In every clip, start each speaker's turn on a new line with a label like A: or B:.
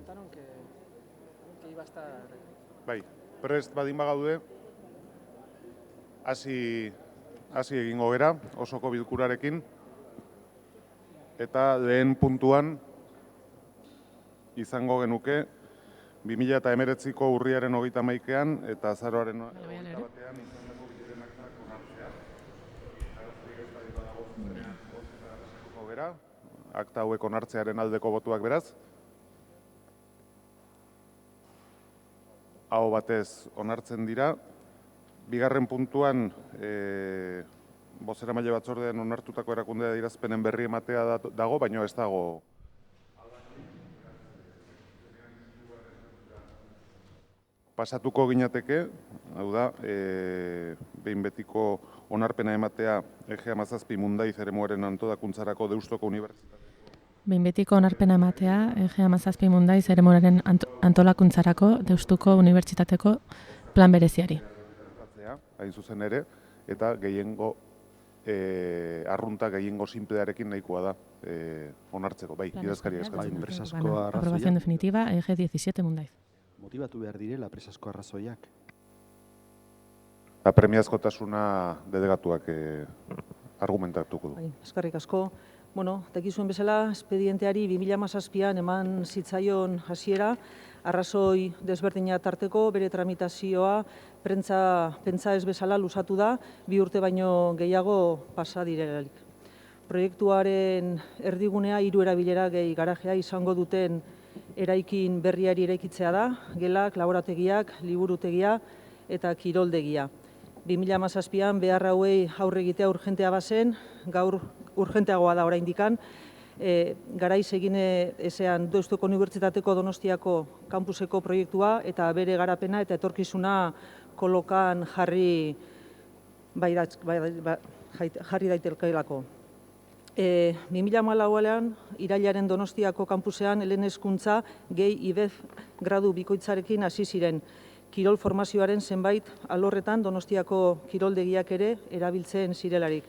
A: comentaron que iba a estar...
B: Bai, prest badin bagaude, hasi egingo gera osoko bilkurarekin, eta lehen puntuan izango genuke 2019ko urriaren 31ean eta azaroaren 21ean izandako bileren aktak onartzea. Arazorik ez badago zuzenean bozketara pasatuko gera, akta hauek onartzearen aldeko botuak beraz. Aho batez onartzen dira. Bigarren puntuan, bozeramaile batzordean onartutako erakundea adierazpenen berri ematea dago, baina ez dago. Pasatuko ginateke, hau da, behin betiko onarpena ematea EG17 Mundaiz eremuaren antolakuntzarako Deustoko Unibertsitateko.
C: Behin betiko onarpena ematea EG17 Mundaiz eremuaren antolakuntzarako Deustuko Unibertsitateko plan bereziari.
B: Hain zuzen ere, eta gehiengo arrunta gehiengo simplearekin nahikoa da onartzeko. Bai, idazkari eskatzen.
C: Aprobación definitiva EG17 Mundaiz.
D: Motibatu behar direla presasko arrazoiak.
B: Premiazkotasuna delegatuak argumentatuko du.
E: Eskerrik asko. Dakizuen bezala, espedienteari 2017an eman zitzaion hasiera, arrazoi desberdina tarteko, bere tramitazioa, pentsa ez bezala luzatu da, 2 urte baino gehiago pasa direlarik. Proiektuaren erdigunea 3 erabilera gehi garajea izango duten eraikin berriari eraikitzea da, gelak, laborategiak, liburutegia eta kiroldegia. 2017an behar hauei aurre egitea urgentea bazen, gaur urgenteagoa da oraindikan, garaiz egin ezean Deustuko Unibertsitateko Donostiako kampuseko proiektua eta bere garapena eta etorkizuna kolokan jarri daitekeelako. 2014an irailaren Donostiako kampusean lehen hezkuntza gehi IBEF gradu bikoitzarekin hasi ziren. Kirol formazioaren zenbait alorretan Donostiako kiroldegiak ere erabiltzen zirelarik.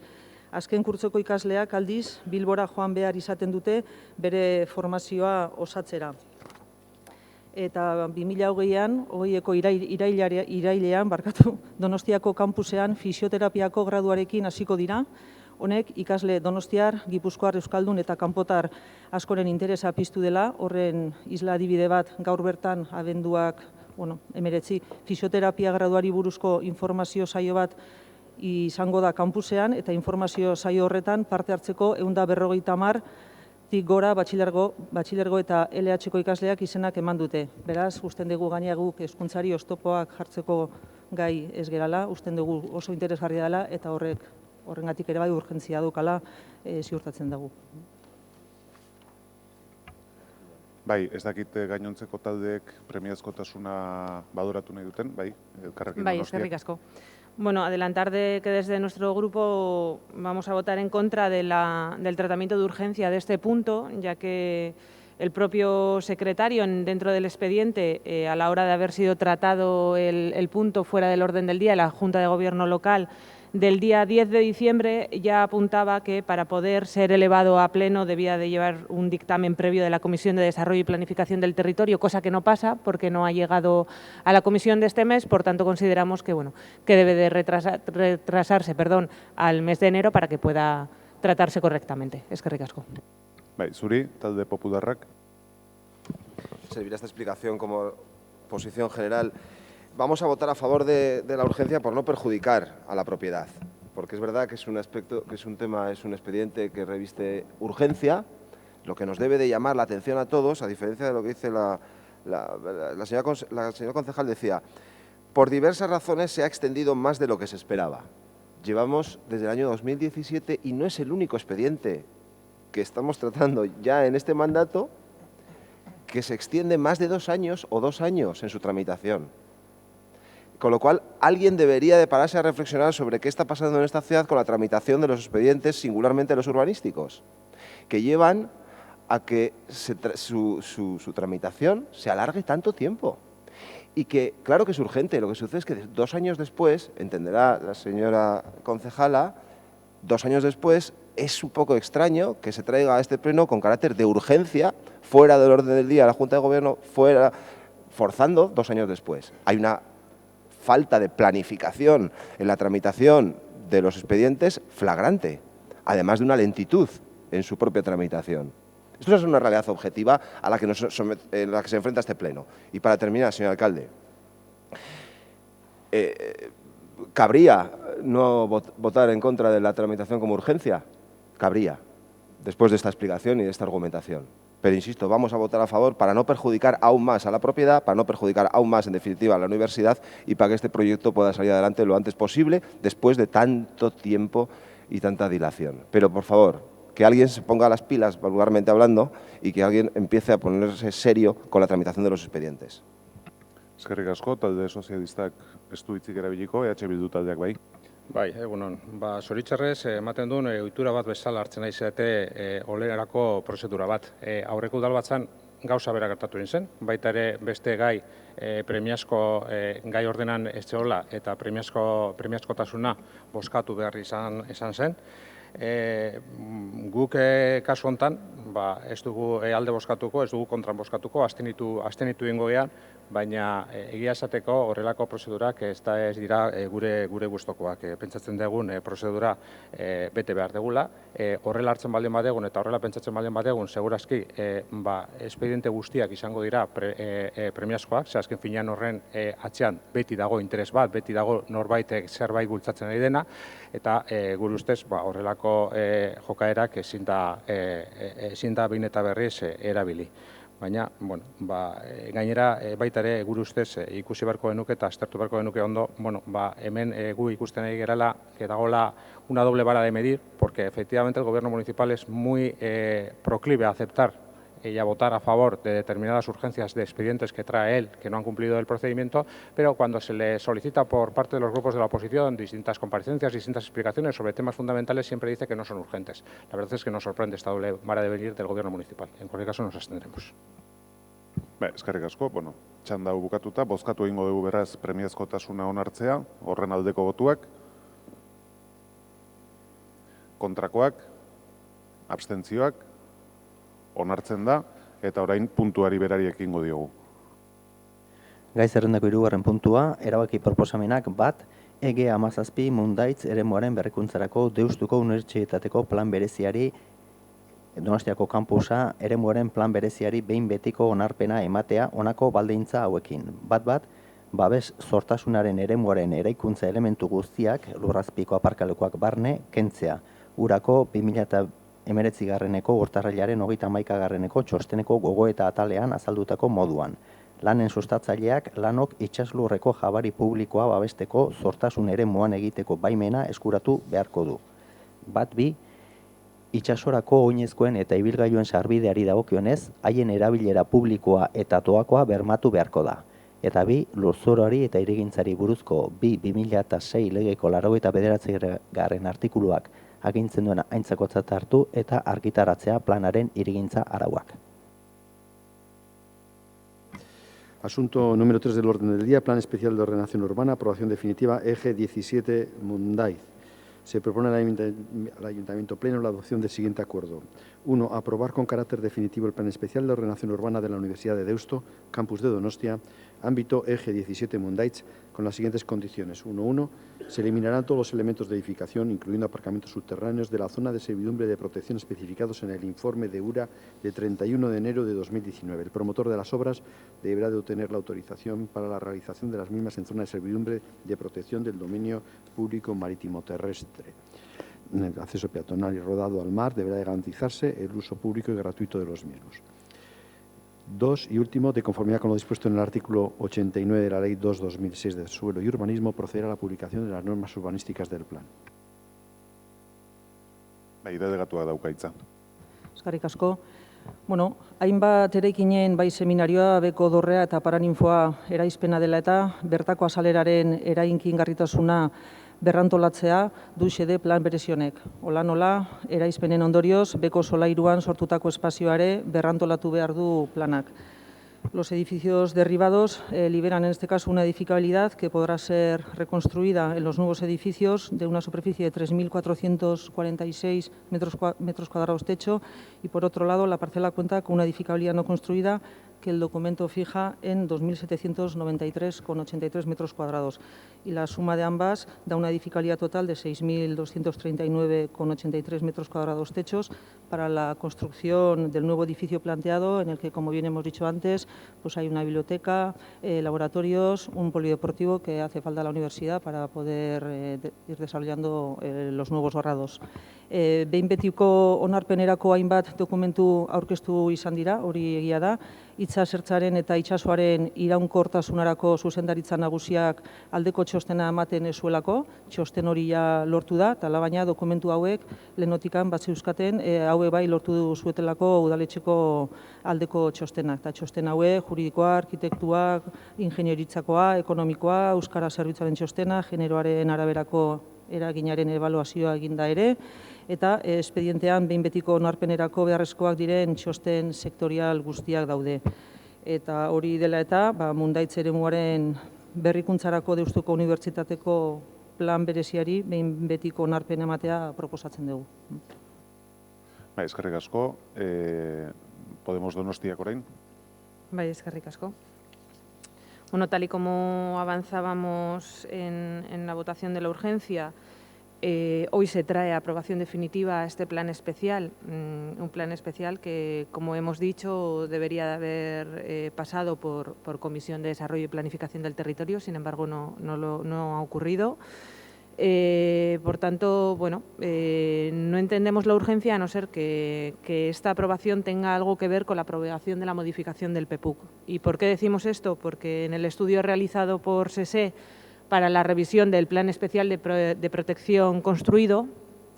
E: Azken kurtsoko ikasleak aldiz Bilbora joan behar izaten dute bere formazioa osatzera. Eta 2020an, hogeieko irailean, Donostiako kampusean fisioterapiako graduarekin hasiko dira. Honek ikasle donostiar, gipuzkoar, euskaldun eta kanpotar askoren interesa piztu dela, horren isla adibide bat gaur bertan abenduak 19 fisioterapia graduari buruzko informazio saio bat izango da kampusean, eta informazio saio horretan parte hartzeko 150tik gora batxilergo eta LH-ko ikasleak izenak eman dute. Beraz, usten dugu gainera guk hezkuntzari oztopoak jartzeko gai ez gerala, usten dugu oso interesgarria dela eta horrengatik ere bai urgentzia dukala ziurtatzen dugu.
B: Bai, ez dakit gainontzeko taldeek premiazkotasuna badoratu nahi duten, bai, elkarrekin
F: Bai, eskerrik asko. Adelantar que desde nuestro grupo vamos a votar en contra del tratamiento de urgencia de este punto, ya que el propio secretario dentro del expediente, a la hora de haber sido tratado el punto fuera del orden del día, la Junta de Gobierno local, del día 10 de diciembre ya apuntaba que para poder ser elevado a pleno debía de llevar un dictamen previo de la Comisión de Desarrollo y Planificación del Territorio, cosa que no pasa porque no ha llegado a la comisión de este mes, por tanto consideramos que debe de retrasarse al mes de enero para que pueda tratarse correctamente. Eskerrik asko.
B: Bai, zuri, talde popularrak.
G: Servirá esta explicación como posición general. Vamos a votar a favor de la urgencia por no perjudicar a la propiedad, porque es verdad que es un aspecto, que es un tema, es un expediente que reviste urgencia, lo que nos debe de llamar la atención a todos, a diferencia de lo que dice la señora concejal, decía, por diversas razones se ha extendido más de lo que se esperaba. Llevamos desde el año 2017 y no es el único expediente que estamos tratando ya en este mandato que se extiende más de 2 años o 2 años en su tramitación. Con lo cual, alguien debería de pararse a reflexionar sobre qué está pasando en esta ciudad con la tramitación de los expedientes, singularmente los urbanísticos, que llevan a que su tramitación se alargue tanto tiempo. Y que, claro que es urgente, lo que sucede es que 2 años después, entenderá la señora concejala, 2 años después, es un poco extraño que se traiga a este pleno con carácter de urgencia, fuera del orden del día de la Junta de Gobierno, forzando 2 años después. Hay una falta de planificación en la tramitación de los expedientes flagrante, además de una lentitud en su propia tramitación. Esto es una realidad objetiva a la que en la que se enfrenta este pleno. Y para terminar, señor alcalde, ¿cabría no votar en contra de la tramitación como urgencia? Cabría, después de esta explicación y de esta argumentación. Pero insisto, vamos a votar a favor para no perjudicar aún más a la propiedad, para no perjudicar aún más, en definitiva, a la universidad y para que este proyecto pueda salir adelante lo antes posible, después de tanto tiempo y tanta dilación. Pero, por favor, que alguien se ponga las pilas, vulgarmente hablando, y que alguien empiece a ponerse serio con la tramitación de los expedientes.
B: Eskerrik asko, talde sozialistak ez du hitzik erabiliko, Bildu taldeak bai.
A: Bai, egunon. Zoritxarrez, ematen duen, ohitura bat bezala hartzen nahi zete olerarako prozedura bat. Aurreko udal batzan gauza bera gertatu zen, baita ere beste gai premiazko gai ordenan ez zehola eta premiazkotasuna bozkatu behar izan zen. Guk kasu hontan ez dugu alde bozkatuko, ez dugu kontran bozkatuko, abstenitu egingo gean, baina egia esateko horrelako prozedurak ez dira gure gustokoak. Pentsatzen dugun prozedura bete behar degula, horrela hartzen baldin badegun eta horrela pentsatzen baldin badegun, segurazki espediente guztiak izango dira premiazkoak, ze azken finean horren atzean beti dago interes bat, beti dago norbaitek zerbait bultzatzen ari dena, eta gure ustez horrelako jokaerak ezin da behin eta berriz erabili. Baina, gainera baita ere gure ustez ikusi beharko genuke eta aztertu beharko genuke ondo, hemen gu ikusten ari gerala, que dagoela una doble vara de medir, porque efectivamente el gobierno municipal es muy proclive a aceptar y a votar a favor de determinadas urgencias de expedientes que trae él, que no han cumplido el procedimiento, pero cuando se le solicita por parte de los grupos de la oposición distintas comparecencias, distintas explicaciones sobre temas fundamentales, siempre dice que no son urgentes. La verdad es que nos sorprende esta doble vara de medir del gobierno municipal. En cualquier caso, nos abstendremos.
B: Eskerrik asko, txanda hau bukatuta, bozkatu egingo dugu beraz premiazkotasuna onartzea, horren aldeko botuak, kontrakoak, abstentzioak, onartzen da, eta orain puntuari berari ekingo diogu.
H: Gai zerrendako 3. puntua, erabaki proposamenak bat, EG 17 Mundaitz eremuaren berrikuntzarako Deustuko Unibertsitateko plan bereziari Donostiako kampusa eremuaren plan bereziari behin betiko onarpena ematea honako baldintza hauekin. Bat, babes zortasunaren eremuaren eraikuntza elementu guztiak lurrazpiko aparkalekuak barne kentzea. Urako 2019 urtarrilaren 31. txosteneko gogoeta atalean azaldutako moduan. Lanen sustatzaileak lanok itsaslurreko jabari publikoa babesteko zortasun eremuan egiteko baimena eskuratu beharko du. Bat, itsasorako oinezkoen eta ibilgailuen sarbideari dagokionez, haien erabilera publikoa eta doakoa bermatu beharko da. Eta lurzoruari eta hirigintzari buruzko 2006 legeko 89. artikuluak agintzen duena aintzakotzat hartu eta argitaratzea planaren hirigintza arauak.
D: Asunto número 3 del orden del día, Plan Especial de Ordenación Urbana, aprobación definitiva, eje 17 Mundaitz. Se propone al Ayuntamiento Pleno la adopción del siguiente acuerdo. 1. Aprobar con carácter definitivo el Plan Especial de Ordenación Urbana de la Universidad de Deusto, Campus de Donostia, ámbito eje 17 Mundaitz, con las siguientes condiciones. 1.1. Se eliminarán todos los elementos de edificación, incluyendo aparcamientos subterráneos, de la zona de servidumbre de protección especificados en el informe de URA de 31 de enero de 2019. El promotor de las obras deberá de obtener la autorización para la realización de las mismas en zona de servidumbre de protección del dominio público marítimo terrestre. En el acceso peatonal y rodado al mar deberá de garantizarse el uso público y gratuito de los mismos. 2. Y último, de conformidad con lo dispuesto en el artículo 89 de la Ley 2/2006 de Suelo y Urbanismo, procederá a la publicación de las normas urbanísticas del plan.
B: Delegatua dauka hitza.
E: Eskerrik asko. Hainbat eraikinen bai seminarioa, beko dorrea eta paraninfoa eraizpena dela eta bertako azaleraren erainkingarritasuna berrantolatzea du xede plan berezionek. Nola, eraizpenen ondorioz, beko solairuan sortutako espazioare berrantolatu behar du planak. Los edificios derribados liberan en este caso una edificabilidad que podrá ser reconstruida en los nuevos edificios de una superficie de 3.446 metros cuadrados techo y, por otro lado, la parcela cuenta con una edificabilidad no construida que el documento fija en 2.793,83 metros cuadrados y la suma de ambas da una edificabilidad total de 6.239,83 metros cuadrados techos para la construcción del nuevo edificio planteado, en el que, como bien hemos dicho antes, pues hay una biblioteca, laboratorios, un polideportivo que hace falta a la universidad para poder ir desarrollando los nuevos grados. Behin betiko onarpenerako hainbat dokumentu aurkeztu izan dira, hori egia da, itsasertzaren eta itsasoaren iraunkortasunarako zuzendaritza nagusiak aldeko txostena ematen zuelako, txosten hori ja lortu da, eta alabaina dokumentu hauek lehenotikan bat zeuzkaten hauek bai lortu zuetelako udaletxeko aldeko txostenak. Eta txosten hauek juridikoa, arkitektua, ingenieritzakoa, ekonomikoa, euskara zerbitzuaren txostena, generoaren araberako eraginaren ebaluazioa eginda ere, eta espedientean behin betiko onarpenerako beharrezkoak diren txosten sektorial guztiak daude. Eta hori dela eta, Mundaitz eremuaren berrikuntzarako Deustuko Unibertsitateko plan bereziari behin betiko onarpen ematea proposatzen dugu.
B: Eskerrik asko. Podemos Donostiak orain?
F: Bai, eskerrik asko. Bueno, tal y como avanzábamos en la votación de la urgencia, hoy se trae a aprobación definitiva este plan especial, un plan especial que, como hemos dicho, debería de haber pasado por Comisión de Desarrollo y Planificación del Territorio, sin embargo, no ha ocurrido. Por tanto, bueno, no entendemos la urgencia a no ser que esta aprobación tenga algo que ver con la aprobación de la modificación del PEPUC. ¿Y por qué decimos esto? Porque en el estudio realizado por SESE para la revisión del Plan Especial de Protección construido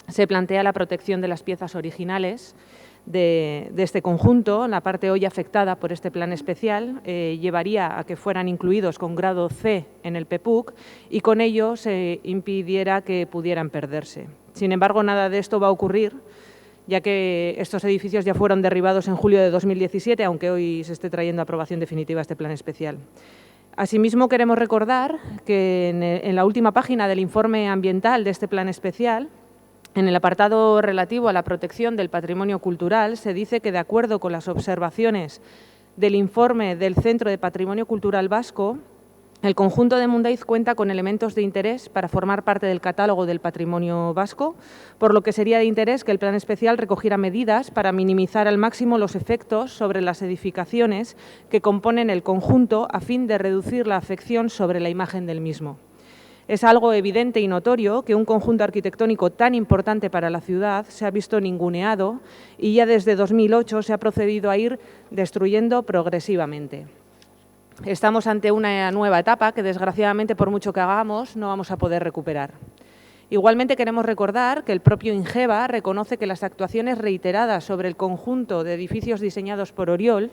F: se plantea la protección de las piezas originales de este conjunto. La parte hoy afectada por este plan especial llevaría a que fueran incluidos con grado C en el PEPUC y con ello se impidiera que pudieran perderse. Sin embargo, nada de esto va a ocurrir, ya que estos edificios ya fueron derribados en julio de 2017, aunque hoy se esté trayendo a aprobación definitiva este plan especial. Asimismo, queremos recordar que en la última página del informe ambiental de este plan especial, en el apartado relativo a la protección del patrimonio cultural, se dice que, de acuerdo con las observaciones del informe del Centro de Patrimonio Cultural Vasco, el conjunto de Mundaitz cuenta con elementos de interés para formar parte del catálogo del patrimonio vasco, por lo que sería de interés que el plan especial recogiera medidas para minimizar al máximo los efectos sobre las edificaciones que componen el conjunto a fin de reducir la afección sobre la imagen del mismo. Es algo evidente y notorio que un conjunto arquitectónico tan importante para la ciudad se ha visto ninguneado y ya desde 2008 se ha procedido a ir destruyendo progresivamente. Estamos ante una nueva etapa que, desgraciadamente, por mucho que hagamos, no vamos a poder recuperar. Igualmente, queremos recordar que el propio INGEBA reconoce que las actuaciones reiteradas sobre el conjunto de edificios diseñados por Oriol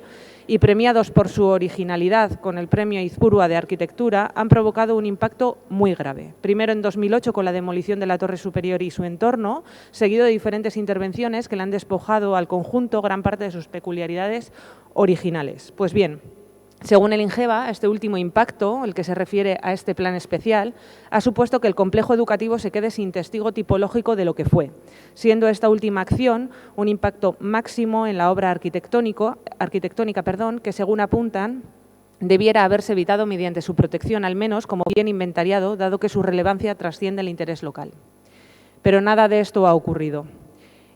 F: y premiados por su originalidad con el Premio Izpurua de Arquitectura han provocado un impacto muy grave. Primero en 2008 con la demolición de la Torre Superior y su entorno, seguido de diferentes intervenciones que le han despojado al conjunto gran parte de sus peculiaridades originales. Pues bien, según el INGEBA, este último impacto, el que se refiere a este plan especial, ha supuesto que el complejo educativo se quede sin testigo tipológico de lo que fue, siendo esta última acción un impacto máximo en la obra arquitectónica, que, según apuntan, debiera haberse evitado mediante su protección, al menos como bien inventariado, dado que su relevancia trasciende el interés local. Pero nada de esto ha ocurrido.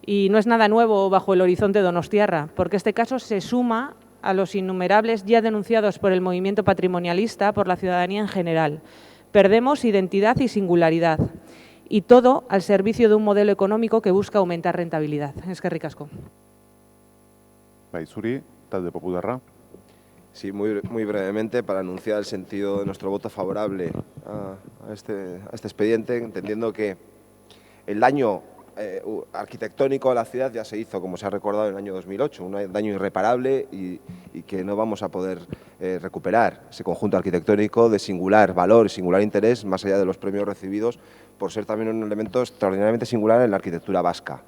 F: Y no es nada nuevo bajo el horizonte donostiarra, porque este caso se suma a los innumerables ya denunciados por el movimiento patrimonialista, por la ciudadanía en general. Perdemos identidad y singularidad, y todo al servicio de un modelo económico que busca aumentar rentabilidad. Eskerrik asko.
B: Zuri, talde Popularra.
G: Sí, muy brevemente, para anunciar el sentido de nuestro voto favorable a este expediente, entendiendo que el daño arquitectónico a la ciudad ya se hizo, como se ha recordado, en el año 2008, un daño irreparable y que no vamos a poder recuperar. Ese conjunto arquitectónico de singular valor y singular interés, más allá de los premios recibidos, por ser también un elemento extraordinariamente singular en la arquitectura vasca.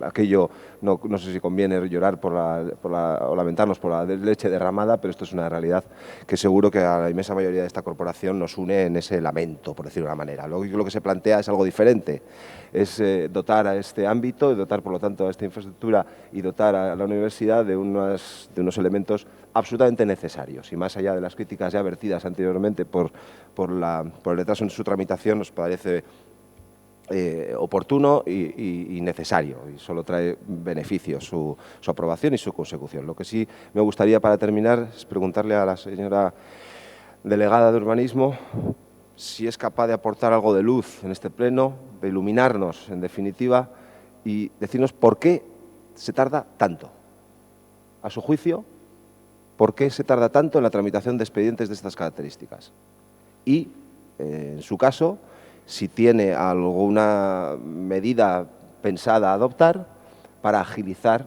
G: aquello, no sé si conviene llorar o lamentarnos por la leche derramada, pero esto es una realidad que seguro que a la inmensa mayoría de esta corporación nos une en ese lamento, por decirlo de una manera. Lo que se plantea es algo diferente, es dotar a este ámbito, dotar por lo tanto a esta infraestructura y dotar a la universidad de unos elementos absolutamente necesarios. Y más allá de las críticas ya vertidas anteriormente por el retraso en su tramitación, nos parece oportuno y necesario, y solo trae beneficios su aprobación y su consecución. Lo que sí me gustaría para terminar es preguntarle a la señora delegada de Urbanismo si es capaz de aportar algo de luz en este pleno, de iluminarnos en definitiva y decirnos por qué se tarda tanto. A su juicio, ¿por qué se tarda tanto en la tramitación de expedientes de estas características? Y, en su caso, si tiene alguna medida pensada a adoptar para agilizar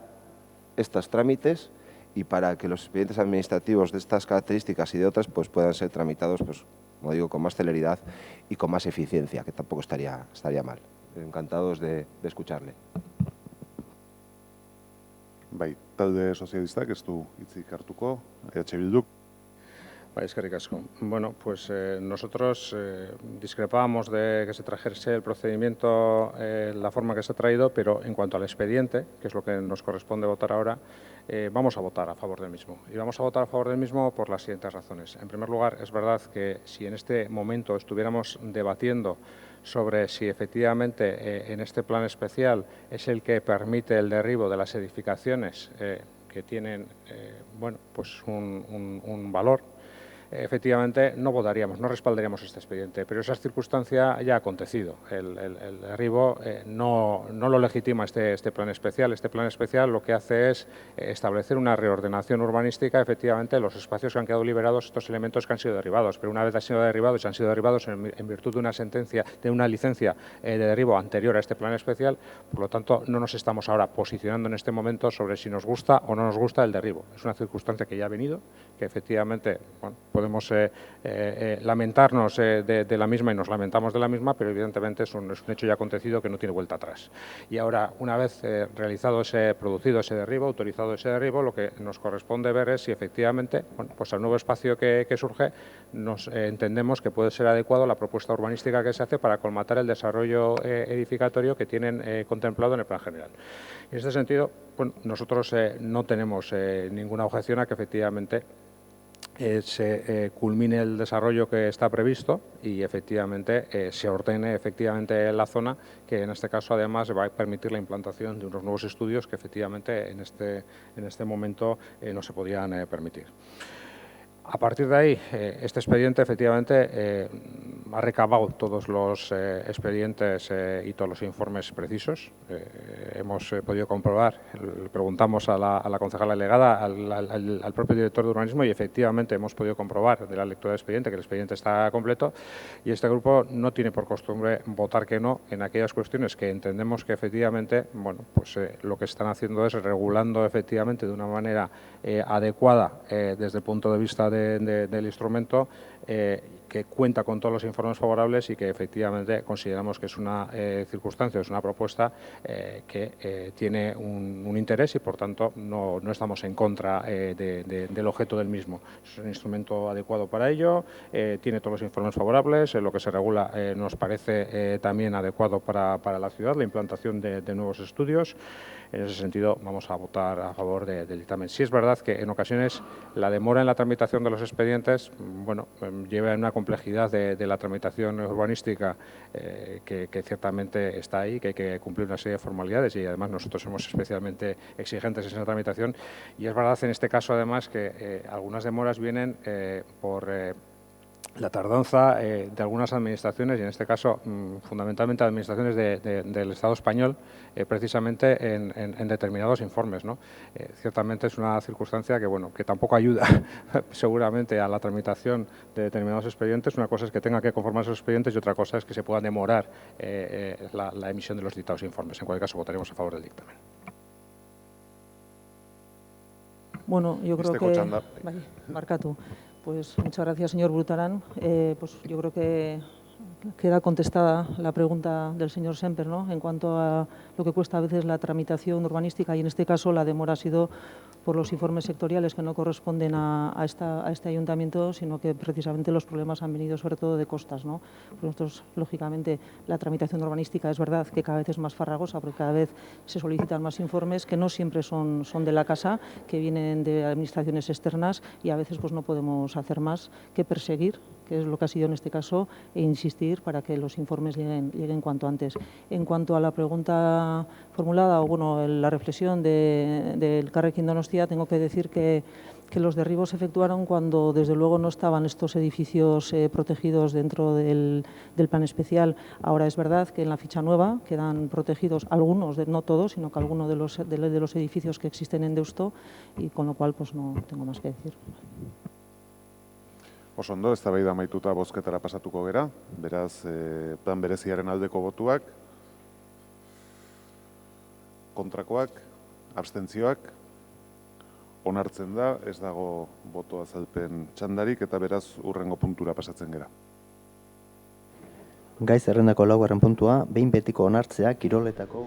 G: estos trámites y para que los expedientes administrativos de estas características y de otras pues, puedan ser tramitados, pues, como digo, con más celeridad y con más eficiencia, que tampoco estaría mal. Encantados de escucharle.
B: Bai, talde sozialistak ez du hitzik hartuko, Bilduk.
A: Eskerrik asko. Bueno, pues nosotros discrepábamos de que se trajese el procedimiento la forma que se ha traído, pero en cuanto al expediente, que es lo que nos corresponde votar ahora, vamos a votar a favor del mismo. Y vamos a votar a favor del mismo por las siguientes razones. En primer lugar, es verdad que si en este momento estuviéramos debatiendo sobre si efectivamente en este plan especial es el que permite el derribo de las edificaciones que tienen bueno, pues un valor, efectivamente no votaríamos, no respaldaríamos este expediente, pero esa circunstancia ya ha acontecido. El derribo no lo legitima este plan especial. Este plan especial lo que hace es establecer una reordenación urbanística, efectivamente, los espacios que han quedado liberados, estos elementos que han sido derribados, pero una vez han sido derribados en virtud de una sentencia, de una licencia de derribo anterior a este plan especial, por lo tanto no nos estamos ahora posicionando en este momento sobre si nos gusta o no nos gusta el derribo. Es una circunstancia que ya ha venido, que efectivamente, bueno, podemos lamentarnos de la misma y nos lamentamos de la misma, pero evidentemente es un hecho ya acontecido que no tiene vuelta atrás. Y ahora, una vez producido ese derribo, autorizado ese derribo, lo que nos corresponde ver es si efectivamente, bueno, pues al nuevo espacio que surge, entendemos que puede ser adecuado la propuesta urbanística que se hace para colmatar el desarrollo edificatorio que tienen contemplado en el plan general. En este sentido, bueno, nosotros no tenemos ninguna objeción a que efectivamente se culmine el desarrollo que está previsto y efectivamente se ordene efectivamente la zona, que en este caso además va a permitir la implantación de unos nuevos estudios que efectivamente en este momento no se podían permitir. A partir de ahí, este expediente efectivamente ha recabado todos los expedientes y todos los informes precisos. Hemos podido comprobar, le preguntamos a la concejala delegada, al propio director de urbanismo y efectivamente hemos podido comprobar de la lectura del expediente que el expediente está completo y este grupo no tiene por costumbre votar que no en aquellas cuestiones que entendemos que efectivamente, bueno, pues lo que están haciendo es regulando efectivamente de una manera adecuada desde el punto de vista del instrumento, que cuenta con todos los informes favorables y que efectivamente consideramos que es una circunstancia, es una propuesta que tiene un interés y por tanto no estamos en contra del objeto del mismo. Es un instrumento adecuado para ello, tiene todos los informes favorables, lo que se regula nos parece también adecuado para la ciudad, la implantación de nuevos estudios. En ese sentido vamos a votar a favor del dictamen. Sí es verdad que en ocasiones la demora en la tramitación de los expedientes, bueno, lleva una complejidad de la tramitación urbanística que ciertamente está ahí, que hay que cumplir una serie de formalidades y además nosotros somos especialmente exigentes en esa tramitación. Y es verdad en este caso además que algunas demoras vienen por la tardanza de algunas administraciones, y en este caso fundamentalmente administraciones del Estado español, precisamente en determinados informes, ¿no? Ciertamente es una circunstancia que, bueno, que tampoco ayuda seguramente a la tramitación de determinados expedientes. Una cosa es que tenga que conformar esos expedientes y otra cosa es que se pueda demorar la emisión de los dictados informes. En cualquier caso, votaremos a favor del dictamen.
E: Bueno, yo creo que... Vale, marca tú. Pues muchas gracias, señor Brutarán. Pues yo creo que queda contestada la pregunta del señor Semper, ¿no? En cuanto a lo que cuesta a veces la tramitación urbanística, y en este caso la demora ha sido por los informes sectoriales que no corresponden a este ayuntamiento, sino que precisamente los problemas han venido sobre todo de costas, ¿no? Pues nosotros, lógicamente, la tramitación urbanística es verdad que cada vez es más farragosa, porque cada vez se solicitan más informes que no siempre son de la casa, que vienen de administraciones externas, y a veces pues no podemos hacer más que perseguir, que es lo que ha sido en este caso, e insistir para que los informes lleguen cuanto antes. En cuanto a la pregunta formulada, o bueno, la reflexión del Carrequín Donostia, tengo que decir que los derribos se efectuaron cuando desde luego no estaban estos edificios protegidos dentro del plan especial. Ahora es verdad que en la ficha nueva quedan protegidos algunos, no todos, sino que algunos de los edificios que existen en Deusto, y con lo cual pues no tengo más que decir.
B: Oso ondo, eztabaida amaituta bozketara pasatuko gera. Beraz, plan bereziaren aldeko botuak, kontrakoak, abstentzioak, onartzen da, ez dago boto azalpen txandarik, eta beraz hurrengo puntura pasatzen gera.
H: Gai zerrendako laugarren puntua, behin betiko onartzea kiroletako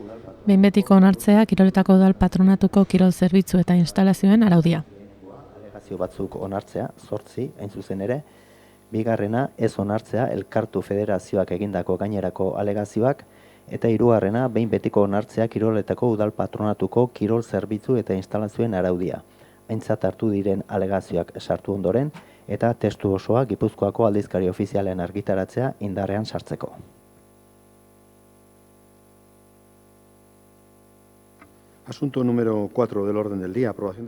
H: udal
C: patronatuko kirol zerbitzu eta instalazioen araudia.
H: Alegazio batzuk onartzea, 8 hain zuzen ere, bigarrena ez onartzea elkartu federazioak egindako gainerako alegazioak, eta hirugarrena behin betiko onartzea kiroletako udal patronatuko kirol zerbitzu eta instalazioen araudia. Aintzat hartu diren alegazioak sartu ondoren, eta testu osoa Gipuzkoako aldizkari ofizialean argitaratzea indarrean sartzeko.
D: Asunto número 4 del orden del día,
C: Aprobación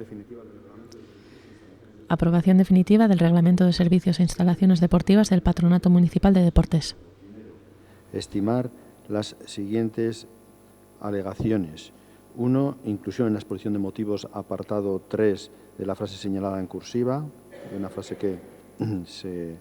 C: definitiva del Reglamento de Servicios e Instalaciones Deportivas del Patronato Municipal de Deportes.
D: Estimar las siguientes alegaciones. 1. Inclusión en la exposición de motivos, apartado 3, de la frase señalada en cursiva, una frase que se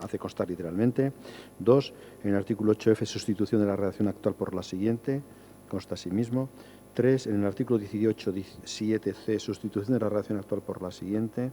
D: hace constar literalmente. 2. En el artículo 8F, sustitución de la redacción actual por la siguiente, consta asimismo. 3. En el artículo 18.7c, sustitución de la redacción actual por la siguiente,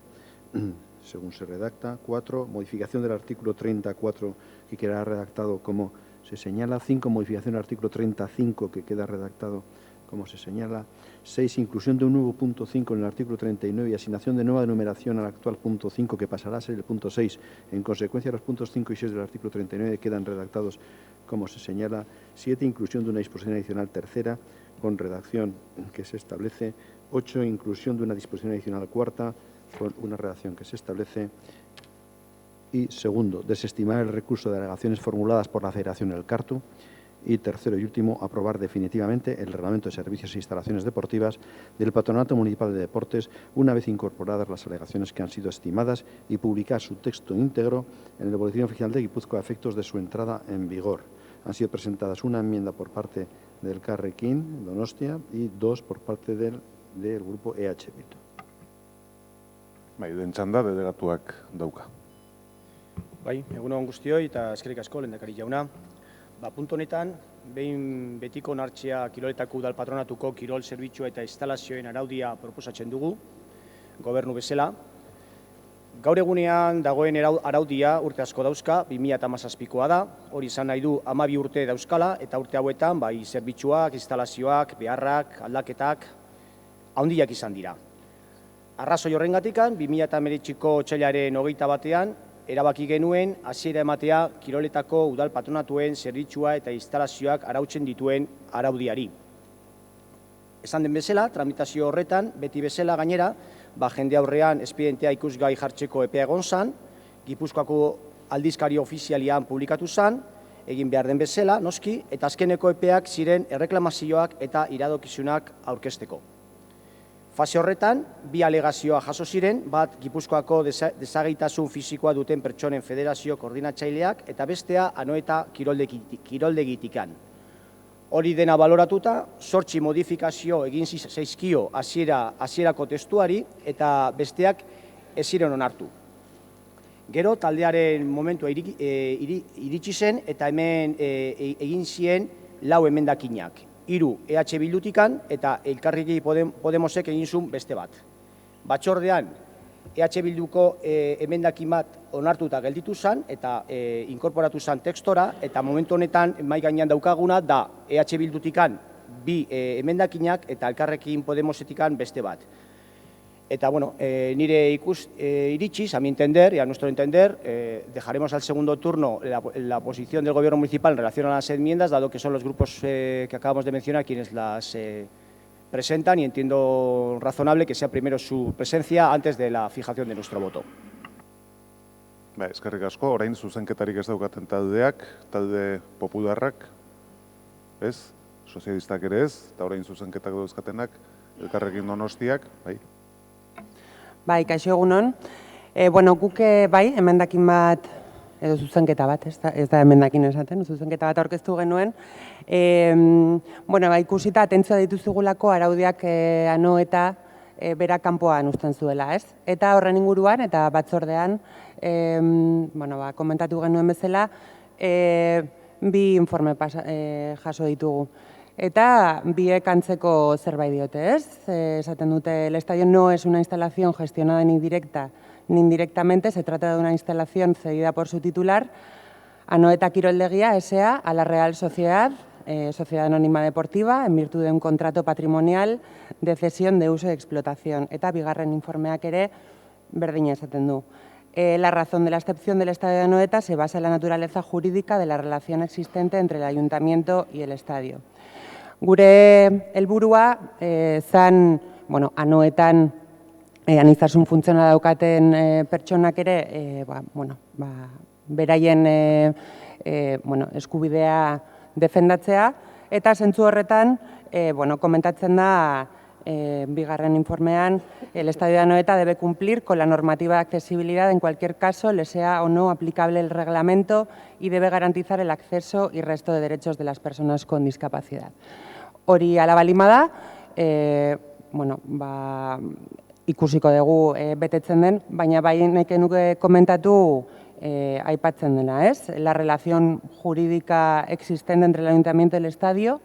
D: según se redacta. 4. Modificación del artículo 34, que quedará redactado como se señala. 5. Modificación del artículo 35, que queda redactado como se señala. 6. Inclusión de un nuevo punto 5 en el artículo 39 y asignación de nueva numeración al actual punto 5, que pasará a ser el punto 6. En consecuencia, los puntos 5 y 6 del artículo 39 quedan redactados como se señala. 7. Inclusión de una disposición adicional tercera con redacción que se establece. 8. Inclusión de una disposición adicional cuarta con una redacción que se establece. Y segundo, desestimar el recurso de alegaciones formuladas por la Federación El Cartu. Y tercero y último, aprobar definitivamente el Reglamento de Servicios e Instalaciones Deportivas del Patronato Municipal de Deportes, una vez incorporadas las alegaciones que han sido estimadas, y publicar su texto íntegro en el Boletín Oficial de Guipúzcoa a efectos de su entrada en vigor. Han sido presentadas una enmienda por parte del Carrequín Donostia y 2 por parte del grupo EH Bildu.
B: Bai, den txanda, delegatuak dauka.
I: Bai, egun on guztioi eta eskerrik asko lehendakari jauna. Puntu honetan, behin betiko onartzea kiroletako udal patronatuko kirol zerbitzua eta instalazioen araudia proposatzen dugu, gobernu bezala. Gaur egunean dagoen araudia urte asko dauzka, 2017koa da, hori izan nahi du 12 urte dauzkala, eta urte hauetan bai zerbitzuak, instalazioak, beharrak, aldaketak, handiak izan dira. Arrazoi horrengatikan, 2019ko otsailaren 21ean, erabaki genuen hasiera ematea kiroletako udal patronatuen zerbitzua eta instalazioak arautzen dituen araudiari. Esan den bezala, tramitazio horretan, beti bezala gainera, jende aurrean espedientea ikusgai jartzeko epea egon zan, Gipuzkoako aldizkari ofizialian publikatu zan, egin behar den bezala, noski, eta azkeneko epeak ziren erreklamazioak eta iradokizunak aurkezteko. Fase horretan, 2 alegazioa jaso ziren, bat Gipuzkoako desageitasun fisikoa duten pertsonen federazio koordinatzaileak eta bestea Anoeta kiroldegitikan. Hori dena baloratuta, 8 modifikazio egin zaizkio hasierako testuari eta besteak ez ziren onartu. Gero taldearen momentua iritsi zen eta hemen egin ziren 4 emendakinak. 3 EH Bildutikan eta Elkarrekin Podemosek egin zuen beste bat. Batzordean EH Bilduko emendakin bat onartuta gelditu zen eta inkorporatu zen tekstora, eta momentu honetan mahai gainean daukaguna da EH Bildutikan bi emendakinak eta Elkarrekin Podemosetikan beste bat. Eta, bueno, nire iritsiz, a mi entender y a nuestro entender, dejaremos al segundo turno la posición del Gobierno municipal en relación a las enmiendas, dado que son los grupos que acabamos de mencionar quienes las presentan, y entiendo razonable que sea primero su presencia antes de la fijación de nuestro voto.
B: Eskerrik asko, orain zuzenketarik ez daukaten taldeak, talde popularrak, ez? Sozialistak ere ez, eta orain zuzenketak dauzkatenak, Elkarrekin Donostiak, bai?
J: Bai, kaixo egunon. Bueno, guk bai, emendakin bat, edo zuzenketa bat, ez da emendakin esaten, zuzenketa bat aurkeztu genuen. Bueno, ikusita atentzioa dituzugulako araudiak ano eta bera kanpoan uzten zuela, ez? Eta horren inguruan eta batzordean, bueno, komentatu genuen bezala, bi informe jaso ditugu. Eta biek antzeko zerbait diote, ez? Esaten dute, el estadio no es una instalación gestionada ni directa ni indirectamente, se trata de una instalación cedida por su titular, Anoeta Kiroldegia S.A. a la Real Sociedad, Sociedad Anónima Deportiva, en virtud de un contrato patrimonial de cesión de uso y explotación. Eta bigarren informeak ere berdina esaten du. La razón de la excepción del estadio de Anoeta se basa en la naturaleza jurídica de la relación existente entre el ayuntamiento y el estadio. Gure helburua zan, bueno, Anoetan aniztasun funtzionala daukaten pertsonak ere, bueno, beraien eskubidea defendatzea, eta zentzu horretan, bueno, komentatzen da bigarren informean, el estadio de Anoeta debe cumplir con la normativa de accesibilidad en cualquier caso, le sea o no aplicable el reglamento, y debe garantizar el acceso y resto de derechos de las personas con discapacidad. Hori ala balima da, bueno, ikusiko dugu betetzen den, baina bai nahiko nuke komentatu aipatzen dena, ez? La relación jurídica existente entre el ayuntamiento y el estadio,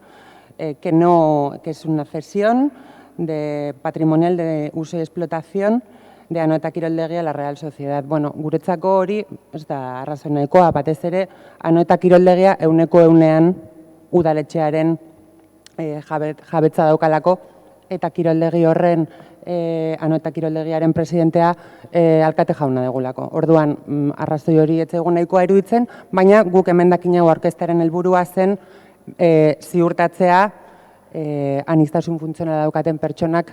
J: que es una cesión de patrimonial de uso y explotación de Anoeta Kiroldegia a la Real Sociedad. Bueno, guretzako hori, ez da arrazoi nahikoa, batez ere, Anoeta Kiroldegia 100% udaletxearen jabetza daukalako, eta kiroldegi horren, Anoeta Kiroldegiaren presidentea alkate jauna degulako. Orduan, arrazoi hori ez egun nahikoa iruditzen, baina guk emendakin hau aurkeztearen helburua zen ziurtatzea aniztasun funtzionala daukaten pertsonak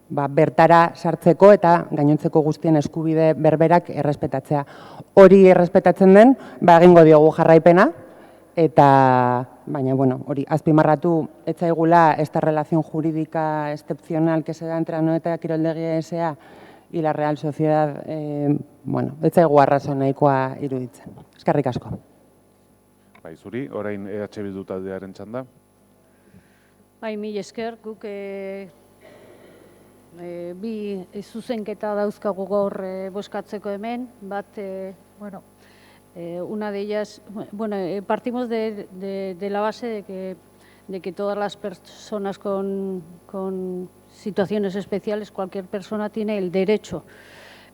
J: bertara sartzeko eta gainontzeko guztien eskubide berberak errespetatzea. Hori errespetatzen den, egingo diogu jarraipena, eta baina, bueno, hori azpimarratu etzaigula esta relación jurídica excepcional que se da entre Anoeta Kiroldegia S.A. y la Real Sociedad, bueno, etzaigu arrazoi nahikoa iruditzen. Eskerrik asko.
B: Bai, zuri, orain EH Bildu taldearen txanda.
K: Bai, mil esker, guk bi zuzenketa dauzkagu gaur bozkatzeko hemen, bat, bueno, una de ellas, bueno, partimos de la base de que todas las personas con situaciones especiales, cualquier persona tiene el derecho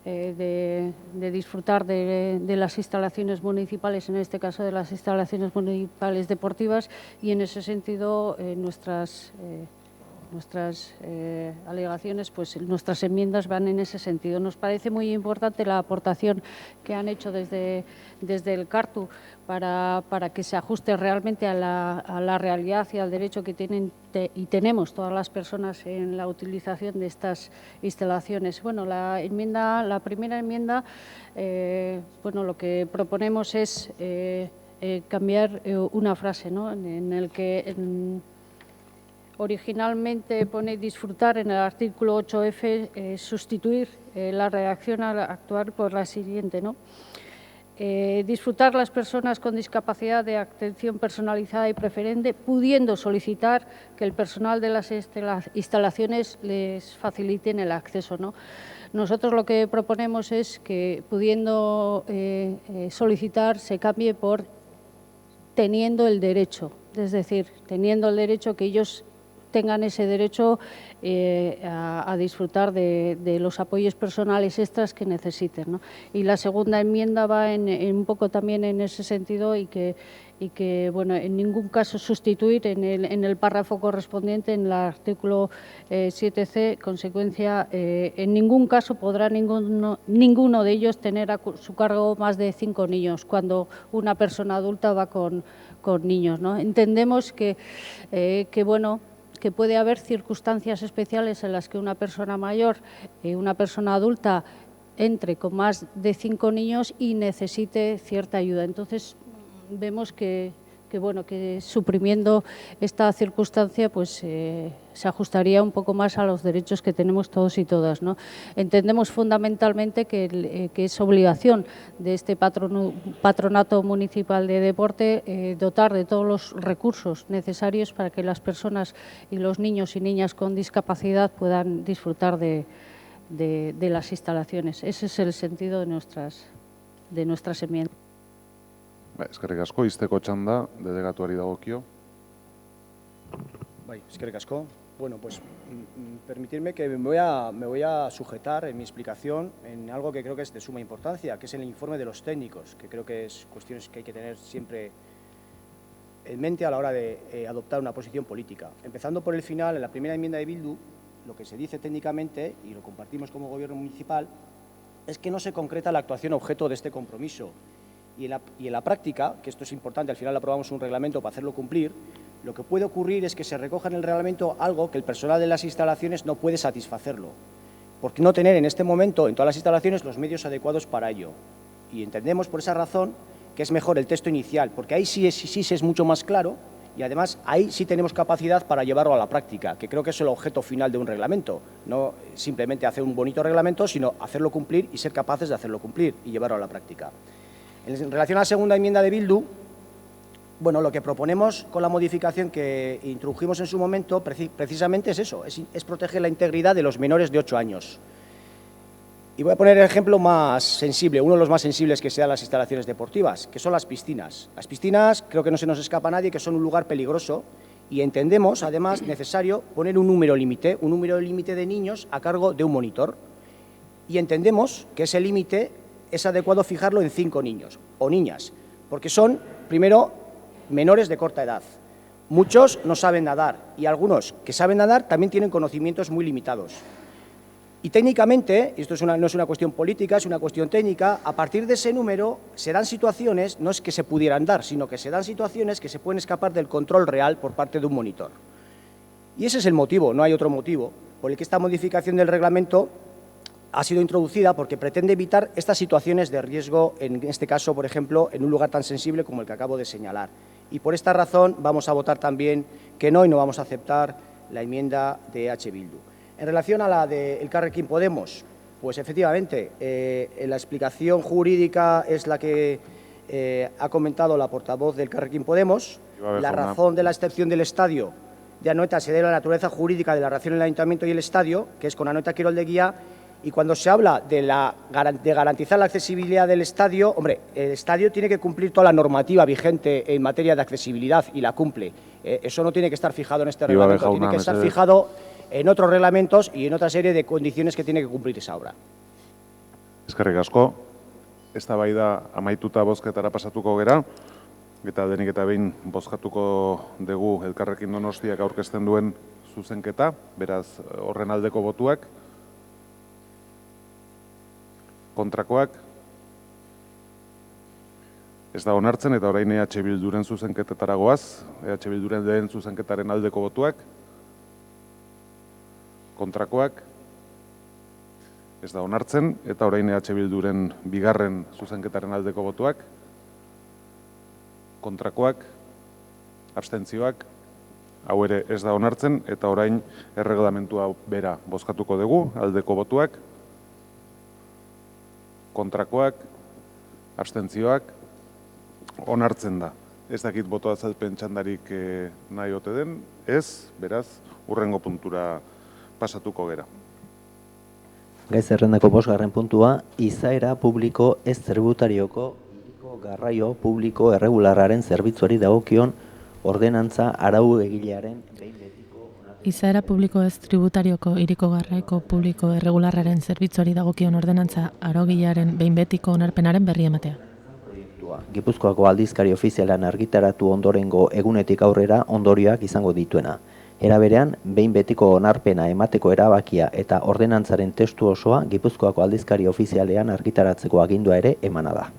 K: de disfrutar de las instalaciones municipales, en este caso de las instalaciones municipales deportivas, y en ese sentido nuestras alegaciones, pues nuestras enmiendas van en ese sentido. Nos parece muy importante la aportación que han hecho desde el CARTU para que se ajuste realmente a la realidad y al derecho que tienen y tenemos todas las personas en la utilización de estas instalaciones. Bueno, la primera enmienda, bueno, lo que proponemos es cambiar una frase, ¿no? En el que originalmente pone disfrutar en el artículo 8F, sustituir la redacción actual por la siguiente, ¿no? Disfrutar las personas con discapacidad de atención personalizada y preferente, pudiendo solicitar que el personal de las instalaciones les faciliten el acceso, ¿no? Nosotros lo que proponemos es que pudiendo solicitar se cambie por teniendo el derecho, es decir, teniendo el derecho que ellos tengan ese derecho a disfrutar de los apoyos personales extras que necesiten, ¿no? Y la segunda enmienda va en un poco también en ese sentido y que bueno, en ningún caso sustituir en el párrafo correspondiente, en el artículo 7c, consecuencia, en ningún caso podrá ninguno de ellos tener a su cargo más de 5 niños, cuando una persona adulta va con niños, ¿no? Entendemos que bueno, que puede haber circunstancias especiales en las que una persona mayor, una persona adulta, entre con más de 5 niños y necesite cierta ayuda. Entonces, vemos que bueno, que suprimiendo esta circunstancia pues se ajustaría un poco más a los derechos que tenemos todos y todas, ¿no? Entendemos fundamentalmente que es obligación de este patronato municipal de deporte dotar de todos los recursos necesarios para que las personas y los niños y niñas con discapacidad puedan disfrutar de las instalaciones. Ese es el sentido de nuestras enmiendas.
B: Eskerrik asko, izteko txanda, delegatuari dagokio.
I: Bai, eskerrik asko. Bueno, pues permitirme que me voy a sujetar en mi explicación en algo que creo que es de suma importancia, que es el informe de los técnicos, que creo que es cuestiones que hay que tener siempre en mente a la hora de adoptar una posición política. Empezando por el final, en la primera enmienda de Bildu, lo que se dice técnicamente, y lo compartimos como Gobierno municipal, es que no se concreta la actuación objeto de este compromiso. Y en la práctica, que esto es importante, al final aprobamos un reglamento para hacerlo cumplir, lo que puede ocurrir es que se recoja en el reglamento algo que el personal de las instalaciones no puede satisfacerlo, porque no tener en este momento en todas las instalaciones los medios adecuados para ello. Y entendemos por esa razón que es mejor el texto inicial, porque ahí sí es mucho más claro y además ahí sí tenemos capacidad para llevarlo a la práctica, que creo que es el objeto final de un reglamento, no simplemente hacer un bonito reglamento, sino hacerlo cumplir y ser capaces de hacerlo cumplir y llevarlo a la práctica. En relación a la segunda enmienda de Bildu, bueno, lo que proponemos con la modificación que introdujimos en su momento precisamente es eso, es proteger la integridad de los menores de 8 años. Y voy a poner el ejemplo más sensible, uno de los más sensibles que sean las instalaciones deportivas, que son las piscinas. Las piscinas, creo que no se nos escapa a nadie, que son un lugar peligroso y entendemos, además, necesario poner un número límite de niños a cargo de un monitor. Y entendemos que ese límite es adecuado fijarlo en 5 niños o niñas, porque son, primero, menores de corta edad. Muchos no saben nadar y algunos que saben nadar también tienen conocimientos muy limitados. Y técnicamente, y esto no es una cuestión política, es una cuestión técnica, a partir de ese número se dan situaciones, no es que se pudieran dar, sino que se dan situaciones que se pueden escapar del control real por parte de un monitor. Y ese es el motivo, no hay otro motivo, por el que esta modificación del reglamento ha sido introducida porque pretende evitar estas situaciones de riesgo, en este caso, por ejemplo, en un lugar tan sensible como el que acabo de señalar. Y por esta razón vamos a votar también que no y no vamos a aceptar la enmienda de EH Bildu. En relación a la de Elkarrekin Podemos, pues efectivamente, la explicación jurídica es la que ha comentado la portavoz del Elkarrekin Podemos. La razón de la excepción del estadio de Anoeta se debe a la naturaleza jurídica de la relación entre el Ayuntamiento y el estadio, que es con Anoeta Kiroldegia. Y cuando se habla de garantizar la accesibilidad del estadio, hombre, el estadio tiene que cumplir toda la normativa vigente en materia de accesibilidad y la cumple. Eso no tiene que estar fijado en este reglamento, tiene que estar fijado en otros reglamentos y en otra serie de condiciones que tiene que cumplir esa obra.
B: Eskerrik asko, eztabaida amaituta bozketara pasatuko gera, eta denik eta behin bozkatuko dugu Elkarrekin Donostiak aurkezten duen zuzenketa, beraz horren aldeko botuak. Kontrakoak ez da onartzen eta orain EH Bilduren zuzenketetara goaz. EH Bilduren lehen zuzenketaren aldeko botuak. Kontrakoak ez da onartzen eta orain EH Bilduren bigarren zuzenketaren aldeko botuak. Kontrakoak, abstentzioak, hau ere ez da onartzen eta orain erreglamentua bera bozkatuko dugu, aldeko botuak. Kontrakoak, abstentzioak, onartzen da. Ez dakit boto azalpen txandarik nahi ote den, ez, beraz, hurrengo puntura pasatuko gera.
H: Gai zerrendako 5. puntua, izaera publiko ez tributarioko hiriko garraio publiko erregularraren zerbitzuari dagokion ordenantza arau egilearen behin betiko onartzea.
C: Izaera publiko ez tributarioko hiriko garraio publiko erregularraren zerbitzuari dagokion ordenantza araugilearen behin betiko onarpenaren berri ematea.
H: Gipuzkoako aldizkari ofizialan argitaratu ondorengo egunetik aurrera ondorioak izango dituena. Era berean, behin betiko onarpena emateko erabakia eta ordenantzaren testu osoa Gipuzkoako aldizkari ofizialean argitaratzeko agindua ere emana da.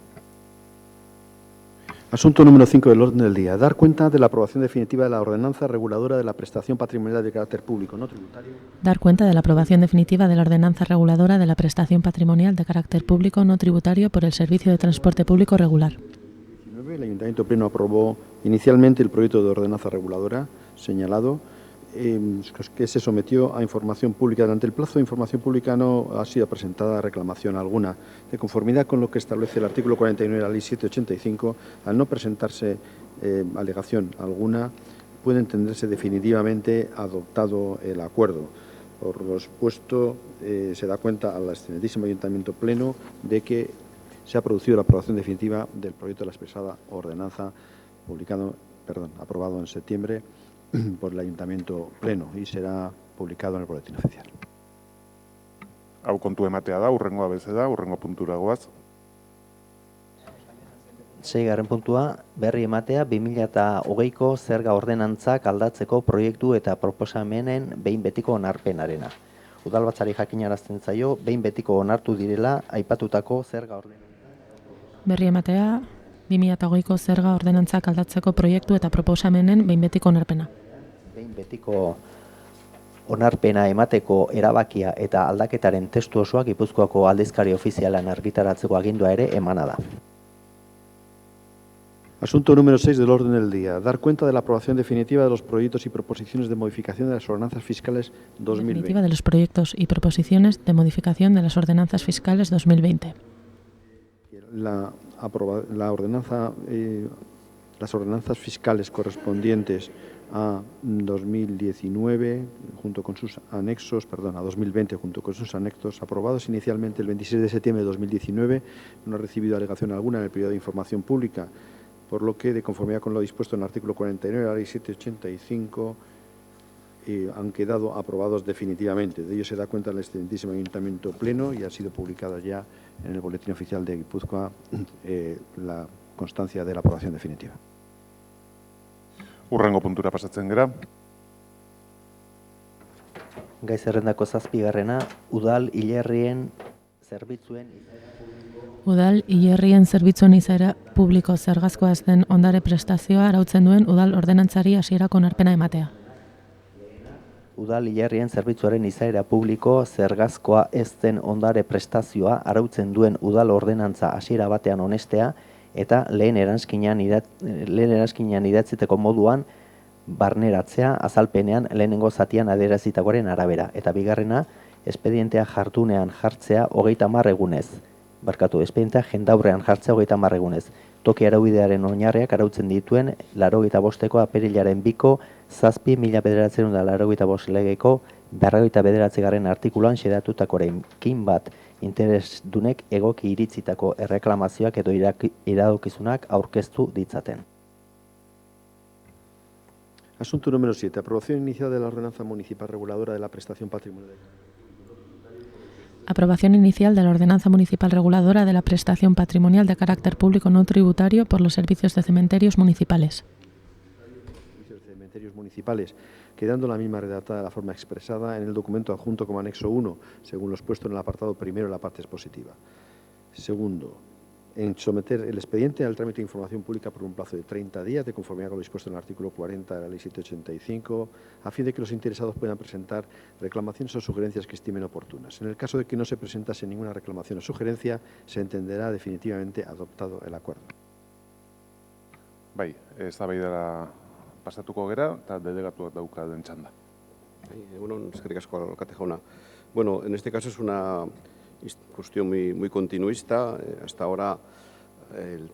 D: Asunto número 5 del orden del día. Dar cuenta de la aprobación definitiva de la ordenanza reguladora de la prestación patrimonial de carácter público no tributario.
C: Dar cuenta de la aprobación definitiva de la ordenanza reguladora de la prestación patrimonial de carácter público no tributario por el servicio de transporte público regular.
D: El Ayuntamiento Pleno aprobó inicialmente el proyecto de ordenanza reguladora señalado, que se sometió a información pública. Durante el plazo de información pública no ha sido presentada reclamación alguna. De conformidad con lo que establece el artículo 49 de la Ley 785, al no presentarse alegación alguna, puede entenderse definitivamente adoptado el acuerdo. Por lo expuesto, se da cuenta al excelentísimo Ayuntamiento Pleno de que se ha producido la aprobación definitiva del proyecto de la expresada ordenanza aprobado en septiembre por el Ayuntamiento Pleno y será publicado en el Boletín Oficial.
B: Hau kontu ematea da, urrengoa beze da, urrengo puntura goaz.
H: 6. puntua, berri ematea 2020ko zerga ordenantzak aldatzeko proiektu eta proposamenen behin betiko onarpenarena. Udalbatzari jakinarazten zaio, behin betiko onartu direla aipatutako zerga ordenantza.
C: Berri ematea 2020ko zerga ordenantzak aldatzeko proiektu eta proposamenen behin betiko onarpena.
H: Behin betiko onarpena emateko erabakia eta aldaketaren testu osoa Gipuzkoako aldizkari ofizialan argitaratzeko agindua ere emana da.
D: Asunto número 6 del orden del día. Dar cuenta de la aprobación definitiva de los proyectos y proposiciones de modificación de las ordenanzas fiscales 2020.
C: Definitiva de los proyectos y proposiciones de modificación de las ordenanzas fiscales 2020.
D: Las ordenanzas fiscales correspondientes a 2019 junto con sus anexos, a 2020 junto con sus anexos, aprobados inicialmente el 26 de septiembre de 2019, no ha recibido alegación alguna en el periodo de información pública, por lo que, de conformidad con lo dispuesto en el artículo 49 de la Ley 785, han quedado aprobados definitivamente. De ello se da cuenta el excelentísimo Ayuntamiento Pleno y ha sido publicada ya en el Boletín Oficial de Guipúzcoa la constancia de la aprobación definitiva.
B: Urrengo puntura pasatzen gera.
H: Gai zerrendako 7. Udal hilerrien zerbitzuen izaera publiko zergazkoa ez den ondare prestazioa arautzen duen udal ordenantzari hasierako onarpena ematea. Udal hilerrien zerbitzuaren izaera publiko zergazkoa ez den ondare prestazioa arautzen duen udal ordenantza hasiera batean onestea eta lehen eranskinean idatziteko moduan barneratzea azalpenean lehenengo zatian adierazitakoaren arabera. Eta bigarrena, espedientea jardunean jartzea 30 egunez. Espedientea jendaurrean jartzea 30 egunez. Toki araubidearen oinarriak arautzen dituen 85ko apirilaren 2ko 7.1985 legeko 49. artikuluan xedatutakorekin bat interesdunek egoki iritzitako erreklamazioak edo iradokizunak aurkeztu ditzaten.
D: Asunto número 7. Aprobación inicial de la ordenanza municipal reguladora de la prestación patrimonial.
C: Aprobación inicial de la ordenanza municipal reguladora de la prestación patrimonial de carácter público no tributario por los servicios de cementerios municipales.
D: Municipales, quedando la misma redactada de la forma expresada en el documento adjunto como anexo 1, según lo expuesto en el apartado primero de la parte expositiva. Segundo, en someter el expediente al trámite de información pública por un plazo de 30 días, de conformidad con lo dispuesto en el artículo 40 de la Ley 785, a fin de que los interesados puedan presentar reclamaciones o sugerencias que estimen oportunas. En el caso de que no se presentase ninguna reclamación o sugerencia, se entenderá definitivamente adoptado el acuerdo.
B: Bai, eztabaidara pasatuko gera eta delegatuak dauka den txanda.
L: Bueno, eskerrik asko alkate jauna. Bueno, en este caso es una cuestión muy continuista. Hasta ahora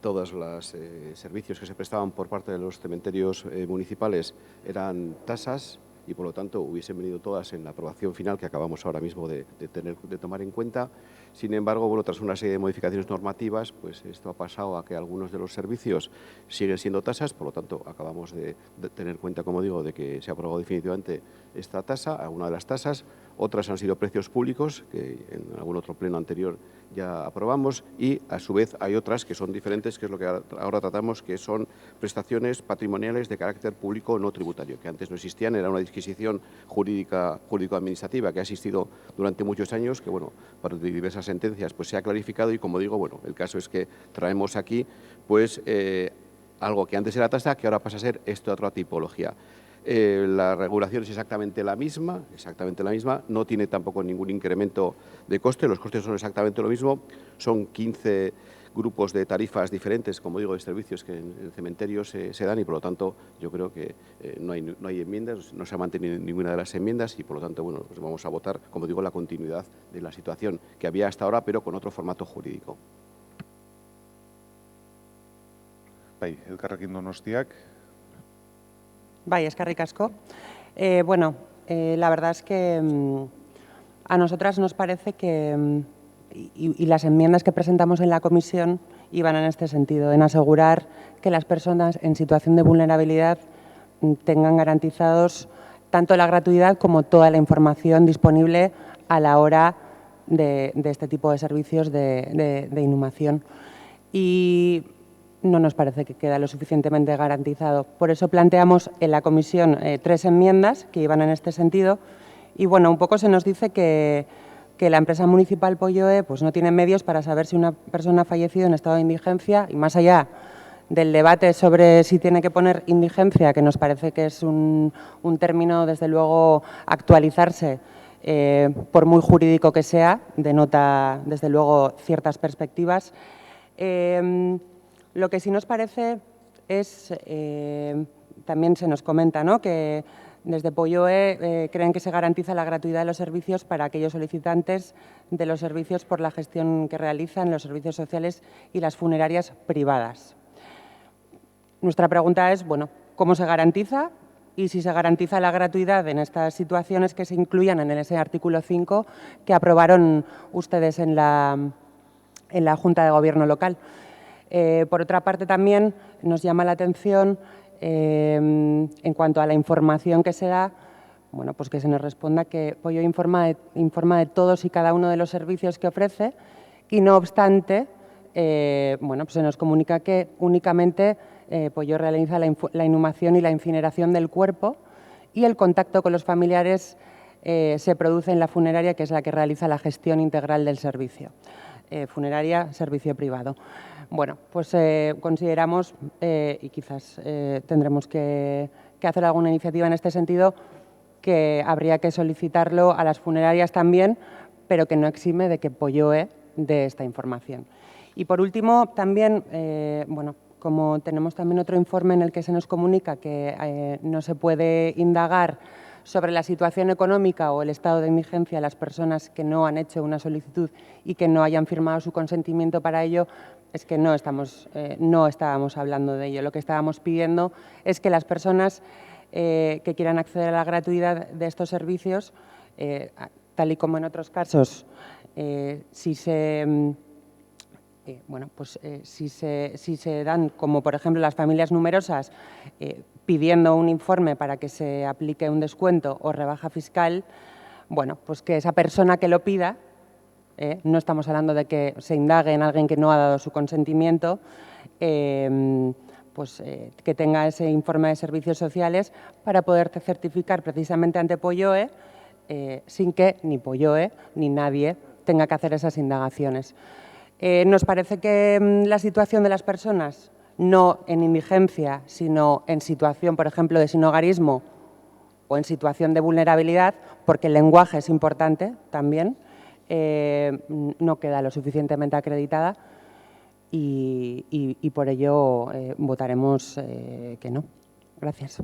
L: todos los servicios que se prestaban por parte de los cementerios municipales eran tasas y por lo tanto hubiesen venido todas en la aprobación final que acabamos ahora mismo de tomar en cuenta. Sin embargo, bueno, tras una serie de modificaciones normativas, pues esto ha pasado a que algunos de los servicios siguen siendo tasas, por lo tanto acabamos de tener cuenta, como digo, de que se ha aprobado definitivamente esta tasa, alguna de las tasas. Otras han sido precios públicos, que en algún otro pleno anterior ya aprobamos, y a su vez hay otras que son diferentes, que es lo que ahora tratamos, que son prestaciones patrimoniales de carácter público no tributario, que antes no existían, era una disquisición jurídico-administrativa que ha existido durante muchos años, que bueno, por diversas sentencias pues se ha clarificado, y como digo, bueno, el caso es que traemos aquí pues algo que antes era tasa, que ahora pasa a ser esta otra tipología. La regulación es exactamente la misma, no tiene tampoco ningún incremento de coste, los costes son exactamente lo mismo, son 15 grupos de tarifas diferentes, como digo, de servicios que en cementerios se dan, y por lo tanto yo creo que no hay enmiendas, no se ha mantenido ninguna de las enmiendas, y por lo tanto, bueno, pues vamos a votar, como digo, la continuidad de la situación que había hasta ahora, pero con otro formato jurídico.
B: Bai, Elkarrekin Donostiak.
J: Bai, eskerrik asko. Bueno, la verdad es que a nosotras nos parece que, y las enmiendas que presentamos en la comisión iban en este sentido, en asegurar que las personas en situación de vulnerabilidad tengan garantizados tanto la gratuidad como toda la información disponible a la hora de este tipo de servicios de inhumación. Y no nos parece que queda lo suficientemente garantizado. Por eso planteamos en la comisión 3 enmiendas que iban en este sentido, y bueno, un poco se nos dice que la empresa municipal Polloe pues no tiene medios para saber si una persona ha fallecido en estado de indigencia, y más allá del debate sobre si tiene que poner indigencia, que nos parece que es un término, desde luego, actualizarse, por muy jurídico que sea, denota, desde luego, ciertas perspectivas. Lo que sí nos parece es, también se nos comenta, ¿no?, que desde Polloe creen que se garantiza la gratuidad de los servicios para aquellos solicitantes de los servicios por la gestión que realizan los servicios sociales y las funerarias privadas. Nuestra pregunta es, bueno, ¿cómo se garantiza? Y si se garantiza la gratuidad en estas situaciones que se incluyan en ese artículo 5 que aprobaron ustedes en la Junta de Gobierno local. Por otra parte, también nos llama la atención en cuanto a la información que se da, bueno, pues que se nos responda que Polloe informa de todos y cada uno de los servicios que ofrece, y no obstante, bueno, pues se nos comunica que únicamente Polloe realiza la inhumación y la incineración del cuerpo, y el contacto con los familiares se produce en la funeraria, que es la que realiza la gestión integral del servicio. Funeraria, servicio privado. Bueno, pues consideramos, y quizás tendremos que hacer alguna iniciativa en este sentido, que habría que solicitarlo a las funerarias también, pero que no exime de que Polloe dé esta información. Y por último, también, bueno, como tenemos también otro informe en el que se nos comunica que no se puede indagar sobre la situación económica o el estado de indigencia de las personas que no han hecho una solicitud y que no hayan firmado su consentimiento para ello, es que no estábamos hablando de ello. Lo que estábamos pidiendo es que las personas que quieran acceder a la gratuidad de estos servicios, tal y como en otros casos, si se dan, como por ejemplo las familias numerosas, pidiendo un informe para que se aplique un descuento o rebaja fiscal, bueno, pues que esa persona que lo pida, no estamos hablando de que se indague en alguien que no ha dado su consentimiento, pues que tenga ese informe de servicios sociales para poder certificar precisamente ante Polloe, sin que ni Polloe ni nadie tenga que hacer esas indagaciones. Nos parece que la situación de las personas, no en indigencia, sino en situación, por ejemplo, de sinhogarismo o en situación de vulnerabilidad, porque el lenguaje es importante también, no queda lo suficientemente acreditada, y por ello votaremos que no. Gracias.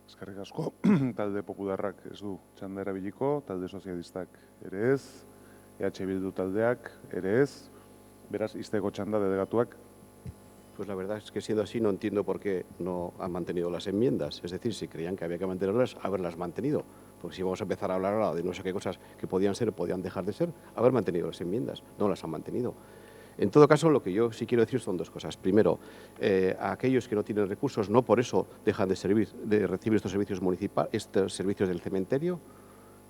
B: Eskerrik asko, talde popularrak ez du txanda erabiliko, talde sozialistak ere ez, EH Bildu taldeak ere ez, beraz, izteko txanda delegatuak.
L: Pues la verdad es que siendo así no entiendo por qué no han mantenido las enmiendas. Es decir, si creían que había que mantenerlas, haberlas mantenido. Porque si vamos a empezar a hablar ahora de no sé qué cosas que podían ser o podían dejar de ser, haber mantenido las enmiendas. No las han mantenido. En todo caso, lo que yo sí quiero decir son dos cosas. Primero, a aquellos que no tienen recursos, no por eso dejan de recibir estos servicios municipales, estos servicios del cementerio.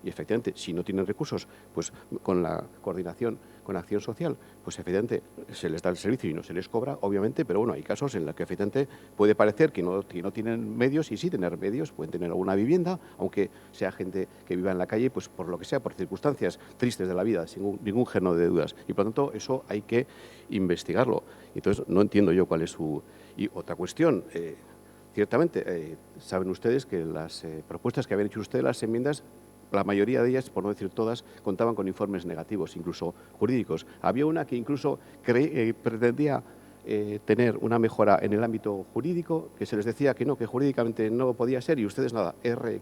L: Y efectivamente, si no tienen recursos, pues con la coordinación con Acción Social, pues efectivamente se les da el servicio y no se les cobra, obviamente, pero bueno, hay casos en los que efectivamente puede parecer que no tienen medios y sí tener medios, pueden tener alguna vivienda, aunque sea gente que viva en la calle, pues por lo que sea, por circunstancias tristes de la vida, sin ningún género de dudas. Y por lo tanto, eso hay que investigarlo. Entonces, no entiendo yo cuál es su... Y otra cuestión, ciertamente, saben ustedes que las propuestas que habían hecho ustedes, las enmiendas, la mayoría de ellas, por no decir todas, contaban con informes negativos, incluso jurídicos. Había una que incluso pretendía tener una mejora en el ámbito jurídico, que se les decía que no, que jurídicamente no podía ser, y ustedes nada, R.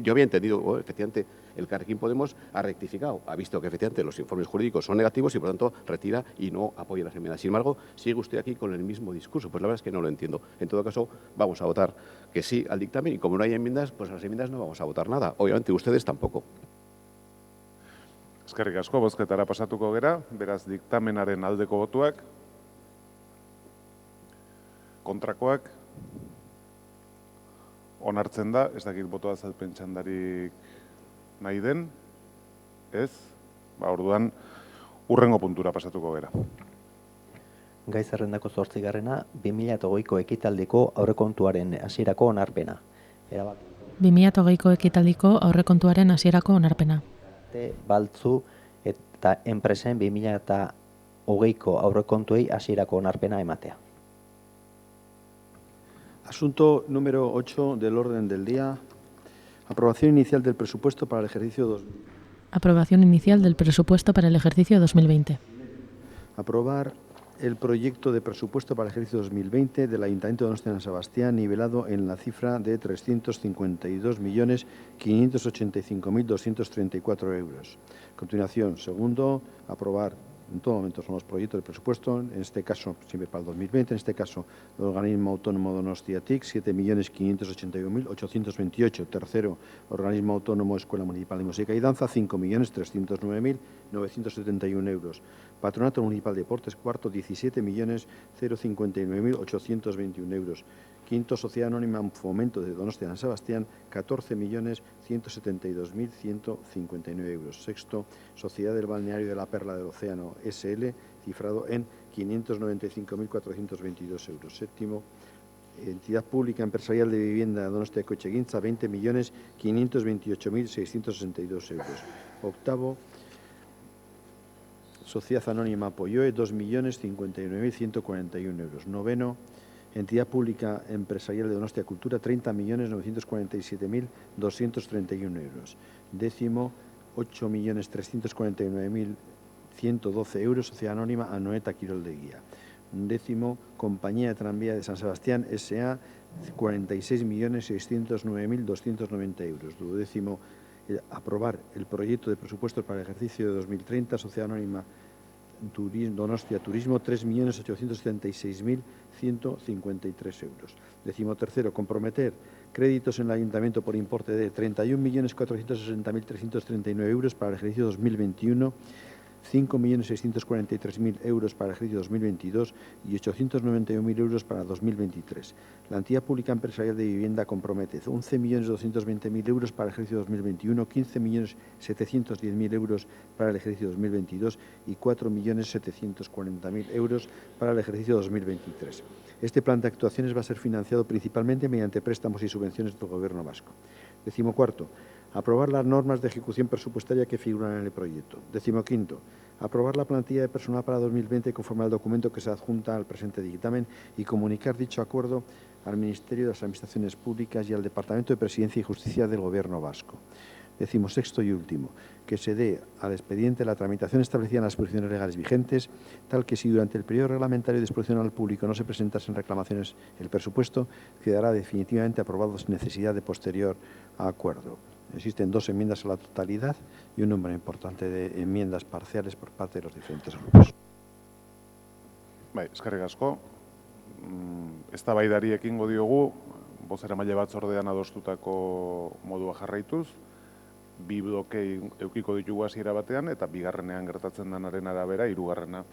L: Yo había entendido, efectivamente, el Carrequín Podemos ha rectificado, ha visto que efectivamente los informes jurídicos son negativos y por lo tanto retira y no apoya las enmiendas. Sin embargo, sigue usted aquí con el mismo discurso. Pues la verdad es que no lo entiendo. En todo caso, vamos a votar que sí al dictamen y como no hay enmiendas, pues a las enmiendas no vamos a votar nada. Obviamente ustedes tampoco.
B: Eskerrik asko, bozketara pasatuko gera, beraz diktamenaren aldeko botuak, kontrakoak, onartzen da, ez dakit botoa azalpen txandarik nahi den, ez, orduan hurrengo puntura pasatuko gera.
H: Gai zerrendako 8. 2020ko ekitaldiko aurrekontuaren hasierako onarpena.
C: 2020ko ekitaldiko aurrekontuaren hasierako onarpena.
H: Baltzu eta enpresen 2020ko aurrekontuei hasierako onarpena ematea.
D: Asunto número 8 del orden del día. Aprobación inicial del presupuesto para el ejercicio 2020.
C: Aprobación inicial del presupuesto para el ejercicio 2020.
D: Aprobar el proyecto de presupuesto para el ejercicio 2020 del Ayuntamiento de Donostia San Sebastián, nivelado en la cifra de 352.585.234 euros. A continuación, segundo, aprobar en todo momento son los proyectos de presupuesto, en este caso, siempre para el 2020, en este caso, el organismo autónomo Donostia TIC, 7.581.828. Tercero, organismo autónomo Escuela Municipal de Música y Danza, 5.309.971 euros. Patronato Municipal de Deportes, cuarto, 17.059.821 euros. Quinto, Sociedad Anónima Fomento de Donostia San Sebastián, 14.172.159 euros. Sexto, Sociedad del Balneario de la Perla del Océano, SL, cifrado en 595.422 euros. Séptimo, Entidad Pública Empresarial de Vivienda de Donostia Ecoetxegintza, 20.528.662 euros. Octavo, Sociedad Anónima Apoyoe, 2.059.141 euros. Noveno, Entidad Pública Empresarial de Donostia Cultura, 30.947.231 euros. Décimo, 8.349.112 euros, Sociedad Anónima Anoeta Quirol de Guía. Décimo, Compañía de Tranvía de San Sebastián, S.A., 46.609.290 euros. Duodécimo, aprobar el proyecto de presupuestos para el ejercicio de 2030, Sociedad Anónima Donostia Turismo, 3.876.153 euros. Décimo tercero, comprometer créditos en el Ayuntamiento por importe de 31.460.339 euros para el ejercicio 2021, 5.643.000 euros para el ejercicio 2022 y 891.000 euros para 2023. La Entidad Pública Empresarial de Vivienda compromete 11.220.000 euros para el ejercicio 2021, 15.710.000 euros para el ejercicio 2022 y 4.740.000 euros para el ejercicio 2023. Este plan de actuaciones va a ser financiado principalmente mediante préstamos y subvenciones del Gobierno vasco. Decimocuarto, aprobar las normas de ejecución presupuestaria que figuran en el proyecto. Decimoquinto, aprobar la plantilla de personal para 2020 conforme al documento que se adjunta al presente dictamen y comunicar dicho acuerdo al Ministerio de las Administraciones Públicas y al Departamento de Presidencia y Justicia del Gobierno vasco. Decimosexto y último, que se dé al expediente la tramitación establecida en las disposiciones legales vigentes, tal que si durante el periodo reglamentario de exposición al público no se presentasen reclamaciones, el presupuesto quedará definitivamente aprobado sin necesidad de posterior acuerdo. Existen 2 enmiendas a la totalidad y un número importante de enmiendas parciales por parte de los diferentes grupos.
B: Eskerrik asko. eztabaidari ekingo diogu, bozeramaile batzordean adostutako modua jarraituz, bi bloke eukiko ditugu hasiera batean, eta bigarrenean gertatzen denaren arabera, hirugarrena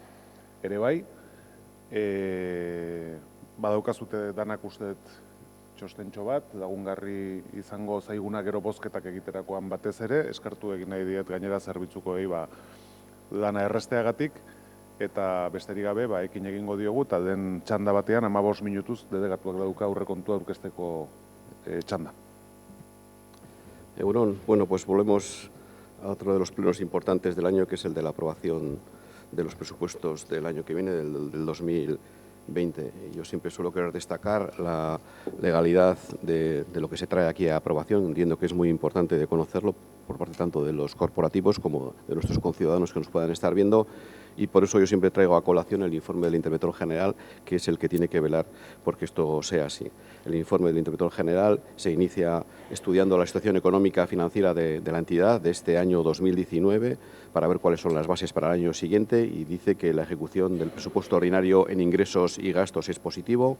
B: ere bai. Badaukazute danak uste txostentxo bat, lagungarri izango zaiguna gero bozketak egiterakoan batez ere, eskartu egin nahi diet gainera zerbitzukoei lana erresteagatik, eta besterik gabe ekin egingo diogu, eta den txanda batean 15 minutuz delegatuak dauka aurrekontua aurkezteko txanda.
L: Egunon, bueno, pues volvemos a otro de los plenos importantes del año, que es el de la aprobación de los presupuestos del año que viene, del 2020. Yo siempre suelo querer destacar la legalidad de lo que se trae aquí a aprobación. Entiendo que es muy importante de conocerlo por parte tanto de los corporativos como de nuestros conciudadanos que nos puedan estar viendo, y por eso yo siempre traigo a colación el informe del Interventor General, que es el que tiene que velar porque esto sea así. El informe del Interventor General se inicia estudiando la situación económica financiera de la entidad de este año 2019 para ver cuáles son las bases para el año siguiente, y dice que la ejecución del presupuesto ordinario en ingresos y gastos es positivo.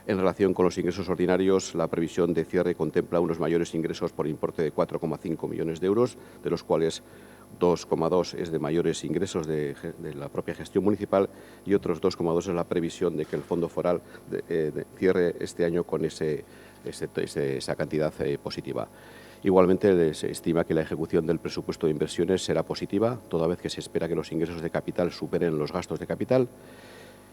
L: En relación con los ingresos ordinarios, la previsión de cierre contempla unos mayores ingresos por importe de 4,5 millones de euros, de los cuales 2,2 es de mayores ingresos de la propia gestión municipal, y otros 2,2 es la previsión de que el Fondo Foral cierre este año con esa cantidad positiva. Igualmente, se estima que la ejecución del presupuesto de inversiones será positiva, toda vez que se espera que los ingresos de capital superen los gastos de capital,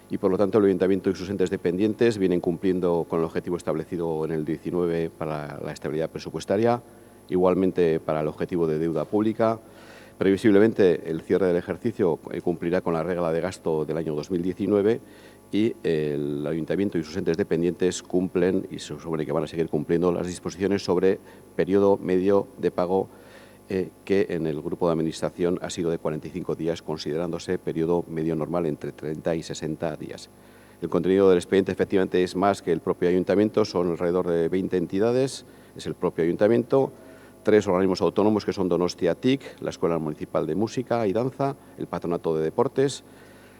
L: y por lo tanto el Ayuntamiento y sus entes dependientes vienen cumpliendo con el objetivo establecido en el 19 para la estabilidad presupuestaria, igualmente para el objetivo de deuda pública. Previsiblemente el cierre del ejercicio cumplirá con la regla de gasto del año 2019, y el Ayuntamiento y sus entes dependientes cumplen, y se supone que van a seguir cumpliendo, las disposiciones sobre periodo medio de pago, que en el grupo de administración ha sido de 45 días, considerándose periodo medio normal entre 30 y 60 días. El contenido del expediente efectivamente es más que el propio Ayuntamiento, son alrededor de 20 entidades, es el propio Ayuntamiento, 3 organismos autónomos que son Donostia TIC, la Escuela Municipal de Música y Danza, el Patronato de Deportes,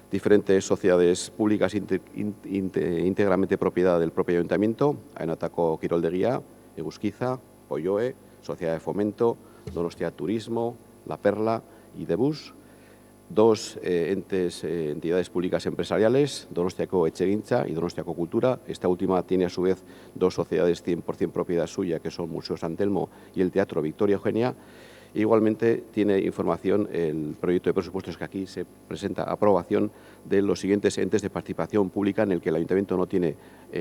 L: diferentes sociedades públicas íntegramente propiedad del propio Ayuntamiento, Aenataco Kiroldegia, Eguzquiza, Polloe, Sociedad de Fomento, Donostia Turismo, La Perla y Debus, 2 entidades públicas empresariales, Donostiako Etxegintza y Donostiako Cultura. Esta última tiene a su vez 2 sociedades 100% propiedad suya, que son Museo San Telmo y el Teatro Victoria Eugenia. Igualmente tiene información el proyecto de presupuestos que aquí se presenta a aprobación de los siguientes entes de participación pública, en el que el Ayuntamiento no tiene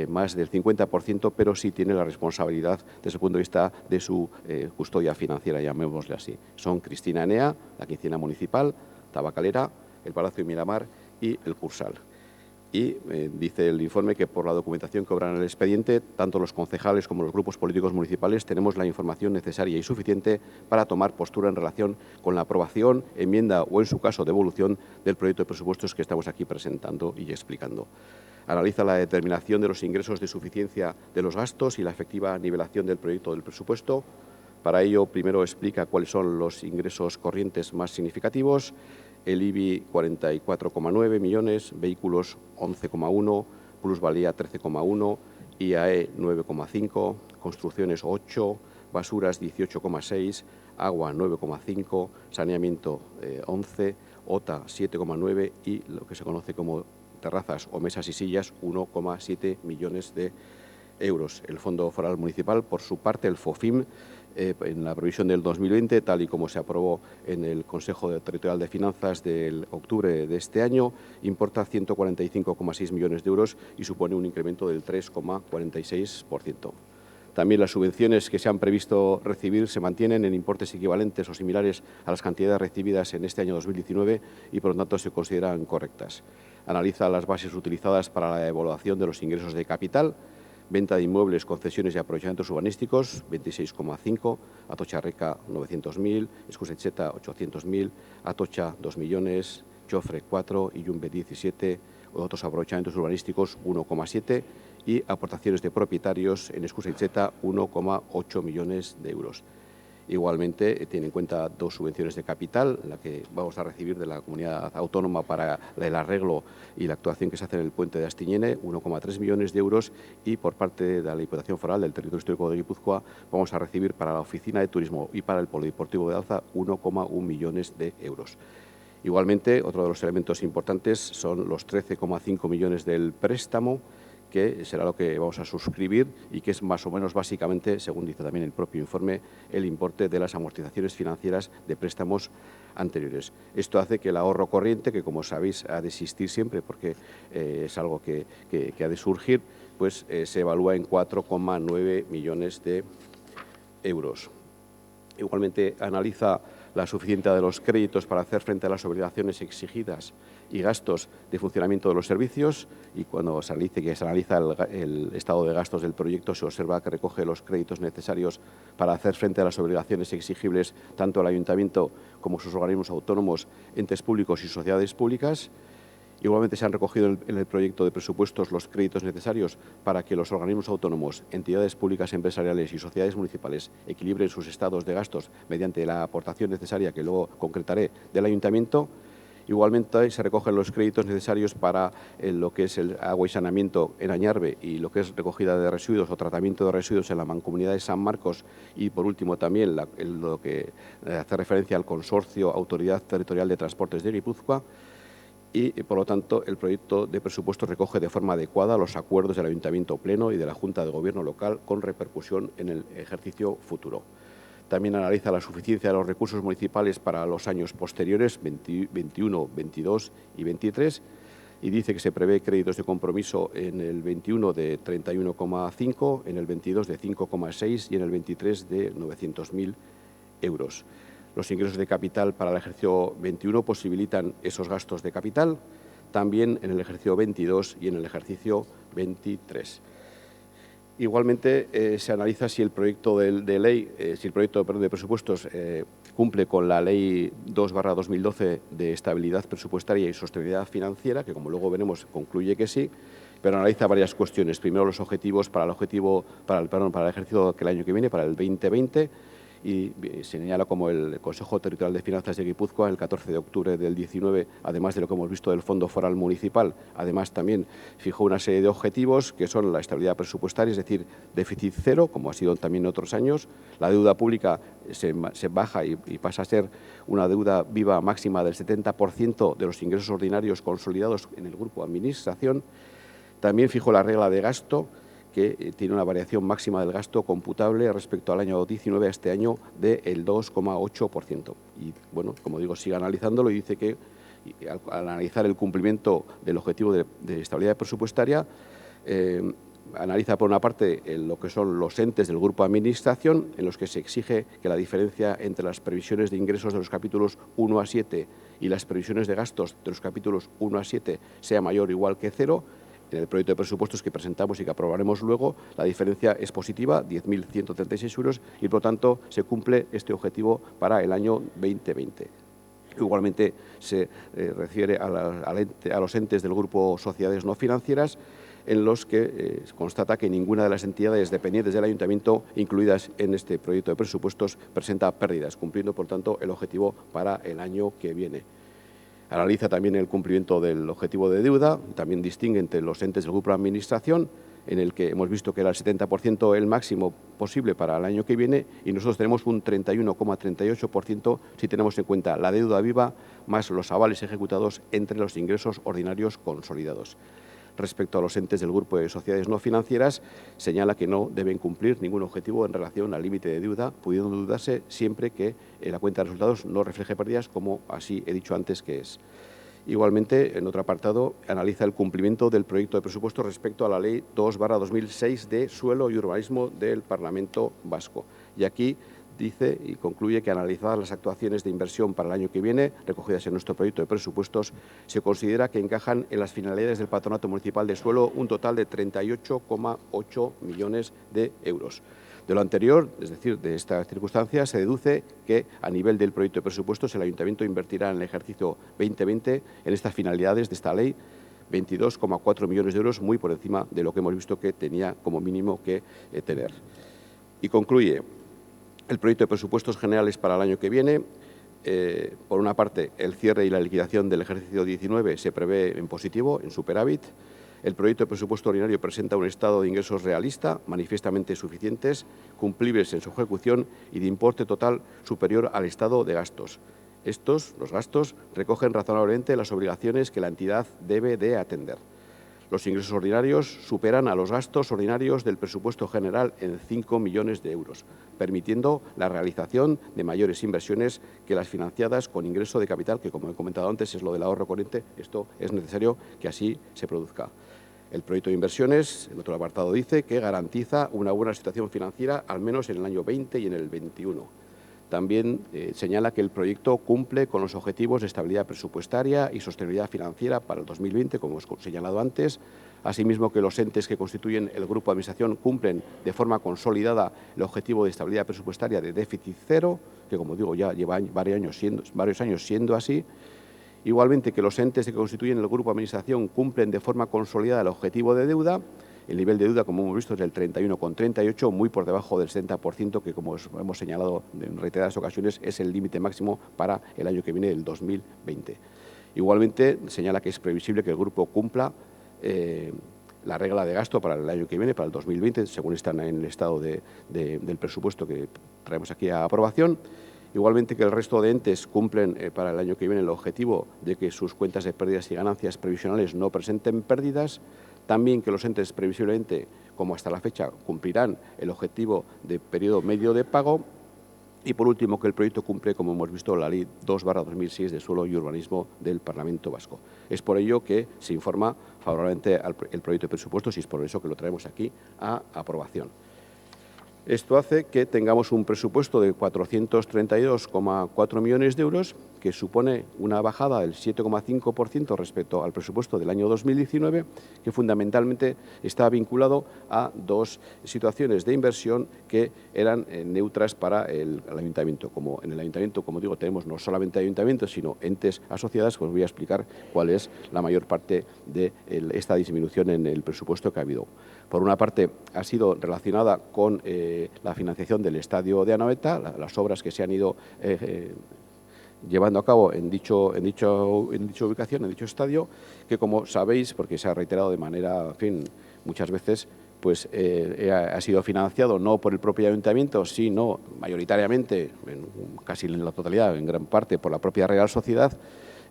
L: más del 50%, pero sí tiene la responsabilidad desde el punto de vista de su custodia financiera, llamémosle así. Son Cristina Enea, la Quincena Municipal, Tabacalera, el Palacio de Miramar y el Cursal. Y dice el informe que por la documentación que obra en el expediente, tanto los concejales como los grupos políticos municipales tenemos la información necesaria y suficiente para tomar postura en relación con la aprobación, enmienda o, en su caso, devolución del proyecto de presupuestos que estamos aquí presentando y explicando. Analiza la determinación de los ingresos de suficiencia de los gastos y la efectiva nivelación del proyecto del presupuesto. Para ello, primero explica cuáles son los ingresos corrientes más significativos. El IBI 44,9 millones, vehículos 11,1, plusvalía 13,1, IAE 9,5, construcciones 8, basuras 18,6, agua 9,5, saneamiento 11, OTA 7,9 y lo que se conoce como terrazas o mesas y sillas 1,7 millones de euros. El Fondo Foral Municipal, por su parte, el FOFIM, en la previsión del 2020, tal y como se aprobó en el Consejo Territorial de Finanzas del octubre de este año, importa 145,6 millones de euros y supone un incremento del 3,46%. También las subvenciones que se han previsto recibir se mantienen en importes equivalentes o similares a las cantidades recibidas en este año 2019 y, por lo tanto, se consideran correctas. Analiza las bases utilizadas para la evaluación de los ingresos de capital. Venta de inmuebles, concesiones y aprovechamientos urbanísticos, 26,5, Atocha Reca 900.000, Escusecheta 800.000, Atocha 2 millones, Chofre 4 y Yumbe 17, otros aprovechamientos urbanísticos 1,7 y aportaciones de propietarios en Escusecheta 1,8 millones de euros. Igualmente, tiene en cuenta 2 subvenciones de capital, la que vamos a recibir de la comunidad autónoma para el arreglo y la actuación que se hace en el puente de Astiñene, 1,3 millones de euros, y por parte de la Diputación Foral del Territorio Histórico de Guipúzcoa vamos a recibir para la Oficina de Turismo y para el Polideportivo de Alza 1,1 millones de euros. Igualmente, otro de los elementos importantes son los 13,5 millones del préstamo, que será lo que vamos a suscribir y que es más o menos básicamente, según dice también el propio informe, el importe de las amortizaciones financieras de préstamos anteriores. Esto hace que el ahorro corriente, que como sabéis ha de existir siempre porque es algo que ha de surgir, pues se evalúa en 4,9 millones de euros. Igualmente analiza la suficiencia de los créditos para hacer frente a las obligaciones exigidas y gastos de funcionamiento de los servicios, y cuando se analiza el estado de gastos del proyecto se observa que recoge los créditos necesarios para hacer frente a las obligaciones exigibles tanto al Ayuntamiento como sus organismos autónomos, entes públicos y sociedades públicas. Igualmente se han recogido en el proyecto de presupuestos los créditos necesarios para que los organismos autónomos, entidades públicas empresariales y sociedades municipales equilibren sus estados de gastos mediante la aportación necesaria que luego concretaré del Ayuntamiento. Igualmente se recogen los créditos necesarios para lo que es el agua y saneamiento en Añarbe y lo que es recogida de residuos o tratamiento de residuos en la Mancomunidad de San Marcos, y por último también lo que hace referencia al Consorcio Autoridad Territorial de Transportes de Guipúzcoa. Y, por lo tanto, el proyecto de presupuesto recoge de forma adecuada los acuerdos del Ayuntamiento Pleno y de la Junta de Gobierno local con repercusión en el ejercicio futuro. También analiza la suficiencia de los recursos municipales para los años posteriores, 21, 22 y 23, y dice que se prevé créditos de compromiso en el 21 de 31,5, en el 22 de 5,6 y en el 23 de 900.000 euros. Los ingresos de capital para el ejercicio 21 posibilitan esos gastos de capital, también en el ejercicio 22 y en el ejercicio 23. Igualmente, se analiza si el proyecto de presupuestos cumple con la Ley 2/2012 de estabilidad presupuestaria y sostenibilidad financiera, que como luego veremos concluye que sí, pero analiza varias cuestiones. Primero, los objetivos para el ejercicio que el año que viene, para el 2020, y se señala como el Consejo Territorial de Finanzas de Guipúzcoa el 14 de octubre del 19, además de lo que hemos visto del Fondo Foral Municipal, además también fijó una serie de objetivos que son la estabilidad presupuestaria, es decir, déficit cero, como ha sido también en otros años, la deuda pública se baja y pasa a ser una deuda viva máxima del 70% de los ingresos ordinarios consolidados en el Grupo Administración. También fijó la regla de gasto, que tiene una variación máxima del gasto computable respecto al año 19 a este año del 2,8%. Y, bueno, como digo, sigue analizándolo y dice que al analizar el cumplimiento del objetivo de estabilidad presupuestaria, analiza por una parte lo que son los entes del Grupo Administración, en los que se exige que la diferencia entre las previsiones de ingresos de los capítulos 1 a 7 y las previsiones de gastos de los capítulos 1 a 7 sea mayor o igual que cero. En el proyecto de presupuestos que presentamos y que aprobaremos luego, la diferencia es positiva, 10.136 euros, y por lo tanto se cumple este objetivo para el año 2020. Igualmente se refiere a los entes del Grupo Sociedades No Financieras, en los que constata que ninguna de las entidades dependientes del Ayuntamiento incluidas en este proyecto de presupuestos presenta pérdidas, cumpliendo por tanto el objetivo para el año que viene. Analiza también el cumplimiento del objetivo de deuda, también distingue entre los entes del Grupo de Administración, en el que hemos visto que era el 70% el máximo posible para el año que viene, y nosotros tenemos un 31,38% si tenemos en cuenta la deuda viva más los avales ejecutados entre los ingresos ordinarios consolidados. Respecto a los entes del Grupo de Sociedades No Financieras, señala que no deben cumplir ningún objetivo en relación al límite de deuda, pudiendo dudarse siempre que la cuenta de resultados no refleje pérdidas, como así he dicho antes que es. Igualmente, en otro apartado, analiza el cumplimiento del proyecto de presupuesto respecto a la Ley 2/2006 de Suelo y Urbanismo del Parlamento Vasco. Y aquí dice y concluye que analizadas las actuaciones de inversión para el año que viene, recogidas en nuestro proyecto de presupuestos, se considera que encajan en las finalidades del Patronato Municipal de Suelo un total de 38,8 millones de euros. De lo anterior, es decir, de esta circunstancia, se deduce que a nivel del proyecto de presupuestos el Ayuntamiento invertirá en el ejercicio 2020 en estas finalidades de esta ley 22,4 millones de euros, muy por encima de lo que hemos visto que tenía como mínimo que tener. Y concluye El proyecto de presupuestos generales para el año que viene, por una parte, el cierre y la liquidación del ejercicio 19 se prevé en positivo, en superávit. El proyecto de presupuesto ordinario presenta un estado de ingresos realista, manifiestamente suficientes, cumplibles en su ejecución y de importe total superior al estado de gastos. Los gastos, recogen razonablemente las obligaciones que la entidad debe de atender. Los ingresos ordinarios superan a los gastos ordinarios del presupuesto general en 5 millones de euros, permitiendo la realización de mayores inversiones que las financiadas con ingreso de capital, que como he comentado antes es lo del ahorro corriente. Esto es necesario que así se produzca. El proyecto de inversiones, en otro apartado, dice que garantiza una buena situación financiera, al menos en el año 20 y en el 21. También señala que el proyecto cumple con los objetivos de estabilidad presupuestaria y sostenibilidad financiera para el 2020, como he señalado antes. Asimismo, que los entes que constituyen el grupo de administración cumplen de forma consolidada el objetivo de estabilidad presupuestaria de déficit cero, que, como digo, ya lleva varios años siendo así. Igualmente, que los entes que constituyen el grupo de administración cumplen de forma consolidada el objetivo de deuda. El nivel de deuda, como hemos visto, es del 31,38, muy por debajo del 70%, que, como hemos señalado en reiteradas ocasiones, es el límite máximo para el año que viene, el 2020. Igualmente, señala que es previsible que el grupo cumpla la regla de gasto para el año que viene, para el 2020, según está en el estado del presupuesto que traemos aquí a aprobación. Igualmente, que el resto de entes cumplen para el año que viene el objetivo de que sus cuentas de pérdidas y ganancias previsionales no presenten pérdidas. También que los entes previsiblemente, como hasta la fecha, cumplirán el objetivo de periodo medio de pago. Y, por último, que el proyecto cumple, como hemos visto, la Ley 2/2006 de Suelo y Urbanismo del Parlamento Vasco. Es por ello que se informa favorablemente al proyecto de presupuestos y es por eso que lo traemos aquí a aprobación. Esto hace que tengamos un presupuesto de 432,4 millones de euros, que supone una bajada del 7,5% respecto al presupuesto del año 2019, que fundamentalmente está vinculado a dos situaciones de inversión que eran neutras para el ayuntamiento. Como en el ayuntamiento, como digo, tenemos no solamente ayuntamientos, sino entes asociadas, pues voy a explicar cuál es la mayor parte de esta disminución en el presupuesto que ha habido. Por una parte, ha sido relacionada con la financiación del estadio de Anoeta, las obras que se han ido llevando a cabo en dicha ubicación, en dicho estadio, que, como sabéis, porque se ha reiterado de manera, en fin, muchas veces, pues ha sido financiado no por el propio ayuntamiento, sino mayoritariamente, casi en la totalidad, en gran parte, por la propia Real Sociedad.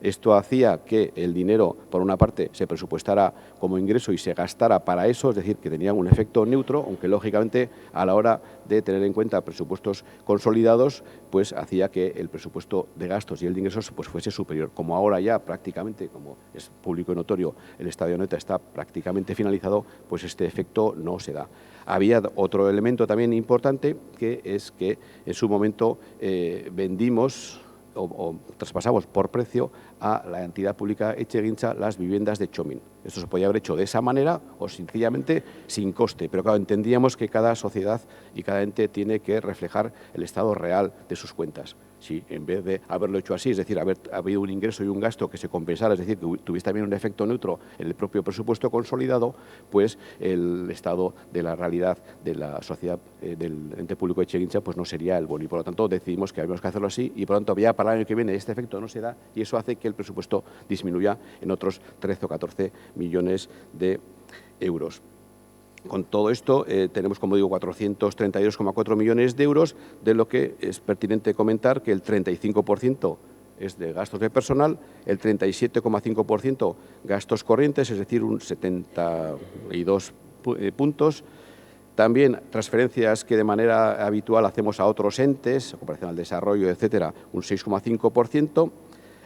L: Esto hacía que el dinero, por una parte, se presupuestara como ingreso y se gastara para eso, es decir, que tenía un efecto neutro, aunque lógicamente a la hora de tener en cuenta presupuestos consolidados, pues hacía que el presupuesto de gastos y el de ingresos pues fuese superior. Como ahora ya prácticamente, como es público y notorio, el estadio Anoeta está prácticamente finalizado, pues este efecto no se da. Había otro elemento también importante, que es que en su momento vendimos o traspasamos por precio a la entidad pública Etxegintza las viviendas de Txomin. Esto se podía haber hecho de esa manera o sencillamente sin coste, pero claro, entendíamos que cada sociedad y cada ente tiene que reflejar el estado real de sus cuentas. Si en vez de haberlo hecho así, es decir, haber habido un ingreso y un gasto que se compensara, es decir, que tuviese también un efecto neutro en el propio presupuesto consolidado, pues el estado de la realidad de la sociedad del ente público Etxegintza pues no sería el bueno, y por lo tanto decidimos que habíamos que hacerlo así y por lo tanto ya para el año que viene este efecto no se da y eso hace que el presupuesto disminuya en otros 13 o 14 millones de euros. Con todo esto tenemos, como digo, 432,4 millones de euros, de lo que es pertinente comentar que el 35% es de gastos de personal, el 37,5% gastos corrientes, es decir, un 72 puntos. También transferencias que de manera habitual hacemos a otros entes, cooperación al desarrollo, etcétera, un 6,5%.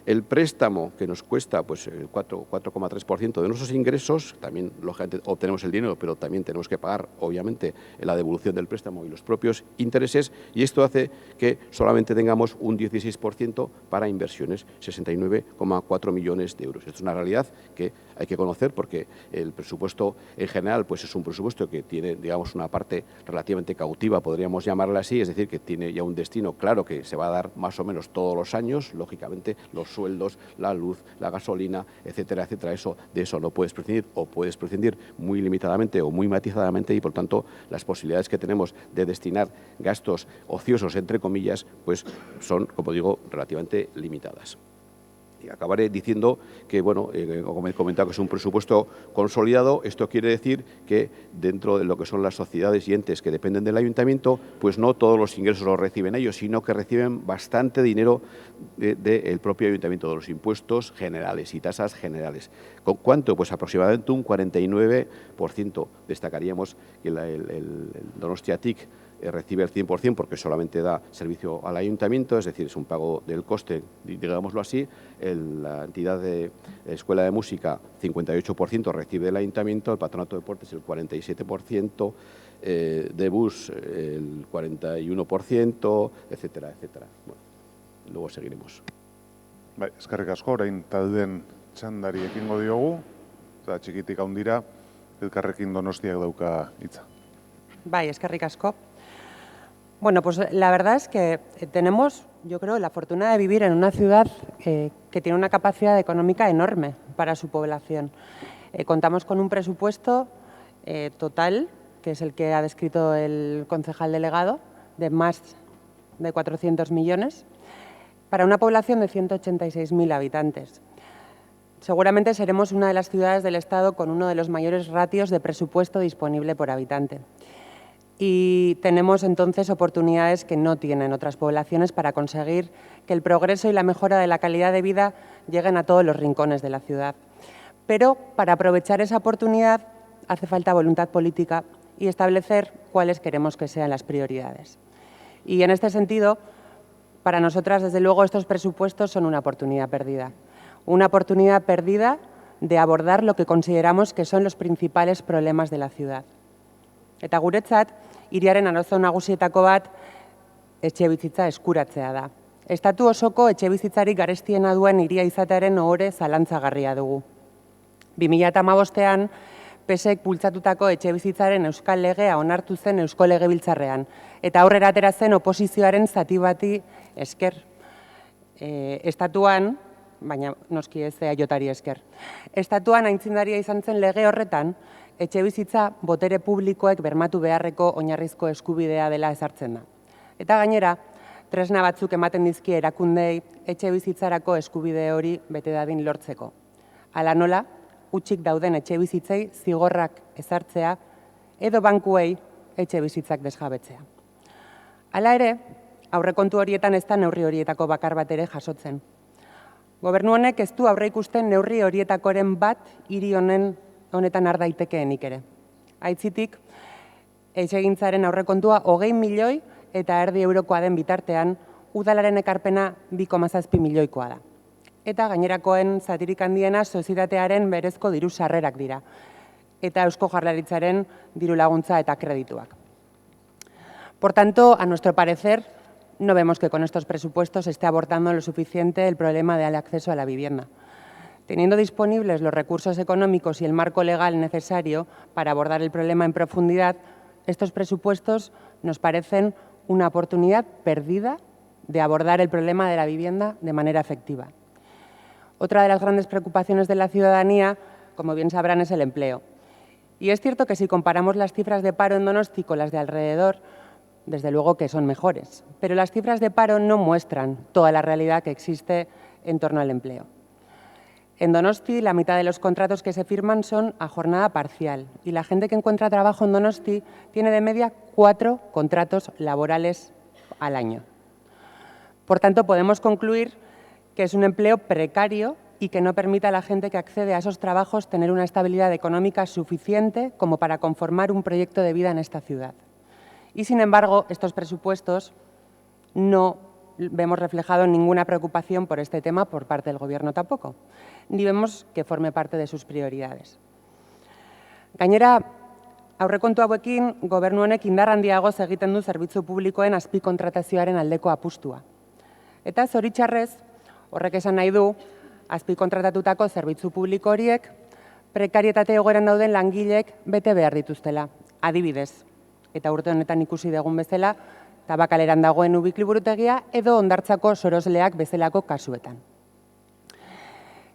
L: El préstamo, que nos cuesta pues, el 4,3% de nuestros ingresos, también lógicamente obtenemos el dinero, pero también tenemos que pagar, obviamente, la devolución del préstamo y los propios intereses, y esto hace que solamente tengamos un 16% para inversiones, 69,4 millones de euros. Esto es una realidad que hay que conocer porque el presupuesto en general pues, es un presupuesto que tiene, digamos, una parte relativamente cautiva, podríamos llamarla así, es decir, que tiene ya un destino claro que se va a dar más o menos todos los años, lógicamente los sueldos, la luz, la gasolina, etcétera, etcétera. De eso no puedes prescindir o puedes prescindir muy limitadamente o muy matizadamente y, por tanto, las posibilidades que tenemos de destinar gastos ociosos, entre comillas, pues son, como digo, relativamente limitadas. Y acabaré diciendo que, bueno, como he comentado, que es un presupuesto consolidado. Esto quiere decir que dentro de lo que son las sociedades y entes que dependen del ayuntamiento, pues no todos los ingresos los reciben ellos, sino que reciben bastante dinero del propio ayuntamiento, de los impuestos generales y tasas generales. ¿Con cuánto? Pues aproximadamente un 49%. Destacaríamos que el Donostia TIC recibe el 100% porque solamente da servicio al ayuntamiento, es decir, es un pago del coste, digámoslo así. La entidad de Escuela de Música, 58% recibe del ayuntamiento, el Patronato de Deportes el 47%, de Bus el 41%, etcétera, etcétera. Bueno, luego seguiremos.
B: Bai, eskerrik asko, orain taldeen txandari ekingo diogu, eta txikitik handira, elkarrekin Donostiak dauka hitza.
J: Bai, eskerrik asko. Bueno, pues la verdad es que tenemos, yo creo, la fortuna de vivir en una ciudad que tiene una capacidad económica enorme para su población. Contamos con un presupuesto total, que es el que ha descrito el concejal delegado, de más de 400 millones, para una población de 186.000 habitantes. Seguramente seremos una de las ciudades del Estado con uno de los mayores ratios de presupuesto disponible por habitante. Y tenemos entonces oportunidades que no tienen otras poblaciones para conseguir que el progreso y la mejora de la calidad de vida lleguen a todos los rincones de la ciudad. Pero para aprovechar esa oportunidad hace falta voluntad política y establecer cuáles queremos que sean las prioridades. Y en este sentido, para nosotras, desde luego, estos presupuestos son una oportunidad perdida. Una oportunidad perdida de abordar lo que consideramos que son los principales problemas de la ciudad. Eta guretzat, hiriaren arazo nagusietako bat etxebizitza eskuratzea da. Estatu osoko etxebizitzarik garestiena duen hiria izatearen ohore zalantzagarria dugu. 2015ean, PSek bultzatutako etxebizitzaren euskal legea onartu zen Eusko Legebiltzarrean, eta aurrera atera zen oposizioaren zati bati esker. Estatuan, baina noski ez jotari esker. Estatuan aitzindaria izan zen lege horretan, etxebizitza botere publikoek bermatu beharreko oinarrizko eskubidea dela ezartzen da. Eta gainera, tresna batzuk ematen dizkie erakundei etxebizitzarako eskubide hori bete dadin lortzeko. Hala nola, hutsik dauden etxebizitzei zigorrak ezartzea edo bankuei etxebizitzak desjabetzea. Hala ere, aurrekontu horietan ez da neurri horietako bakar bat ere jasotzen. Gobernu honek ez du aurreikusten neurri horietakoren bat hiri honetan har daitekeenik ere. Aitzitik, etxegintzaren aurrekontua 20 milioi eta erdi eurokoa den bitartean, udalaren ekarpena 2,7 milioikoa da. Eta gainerakoen zatirik handiena sozietatearen berezko diru sarrerak dira, eta Eusko Jaurlaritzaren diru laguntza eta kredituak. Por tanto, a nuestro parecer, no vemos que con estos presupuestos se esté abordando lo suficiente el problema del acceso a la vivienda. Teniendo disponibles los recursos económicos y el marco legal necesario para abordar el problema en profundidad, estos presupuestos nos parecen una oportunidad perdida de abordar el problema de la vivienda de manera efectiva. Otra de las grandes preocupaciones de la ciudadanía, como bien sabrán, es el empleo. Y es cierto que si comparamos las cifras de paro en Donosti con las de alrededor, desde luego que son mejores, pero las cifras de paro no muestran toda la realidad que existe en torno al empleo. En Donosti, la mitad de los contratos que se firman son a jornada parcial y la gente que encuentra trabajo en Donosti tiene de media 4 contratos laborales al año. Por tanto, podemos concluir que es un empleo precario y que no permite a la gente que accede a esos trabajos tener una estabilidad económica suficiente como para conformar un proyecto de vida en esta ciudad. Y, sin embargo, estos presupuestos no vemos reflejado ninguna preocupación por este tema por parte del Gobierno tampoco, ni vemos que forme parte de sus prioridades. Gainera, aurrekontu hauekin, Gobernu honek indar handiagoz egiten du zerbitzu publikoen azpikontratazioaren aldeko apustua. Eta zoritxarrez, horrek esan nahi du, azpikontratatutako zerbitzu publiko horiek, prekarietate egoeran dauden langileek bete behar dituztela, adibidez. Eta urte honetan ikusi dugun bezala, Tabakaleran dagoen Ubik liburutegia edo Hondartzako Sorosleak bezalako kasuetan.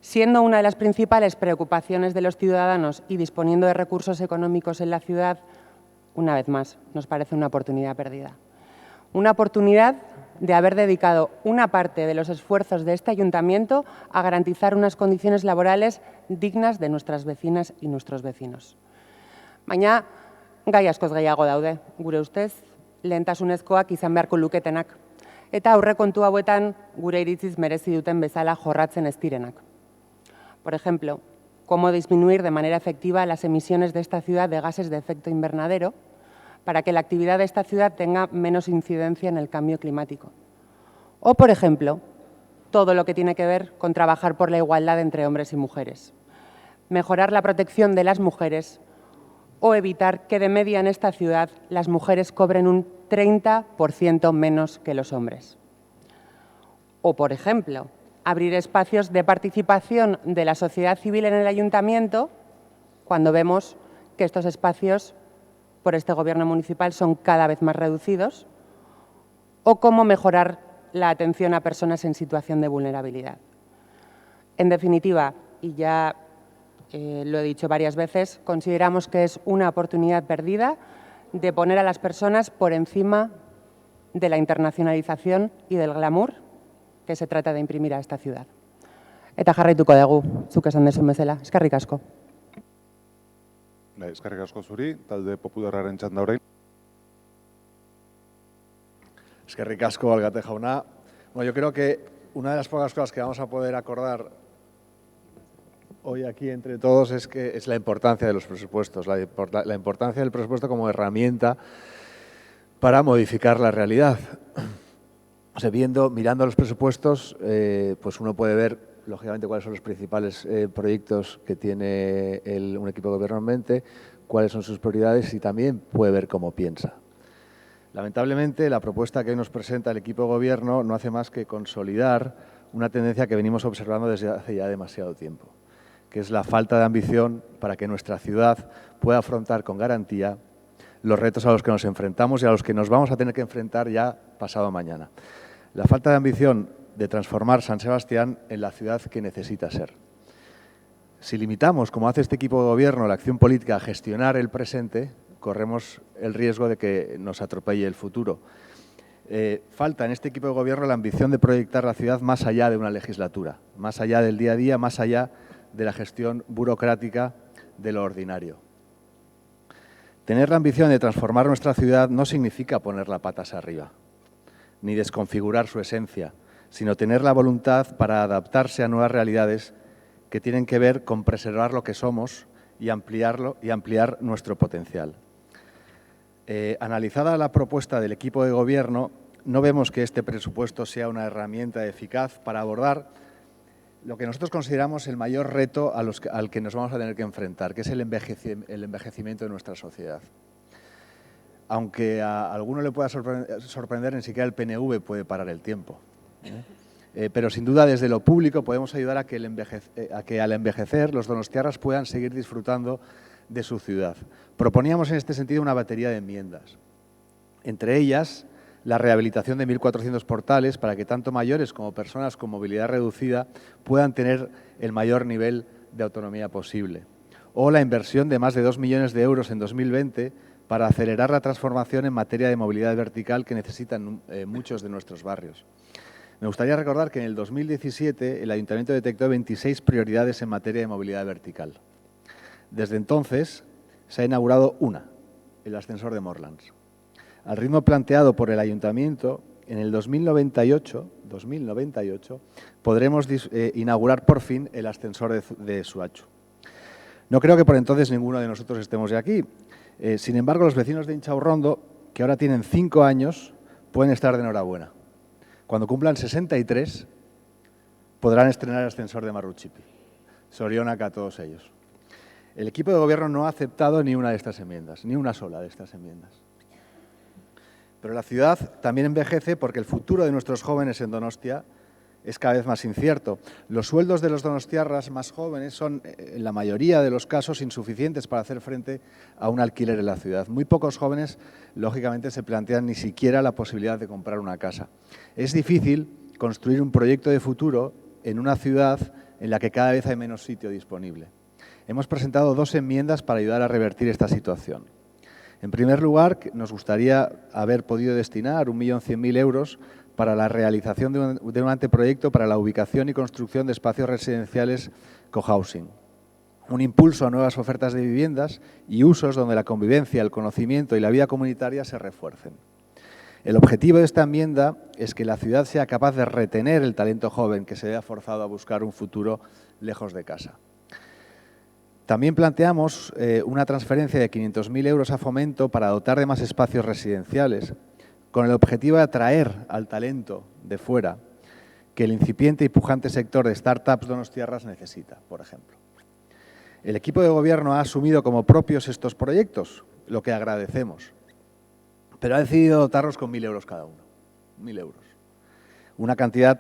J: Siendo una de las principales preocupaciones de los ciudadanos y disponiendo de recursos económicos en la ciudad, una vez más, nos parece una oportunidad perdida. Una oportunidad de haber dedicado una parte de los esfuerzos de este ayuntamiento a garantizar unas condiciones laborales dignas de nuestras vecinas y nuestros vecinos. Baina, gai askoz gehiago daude, gure ustez, lehentasunezkoak izan beharko luketenak, eta aurrekontu hauetan gure iritziz merezi duten bezala jorratzen ez direnak. Por ejemplo, cómo disminuir de manera efectiva las emisiones de esta ciudad de gases de efecto invernadero para que la actividad de esta ciudad tenga menos incidencia en el cambio climático. O, por ejemplo, todo lo que tiene que ver con trabajar por la igualdad entre hombres y mujeres, mejorar la protección de las mujeres o evitar que de media en esta ciudad las mujeres cobren un 30% menos que los hombres. O, por ejemplo, abrir espacios de participación de la sociedad civil en el ayuntamiento cuando vemos que estos espacios por este Gobierno municipal son cada vez más reducidos, o cómo mejorar la atención a personas en situación de vulnerabilidad. En definitiva, y ya lo he dicho varias veces, consideramos que es una oportunidad perdida de poner a las personas por encima de la internacionalización y del glamour que se trata de imprimir a esta ciudad. Eta jarraituko dugu, zuk esan duzun bezala. Eskerrik asko.
B: Eskerrik asko zuri, talde popularraren txanda orain.
M: Eskerrik asko, Alkate jauna. Bueno, yo creo que una de las pocas cosas que vamos a poder acordar hoy aquí entre todos es la importancia de los presupuestos, la importancia del presupuesto como herramienta para modificar la realidad. O sea, mirando los presupuestos, pues uno puede ver, lógicamente, cuáles son los principales proyectos que tiene un equipo de gobierno en mente, cuáles son sus prioridades y también puede ver cómo piensa. Lamentablemente, la propuesta que hoy nos presenta el equipo de gobierno no hace más que consolidar una tendencia que venimos observando desde hace ya demasiado tiempo, que es la falta de ambición para que nuestra ciudad pueda afrontar con garantía los retos a los que nos enfrentamos y a los que nos vamos a tener que enfrentar ya pasado mañana. La falta de ambición de transformar San Sebastián en la ciudad que necesita ser. Si limitamos, como hace este equipo de gobierno, la acción política a gestionar el presente, corremos el riesgo de que nos atropelle el futuro. Falta en este equipo de gobierno la ambición de proyectar la ciudad más allá de una legislatura, más allá del día a día, más allá de la gestión burocrática de lo ordinario. Tener la ambición de transformar nuestra ciudad no significa ponerla patas arriba, ni desconfigurar su esencia, sino tener la voluntad para adaptarse a nuevas realidades que tienen que ver con preservar lo que somos y ampliar nuestro potencial. Analizada la propuesta del equipo de gobierno, no vemos que este presupuesto sea una herramienta eficaz para abordar lo que nosotros consideramos el mayor reto al que nos vamos a tener que enfrentar, que es el envejecimiento de nuestra sociedad. Aunque a alguno le pueda sorprender, ni siquiera el PNV puede parar el tiempo. Pero sin duda desde lo público podemos ayudar a que al envejecer los donostiarras puedan seguir disfrutando de su ciudad. Proponíamos en este sentido una batería de enmiendas. Entre ellas, la rehabilitación de 1.400 portales para que tanto mayores como personas con movilidad reducida puedan tener el mayor nivel de autonomía posible. O la inversión de más de 2 millones de euros en 2020 para acelerar la transformación en materia de movilidad vertical que necesitan muchos de nuestros barrios. Me gustaría recordar que en el 2017 el Ayuntamiento detectó 26 prioridades en materia de movilidad vertical. Desde entonces se ha inaugurado una, el ascensor de Morlands. Al ritmo planteado por el Ayuntamiento, en el 2098 podremos inaugurar por fin el ascensor de Suachu. No creo que por entonces ninguno de nosotros estemos ya aquí. Sin embargo, los vecinos de Inchaurrondo, que ahora tienen 5 años, pueden estar de enhorabuena. Cuando cumplan 63, podrán estrenar el ascensor de Marruchipi. Sorionak a todos ellos. El equipo de gobierno no ha aceptado ni una de estas enmiendas, ni una sola de estas enmiendas. Pero la ciudad también envejece porque el futuro de nuestros jóvenes en Donostia es cada vez más incierto. Los sueldos de los donostiarras más jóvenes son, en la mayoría de los casos, insuficientes para hacer frente a un alquiler en la ciudad. Muy pocos jóvenes, lógicamente, se plantean ni siquiera la posibilidad de comprar una casa. Es difícil construir un proyecto de futuro en una ciudad en la que cada vez hay menos sitio disponible. Hemos presentado 2 enmiendas para ayudar a revertir esta situación. En primer lugar, nos gustaría haber podido destinar 1.100.000 euros para la realización de un anteproyecto para la ubicación y construcción de espacios residenciales cohousing. Un impulso a nuevas ofertas de viviendas y usos donde la convivencia, el conocimiento y la vida comunitaria se refuercen. El objetivo de esta enmienda es que la ciudad sea capaz de retener el talento joven que se vea forzado a buscar un futuro lejos de casa. También planteamos una transferencia de 500.000 euros a Fomento para dotar de más espacios residenciales, con el objetivo de atraer al talento de fuera que el incipiente y pujante sector de startups donostiarras necesita, por ejemplo. El equipo de gobierno ha asumido como propios estos proyectos, lo que agradecemos, pero ha decidido dotarlos con 1.000 euros cada uno. 1.000 euros. Una cantidad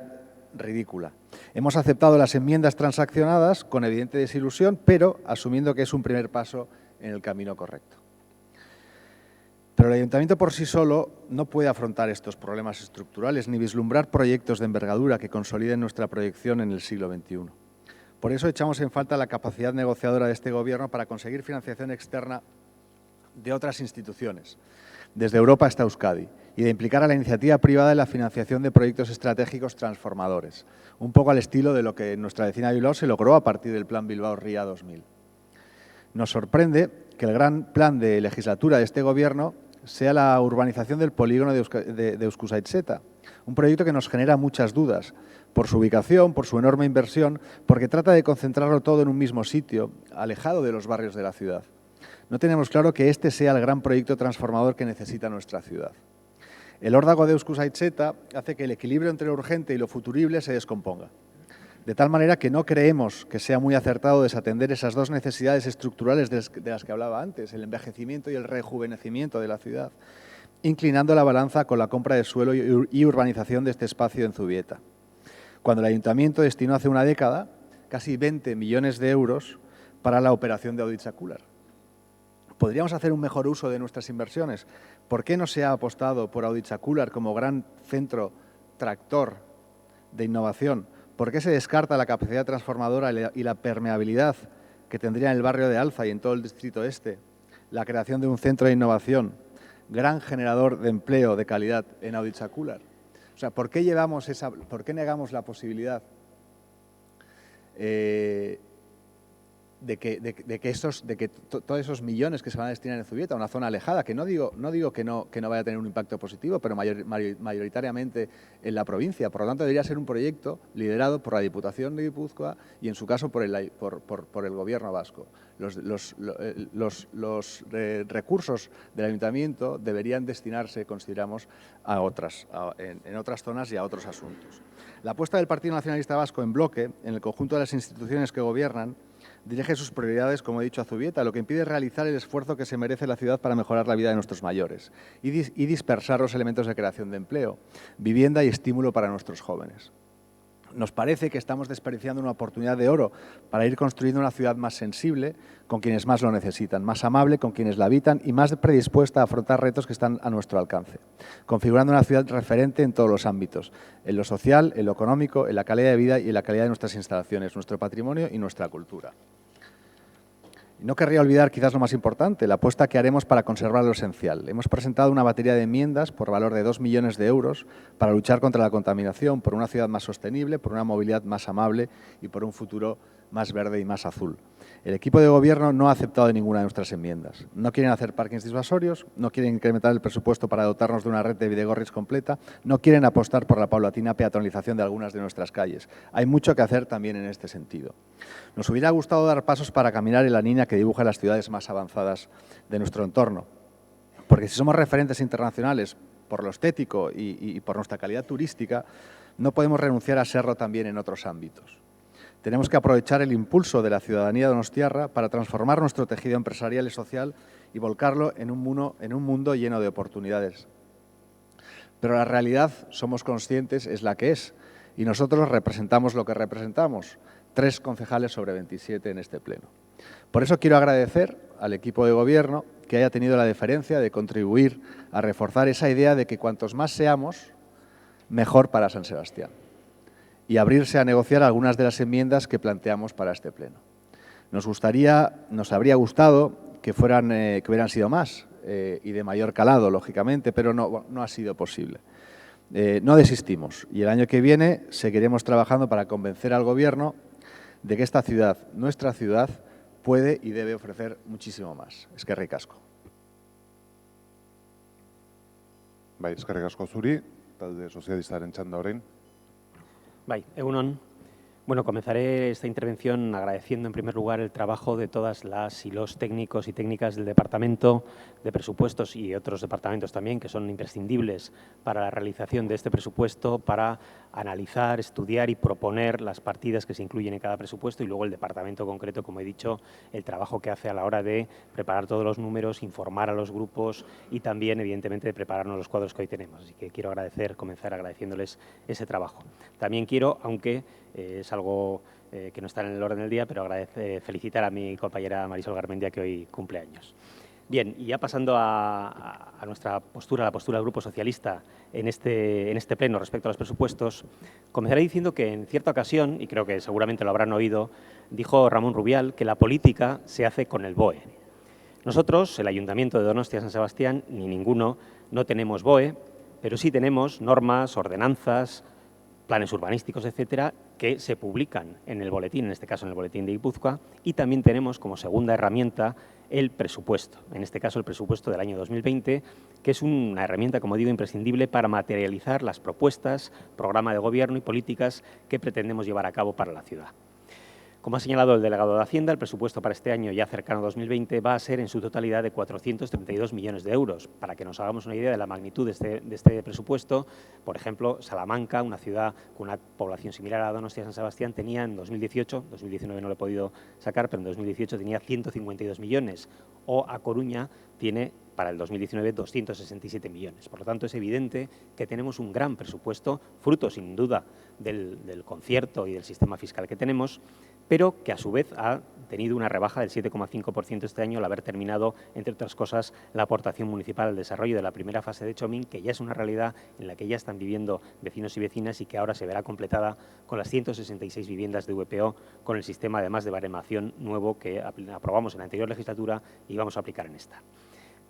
M: ridícula. Hemos aceptado las enmiendas transaccionadas con evidente desilusión, pero asumiendo que es un primer paso en el camino correcto. Pero el Ayuntamiento por sí solo no puede afrontar estos problemas estructurales ni vislumbrar proyectos de envergadura que consoliden nuestra proyección en el siglo XXI. Por eso echamos en falta la capacidad negociadora de este Gobierno para conseguir financiación externa de otras instituciones, desde Europa hasta Euskadi, y de implicar a la iniciativa privada en la financiación de proyectos estratégicos transformadores, un poco al estilo de lo que en nuestra vecina Bilbao se logró a partir del Plan Bilbao Ría 2000. Nos sorprende que el gran plan de legislatura de este Gobierno sea la urbanización del polígono de Euskuzaitzeta, un proyecto que nos genera muchas dudas, por su ubicación, por su enorme inversión, porque trata de concentrarlo todo en un mismo sitio, alejado de los barrios de la ciudad. No tenemos claro que este sea el gran proyecto transformador que necesita nuestra ciudad. El órdago de Euskuzaitzeta hace que el equilibrio entre lo urgente y lo futurible se descomponga. De tal manera que no creemos que sea muy acertado desatender esas 2 necesidades estructurales de las que hablaba antes, el envejecimiento y el rejuvenecimiento de la ciudad, inclinando la balanza con la compra de suelo y urbanización de este espacio en Zubieta. Cuando el Ayuntamiento destinó hace una década casi 20 millones de euros para la operación de Auditzacular. ¿Podríamos hacer un mejor uso de nuestras inversiones? ¿Por qué no se ha apostado por Auditzacular como gran centro tractor de innovación? ¿Por qué se descarta la capacidad transformadora y la permeabilidad que tendría en el barrio de Alza y en todo el distrito este la creación de un centro de innovación, gran generador de empleo de calidad en Auditzacular? O sea, ¿por qué negamos la posibilidad de que todos esos millones que se van a destinar en Zubieta, una zona alejada, que no digo que no vaya a tener un impacto positivo, pero mayoritariamente en la provincia? Por lo tanto, debería ser un proyecto liderado por la Diputación de Guipúzcoa y, en su caso, por el Gobierno vasco. Los recursos del Ayuntamiento deberían destinarse, consideramos, en otras zonas y a otros asuntos. La apuesta del Partido Nacionalista Vasco en bloque, en el conjunto de las instituciones que gobiernan, dirige sus prioridades, como he dicho, a Zubieta, lo que impide realizar el esfuerzo que se merece la ciudad para mejorar la vida de nuestros mayores y dispersar los elementos de creación de empleo, vivienda y estímulo para nuestros jóvenes. Nos parece que estamos desperdiciando una oportunidad de oro para ir construyendo una ciudad más sensible con quienes más lo necesitan, más amable con quienes la habitan y más predispuesta a afrontar retos que están a nuestro alcance, configurando una ciudad referente en todos los ámbitos, en lo social, en lo económico, en la calidad de vida y en la calidad de nuestras instalaciones, nuestro patrimonio y nuestra cultura. No querría olvidar quizás lo más importante, la apuesta que haremos para conservar lo esencial. Hemos presentado una batería de enmiendas por valor de 2 millones de euros para luchar contra la contaminación, por una ciudad más sostenible, por una movilidad más amable y por un futuro más verde y más azul. El equipo de Gobierno no ha aceptado ninguna de nuestras enmiendas. No quieren hacer parkings disuasorios, no quieren incrementar el presupuesto para dotarnos de una red de bidegorris completa, no quieren apostar por la paulatina peatonalización de algunas de nuestras calles. Hay mucho que hacer también en este sentido. Nos hubiera gustado dar pasos para caminar en la línea que dibuja las ciudades más avanzadas de nuestro entorno. Porque si somos referentes internacionales por lo estético y por nuestra calidad turística, no podemos renunciar a serlo también en otros ámbitos. Tenemos que aprovechar el impulso de la ciudadanía donostiarra para transformar nuestro tejido empresarial y social y volcarlo en un mundo lleno de oportunidades. Pero la realidad, somos conscientes, es la que es, y nosotros representamos lo que representamos, 3 concejales sobre 27 en este pleno. Por eso quiero agradecer al equipo de Gobierno que haya tenido la deferencia de contribuir a reforzar esa idea de que cuantos más seamos, mejor para San Sebastián. y abrirse a negociar algunas de las enmiendas que planteamos para este pleno. Nos habría gustado que hubieran sido más y de mayor calado, lógicamente, pero no ha sido posible. No desistimos y el año que viene seguiremos trabajando para convencer al Gobierno de que esta ciudad, nuestra ciudad, puede y debe ofrecer muchísimo más. Eskerrik asko.
B: Bai, eskerrik asko zuri, talde sozialistaren txanda orain.
N: Bai, egun on. Bueno, comenzaré esta intervención agradeciendo en primer lugar el trabajo de todas las y los técnicos y técnicas del Departamento de Presupuestos y otros departamentos también que son imprescindibles para la realización de este presupuesto, para analizar, estudiar y proponer las partidas que se incluyen en cada presupuesto y luego el departamento concreto, como he dicho, el trabajo que hace a la hora de preparar todos los números, informar a los grupos y también, evidentemente, de prepararnos los cuadros que hoy tenemos. Así que quiero comenzar agradeciéndoles ese trabajo. También quiero, aunque es algo que no está en el orden del día, pero felicitar a mi compañera Marisol Garmendia, que hoy cumple años. Bien, y ya pasando a nuestra postura, la postura del Grupo Socialista en este pleno respecto a los presupuestos, comenzaré diciendo que en cierta ocasión, y creo que seguramente lo habrán oído, dijo Ramón Rubial que la política se hace con el BOE. Nosotros, el Ayuntamiento de Donostia-San Sebastián, ni ninguno, no tenemos BOE, pero sí tenemos normas, ordenanzas, planes urbanísticos, etcétera, que se publican en el boletín, en este caso en el boletín de Guipúzcoa, y también tenemos como segunda herramienta el presupuesto, en este caso el presupuesto del año 2020, que es una herramienta, como digo, imprescindible para materializar las propuestas, programa de gobierno y políticas que pretendemos llevar a cabo para la ciudad. Como ha señalado el delegado de Hacienda, el presupuesto para este año ya cercano a 2020 va a ser en su totalidad de 432 millones de euros. Para que nos hagamos una idea de la magnitud de este presupuesto, por ejemplo, Salamanca, una ciudad con una población similar a Donostia-San Sebastián, tenía en 2018, 2019 no lo he podido sacar, pero en 2018 tenía 152 millones, o A Coruña tiene para el 2019 267 millones. Por lo tanto, es evidente que tenemos un gran presupuesto, fruto sin duda del concierto y del sistema fiscal que tenemos, pero que a su vez ha tenido una rebaja del 7,5% este año al haber terminado, entre otras cosas, la aportación municipal al desarrollo de la primera fase de Chomín, que ya es una realidad en la que ya están viviendo vecinos y vecinas y que ahora se verá completada con las 166 viviendas de VPO, con el sistema además de baremación nuevo que aprobamos en la anterior legislatura y vamos a aplicar en esta.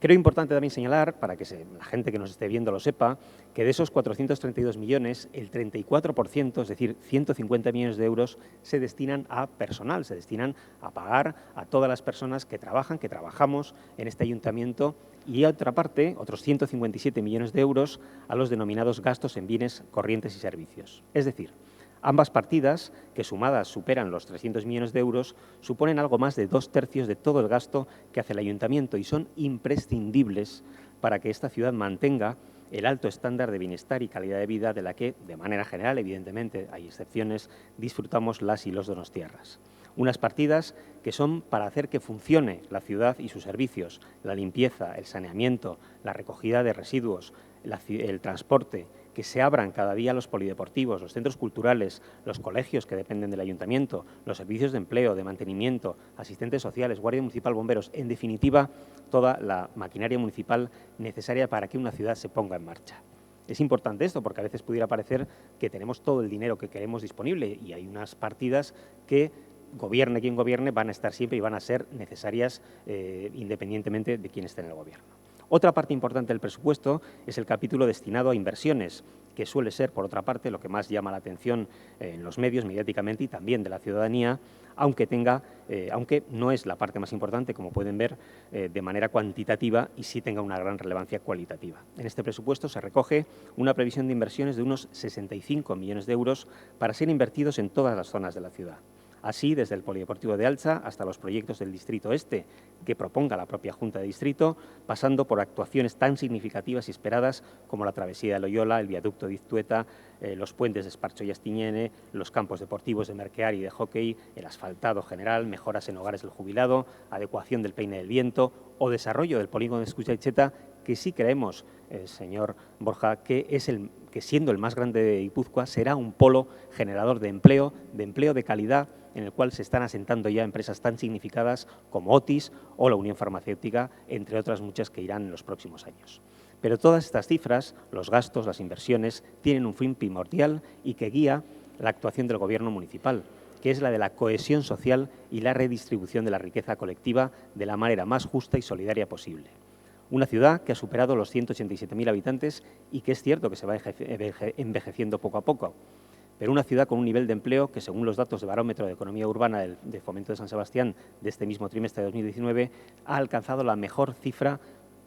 N: Creo importante también señalar, para que la gente que nos esté viendo lo sepa, que de esos 432 millones, el 34%, es decir, 150 millones de euros, se destinan a personal, se destinan a pagar a todas las personas que trabajan, que trabajamos en este ayuntamiento, y a otra parte, otros 157 millones de euros a los denominados gastos en bienes corrientes y servicios. Es decir, ambas partidas, que sumadas superan los 300 millones de euros, suponen algo más de 2/3 de todo el gasto que hace el Ayuntamiento y son imprescindibles para que esta ciudad mantenga el alto estándar de bienestar y calidad de vida de la que, de manera general, evidentemente, hay excepciones, disfrutamos las y los donostiarras. Unas partidas que son para hacer que funcione la ciudad y sus servicios, la limpieza, el saneamiento, la recogida de residuos, el transporte, que se abran cada día los polideportivos, los centros culturales, los colegios que dependen del ayuntamiento, los servicios de empleo, de mantenimiento, asistentes sociales, guardia municipal, bomberos, en definitiva, toda la maquinaria municipal necesaria para que una ciudad se ponga en marcha. Es importante esto porque a veces pudiera parecer que tenemos todo el dinero que queremos disponible y hay unas partidas que, gobierne quien gobierne, van a estar siempre y van a ser necesarias independientemente de quién esté en el gobierno. Otra parte importante del presupuesto es el capítulo destinado a inversiones, que suele ser, por otra parte, lo que más llama la atención en los medios, mediáticamente y también de la ciudadanía, aunque no es la parte más importante, como pueden ver, de manera cuantitativa y sí tenga una gran relevancia cualitativa. En este presupuesto se recoge una previsión de inversiones de unos 65 millones de euros para ser invertidos en todas las zonas de la ciudad. Así, desde el Polideportivo de Altza hasta los proyectos del Distrito Este, que proponga la propia Junta de Distrito, pasando por actuaciones tan significativas y esperadas como la travesía de Loyola, el viaducto de Iztueta, los puentes de Esparcho y Astiñene, los campos deportivos de Merquear y de hockey, el asfaltado general, mejoras en hogares del jubilado, adecuación del peine del viento o desarrollo del polígono de Escuchaicheta, que sí creemos, señor Borja, que siendo el más grande de Guipúzcoa será un polo generador de empleo de calidad, en el cual se están asentando ya empresas tan significadas como Otis o la Unión Farmacéutica, entre otras muchas que irán en los próximos años. Pero todas estas cifras, los gastos, las inversiones, tienen un fin primordial y que guía la actuación del Gobierno municipal, que es la de la cohesión social y la redistribución de la riqueza colectiva de la manera más justa y solidaria posible. Una ciudad que ha superado los 187.000 habitantes y que es cierto que se va envejeciendo poco a poco, pero una ciudad con un nivel de empleo que, según los datos de Barómetro de Economía Urbana de Fomento de San Sebastián de este mismo trimestre de 2019, ha alcanzado la mejor cifra,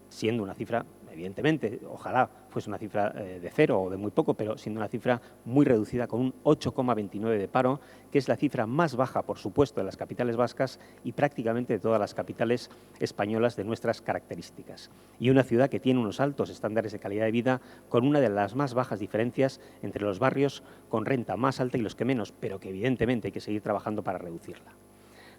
N: siendo una cifra, evidentemente, ojalá fuese una cifra de cero o de muy poco, pero siendo una cifra muy reducida, con un 8,29 de paro, que es la cifra más baja, por supuesto, de las capitales vascas y prácticamente de todas las capitales españolas de nuestras características. Y una ciudad que tiene unos altos estándares de calidad de vida, con una de las más bajas diferencias entre los barrios con renta más alta y los que menos, pero que evidentemente hay que seguir trabajando para reducirla.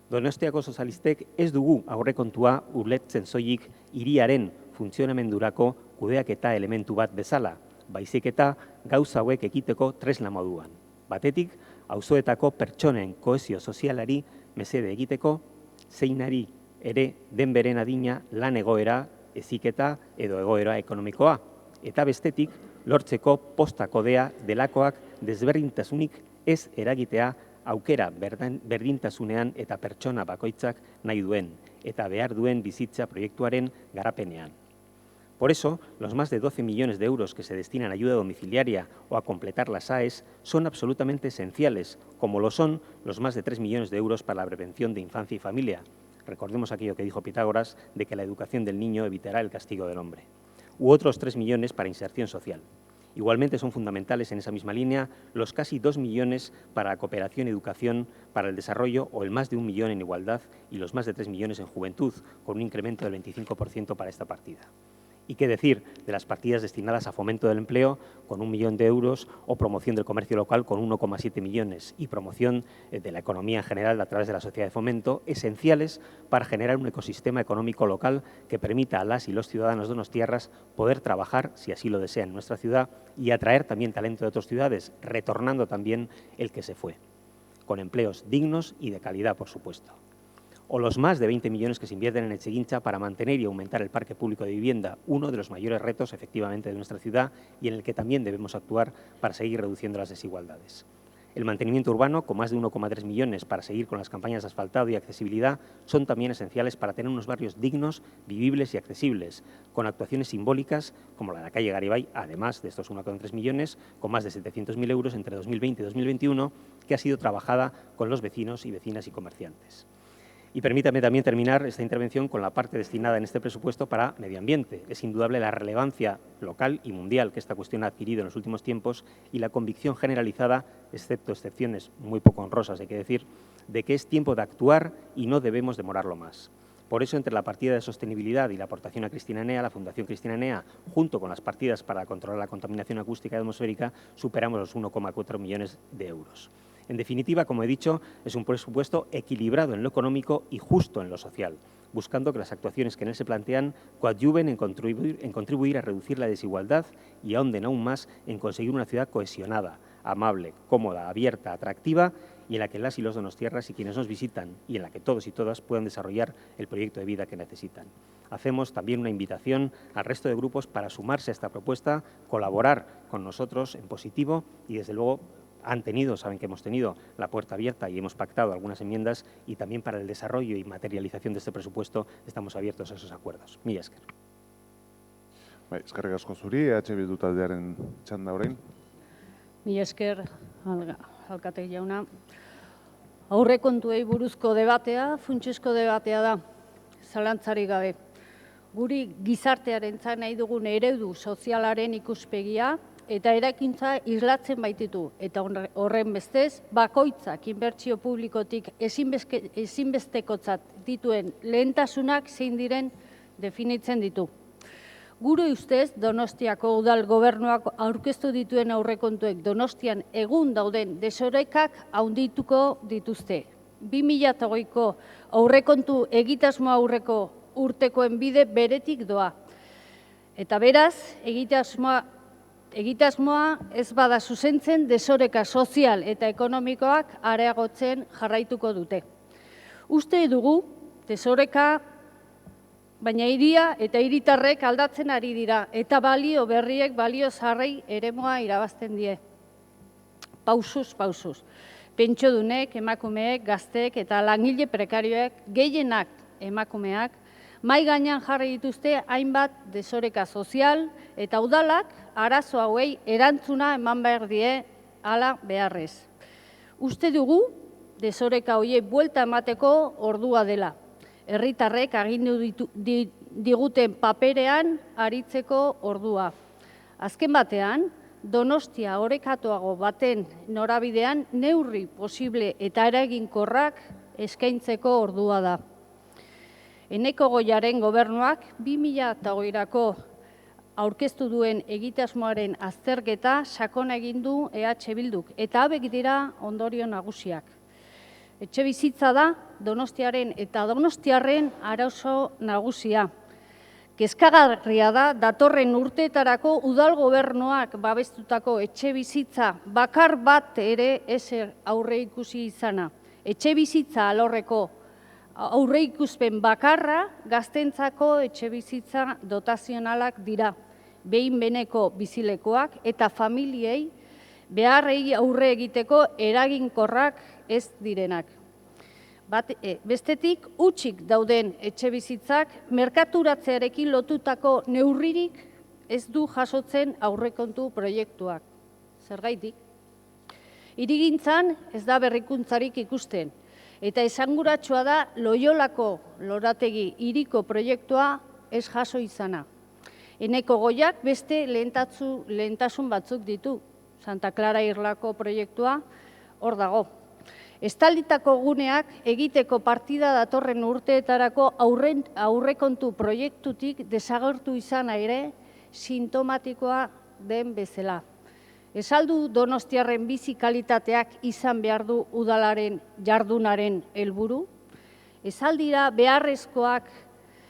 N: Donostiako sozialistek ez dugu aurrekontua ulertzen soilik hiriaren funtzionamendurako kudeaketa elementu bat bezala, baizik eta gauza hauek ekiteko tresna moduan. Batetik, auzoetako pertsonen kohesio sozialari mesede egiteko, zeinari ere den beren adina lan egoera, heziketa edo egoera ekonomikoa. Eta bestetik, lortzeko posta kodea delakoak desberdintasunik ez eragitea aukera berdintasunean eta pertsona bakoitzak nahi duen eta behar duen bizitza proiektuaren garapenean. Por eso, los más de 12 millones de euros que se destinan a ayuda domiciliaria o a completar las AES son absolutamente esenciales, como lo son los más de 3 millones de euros para la prevención de infancia y familia. Recordemos aquello que dijo Pitágoras de que la educación del niño evitará el castigo del hombre. U otros 3 millones para inserción social. Igualmente son fundamentales en esa misma línea los casi 2 millones para cooperación y educación, para el desarrollo o el más de 1 millón en igualdad y los más de 3 millones en juventud, con un incremento del 25% para esta partida. Y qué decir de las partidas destinadas a fomento del empleo, con 1 millón de euros, o promoción del comercio local con 1,7 millones, y promoción de la economía en general a través de la sociedad de fomento, esenciales para generar un ecosistema económico local que permita a las y los ciudadanos donostiarras poder trabajar, si así lo desean, en nuestra ciudad y atraer también talento de otras ciudades, retornando también el que se fue, con empleos dignos y de calidad, por supuesto. O los más de 20 millones que se invierten en Etxegintza para mantener y aumentar el parque público de vivienda, uno de los mayores retos, efectivamente, de nuestra ciudad y en el que también debemos actuar para seguir reduciendo las desigualdades. El mantenimiento urbano, con más de 1,3 millones para seguir con las campañas de asfaltado y accesibilidad, son también esenciales para tener unos barrios dignos, vivibles y accesibles, con actuaciones simbólicas como la de la calle Garibay, además de estos 1,3 millones, con más de 700.000 euros entre 2020 y 2021, que ha sido trabajada con los vecinos y vecinas y comerciantes. Y permítame también terminar esta intervención con la parte destinada en este presupuesto para medio ambiente. Es indudable la relevancia local y mundial que esta cuestión ha adquirido en los últimos tiempos y la convicción generalizada, excepto excepciones muy poco honrosas, hay que decir, de que es tiempo de actuar y no debemos demorarlo más. Por eso, entre la partida de sostenibilidad y la aportación a Cristina Enea, la Fundación Cristina Enea, junto con las partidas para controlar la contaminación acústica y atmosférica, superamos los 1,4 millones de euros. En definitiva, como he dicho, es un presupuesto equilibrado en lo económico y justo en lo social, buscando que las actuaciones que en él se plantean coadyuven en contribuir a reducir la desigualdad y ahonden aún más en conseguir una ciudad cohesionada, amable, cómoda, abierta, atractiva y en la que las y los donostiarras y quienes nos visitan y en la que todos y todas puedan desarrollar el proyecto de vida que necesitan. Hacemos también una invitación al resto de grupos para sumarse a esta propuesta, colaborar con nosotros en positivo y, desde luego, saben que hemos tenido la puerta abierta y hemos pactado algunas enmiendas y también para el desarrollo y materialización de este presupuesto estamos abiertos a esos acuerdos. Mila esker.
B: Eskerrik asko zuri, EH Bildu taldearen txanda orain.
K: Mila esker, alkate jauna. Aurrekontuei buruzko debatea, funtsezko debatea da, zalantzarik gabe. Guri gizartearentzat nahi dugun eredu sozialaren ikuspegia eta eraikintza islatzen baititu, eta horren bestez, bakoitzak inbertsio publikotik ezinbestekotzat dituen lehentasunak zein diren definitzen ditu. Gure ustez, Donostiako udal gobernuak aurkeztu dituen aurrekontuek Donostian egun dauden desorekak handituko dituzte. 2008ko aurrekontu egitasmo aurreko urtekoen bide beretik doa. Eta beraz, egitasmoa ez bada zuzentzen desoreka sozial eta ekonomikoak areagotzen jarraituko dute. Uste dugu, desoreka, baina hiria eta hiritarrek aldatzen ari dira eta balio berriek balio zaharrei eremua irabazten die. pausuz. Pentsiodunek, emakumeek, gazteek eta langile prekarioek, gehienak emakumeak, mai gainean jarri dituzte hainbat desoreka sozial eta udalak arazo hauei erantzuna eman behar die hala beharrez. Uste dugu, desoreka horiei buelta emateko ordua dela. Herritarrek agindu diguten paperean aritzeko ordua. Azken batean, Donostia orekatuago baten norabidean neurri posible eta eraginkorrak eskaintzeko ordua da. Eneko Goiaren gobernuak 2008ko aurkeztu duen egitasmoaren azterketa sakona egin du EH Bilduk eta hauek dira ondorio nagusiak. Etxebizitza da Donostiaren eta Donostiarren arazo nagusia. Kezkagarria da datorren urteetarako udal gobernuak babestutako etxebizitza bakar bat ere ezer aurreikusi izana. Etxebizitza alorreko aurreikuspen bakarra gaztentzako etxebizitza dotazionalak dira. Behin-beneko bizilekoak eta familiei beharrei aurre egiteko eraginkorrak ez direnak. Bestetik, hutsik dauden etxebizitzak merkaturatzearekin lotutako neurririk ez du jasotzen aurrekontu proiektuak. Zergaitik? Hirigintzan ez da berrikuntzarik ikusten, eta esanguratsua da Loiolako lorategi hiriko proiektua ez jaso izana. Eneko Goiak beste lehentasun batzuk ditu. Santa Clara Irlako proiektua hor dago. Estalditako guneak egiteko partida datorren urteetarako aurrekontu proiektutik desagertu izana ere sintomatikoa den bezala. Esaldu Donostiarren bizi kalitateak izan behar du udalaren jardunaren helburu? Esaldira beharrezkoak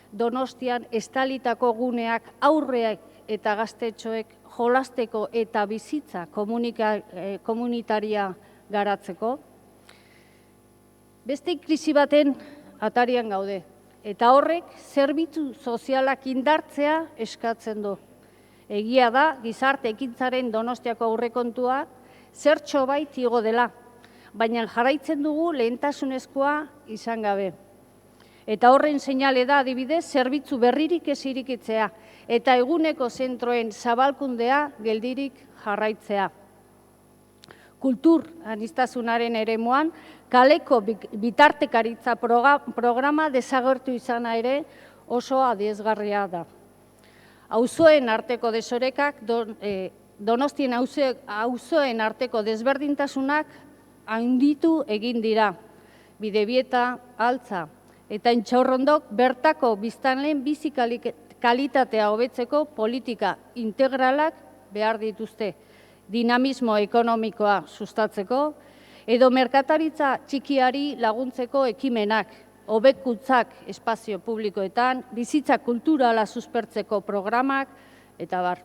K: Donostian estalitako guneak aurreak eta gaztetxoek jolasteko eta bizitza komunitaria garatzeko? Beste krisi baten atarian gaude, eta horrek zerbitzu sozialak indartzea eskatzen du. Egia da, gizarte ekintzaren Donostiako aurrekontua zertxo bait igo dela, baina jarraitzen dugu lehentasunezkoa izan gabe. Eta horren seinale da adibidez zerbitzu berririk ez irikitzea, eta eguneko zentroen zabalkundea geldirik jarraitzea. Kultur aniztasunaren eremuan, kaleko bitartekaritza programa desagertu izana ere oso adierazgarria da. Auzoen arteko desorekak, Donostien auzoen arteko desberdintasunak handitu egin dira. Bidebieta, Altza eta Intxaurrondok bertako biztanleen bizi kalitatea hobetzeko politika integralak behar dituzte. Dinamismo ekonomikoa sustatzeko, edo merkataritza txikiari laguntzeko ekimenak, hobekuntzak espazio publikoetan, bizitza kulturala suspertzeko programak, eta bar.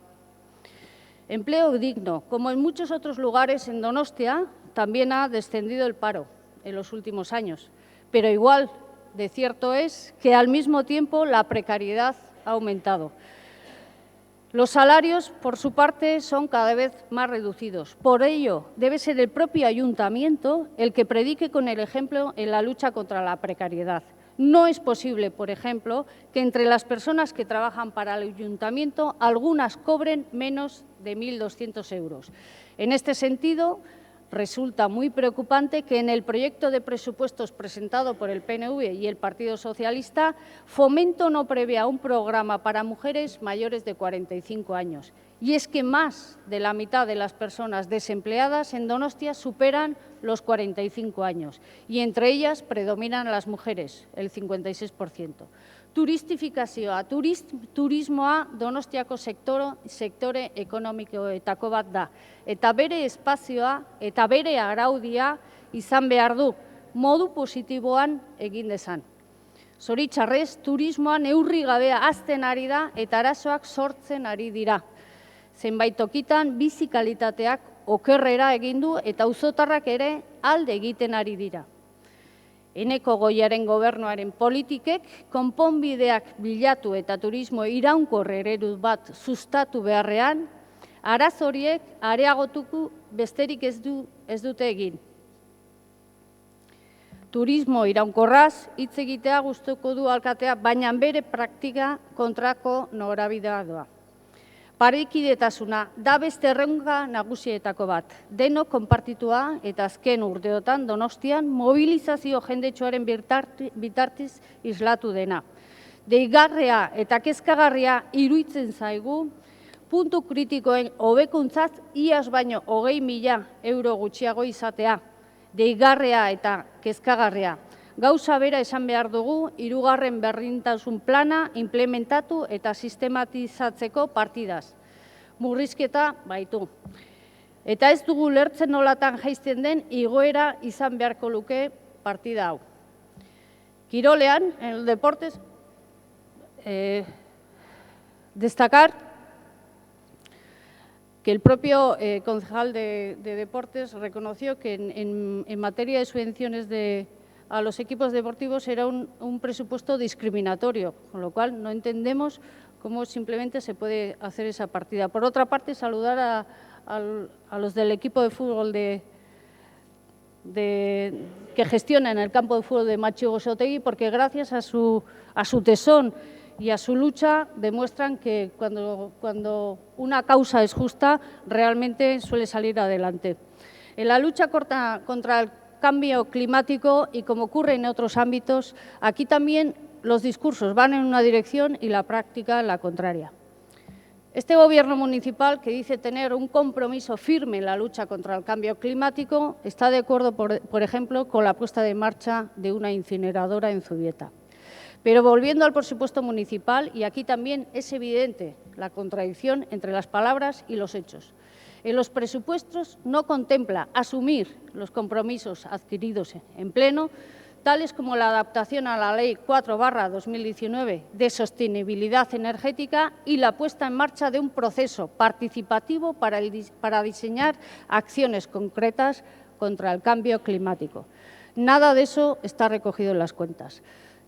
K: Empleo digno. Como en muchos otros lugares en Donostia, también ha descendido el paro en los últimos años. Pero igual de cierto es que al mismo tiempo la precariedad ha aumentado. Los salarios, por su parte, son cada vez más reducidos. Por ello, debe ser el propio ayuntamiento el que predique con el ejemplo en la lucha contra la precariedad. No es posible, por ejemplo, que entre las personas que trabajan para el ayuntamiento, algunas cobren menos de 1.200 euros. En este sentido, resulta muy preocupante que en el proyecto de presupuestos presentado por el PNV y el Partido Socialista, Fomento no prevea un programa para mujeres mayores de 45 años. Y es que más de la mitad de las personas desempleadas en Donostia superan los 45 años y entre ellas predominan las mujeres, el 56%. Turistifikazioa, turismoa Donostiako sektore ekonomikoetako bat da. Eta bere espazioa eta bere araudia izan behar du, modu positiboan egin dezan. Zoritxarrez, turismoa neurri gabea hazten ari da eta arazoak sortzen ari dira. Zenbait tokitan bizi kalitateak okerrera egin du eta auzotarrak ere alde egiten ari dira. Eneko Goiaren gobernuaren politikek konponbideak bilatu eta turismo iraunkor eredu bat sustatu beharrean, Arazo horiek areagotuko besterik ez dute egin. Turismo iraunkorraz hitz egitea gustuko du alkatea, baina bere praktika kontrako norabidea doa. Parekidetasuna da beste erronka nagusietako bat. Denok konpartitua eta azken urteotan Donostian mobilizazio jendetsuaren bitartez islatu dena. Deigarria eta kezkagarria iruditzen zaigu puntu kritikoen hobekuntzat iaz baino 20.000 euro gutxiago izatea. Deigarria eta kezkagarria. Gauza bera esan behar dugu, 3. berdintasun plana implementatu eta sistematizatzeko partidaz. Murrizketa baitu. Eta ez dugu lertzen nolatan jaisten den igoera izan beharko luke partida hau. Kirolean, en el deportes, destacar que el propio concejal de Deportes reconoció que en materia de subvenciones a los equipos deportivos era un presupuesto discriminatorio, con lo cual no entendemos cómo simplemente se puede hacer esa partida. Por otra parte, saludar a los del equipo de fútbol que gestionan el campo de fútbol de Matxigorrotegi, porque gracias a su tesón y a su lucha demuestran que cuando una causa es justa, realmente suele salir adelante. En la lucha contra el cambio climático, y como ocurre en otros ámbitos, aquí también los discursos van en una dirección y la práctica en la contraria. Este Gobierno municipal, que dice tener un compromiso firme en la lucha contra el cambio climático, está de acuerdo, por ejemplo, con la puesta en marcha de una incineradora en Zubieta. Pero volviendo al presupuesto municipal, y aquí también es evidente la contradicción entre las palabras y los hechos. En los presupuestos no contempla asumir los compromisos adquiridos en pleno, tales como la adaptación a la Ley 4/2019 de sostenibilidad energética y la puesta en marcha de un proceso participativo para diseñar acciones concretas contra el cambio climático. Nada de eso está recogido en las cuentas.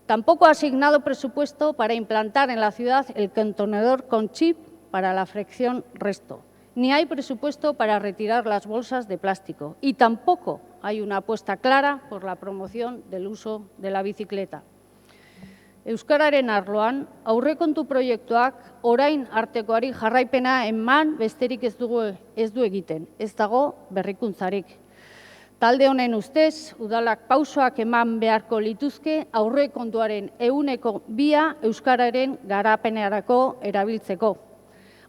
K: Tampoco ha asignado presupuesto para implantar en la ciudad el contenedor con chip para la fracción resto. Ni hay presupuesto para retirar las bolsas de plástico y tampoco hay una apuesta clara por la promoción del uso de la bicicleta. Euskararen arloan, aurrekontu proiektuak orain artekoari jarraipena eman besterik ez du egiten, ez dago berrikuntzarik. Talde honen ustez, udalak pausoak eman beharko lituzke aurrekontuaren 2% euskararen garapenerako erabiltzeko.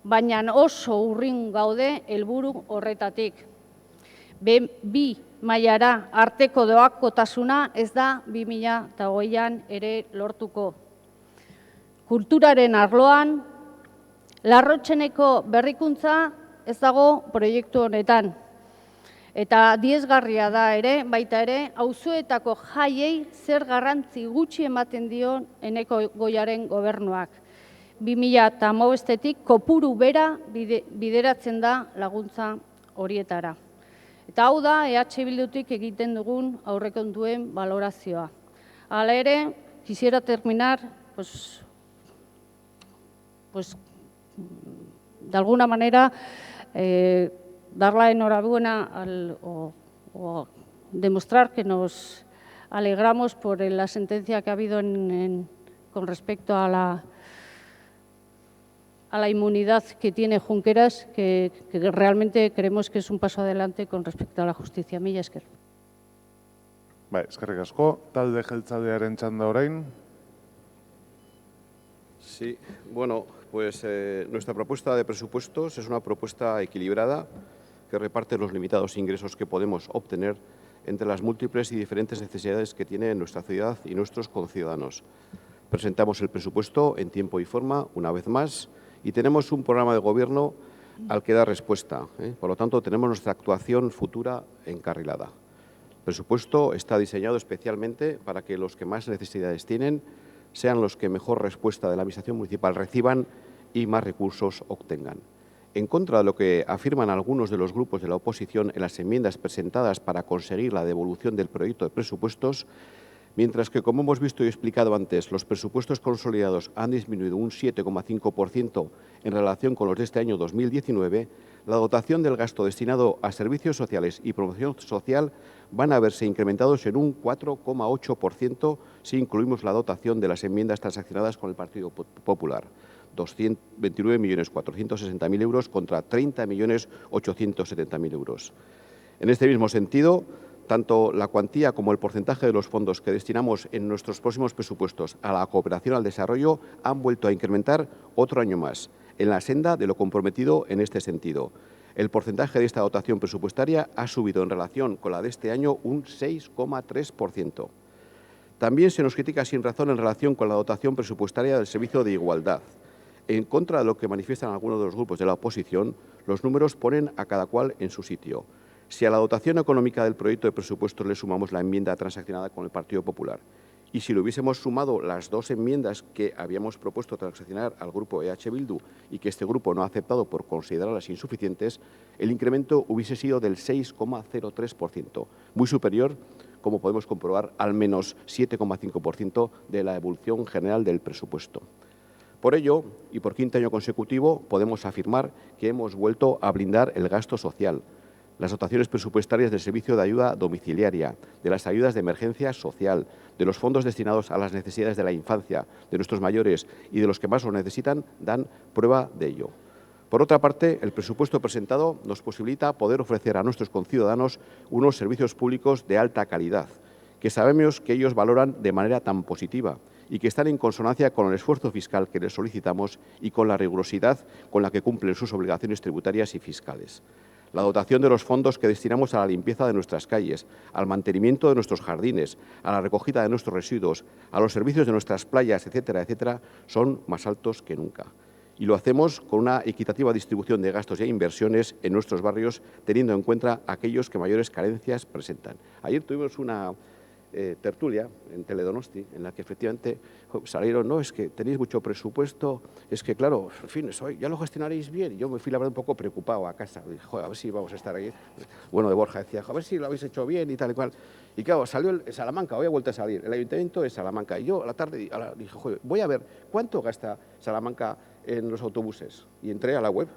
K: Baina oso urrin gaude helburu horretatik. Bi mailara arteko doakotasuna ez da 2020an ere lortuko. Kulturaren arloan, Larrotxeneko berrikuntza ez dago proiektu honetan. Eta diesgarria da ere, baita ere, auzoetako jaiei zer garrantzi gutxi ematen dio Eneko Goiaren gobernuak. 2015etik kopuru bera bideratzen da laguntza horietara. Eta hau da EH Bildutik egiten dugun aurrekontuen valorazioa. Hala ere, quisiera terminar, de alguna manera, dar la enhorabuena o demostrar que nos alegramos por la sentencia que ha habido con respecto a la inmunidad que tiene Junqueras, que realmente creemos que es un paso adelante con respecto a la justicia. Mila esker.
B: Eskerrik asko, talde jeltzalearen txanda orain.
L: Sí, bueno, pues nuestra propuesta de presupuestos es una propuesta equilibrada que reparte los limitados ingresos que podemos obtener entre las múltiples y diferentes necesidades que tiene nuestra ciudad y nuestros conciudadanos. Presentamos el presupuesto en tiempo y forma, una vez más, y tenemos un programa de gobierno al que dar respuesta. Por lo tanto, tenemos nuestra actuación futura encarrilada. El presupuesto está diseñado especialmente para que los que más necesidades tienen sean los que mejor respuesta de la Administración municipal reciban y más recursos obtengan. En contra de lo que afirman algunos de los grupos de la oposición en las enmiendas presentadas para conseguir la devolución del proyecto de presupuestos, Mientras que, como hemos visto y explicado antes, los presupuestos consolidados han disminuido un 7,5% en relación con los de este año 2019, la dotación del gasto destinado a servicios sociales y promoción social van a verse incrementados en un 4,8% si incluimos la dotación de las enmiendas transaccionadas con el Partido Popular. 29.460.000 euros contra 30.870.000 euros. En este mismo sentido, tanto la cuantía como el porcentaje de los fondos que destinamos en nuestros próximos presupuestos a la cooperación al desarrollo han vuelto a incrementar otro año más, en la senda de lo comprometido en este sentido. El porcentaje de esta dotación presupuestaria ha subido en relación con la de este año un 6,3%. También se nos critica sin razón en relación con la dotación presupuestaria del Servicio de Igualdad. En contra de lo que manifiestan algunos de los grupos de la oposición, los números ponen a cada cual en su sitio. Si a la dotación económica del proyecto de presupuestos le sumamos la enmienda transaccionada con el Partido Popular y si le hubiésemos sumado las dos enmiendas que habíamos propuesto transaccionar al grupo EH Bildu y que este grupo no ha aceptado por considerarlas insuficientes, el incremento hubiese sido del 6,03%, muy superior, como podemos comprobar, al menos 7,5% de la evolución general del presupuesto. Por ello, y por quinto año consecutivo, podemos afirmar que hemos vuelto a blindar el gasto social, las dotaciones presupuestarias del servicio de ayuda domiciliaria, de las ayudas de emergencia social, de los fondos destinados a las necesidades de la infancia, de nuestros mayores y de los que más lo necesitan, dan prueba de ello. Por otra parte, el presupuesto presentado nos posibilita poder ofrecer a nuestros conciudadanos unos servicios públicos de alta calidad, que sabemos que ellos valoran de manera tan positiva y que están en consonancia con el esfuerzo fiscal que les solicitamos y con la rigurosidad con la que cumplen sus obligaciones tributarias y fiscales. La dotación de los fondos que destinamos a la limpieza de nuestras calles, al mantenimiento de nuestros jardines, a la recogida de nuestros residuos, a los servicios de nuestras playas, etcétera, etcétera, son más altos que nunca. Y lo hacemos con una equitativa distribución de gastos e inversiones en nuestros barrios, teniendo en cuenta aquellos que mayores carencias presentan. Ayer tuvimos una tertulia en Teledonosti, en la que efectivamente salieron, no, es que tenéis mucho presupuesto, es que claro, en fin, ya lo gestionaréis bien. Y yo me fui, la verdad, un poco preocupado a casa. Dije, joder, a ver si vamos a estar ahí. Bueno, de Borja decía, a ver si lo habéis hecho bien y tal y cual. Y claro, salió el Salamanca, hoy ha vuelto a salir, el Ayuntamiento de Salamanca. Y yo a la tarde dije, joder, voy a ver cuánto gasta Salamanca en los autobuses. Y entré a la web.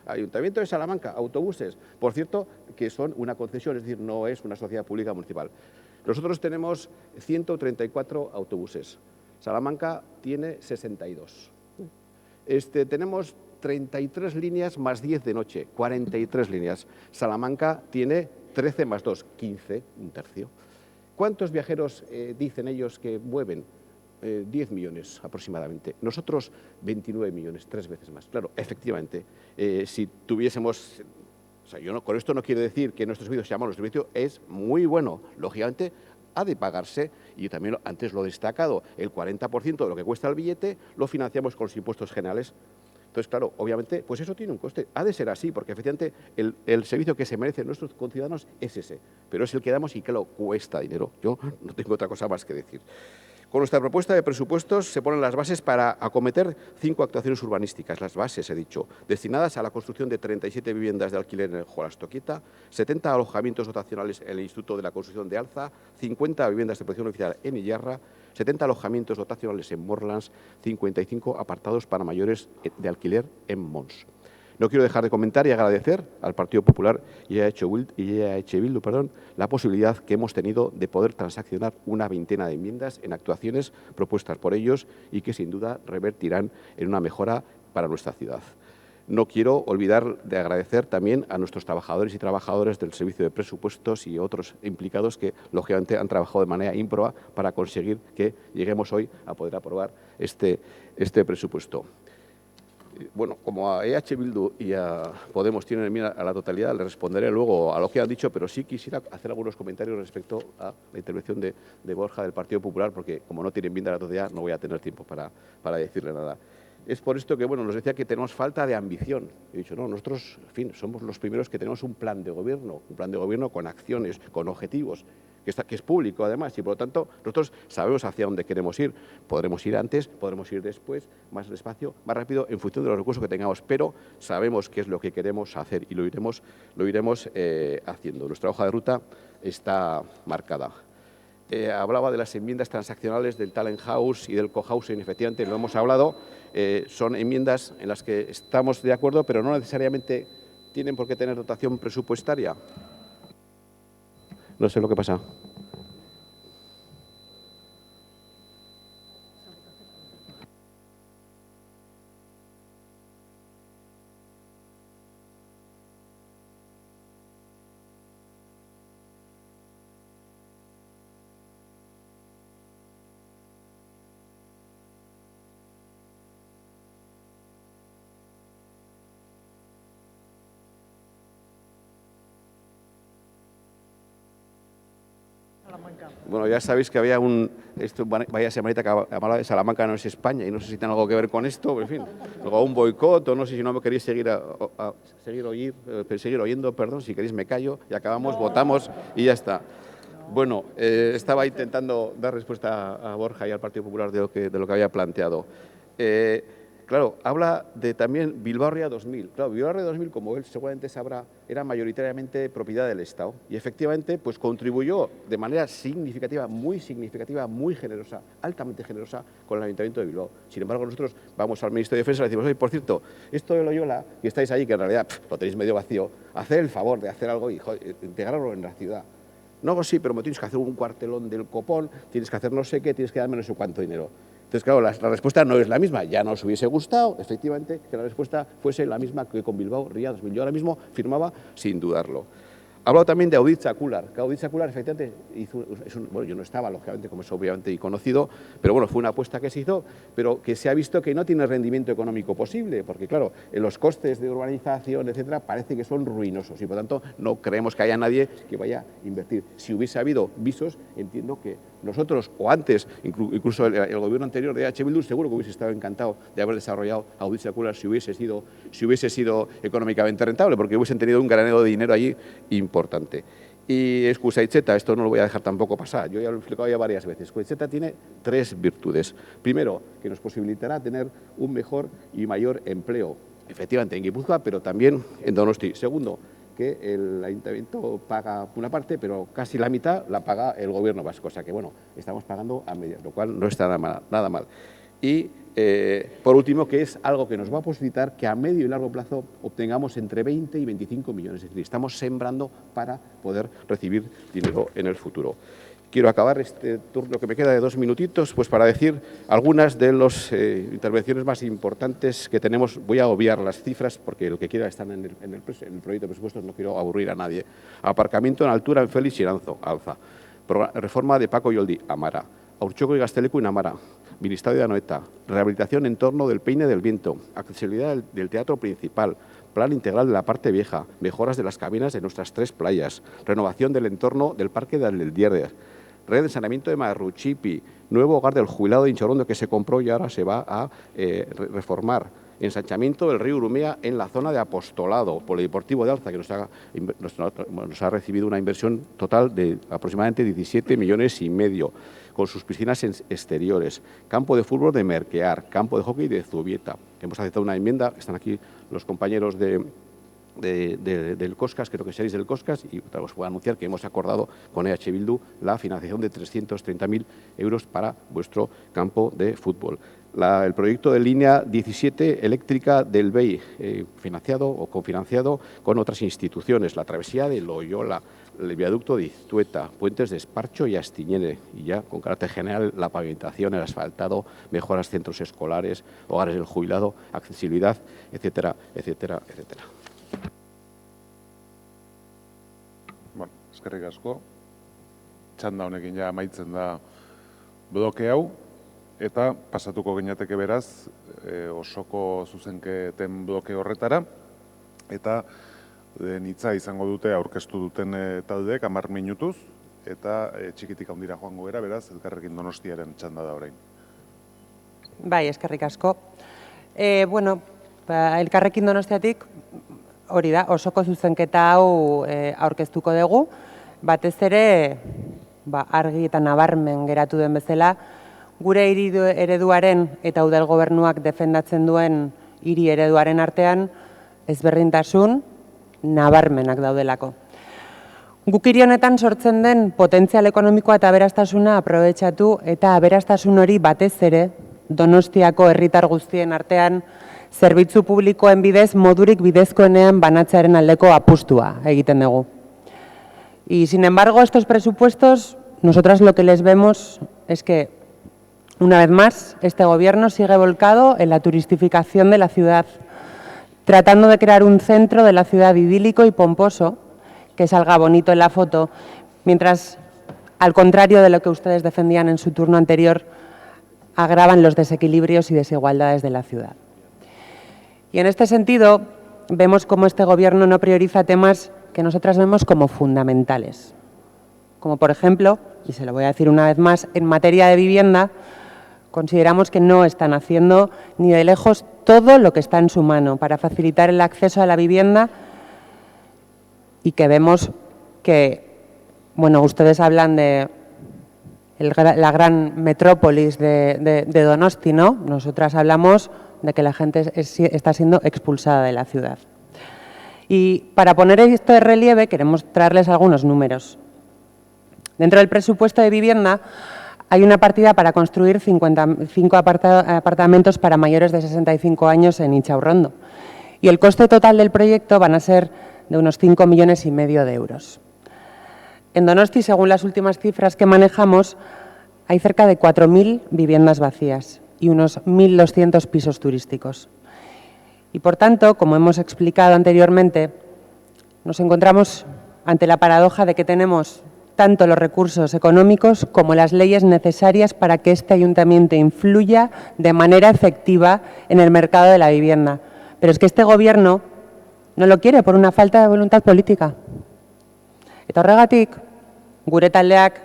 L: Ayuntamiento de Salamanca, autobuses. Por cierto, que son una concesión, es decir, no es una sociedad pública municipal. Nosotros tenemos 134 autobuses. Salamanca tiene 62. Tenemos 33 líneas más 10 de noche, 43 líneas. Salamanca tiene 13 más 2, 15, un tercio. ¿Cuántos viajeros dicen ellos que mueven? 10 millones aproximadamente. Nosotros 29 millones, 3 veces más. Claro, efectivamente, si tuviésemos... O sea, con esto no quiero decir que nuestro servicio sea malo, nuestro servicio es muy bueno. Lógicamente, ha de pagarse, y también antes lo he destacado, el 40% de lo que cuesta el billete lo financiamos con los impuestos generales. Entonces, claro, obviamente, pues eso tiene un coste. Ha de ser así, porque efectivamente el servicio que se merecen nuestros conciudadanos es ese, pero es el que damos y que lo cuesta dinero. Yo no tengo otra cosa más que decir. Con nuestra propuesta de presupuestos se ponen las bases para acometer 5 actuaciones urbanísticas, las bases, he dicho, destinadas a la construcción de 37 viviendas de alquiler en el Jolastoqueta, 70 alojamientos dotacionales en el Instituto de la Construcción de Alza, 50 viviendas de protección oficial en Illarra, 70 alojamientos dotacionales en Morlands, 55 apartados para mayores de alquiler en Mons. No quiero dejar de comentar y agradecer al Partido Popular y a EH Bildu la posibilidad que hemos tenido de poder transaccionar una veintena de enmiendas en actuaciones propuestas por ellos y que sin duda revertirán en una mejora para nuestra ciudad. No quiero olvidar de agradecer también a nuestros trabajadores y trabajadoras del Servicio de Presupuestos y otros implicados que, lógicamente, han trabajado de manera ímproba para conseguir que lleguemos hoy a poder aprobar este presupuesto. Bueno, como a EH Bildu y a Podemos tienen enmienda a la totalidad, les responderé luego a lo que han dicho, pero sí quisiera hacer algunos comentarios respecto a la intervención de Borja del Partido Popular, porque como no tiene enmienda a la totalidad, no voy a tener tiempo para decirle nada. Es por esto que, bueno, nos decía que tenemos falta de ambición. He dicho, no, nosotros, en fin, somos los primeros que tenemos un plan de gobierno con acciones, con objetivos, que es público además, y por lo tanto nosotros sabemos hacia dónde queremos ir. Podremos ir antes, podremos ir después, más despacio, más rápido, en función de los recursos que tengamos, pero sabemos qué es lo que queremos hacer y lo iremos haciendo. Nuestra hoja de ruta está marcada. hablaba de las enmiendas transaccionales del Talent House y del Cohousing, efectivamente lo hemos hablado, son enmiendas en las que estamos de acuerdo, pero no necesariamente tienen por qué tener dotación presupuestaria. No sé lo que pasa. Bueno, ya sabéis que había vaya semanita que hablaba de Salamanca no es España y no sé si tiene algo que ver con esto, en fin, luego un boicot o no sé si no me queréis seguir oyendo, perdón, si queréis me callo y acabamos, votamos y ya está. Bueno, estaba intentando dar respuesta a Borja y al Partido Popular de lo que había planteado. Claro, habla de también Bilbao Ría 2000. Claro, Bilbao Ría 2000, como él seguramente sabrá, era mayoritariamente propiedad del Estado y efectivamente pues contribuyó de manera significativa, muy generosa, altamente generosa con el Ayuntamiento de Bilbao. Sin embargo, nosotros vamos al Ministerio de Defensa y le decimos, oye, por cierto, esto de Loyola, que estáis ahí, que en realidad lo tenéis medio vacío, haced el favor de hacer algo y integrarlo en la ciudad. No, sí, pero me tienes que hacer un cuartelón del copón, tienes que hacer no sé qué, tienes que darme no sé cuánto dinero. Entonces, claro, la respuesta no es la misma. Ya nos hubiese gustado, efectivamente, que la respuesta fuese la misma que con Bilbao Ría 2000. Yo ahora mismo firmaba sin dudarlo. Ha hablado también de Audit Secular. Que Audit Secular, efectivamente, bueno, yo no estaba, lógicamente, como es obviamente y conocido, pero bueno, fue una apuesta que se hizo, pero que se ha visto que no tiene rendimiento económico posible, porque claro, en los costes de urbanización, etcétera, parece que son ruinosos y por tanto no creemos que haya nadie que vaya a invertir. Si hubiese habido visos, entiendo que nosotros, o antes, incluso el gobierno anterior de H. Bildu, seguro que hubiese estado encantado de haber desarrollado Audit Secular si hubiese sido económicamente rentable, porque hubiesen tenido un granero de dinero allí importante. Y Eskusaitzeta, esto no lo voy a dejar tampoco pasar, yo ya lo he explicado ya varias veces. Eskusaitzeta tiene 3 virtudes. Primero, que nos posibilitará tener un mejor y mayor empleo, efectivamente en Guipúzcoa, pero también en Donosti. Segundo, que el ayuntamiento paga una parte, pero casi la mitad la paga el gobierno vasco. O sea que, bueno, estamos pagando a medias, lo cual no está nada mal. Y, por último, que es algo que nos va a posibilitar que a medio y largo plazo obtengamos entre 20 y 25 millones. Es decir, estamos sembrando para poder recibir dinero en el futuro. Quiero acabar este turno que me queda de 2 minutitos pues para decir algunas de las intervenciones más importantes que tenemos. Voy a obviar las cifras porque el que quiera están en el proyecto de presupuestos, no quiero aburrir a nadie. Aparcamiento en altura en Félix y Iranzo, Alza. Reforma de Paco Yoldi, Amara. Aurchoco y Gastelecu en Amara. Ministerio de Anoeta. Rehabilitación en torno del Peine del Viento. Accesibilidad del teatro principal. Plan integral de la parte vieja. Mejoras de las cabinas de nuestras 3 playas. Renovación del entorno del Parque del Dierder. Red de saneamiento de Marruchipi, nuevo hogar del jubilado de Inchorondo que se compró y ahora se va a reformar. Ensanchamiento del río Urumea en la zona de Apostolado, Polideportivo de Alza, que nos ha recibido una inversión total de aproximadamente 17,5 millones, con sus piscinas exteriores. Campo de fútbol de Merquear, campo de hockey de Zubieta. Hemos aceptado una enmienda, están aquí los compañeros del COSCAS, creo que seréis del COSCAS, y os puedo anunciar que hemos acordado con EH Bildu la financiación de 330.000 euros para vuestro campo de fútbol. El proyecto de línea 17 eléctrica del BEI, financiado o cofinanciado con otras instituciones, la travesía de Loyola, el viaducto de Iztueta, puentes de Esparcho y Astiñene, y ya con carácter general la pavimentación, el asfaltado, mejoras centros escolares, hogares del jubilado, accesibilidad, etcétera, etcétera, etcétera.
B: Bueno, eskerrik asko. Txanda honekin ja amaitzen da bloke hau, eta pasatuko ginateke beraz osoko zuzenketen bloke horretara, eta hitza izango dute aurkeztu duten taldeek 10 minutuz, eta txikitik handira joango gara, beraz, Elkarrekin Donostiaren txanda da orain.
J: Bai, eskerrik asko. Bueno, Elkarrekin Donostiatik, hori da, osoko zuzenketa hau aurkeztuko dugu, batez ere argi eta nabarmen geratu den bezala, gure hiri ereduaren eta udal gobernuak defendatzen duen hiri ereduaren artean ezberdintasun nabarmenak daudelako. Guk hiri honetan sortzen den potentzial ekonomikoa eta aberastasuna aprobetxatu eta aberastasun hori batez ere Donostiako herritar guztien artean zerbitzu publikoen bidez modurik bidezkoenean banatzearen aldeko apustua egiten dugu. Y sin embargo, estos presupuestos, nosotras lo que les vemos es que, una vez más, este gobierno sigue volcado en la turistificación de la ciudad, tratando de crear un centro de la ciudad idílico y pomposo, que salga bonito en la foto, mientras, al contrario de lo que ustedes defendían en su turno anterior, agravan los desequilibrios y desigualdades de la ciudad. Y en este sentido, vemos cómo este gobierno no prioriza temas que nosotras vemos como fundamentales. Como por ejemplo, y se lo voy a decir una vez más, en materia de vivienda, consideramos que no están haciendo ni de lejos todo lo que está en su mano para facilitar el acceso a la vivienda y que vemos que, bueno, ustedes hablan de la gran metrópolis de Donosti, ¿no? Nosotras hablamos de que la gente está siendo expulsada de la ciudad. Y para poner esto de relieve queremos traerles algunos números. Dentro del presupuesto de vivienda hay una partida para construir 55 apartamentos para mayores de 65 años en Inchaurrondo. Y el coste total del proyecto van a ser de unos 5,5 millones de euros. En Donosti, según las últimas cifras que manejamos, hay cerca de 4.000 viviendas vacías y unos 1.200 pisos turísticos. Y por tanto, como hemos explicado anteriormente, nos encontramos ante la paradoja de que tenemos tanto los recursos económicos como las leyes necesarias para que este ayuntamiento influya de manera efectiva en el mercado de la vivienda. Pero es que este gobierno no lo quiere por una falta de voluntad política. Eta horregatik, gure taldeak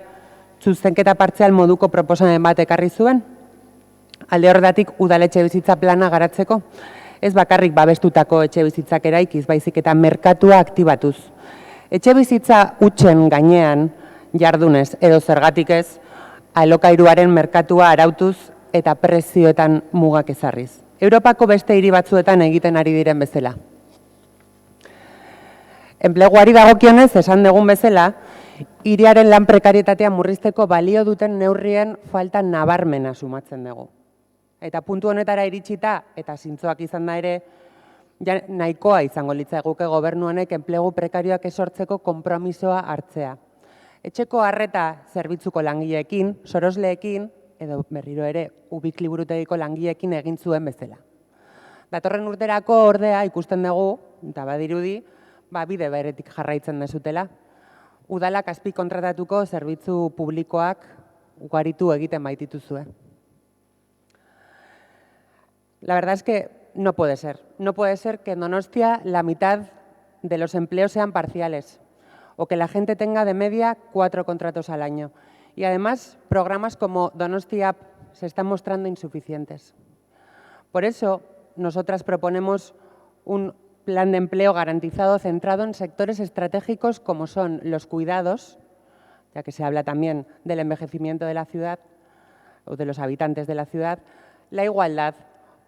J: zuzenketa partzial moduko proposamen bat ekarri zuen, alde horretatik udaletxe bizitza plana garatzeko, ez bakarrik babestutako etxe bizitzak eraikiz, baizik eta merkatua aktibatuz. Etxe bizitza hutsen gainean jardunez edo zergatik ez, alokairuaren merkatua arautuz eta prezioetan mugak ezarriz. Europako beste hiri batzuetan egiten ari diren bezala. Enpleguari dagokionez, esan dugun bezala, hiriaren lan prekarietatea murrizteko balio duten neurrien falta nabarmena sumatzen dugu. Eta puntu honetara iritsita, eta zintzoak izan da ere, nahikoa izango litzaiguke gobernu honek enplegu prekarioak esortzeko konpromisoa hartzea. Etxeko harreta zerbitzuko langileekin, sorosleekin, edo berriro ere ubik liburutegiko langileekin egin zuen bezala. Datorren urterako ordea ikusten dugu, eta badirudi, bide beretik jarraitzen dezutela. Udalak azpi kontratatuko zerbitzu publikoak ugaritu egiten baitituzue. La verdad es que no puede ser. No puede ser que en Donostia la mitad de los empleos sean parciales o que la gente tenga de media 4 contratos al año. Y además, programas como Donostia App se están mostrando insuficientes. Por eso, nosotras proponemos un plan de empleo garantizado centrado en sectores estratégicos como son los cuidados, ya que se habla también del envejecimiento de la ciudad o de los habitantes de la ciudad, la igualdad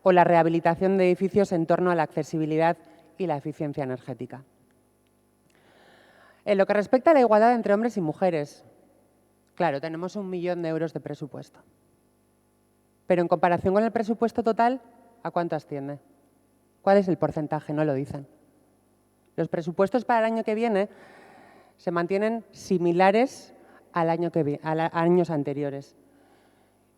J: o la rehabilitación de edificios en torno a la accesibilidad y la eficiencia energética. En lo que respecta a la igualdad entre hombres y mujeres, claro, tenemos 1 millón de euros de presupuesto. Pero en comparación con el presupuesto total, ¿a cuánto asciende? ¿Cuál es el porcentaje? No lo dicen. Los presupuestos para el año que viene se mantienen similares al año a años anteriores.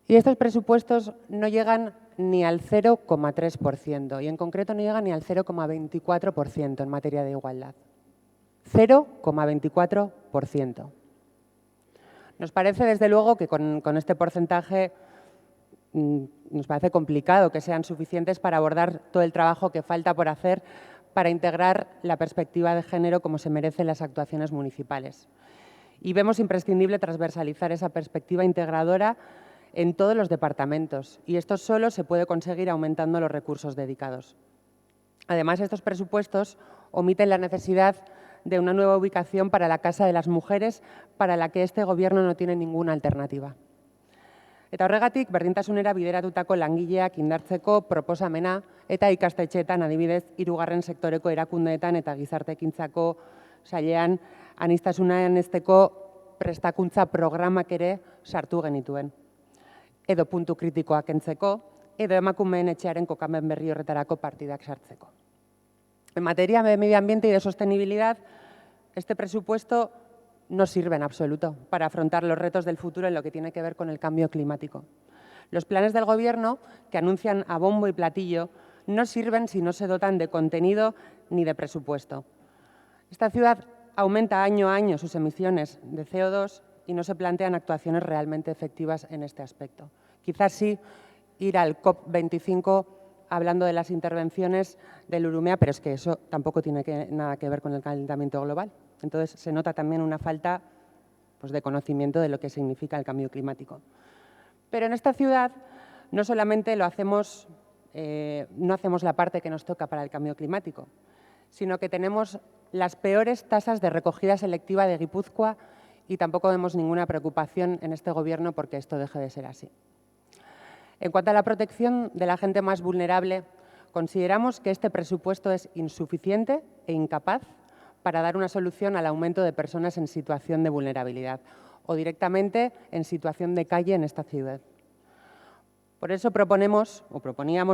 J: Y estos presupuestos no llegan ni al 0,3% y en concreto no llegan ni al 0,24% en materia de igualdad. 0,24%. Nos parece desde luego que con este porcentaje nos parece complicado que sean suficientes para abordar todo el trabajo que falta por hacer para integrar la perspectiva de género como se merecen las actuaciones municipales. Y vemos imprescindible transversalizar esa perspectiva integradora en todos los departamentos y esto solo se puede conseguir aumentando los recursos dedicados. Además, estos presupuestos omiten la necesidad de una nueva ubicación para la Casa de las Mujeres, para la que este Gobierno no tiene ninguna alternativa. Eta horregatik, berdintasunera bideratutako langileak indartzeko proposamena eta ikastetxeetan adibidez 3. sektoreko erakundeetan eta gizarte ekintzako sailean aniztasunean hezteko prestakuntza programak ere sartu genituen. Edo puntu kritikoak kentzeko, edo emakumeen etxearen kokamen berri horretarako partidak sartzeko. En materia de medio ambiente y de sostenibilidad, este presupuesto no sirve en absoluto para afrontar los retos del futuro en lo que tiene que ver con el cambio climático. Los planes del Gobierno, que anuncian a bombo y platillo, no sirven si no se dotan de contenido ni de presupuesto. Esta ciudad aumenta año a año sus emisiones de CO2 y no se plantean actuaciones realmente efectivas en este aspecto. Quizás sí ir al COP25 hablando de las intervenciones del Urumea, pero es que eso tampoco tiene nada que ver con el calentamiento global. Entonces se nota también una falta de conocimiento de lo que significa el cambio climático. Pero en esta ciudad no solamente no hacemos la parte que nos toca para el cambio climático, sino que tenemos las peores tasas de recogida selectiva de Guipúzcoa y tampoco vemos ninguna preocupación en este Gobierno porque esto deje de ser así. En cuanto a la protección de la gente más vulnerable, consideramos que este presupuesto es insuficiente e incapaz para dar una solución al aumento de personas en situación de vulnerabilidad o directamente en situación de calle en esta ciudad. Por eso proponíamos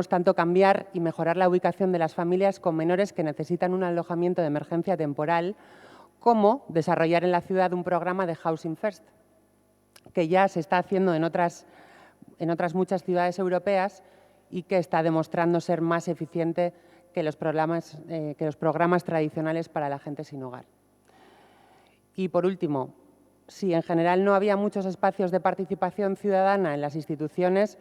J: tanto cambiar y mejorar la ubicación de las familias con menores que necesitan un alojamiento de emergencia temporal, como desarrollar en la ciudad un programa de Housing First, que ya se está haciendo en otras muchas ciudades europeas y que está demostrando ser más eficiente que los programas tradicionales para la gente sin hogar. Y por último, si en general no había muchos espacios de participación ciudadana en las instituciones,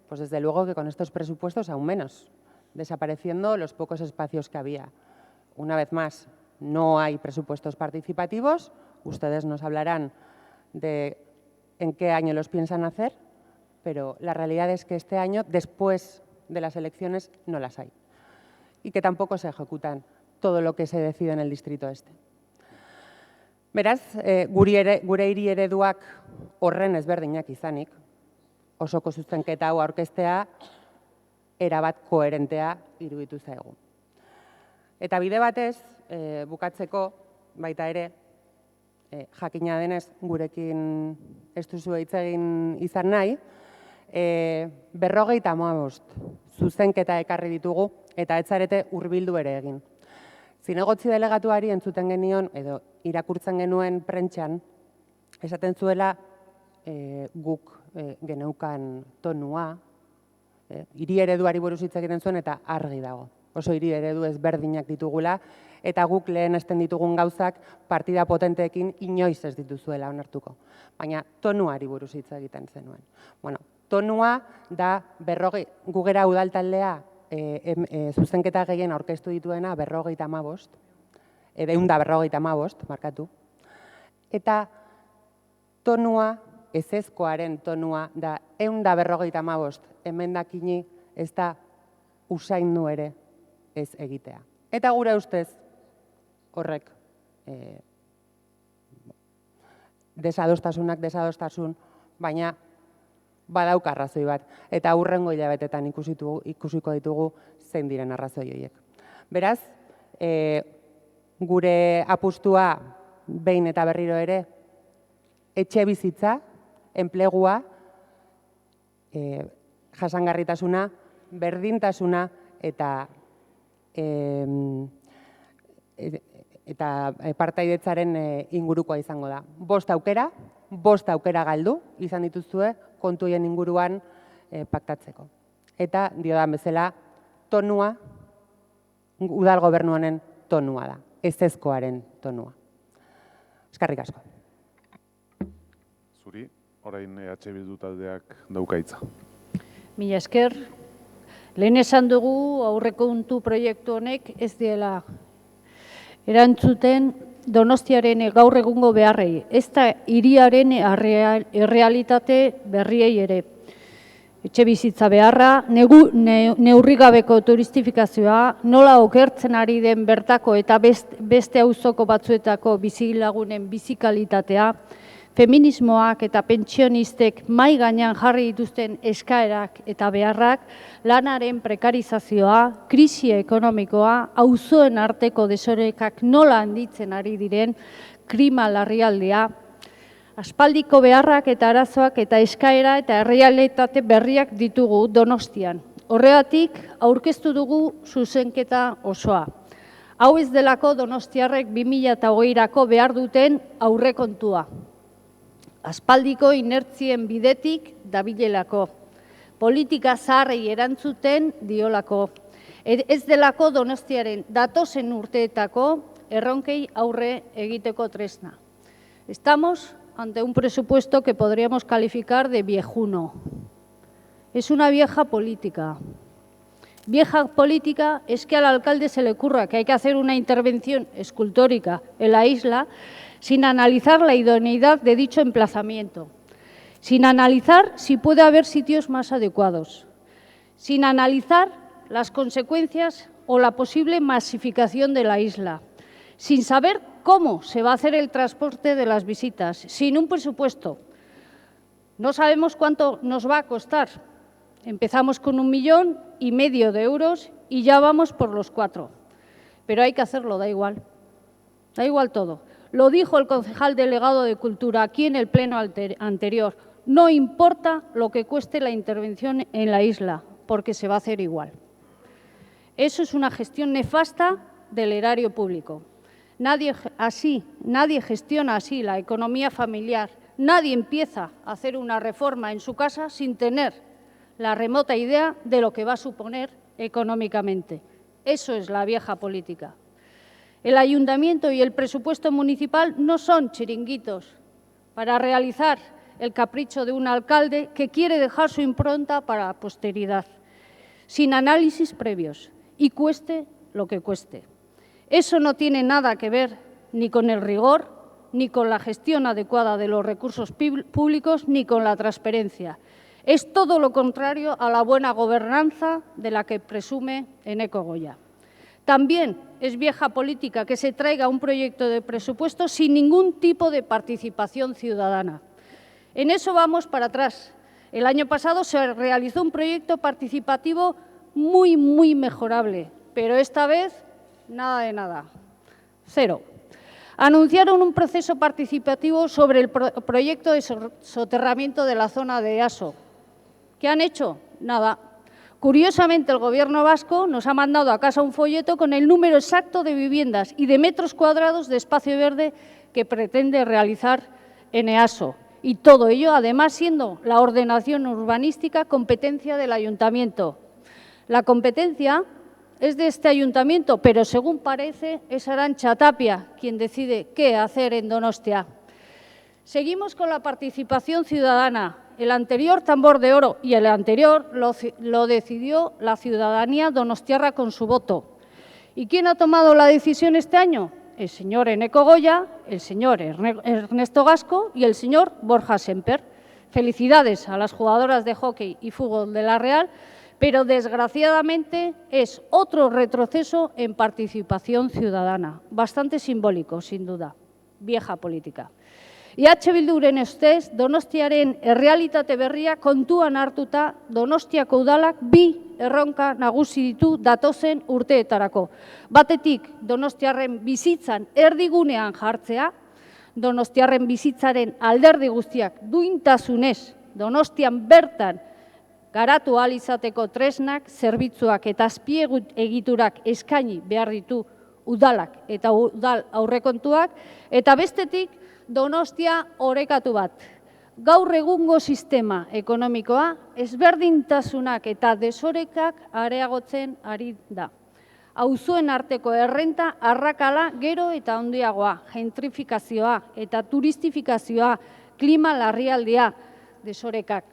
J: pues desde luego que con estos presupuestos aún menos, desapareciendo los pocos espacios que había. Una vez más, no hay presupuestos participativos, ustedes nos hablarán de en qué año los piensan hacer, pero la realidad es que este año, después de las elecciones, no las hay. Y que tampoco se ejecutan todo lo que se decide en el Distrito Este. Beraz, gure hiri ereduak horren ezberdinak izanik, osoko zuzenketa hau aurkeztea erabat koherentea iruditu zaigu. Eta bide batez, bukatzeko baita ere, jakina denez gurekin ez duzu hitz egin izan nahi, 55 zuzenketa ekarri ditugu eta ez zarete hurbildu ere egin. Zinegotzi delegatuari entzuten genion edo irakurtzen genuen prentxan, esaten zuela guk geneukan tonua, hiri ereduari buruz hitz egiten zuen eta argi dago. Oso hiri eredu ezberdinak ditugula eta guk lehenesten ditugun gauzak partida potenteekin inoiz ez dituzuela onartuko. Baina tonuari buruz hitz egiten zenuen. Bueno, tonua da gugera udaltaldea zuzenketa gehien aurkeztu dituena 55, 155, markatu. Eta tonua, ezezkoaren tonua da 155 emendakini ez da usaindu ere ez egitea. Eta gure ustez horrek desadostasun, baina badauka arrazoi bat. Eta hurrengo hilabetetan ikusiko ditugu zein diren arrazoi horiek. Beraz, gure apustua behin eta berriro ere, etxe bizitza, enplegua, jasangarritasuna, berdintasuna eta partaidetzaren ingurukoa izango da. 5 aukera galdu izan dituzue kontuien inguruan paktatzeko. Eta diodan bezala, tonua, udal gobernuaren tonua da, ezezkoaren tonua. Eskerrik asko.
B: Zuri, orain EH Bildu taldeak daukaitza.
K: Mila esker, lehen esan dugu aurrekontu proiektu honek ez diela erantzuten Donostiaren gaur egungo beharrei, ez da hiriaren errealitate berriei ere. Etxe bizitza beharra, neurrigabeko turistifikazioa, nola okertzen ari den bertako eta beste auzoko batzuetako bizilagunen bizikalitatea, feminismoak eta pentsionistek mai gainean jarri dituzten eskaerak eta beharrak, lanaren prekarizazioa, krisi ekonomikoa, auzoen arteko desorekak nola handitzen ari diren, klima larrialdia, aspaldiko beharrak eta arazoak eta eskaera eta errealitate berriak ditugu Donostian. Horregatik, aurkeztu dugu zuzenketa osoa. Hau ez delako Donostiarrek 2020rako behar duten aurrekontua. Aspaldiko inertzien bidetik dabilelako. Politika zaharrei erantzuten diolako. Ez delako Donostiaren datozen urteetako erronkei aurre egiteko tresna. Estamos ante un presupuesto que podríamos calificar de viejuno. Es una vieja política. Vieja política es que al alcalde se le ocurra que hay que hacer una intervención escultórica en la isla sin analizar la idoneidad de dicho emplazamiento, sin analizar si puede haber sitios más adecuados, sin analizar las consecuencias o la posible masificación de la isla, sin saber cómo se va a hacer el transporte de las visitas, sin un presupuesto. No sabemos cuánto nos va a costar. Empezamos con 1,5 millones de euros y ya vamos por los 4. Pero hay que hacerlo, da igual todo. Lo dijo el concejal delegado de Cultura aquí en el pleno anterior. No importa lo que cueste la intervención en la isla, porque se va a hacer igual. Eso es una gestión nefasta del erario público. Nadie gestiona así la economía familiar. Nadie empieza a hacer una reforma en su casa sin tener la remota idea de lo que va a suponer económicamente. Eso es la vieja política. El ayuntamiento y el presupuesto municipal no son chiringuitos para realizar el capricho de un alcalde que quiere dejar su impronta para la posteridad, sin análisis previos y cueste lo que cueste. Eso no tiene nada que ver ni con el rigor, ni con la gestión adecuada de los recursos públicos, ni con la transparencia. Es todo lo contrario a la buena gobernanza de la que presume Eneko Goya. También es vieja política que se traiga un proyecto de presupuesto sin ningún tipo de participación ciudadana. En eso vamos para atrás. El año pasado se realizó un proyecto participativo muy mejorable, pero esta vez nada de nada. Cero. Anunciaron un proceso participativo sobre el proyecto de soterramiento de la zona de Easo. ¿Qué han hecho? Nada. Curiosamente, el Gobierno vasco nos ha mandado a casa un folleto con el número exacto de viviendas y de metros cuadrados de espacio verde que pretende realizar en Easo. Y todo ello, además, siendo la ordenación urbanística competencia del Ayuntamiento. La competencia es de este ayuntamiento, pero según parece es Arantxa Tapia quien decide qué hacer en Donostia. Seguimos con la participación ciudadana. El anterior tambor de oro y el anterior lo decidió la ciudadanía donostiarra con su voto. ¿Y quién ha tomado la decisión este año? El señor Eneko Goya, el señor Ernesto Gasco y el señor Borja Semper. Felicidades a las jugadoras de hockey y fútbol de la Real, pero desgraciadamente es otro retroceso en participación ciudadana, bastante simbólico, sin duda, vieja política. Bilduren ustez, Donostiaren errealitate berria kontuan hartuta Donostiako udalak bi erronka nagusi ditu datozen urteetarako. Batetik, Donostiarren bizitzan erdigunean jartzea, Donostiarren bizitzaren alderdi guztiak duintasunez Donostian bertan garatu ahal izateko tresnak, zerbitzuak eta azpiegiturak eskaini behar ditu udalak eta udal aurrekontuak, eta bestetik Donostia orekatu bat. Gaur egungo sistema ekonomikoa ezberdintasunak eta desorekak areagotzen ari da. Auzoen arteko errenta arrakala gero eta handiagoa, gentrifikazioa eta turistifikazioa, klima larrialdia, desorekak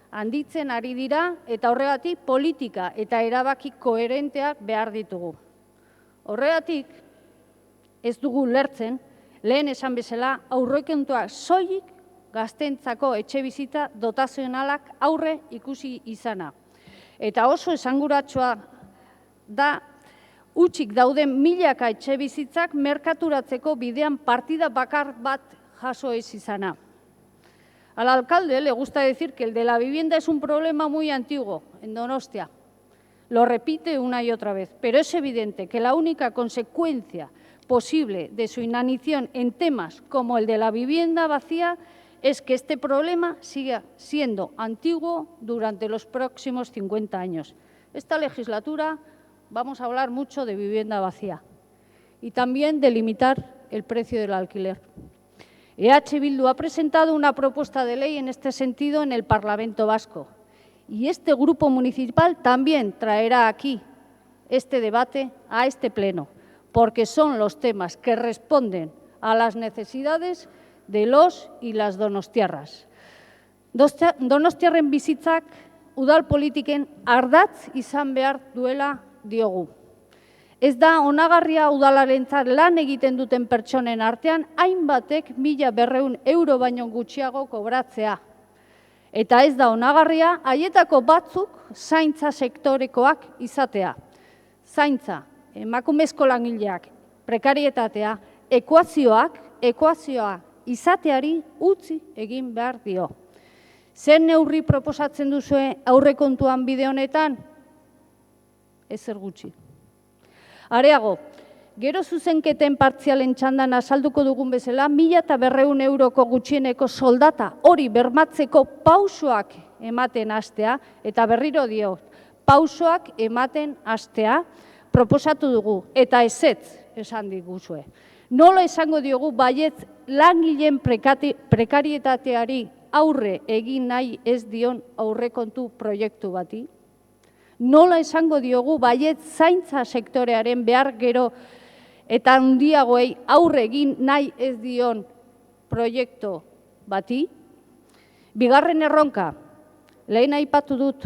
K: handitzen ari dira eta horregatik politika eta erabaki koherenteak behar ditugu. Horregatik ez dugu lertzen, lehen esan bezala, aurrekontuak soilik gaztentzako etxebizitza dotazionalak aurre ikusi izana. Eta oso esanguratsua da, hutsik dauden milaka etxebizitzak merkaturatzeko bidean partida bakar bat jaso ez izana. Al alcalde le gusta decir que el de la vivienda es un problema muy antiguo en Donostia. Lo repite una y otra vez, pero es evidente que la única consecuencia posible de su inanición en temas como el de la vivienda vacía es que este problema siga siendo antiguo durante los próximos 50 años. Esta legislatura vamos a hablar mucho de vivienda vacía y también de limitar el precio del alquiler. EH Bildu ha presentado una propuesta de ley en este sentido en el Parlamento Vasco y este grupo municipal también traerá aquí este debate a este pleno, porque son los temas que responden a las necesidades de los y las donostiarras. Donostiarren bizitzak udal politiken ardatz izan behar duela diogu. Ez da onagarria udalarentzat lan egiten duten pertsonen artean hainbatek 1.200 euro baino gutxiago kobratzea. Eta ez da onagarria haietako batzuk zaintza sektorekoak izatea. Zaintza, emakumezko langileak, prekarietatea, ekuazioa izateari utzi egin behar dio. Zer neurri proposatzen duzue aurrekontuan bide honetan? Ezer gutxi. Areago, gero zuzenketen partzialen txandan azalduko dugun bezala, 1.200 euroko gutxieneko soldata hori bermatzeko pausoak ematen hastea, eta berriro dio, pausoak ematen hastea proposatu dugu, eta ezetz esan diguzue. Nola esango diogu baietz langileen prekarietateari aurre egin nahi ez dion aurrekontu proiektu bati? Nola esango diogu baiet zaintza sektorearen behar gero eta handiagoei aurre egin nahi ez dion proiektu bati? Bigarren erronka, lehen aipatu dut,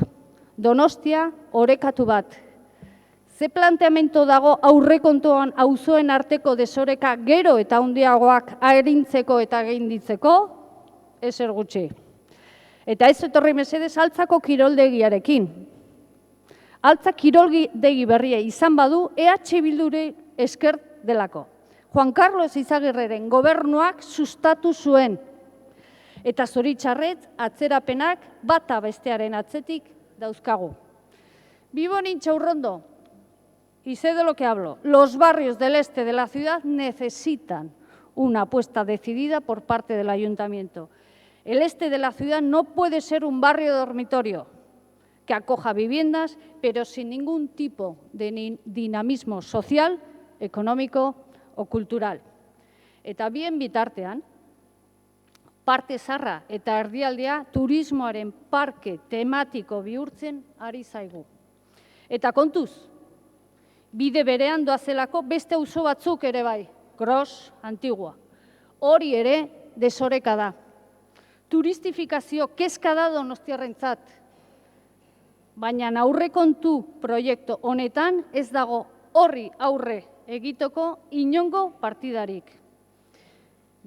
K: Donostia orekatu bat. Ze planteamento dago aurrekontuan auzoen arteko desoreka gero eta handiagoak arintzeko eta gainditzeko? Ezer gutxi. Eta ez etorri mesedez altzako kiroldegiarekin. Altza kiroldegi berria izan badu EH Bildure esker delako. Juan Carlos Izagirreren gobernuak sustatu zuen. Eta zoritxarret atzerapenak bata bestearen atzetik dauzkagu. Vivo en Intxaurrondo y sé de lo que hablo. Los barrios del este de la ciudad necesitan una apuesta decidida por parte del ayuntamiento. El este de la ciudad no puede ser un barrio dormitorio que acoja viviendas, pero sin ningún tipo de dinamismo social, económico o cultural. Eta bien bitartean, parte zarra eta erdialdea turismoaren parke tematiko bihurtzen ari zaigu. Eta kontuz, bide berean doazelako beste auzo batzuk ere bai, Gros, Antigua. Hori ere desoreka da. Turistifikazio kezka da Donostiarrentzat. Baina aurrekontu proiektu honetan ez dago horri aurre egiteko inongo partidarik.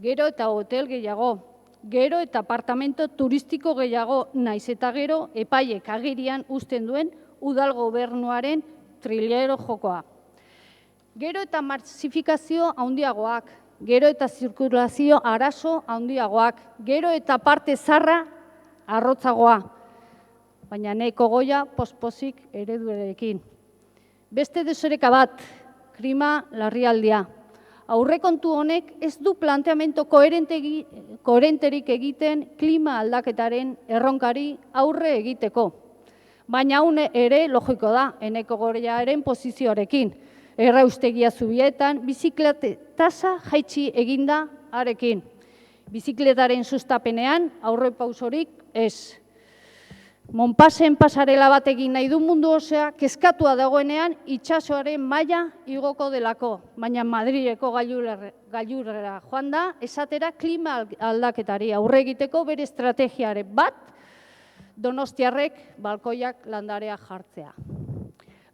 K: Gero eta hotel gehiago, gero eta apartamento turistiko gehiago, naiz eta gero epaiek agirian uzten duen udal gobernuaren trilero jokoa. Gero eta masifikazio handiagoak, gero eta zirkulazio arazo handiagoak, gero eta parte zarra arrotzagoa, baina nahiko goia pospozik ereduarekin. Beste desoreka bat, klima larrialdia. Aurrekontu honek ez du planteamento koherenterik egiten klima aldaketaren erronkari aurre egiteko. Baina hau ere logiko da, eneko gorearen posizioarekin. Erraustegia zubietan, biziklete tasa jaitsi eginda arekin. Bizikletaren sustapenean aurrepausorik ez. Monpasen pasarela bat egin nahi du mundu osea, kezkatua dagoenean itsasoaren maila igoko delako. Baina Madrileko gailurrera joan da, esatera klima aldaketari aurre egiteko bere estrategiare bat, Donostiarrek balkoiak landarea jartzea.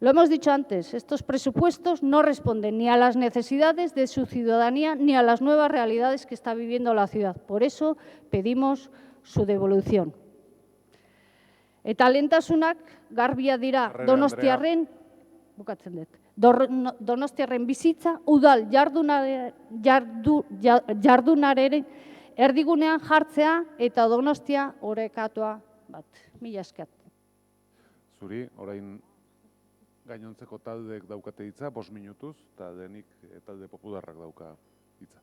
K: Lo hemos dicho antes, estos presupuestos no responden ni a las necesidades de su ciudadanía ni a las nuevas realidades que está viviendo la ciudad. Por eso pedimos su devolución. Eta lehentasunak garbia dira Donostiarren, bukatzen dut, Donostiarren bizitza udal jardunaren erdigunean jartzea eta Donostia orekatua bat. Mila esker.
B: Zuri, orain Gainontzeko taldeek daukate hitza, 5 minutuz, eta denik talde popularrak dauka hitza.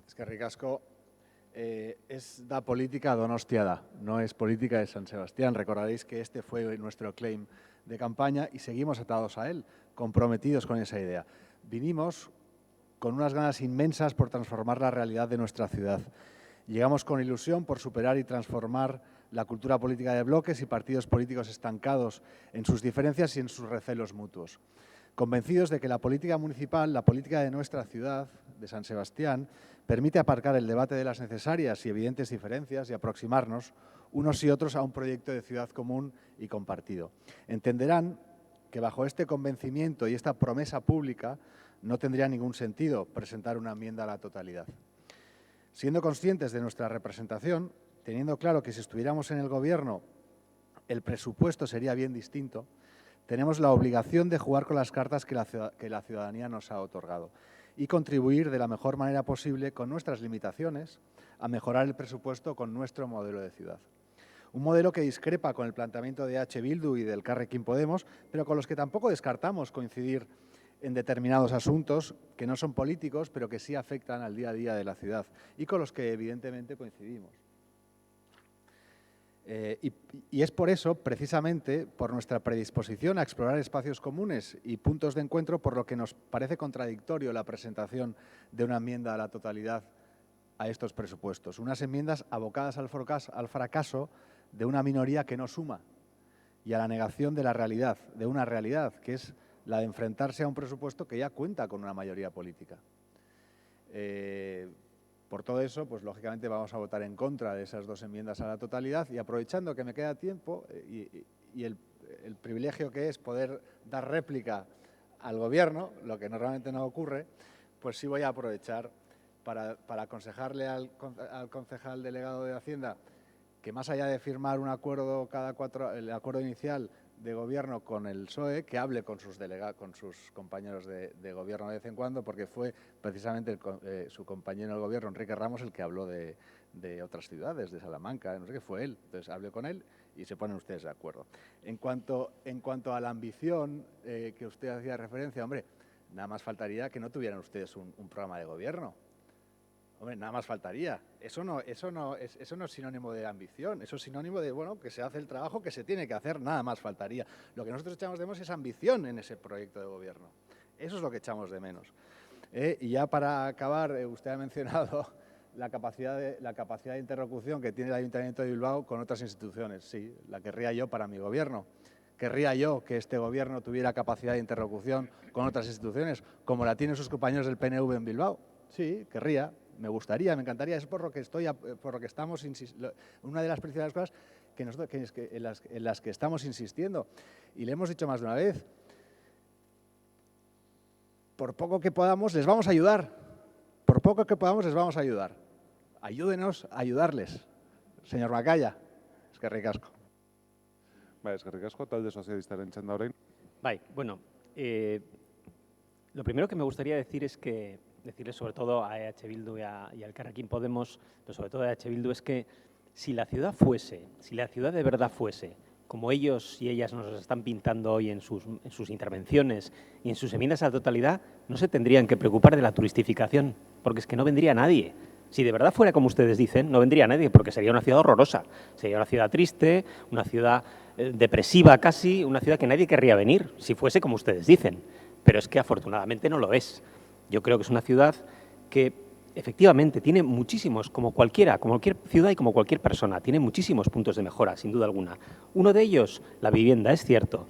M: Eskerrik asko. Es da política Donostia da, no es política de San Sebastián. Recordaréis que este fue nuestro claim de campaña y seguimos atados a él, comprometidos con esa idea. Vinimos con unas ganas inmensas por transformar la realidad de nuestra ciudad. Llegamos con ilusión por superar y transformar la cultura política de bloques y partidos políticos estancados en sus diferencias y en sus recelos mutuos. Convencidos de que la política municipal, la política de nuestra ciudad, de San Sebastián, permite aparcar el debate de las necesarias y evidentes diferencias y aproximarnos unos y otros a un proyecto de ciudad común y compartido. Entenderán que bajo este convencimiento y esta promesa pública no tendría ningún sentido presentar una enmienda a la totalidad. Siendo conscientes de nuestra representación, teniendo claro que si estuviéramos en el Gobierno el presupuesto sería bien distinto, tenemos la obligación de jugar con las cartas que la ciudadanía nos ha otorgado y contribuir de la mejor manera posible con nuestras limitaciones a mejorar el presupuesto con nuestro modelo de ciudad. Un modelo que discrepa con el planteamiento de H. Bildu y del Elkarrekin Podemos, pero con los que tampoco descartamos coincidir en determinados asuntos que no son políticos, pero que sí afectan al día a día de la ciudad y con los que evidentemente coincidimos. Y es por eso, precisamente, por nuestra predisposición a explorar espacios comunes y puntos de encuentro, por lo que nos parece contradictorio la presentación de una enmienda a la totalidad a estos presupuestos. Unas enmiendas abocadas al fracaso de una minoría que no suma y a la negación de la realidad, de una realidad que es la de enfrentarse a un presupuesto que ya cuenta con una mayoría política. Por todo eso, pues lógicamente vamos a votar en contra de esas dos enmiendas a la totalidad y aprovechando que me queda tiempo y el privilegio que es poder dar réplica al Gobierno, lo que normalmente no ocurre, pues sí voy a aprovechar para aconsejarle al concejal delegado de Hacienda que más allá de firmar un acuerdo el acuerdo inicial de Gobierno con el PSOE, que hable con sus compañeros de Gobierno de vez en cuando, porque fue precisamente su compañero del Gobierno, Enrique Ramos, el que habló de otras ciudades, de Salamanca, no sé qué, fue él. Entonces hable con él y se ponen ustedes de acuerdo. En cuanto a la ambición que usted hacía referencia, hombre, nada más faltaría que no tuvieran ustedes un programa de gobierno. Hombre, nada más faltaría. Eso no es sinónimo de ambición, eso es sinónimo de, bueno, que se hace el trabajo que se tiene que hacer, nada más faltaría. Lo que nosotros echamos de menos es ambición en ese proyecto de gobierno. Eso es lo que echamos de menos. Y ya para acabar, usted ha mencionado la capacidad de interlocución que tiene el Ayuntamiento de Bilbao con otras instituciones. Sí, la querría yo para mi gobierno. Querría yo que este gobierno tuviera capacidad de interlocución con otras instituciones, como la tienen sus compañeros del PNV en Bilbao. Sí, querría. Me gustaría, me encantaría, es por lo que estamos insistiendo, una de las principales cosas en las que estamos insistiendo. Y le hemos dicho más de una vez, por poco que podamos, les vamos a ayudar. Por poco que podamos, les vamos a ayudar. Ayúdenos a ayudarles. Señor Macaya, eskerrik asko.
B: Eskerrik asko, talde sozialistaren txanda orain.
N: Bueno, lo primero que me gustaría decir es que decirles sobre todo a EH Bildu y al Elkarrekin Podemos, pero sobre todo a EH Bildu, es que si la ciudad de verdad fuese, como ellos y ellas nos están pintando hoy en sus intervenciones y en sus enmiendas a la totalidad, no se tendrían que preocupar de la turistificación, porque es que no vendría nadie. Si de verdad fuera como ustedes dicen, no vendría nadie, porque sería una ciudad horrorosa, sería una ciudad triste, una ciudad depresiva casi, una ciudad que nadie querría venir, si fuese como ustedes dicen. Pero es que afortunadamente no lo es. Yo creo que es una ciudad que efectivamente tiene muchísimos, como cualquier ciudad y como cualquier persona, tiene muchísimos puntos de mejora, sin duda alguna. Uno de ellos, la vivienda, es cierto.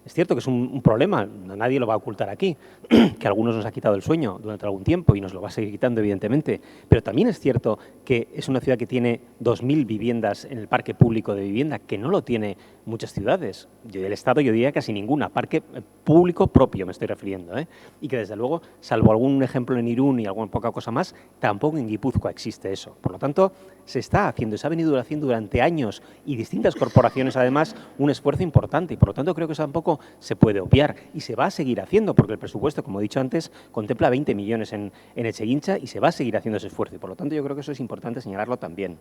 N: Es cierto que es un problema, nadie lo va a ocultar aquí, que a algunos nos ha quitado el sueño durante algún tiempo y nos lo va a seguir quitando, evidentemente. Pero también es cierto que es una ciudad que tiene 2.000 viviendas en el parque público de vivienda, que no lo tiene muchas ciudades. Del Estado yo diría casi ninguna, parque público propio me estoy refiriendo. Y que desde luego, salvo algún ejemplo en Irún y alguna poca cosa más, tampoco en Guipúzcoa existe eso. Por lo tanto, se está haciendo, se ha venido haciendo durante años y distintas corporaciones además un esfuerzo importante y por lo tanto creo que eso tampoco se puede obviar y se va a seguir haciendo porque el presupuesto, como he dicho antes, contempla 20 millones en Etxegintza y se va a seguir haciendo ese esfuerzo y por lo tanto yo creo que eso es importante señalarlo también.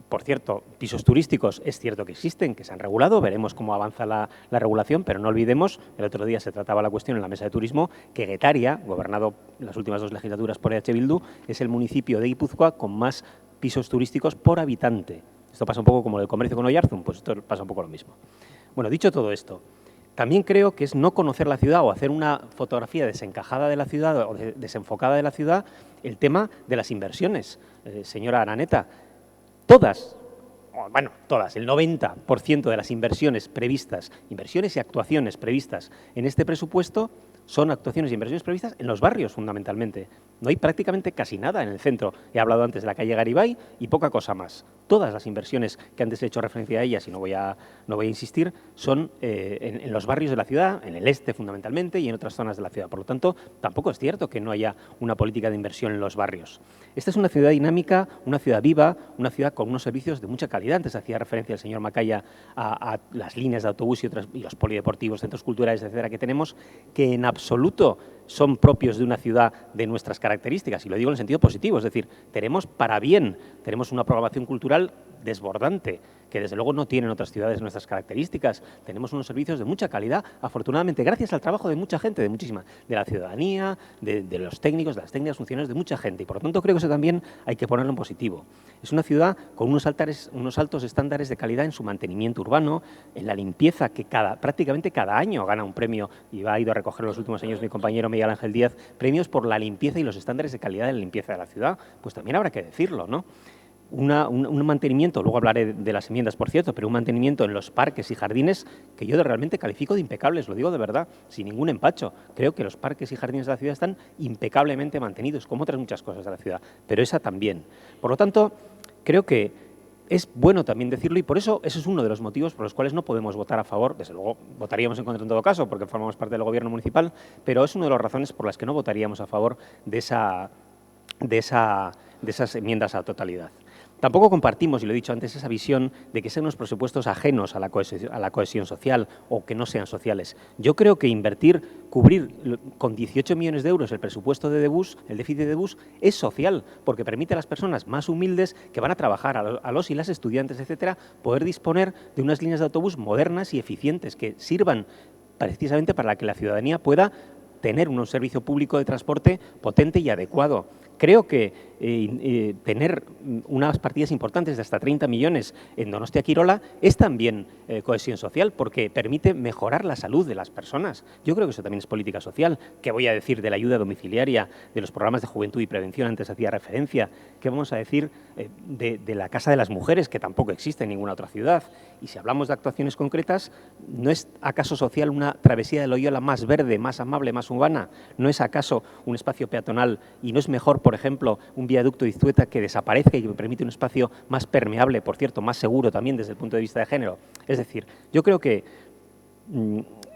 N: Por cierto, pisos turísticos es cierto que existen, que se han regulado, veremos cómo avanza la regulación, pero no olvidemos, el otro día se trataba la cuestión en la mesa de turismo, que Getaria, gobernado las últimas 2 legislaturas por EH Bildu, es el municipio de Guipúzcoa con más pisos turísticos por habitante. Esto pasa un poco como el comercio con Oyarzun, pues esto pasa un poco lo mismo. Bueno, dicho todo esto, también creo que es no conocer la ciudad o hacer una fotografía desencajada de la ciudad o desenfocada de la ciudad el tema de las inversiones. Señora Araneta, todas, el 90% de las inversiones previstas, inversiones y actuaciones previstas en este presupuesto son actuaciones y inversiones previstas en los barrios, fundamentalmente. No hay prácticamente casi nada en el centro. He hablado antes de la calle Garibay y poca cosa más. Todas las inversiones que antes he hecho referencia a ellas, y no voy a insistir, son en los barrios de la ciudad, en el este fundamentalmente y en otras zonas de la ciudad. Por lo tanto, tampoco es cierto que no haya una política de inversión en los barrios. Esta es una ciudad dinámica, una ciudad viva, una ciudad con unos servicios de mucha calidad. Antes hacía referencia el señor Macaya a las líneas de autobús y los polideportivos, centros culturales, etcétera, que tenemos, que en absoluto son propios de una ciudad de nuestras características, y lo digo en el sentido positivo, es decir, tenemos para bien, tenemos una programación cultural desbordante, que desde luego no tienen otras ciudades nuestras características, tenemos unos servicios de mucha calidad, afortunadamente, gracias al trabajo de mucha gente, de la ciudadanía, de los técnicos, de las técnicas funcionales, de mucha gente, y por lo tanto creo que eso también hay que ponerlo en positivo. Es una ciudad con unos altos estándares de calidad en su mantenimiento urbano, en la limpieza, que prácticamente cada año gana un premio, y ha ido a recoger en los últimos años mi compañero Miguel Ángel Díaz, premios por la limpieza y los estándares de calidad de la limpieza de la ciudad, pues también habrá que decirlo, ¿no? Un mantenimiento, luego hablaré de las enmiendas, por cierto, pero un mantenimiento en los parques y jardines que yo realmente califico de impecables, lo digo de verdad, sin ningún empacho. Creo que los parques y jardines de la ciudad están impecablemente mantenidos, como otras muchas cosas de la ciudad, pero esa también. Por lo tanto, creo que es bueno también decirlo, y por eso ese es uno de los motivos por los cuales no podemos votar a favor. Desde luego votaríamos en contra en todo caso, porque formamos parte del gobierno municipal, pero es una de las razones por las que no votaríamos a favor de esas enmiendas a la totalidad. Tampoco compartimos, y lo he dicho antes, esa visión de que sean unos presupuestos ajenos a la cohesión social o que no sean sociales. Yo creo que cubrir con 18 millones de euros el presupuesto de Debus, el déficit de Debus, es social, porque permite a las personas más humildes que van a trabajar, a los y las estudiantes, etcétera, poder disponer de unas líneas de autobús modernas y eficientes que sirvan precisamente para que la ciudadanía pueda tener un servicio público de transporte potente y adecuado. Creo que tener unas partidas importantes de hasta 30 millones en Donostia-Quirola es también cohesión social, porque permite mejorar la salud de las personas. Yo creo que eso también es política social. ¿Qué voy a decir de la ayuda domiciliaria, de los programas de juventud y prevención? Antes hacía referencia. ¿Qué vamos a decir de la Casa de las Mujeres, que tampoco existe en ninguna otra ciudad? Y si hablamos de actuaciones concretas, ¿no es acaso social una travesía de Loyola más verde, más amable, más urbana? ¿No es acaso un espacio peatonal y no es mejor, por ejemplo, un viaducto de Iztueta que desaparezca y que permite un espacio más permeable, por cierto, más seguro también desde el punto de vista de género? Es decir, yo creo que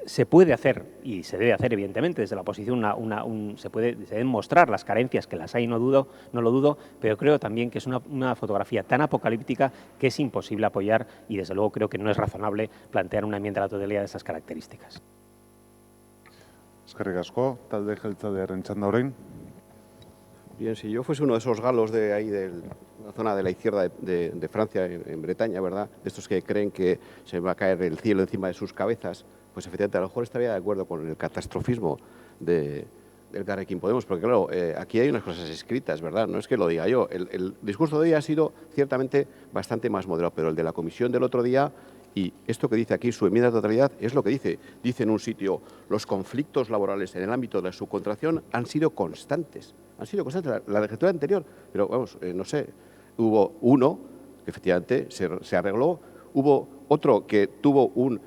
N: se puede hacer, y se debe hacer evidentemente desde la oposición, se deben mostrar las carencias, que las hay, no lo dudo, pero creo también que es una fotografía tan apocalíptica que es imposible apoyar, y desde luego creo que no es razonable plantear una enmienda a la totalidad de esas características.
B: Eskerrik asko, talde jeltzalearen txanda orain.
L: Bien, si yo fuese uno de esos galos de ahí, de la zona de la izquierda de Francia, en Bretaña, ¿verdad?, de estos que creen que se va a caer el cielo encima de sus cabezas, pues efectivamente a lo mejor estaría de acuerdo con el catastrofismo del Elkarrekin Podemos, porque claro, aquí hay unas cosas escritas, ¿verdad? No es que lo diga yo. El discurso de hoy ha sido ciertamente bastante más moderado, pero el de la comisión del otro día, y esto que dice aquí, su enmienda de totalidad, es lo que dice. Dice en un sitio, los conflictos laborales en el ámbito de la subcontratación han sido constantes. Han sido constantes. La legislatura anterior, pero vamos, no sé, hubo uno que efectivamente se arregló, hubo otro que tuvo un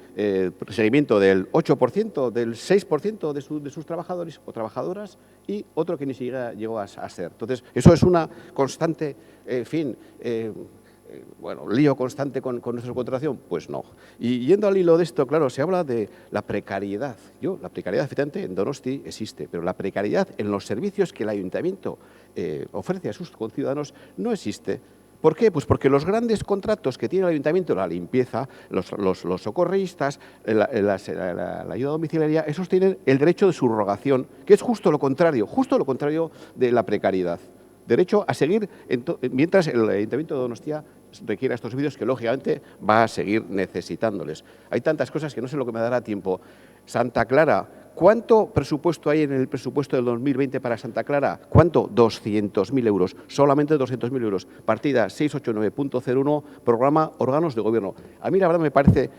L: seguimiento del 8%, del 6% de sus trabajadores o trabajadoras, y otro que ni siquiera llegó a ser. Entonces, eso es una constante, lío constante con nuestra subcontratación. Pues no. Y yendo al hilo de esto, claro, se habla de la precariedad. La precariedad, efectivamente, en Donosti existe, pero la precariedad en los servicios que el ayuntamiento ofrece a sus conciudadanos no existe. ¿Por qué? Pues porque los grandes contratos que tiene el ayuntamiento, la limpieza, los socorristas, la ayuda domiciliaria, esos tienen el derecho de subrogación, que es justo lo contrario de la precariedad. derecho a seguir mientras el Ayuntamiento de Donostia requiera estos servicios, que lógicamente va a seguir necesitándoles. Hay tantas cosas que no sé lo que me dará tiempo. Santa Clara, ¿cuánto presupuesto hay en el presupuesto del 2020 para Santa Clara? ¿Cuánto? 200.000 euros, solamente 200.000 euros. Partida 689.01, programa órganos de gobierno. A mí la verdad me parece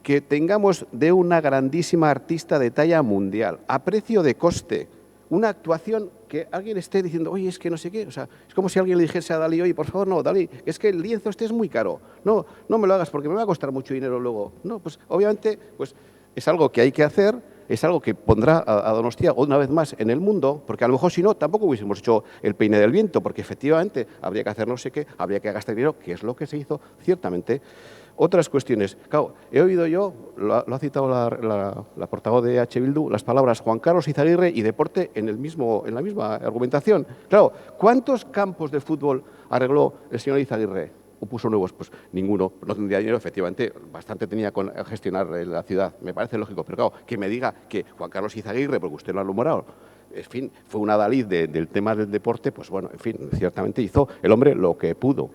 L: que tengamos de una grandísima artista de talla mundial, a precio de coste, una actuación que alguien esté diciendo, oye, es que no sé qué, o sea, es como si alguien le dijese a Dalí, oye, por favor, no, Dalí, es que el lienzo este es muy caro, no me lo hagas porque me va a costar mucho dinero luego. No, pues obviamente pues, es algo que hay que hacer, es algo que pondrá a Donostia una vez más en el mundo, porque a lo mejor si no, tampoco hubiésemos hecho el peine del viento, porque efectivamente habría que hacer no sé qué, habría que gastar dinero, que es lo que se hizo ciertamente. Otras cuestiones. Claro, he oído yo, lo ha citado la portavoz de H. Bildu, las palabras Juan Carlos Izaguirre y deporte en la misma argumentación. Claro, ¿cuántos campos de fútbol arregló el señor Izaguirre? ¿O puso nuevos? Pues ninguno. No tendría dinero, efectivamente, bastante tenía con gestionar la ciudad. Me parece lógico, pero claro, que me diga que Juan Carlos Izaguirre, porque usted lo ha alumbrado, en fin, fue una Dalí del tema del deporte, pues bueno, en fin, ciertamente hizo el hombre lo que pudo.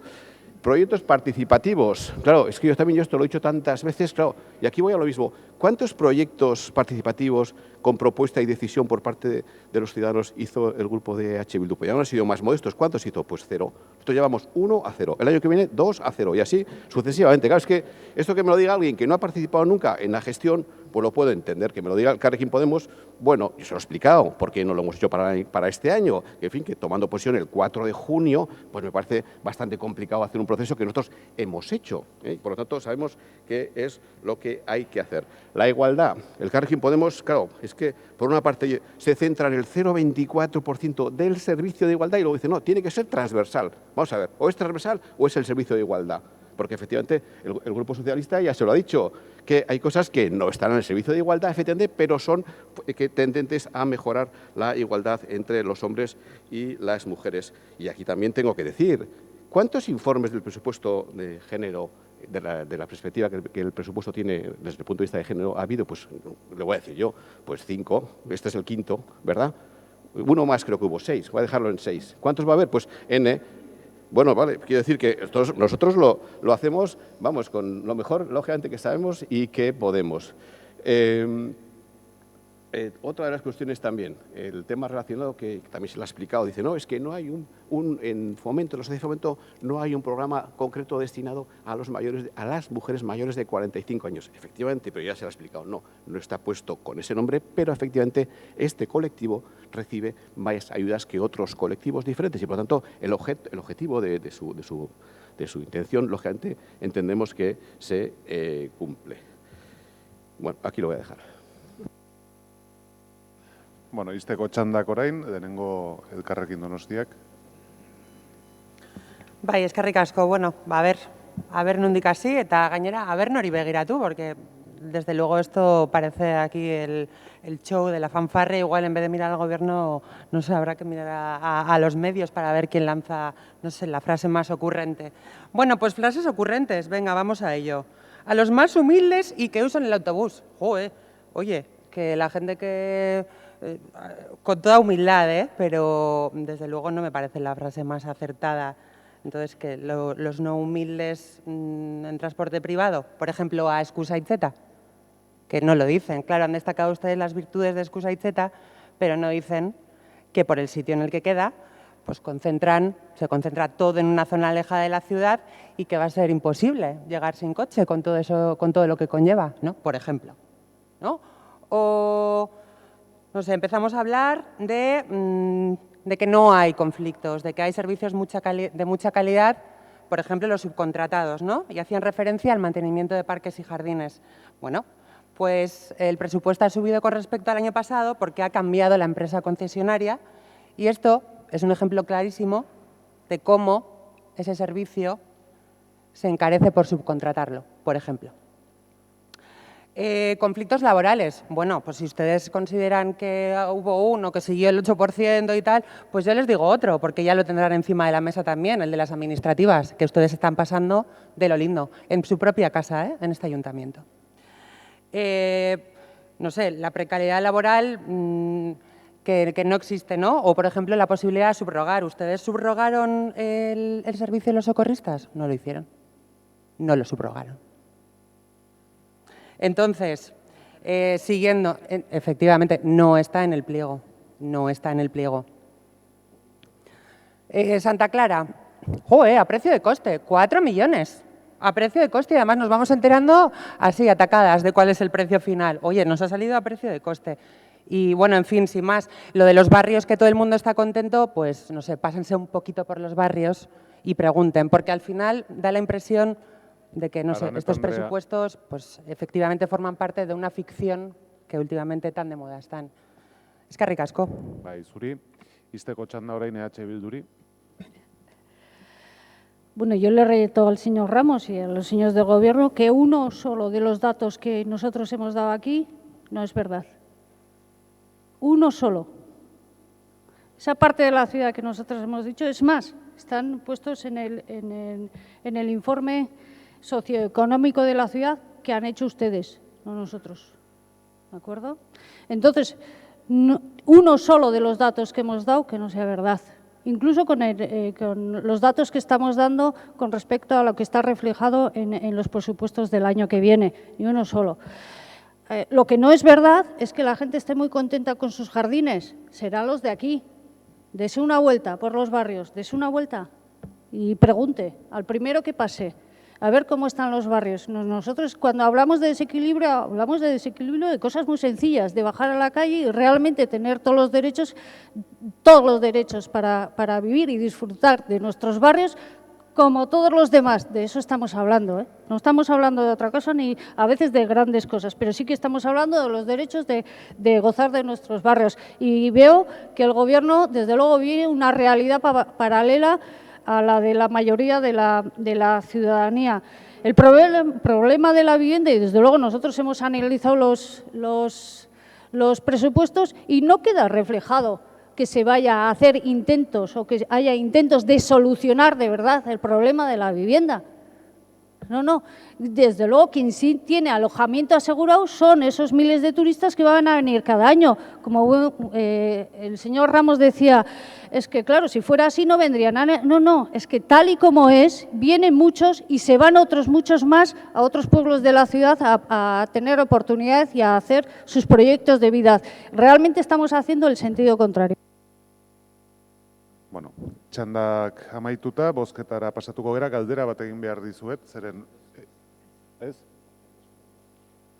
L: Proyectos participativos. Claro, es que yo esto lo he dicho tantas veces, claro, y aquí voy a lo mismo. ¿Cuántos proyectos participativos con propuesta y decisión por parte de los ciudadanos hizo el grupo de H. Bildu? Pues ya no han sido más modestos. ¿Cuántos hizo? Pues 0. Nosotros llevamos 1-0. El año que viene 2-0 y así sucesivamente. Claro, es que esto que me lo diga alguien que no ha participado nunca en la gestión, pues lo puedo entender. Que me lo diga el Carrequín Podemos, bueno, yo se lo he explicado, porque no lo hemos hecho para este año. En fin, que tomando posición el 4 de junio, pues me parece bastante complicado hacer un proceso que nosotros hemos hecho. Por lo tanto, sabemos que es lo que hay que hacer. La igualdad. El Carrequín Podemos, claro, es que por una parte se centra en el 0,24% del servicio de igualdad y luego dice, no, tiene que ser transversal. Vamos a ver, o es transversal o es el servicio de igualdad. Porque efectivamente el Grupo Socialista ya se lo ha dicho, que hay cosas que no están en el servicio de igualdad, efectivamente, pero son tendentes a mejorar la igualdad entre los hombres y las mujeres. Y aquí también tengo que decir, ¿cuántos informes del presupuesto de género, de la perspectiva que el presupuesto tiene desde el punto de vista de género ha habido? Pues le voy a decir yo, pues 5, este es el quinto, ¿verdad? Uno más creo que hubo 6, voy a dejarlo en 6. ¿Cuántos va a haber? Pues N. Bueno, vale, quiero decir que nosotros lo hacemos, vamos, con lo mejor, lógicamente, que sabemos y que podemos. Otra de las cuestiones también, el tema relacionado que también se lo ha explicado, dice, no, es que no hay en Fomento, en la Sociedad de Fomento, no hay un programa concreto destinado a las mujeres mayores de 45 años. Efectivamente, pero ya se lo ha explicado, no está puesto con ese nombre, pero efectivamente este colectivo recibe más ayudas que otros colectivos diferentes y, por lo tanto, el objetivo de su intención, lógicamente, entendemos que se cumple. Bueno, aquí lo voy a dejar.
B: Bueno, izteko txandak orain, denengo Elkarrekin Donostiak.
J: Bai, eskerrik asko, bueno, a ver nondik hasi eta gainera, a ver nori begiratu, porque desde luego esto parece aquí el show de la fanfarre, igual en vez de mirar al gobierno, no sé, habrá que mirar a los medios para ver quién lanza, no sé, la frase más ocurrente. Bueno, pues frases ocurrentes, venga, vamos a ello. A los más humildes y que usan el autobús. Joder, oye, que la gente que... con toda humildad, pero desde luego no me parece la frase más acertada. Entonces, que los no humildes en transporte privado, por ejemplo, a Eskusaitzeta, que no lo dicen. Claro, han destacado ustedes las virtudes de Eskusaitzeta, pero no dicen que por el sitio en el que queda, pues se concentra todo en una zona alejada de la ciudad y que va a ser imposible llegar sin coche con todo eso, con todo lo que conlleva, ¿no? Por ejemplo, ¿no? O no sé, empezamos a hablar de que no hay conflictos, de que hay servicios de mucha calidad, por ejemplo, los subcontratados, ¿no? Y hacían referencia al mantenimiento de parques y jardines. Bueno, pues el presupuesto ha subido con respecto al año pasado porque ha cambiado la empresa concesionaria y esto es un ejemplo clarísimo de cómo ese servicio se encarece por subcontratarlo, por ejemplo. Conflictos laborales. Bueno, pues si ustedes consideran que hubo uno que siguió el 8% y tal, pues yo les digo otro, porque ya lo tendrán encima de la mesa también, el de las administrativas, que ustedes están pasando de lo lindo, en su propia casa, en este ayuntamiento. No sé, la precariedad laboral que no existe, ¿no? O, por ejemplo, la posibilidad de subrogar. ¿Ustedes subrogaron el servicio de los socorristas? No lo hicieron. No lo subrogaron. Entonces, siguiendo, efectivamente, no está en el pliego. No está en el pliego. Santa Clara, a precio de coste, 4 millones. A precio de coste, y además nos vamos enterando así, atacadas, de cuál es el precio final. Oye, nos ha salido a precio de coste. Y bueno, en fin, sin más, lo de los barrios, que todo el mundo está contento, pues no sé, pásense un poquito por los barrios y pregunten, porque al final da la impresión de que, no sé, estos presupuestos, pues efectivamente forman parte de una ficción que últimamente tan de moda están. Eskerrik asko.
B: Bai, zuri, izteko txanda orain EH Bilduri.
K: Bueno, yo le reto al señor Ramos y a los señores del Gobierno que uno solo de los datos que nosotros hemos dado aquí no es verdad. Uno solo. Esa parte de la ciudad que nosotros hemos dicho, es más, están puestos en el informe socioeconómico de la ciudad que han hecho ustedes, no nosotros. ¿De acuerdo? Entonces, uno solo de los datos que hemos dado que no sea verdad. Incluso con los datos que estamos dando con respecto a lo que está reflejado en los presupuestos del año que viene, y uno solo. Lo que no es verdad es que la gente esté muy contenta con sus jardines, serán los de aquí. Dese una vuelta por los barrios, dese una vuelta y pregunte al primero que pase, a ver cómo están los barrios. Nosotros cuando hablamos de desequilibrio de cosas muy sencillas, de bajar a la calle y realmente tener todos los derechos para vivir y disfrutar de nuestros barrios como todos los demás. De eso estamos hablando, ¿eh? No estamos hablando de otra cosa ni a veces de grandes cosas, pero sí que estamos hablando de los derechos de gozar de nuestros barrios. Y veo que el Gobierno, desde luego, vive una realidad paralela a la de la mayoría de la ciudadanía. El problema de la vivienda, y desde luego nosotros hemos analizado los presupuestos y no queda reflejado que se vaya a hacer intentos o que haya intentos de solucionar de verdad el problema de la vivienda. No, desde luego quien sí tiene alojamiento asegurado son esos miles de turistas que van a venir cada año. Como el señor Ramos decía, es que claro, si fuera así no vendrían. No, es que tal y como es, vienen muchos y se van otros muchos más a otros pueblos de la ciudad a tener oportunidades y a hacer sus proyectos de vida. Realmente estamos haciendo el sentido contrario.
B: Bueno, txandak amaituta, bozketara pasatuko gera, galdera bat egin behar dizuet, zeren... ¿Ez?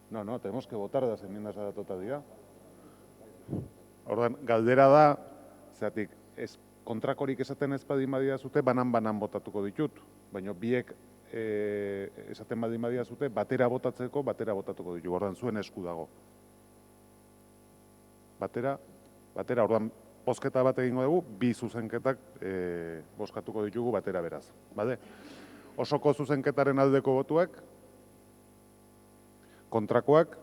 B: No, tenemos que votar das enmiendas a la totalidad. Ordan, galdera da, zeatik, kontrakorik esaten ez badin badia zute, banan botatuko ditut. Baina biek esaten badin badia zute, batera botatuko ditut. Ordan, zuen esku dago. Batera, ordan, bozketa bat egingo dugu, bi zuzenketak bozkatuko ditugu batera beraz. Bade? Osoko zuzenketaren aldeko botuak, kontrakoak,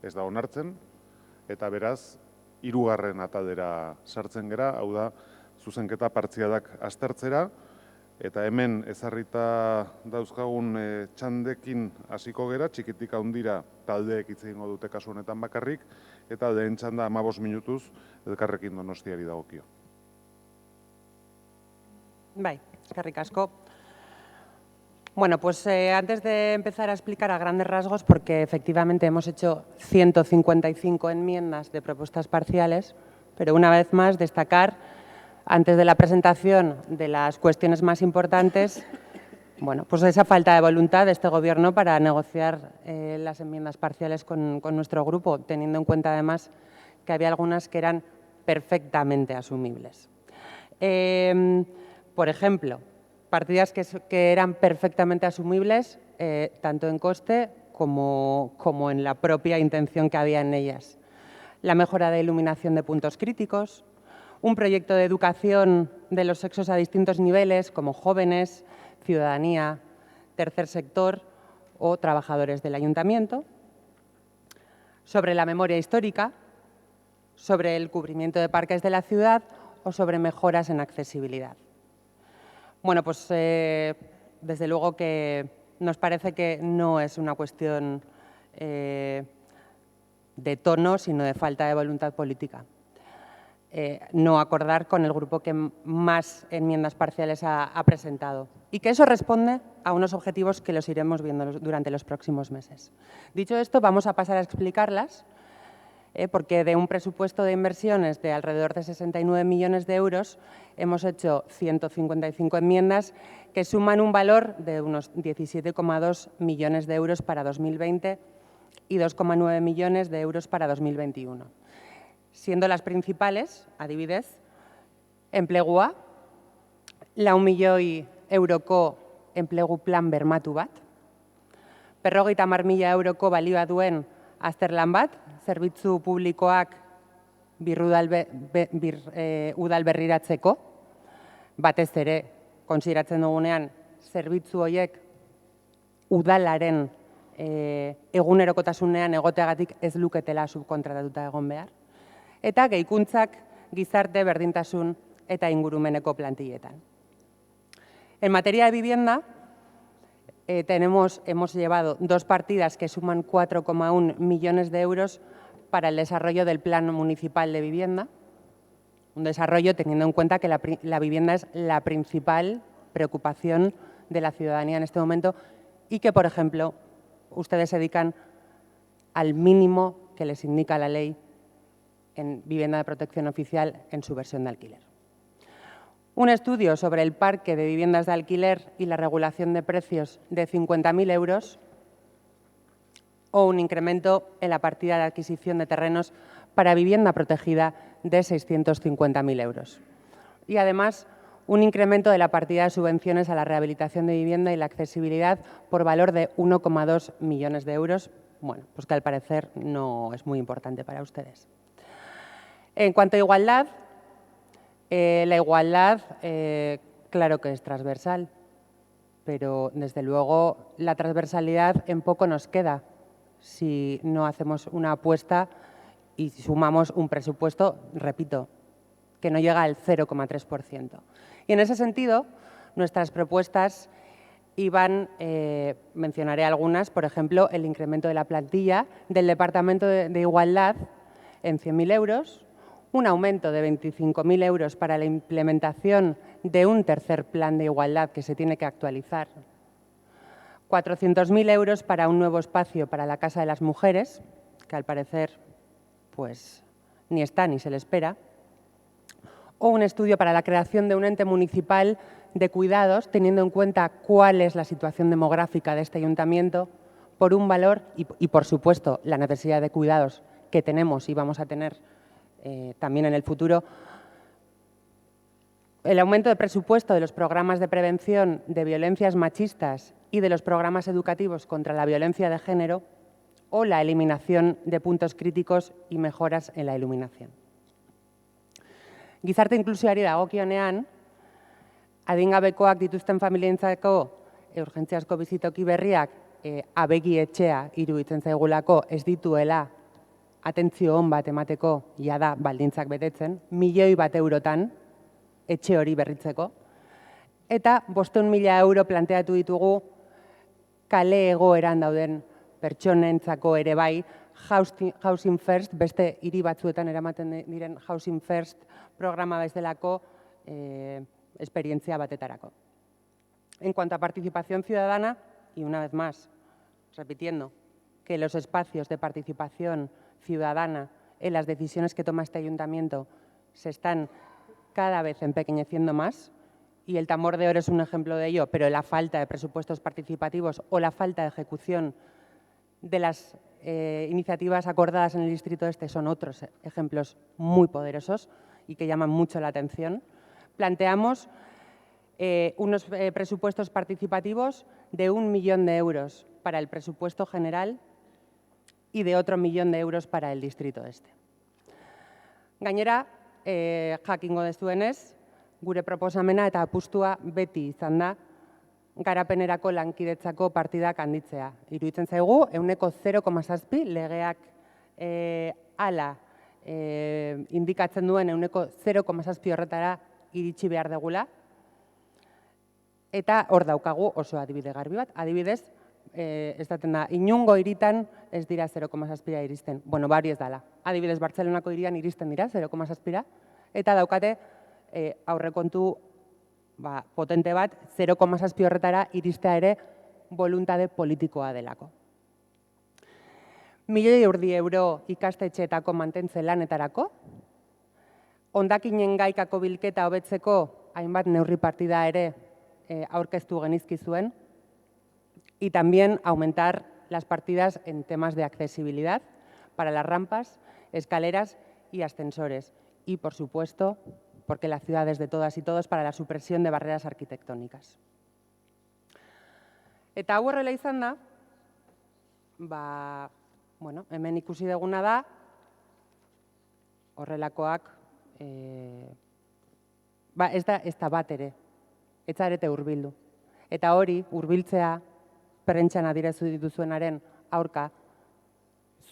B: ez da onartzen, eta beraz, 3. ataldera sartzen gera, hau da, zuzenketa partzialak aztertzera, eta hemen ezarrita dauzkagun txandekin hasiko gera, txikitik handira taldeek hitz egingo dute kasu honetan bakarrik, eta lehen txanda 15 minutuz Elkarrekin Donostiari dagokio.
J: Bai, eskerrik asko. Bueno, pues antes de empezar a explicar a grandes rasgos, porque efectivamente hemos hecho 155 enmiendas de propuestas parciales, pero una vez más destacar, antes de la presentación de las cuestiones más importantes, bueno, pues esa falta de voluntad de este Gobierno para negociar las enmiendas parciales con nuestro grupo, teniendo en cuenta además que había algunas que eran perfectamente asumibles. Por ejemplo, partidas que eran perfectamente asumibles, tanto en coste como en la propia intención que había en ellas. La mejora de iluminación de puntos críticos, un proyecto de educación de los sexos a distintos niveles, como jóvenes, ciudadanía, tercer sector o trabajadores del ayuntamiento, sobre la memoria histórica, sobre el cubrimiento de parques de la ciudad o sobre mejoras en accesibilidad. Bueno, pues desde luego que nos parece que no es una cuestión de tono, sino de falta de voluntad política. No acordar con el grupo que más enmiendas parciales ha presentado. Y que eso responde a unos objetivos que los iremos viendo durante los próximos meses. Dicho esto, vamos a pasar a explicarlas, porque de un presupuesto de inversiones de alrededor de 69 millones de euros hemos hecho 155 enmiendas que suman un valor de unos 17,2 millones de euros para 2020 y 2,9 millones de euros para 2021. Siendo las principales, adibidez, enplegua, 4 milioi euroko enplegu plan bermatu bat, 50.000 euroko balioa duen azterlan bat, zerbitzu publikoak udal berriratzeko, batez ere, kontsideratzen dugunean, zerbitzu horiek udalaren egunerokotasunean egoteagatik ez luketela subkontratatuta egon behar, eta gehikuntzak gizarte berdintasun eta ingurumeneko plantiletan. En materia de vivienda, hemos llevado 2 partidas que suman 4,1 millones de euros para el desarrollo del Plan Municipal de Vivienda, un desarrollo teniendo en cuenta que la vivienda es la principal preocupación de la ciudadanía en este momento y que, por ejemplo, ustedes se dedican al mínimo que les indica la ley en vivienda de protección oficial en su versión de alquiler. Un estudio sobre el parque de viviendas de alquiler y la regulación de precios de 50.000 euros o un incremento en la partida de adquisición de terrenos para vivienda protegida de 650.000 euros. Y además, un incremento de la partida de subvenciones a la rehabilitación de vivienda y la accesibilidad por valor de 1,2 millones de euros, bueno, pues que al parecer no es muy importante para ustedes. En cuanto a igualdad, la igualdad, claro que es transversal, pero desde luego la transversalidad en poco nos queda si no hacemos una apuesta y sumamos un presupuesto, repito, que no llega al 0,3%. Y en ese sentido, nuestras propuestas iban, mencionaré algunas, por ejemplo, el incremento de la plantilla del Departamento de Igualdad en 100.000 euros, un aumento de 25.000 euros para la implementación de un tercer plan de igualdad que se tiene que actualizar, 400.000 euros para un nuevo espacio para la Casa de las Mujeres, que al parecer pues, ni está ni se le espera, o un estudio para la creación de un ente municipal de cuidados, teniendo en cuenta cuál es la situación demográfica de este ayuntamiento, por un valor y por supuesto, la necesidad de cuidados que tenemos y vamos a tener también en el futuro, el aumento de presupuesto de los programas de prevención de violencias machistas y de los programas educativos contra la violencia de género o la eliminación de puntos críticos y mejoras en la iluminación. Gizarte inklusioari dagokionean, adingabekoak dituzten familientzako urgentziazko bizitoki berriak abegi etxea iruditzen zaigulako ez dituela atentzio on bat emateko jada baldintzak betetzen, 1 milioi bat eurotan etxe hori berritzeko, eta 500.000 euro planteatu ditugu kale egoeran dauden pertsonentzako ere bai, Housing First, beste hiri batzuetan eramaten diren Housing First programa bezalako esperientzia batetarako. En cuanto a participación ciudadana, y una vez más, repitiendo, que los espacios de participación ciudadana en las decisiones que toma este ayuntamiento se están cada vez empequeñeciendo más, y el tambor de oro es un ejemplo de ello, pero la falta de presupuestos participativos o la falta de ejecución de las iniciativas acordadas en el Distrito Este son otros ejemplos muy poderosos y que llaman mucho la atención. Planteamos unos presupuestos participativos de 1 millón de euros para el presupuesto general y de otro 1 millón de euros para el Distrito Este. Gainera, jakingo dezuenez, gure proposamena eta apustua beti izan da garapenerako lankidetzako partidak handitzea. Iruditzen zaigu, 0,7 legeak hala indikatzen duen 0,7 horretara iritsi behar degula. Eta hor daukagu oso adibide garbi bat. Adibidez, esaten da, inungo hiritan ez dira 0,7 iristen. Bueno, hori ez dala. Adibidez, Bartzelonako hirian iristen dira 0,7, eta daukate aurrekontu potente bat 0,7 horretara iristea ere boluntade politikoa delako. €1.000.000 ikastetxeetako mantentze lanetarako, hondakinen gaikako bilketa hobetzeko hainbat neurri partida ere aurkeztu genizkizuen, y también aumentar las partidas en temas de accesibilidad para las rampas, escaleras y ascensores. Y, por supuesto, porque la ciudad es de todas y todos, para la supresión de barreras arquitectónicas. Eta hau horrela izan da, hemen ikusi duguna da, horrelakoak, ez da bat ere, ez zarete hurbildu. Eta hori, hurbiltzea, prentsan adierazu dituzuenaren aurka,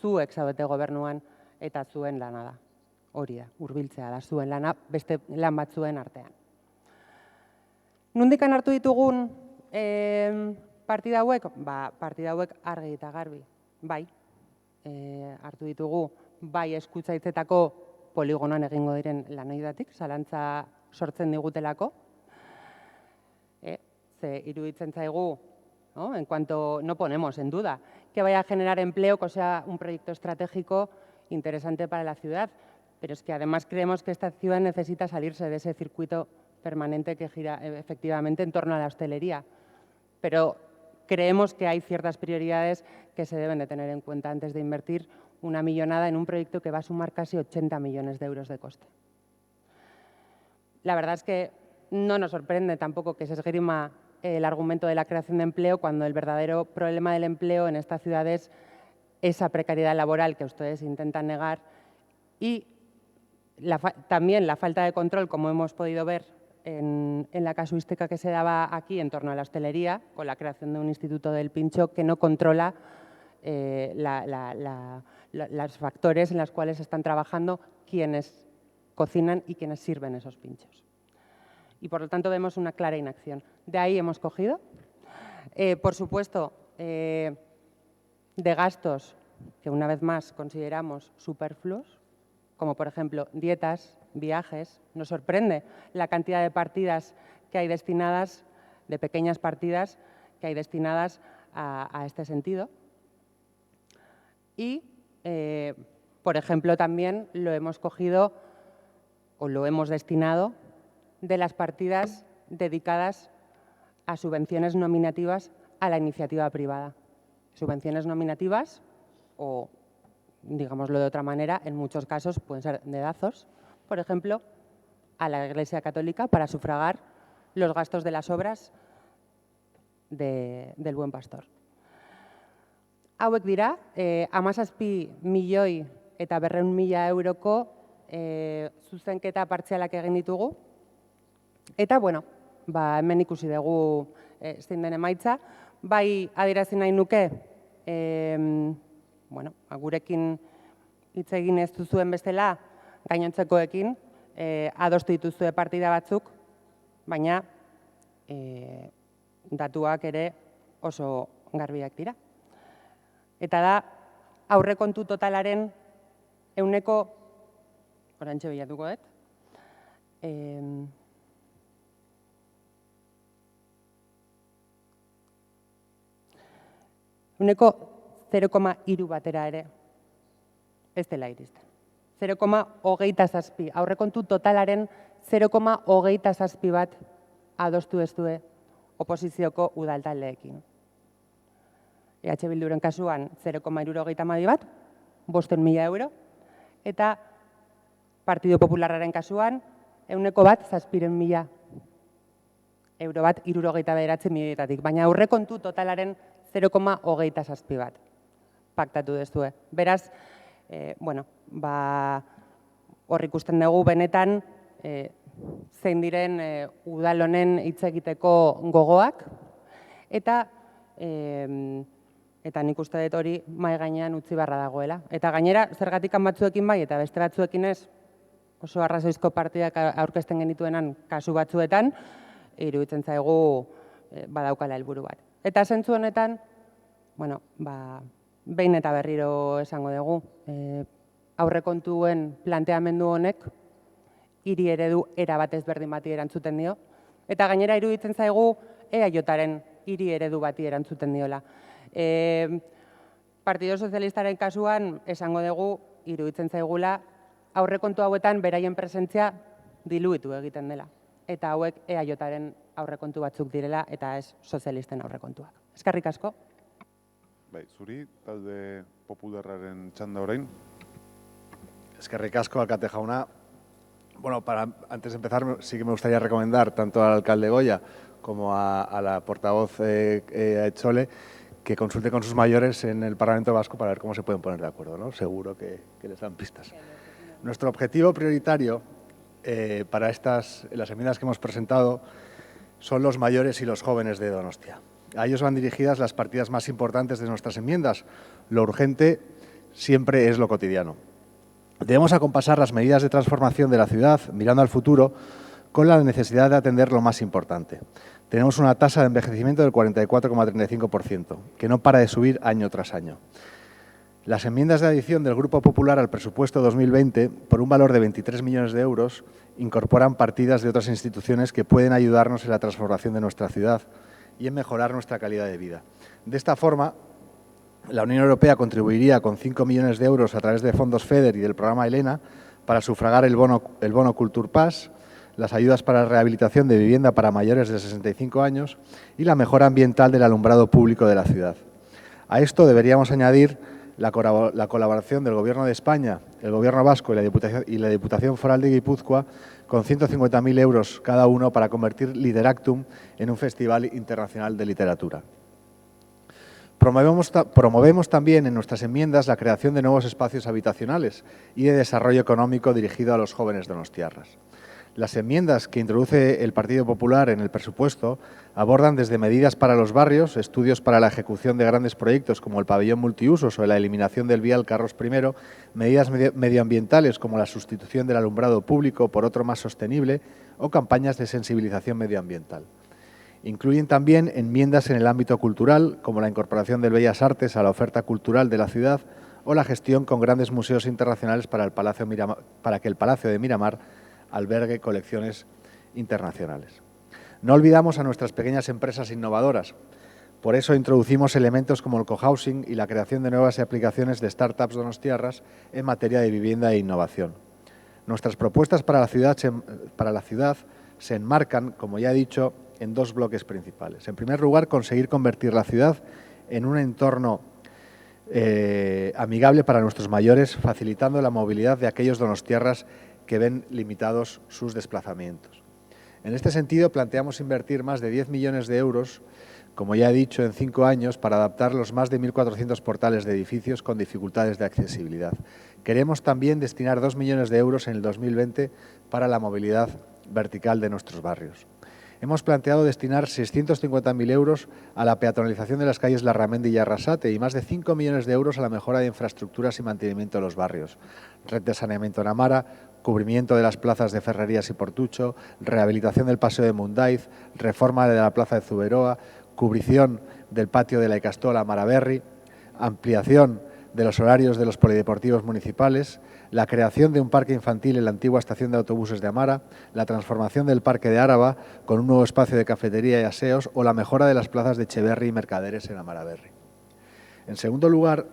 J: zuek zaudete gobernuan eta zuen lana da. Hori da, hurbiltzea da zuen lana, beste lan batzuen artean. Nondik hartu ditugun partida hauek? Partida hauek argi eta garbi. Bai, hartu ditugu, bai eskutzaitzetako poligonoan egingo diren lanoidatik, zalantza sortzen digutelako. Ze iruditzen zaigu, en cuanto no ponemos en duda que vaya a generar empleo, que sea un proyecto estratégico interesante para la ciudad, pero es que además creemos que esta ciudad necesita salirse de ese circuito permanente que gira efectivamente en torno a la hostelería. Pero creemos que hay ciertas prioridades que se deben de tener en cuenta antes de invertir una millonada en un proyecto que va a sumar casi 80 millones de euros de coste. La verdad es que no nos sorprende tampoco que se esgrima el argumento de la creación de empleo cuando el verdadero problema del empleo en esta ciudad es esa precariedad laboral que ustedes intentan negar y también la falta de control, como hemos podido ver en la casuística que se daba aquí en torno a la hostelería, con la creación de un instituto del pincho que no controla los factores en los cuales están trabajando quienes cocinan y quienes sirven esos pinchos. Y por lo tanto vemos una clara inacción. De ahí hemos cogido, por supuesto, de gastos que una vez más consideramos superfluos, como por ejemplo dietas, viajes. Nos sorprende la cantidad de partidas que hay destinadas, de pequeñas partidas que hay destinadas a este sentido. Y, por ejemplo, también lo hemos cogido o lo hemos destinado de las partidas dedicadas a subvenciones nominativas a la iniciativa privada. Subvenciones nominativas o, digámoslo de otra manera, en muchos casos pueden ser dedazos, por ejemplo, a la Iglesia Católica para sufragar los gastos de las obras del Buen Pastor. Hauek dira, 17.000.000 eta 200.000 euroko zuzenketa partzialak egin ditugu. Eta, bueno, hemen ikusi dugu zein den emaitza. Bai, adierazi nahi nuke, gurekin hitz egin ez duzuen bestela, gainontzekoekin, adostu dituzue partida batzuk, baina datuak ere oso garbiak dira. Eta da, aurrekontu totalaren ehuneko, orantxe bilatuko dut, ehuneko 0,3 batera ere ez dela iristen. 0,27, aurrekontu totalaren 0,27 bat adostu ez due oposizioko udaltaldeekin. EH Bilduren kasuan 0,72 bat, 500.000 euro, eta Partido Popularraren kasuan ehuneko bat 700.000 euro bat 69 milioietatik, baina aurrekontu totalaren 0,27 bat paktatu dezue. Beraz, hor ikusten dugu benetan zein diren udal honen hitz egiteko gogoak, eta nik uste dut hori mahai gainean utzi beharra dagoela. Eta gainera, zergatikan batzuekin bai, eta beste batzuekin ez, oso arrazoizko partidak aurkezten genituenan kasu batzuetan, iruditzen zaigu badaukala helburu bat. Eta zentzu honetan, bueno, behin eta berriro esango dugu, aurrekontuen planteamendu honek hiri eredu erabat ezberdin bati erantzuten dio, eta gainera iruditzen zaigu EAJaren hiri eredu bati erantzuten diola. Partido Sozialistaren kasuan esango dugu iruditzen zaigula aurrekontu hauetan beraien presentzia diluitu egiten dela. Eta hauek EAJaren aurrekontu batzuk direla eta ez sozialisten aurrekontuak. Eskerrik asko.
B: Bai, zuri, talde popularraren txanda orain.
M: Eskerrik asko, alkate jauna. Bueno, antes de empezar, sí que me gustaría recomendar tanto al alcalde Goya como a la portavoz a Etxole que consulte con sus mayores en el Parlamento Vasco para ver cómo se pueden poner de acuerdo, ¿no? Seguro que les dan pistas. Nuestro objetivo prioritario para las enmiendas que hemos presentado son los mayores y los jóvenes de Donostia. A ellos van dirigidas las partidas más importantes de nuestras enmiendas. Lo urgente siempre es lo cotidiano. Debemos acompasar las medidas de transformación de la ciudad, mirando al futuro, con la necesidad de atender lo más importante. Tenemos una tasa de envejecimiento del 44,35%, que no para de subir año tras año. Las enmiendas de adición del Grupo Popular al presupuesto 2020, por un valor de 23 millones de euros, incorporan partidas de otras instituciones que pueden ayudarnos en la transformación de nuestra ciudad y en mejorar nuestra calidad de vida. De esta forma, la Unión Europea contribuiría con 5 millones de euros a través de fondos FEDER y del programa ELENA para sufragar el bono Kulturpass, las ayudas para la rehabilitación de vivienda para mayores de 65 años y la mejora ambiental del alumbrado público de la ciudad. A esto deberíamos añadir la colaboración del Gobierno de España, el Gobierno vasco y la Diputación Foral de Guipúzcoa con 150.000 euros cada uno para convertir Lideractum en un festival internacional de literatura. Promovemos también en nuestras enmiendas la creación de nuevos espacios habitacionales y de desarrollo económico dirigido a los jóvenes donostiarras. Las enmiendas que introduce el Partido Popular en el presupuesto abordan desde medidas para los barrios, estudios para la ejecución de grandes proyectos como el pabellón multiusos o la eliminación del vial Carros I, medidas medioambientales como la sustitución del alumbrado público por otro más sostenible o campañas de sensibilización medioambiental. Incluyen también enmiendas en el ámbito cultural, como la incorporación del Bellas Artes a la oferta cultural de la ciudad o la gestión con grandes museos internacionales para que el Palacio de Miramar albergue colecciones internacionales. No olvidamos a nuestras pequeñas empresas innovadoras. Por eso introducimos elementos como el cohousing y la creación de nuevas aplicaciones de startups donostiarras en materia de vivienda e innovación. Nuestras propuestas para la ciudad se enmarcan, como ya he dicho, en dos bloques principales. En primer lugar, conseguir convertir la ciudad en un entorno amigable para nuestros mayores, facilitando la movilidad de aquellos donostiarras que ven limitados sus desplazamientos. En este sentido, planteamos invertir más de 10 millones de euros, como ya he dicho, en 5 años para adaptar los más de 1.400 portales de edificios con dificultades de accesibilidad. Queremos también destinar 2 millones de euros en el 2020 para la movilidad vertical de nuestros barrios. Hemos planteado destinar 650.000 euros a la peatonalización de las calles Larramendi y Arrasate y más de 5 millones de euros a la mejora de infraestructuras y mantenimiento de los barrios, red de saneamiento en Amara, cubrimiento de las plazas de Ferrerías y Portucho, rehabilitación del Paseo de Mundaiz, reforma de la Plaza de Zuberoa, cubrición del patio de la Icastola Maraberri, ampliación de los horarios de los polideportivos municipales, la creación de un parque infantil en la antigua estación de autobuses de Amara, la transformación del Parque de Áraba con un nuevo espacio de cafetería y aseos o la mejora de las plazas de Echeverri y Mercaderes en Amaraberri. En segundo lugar,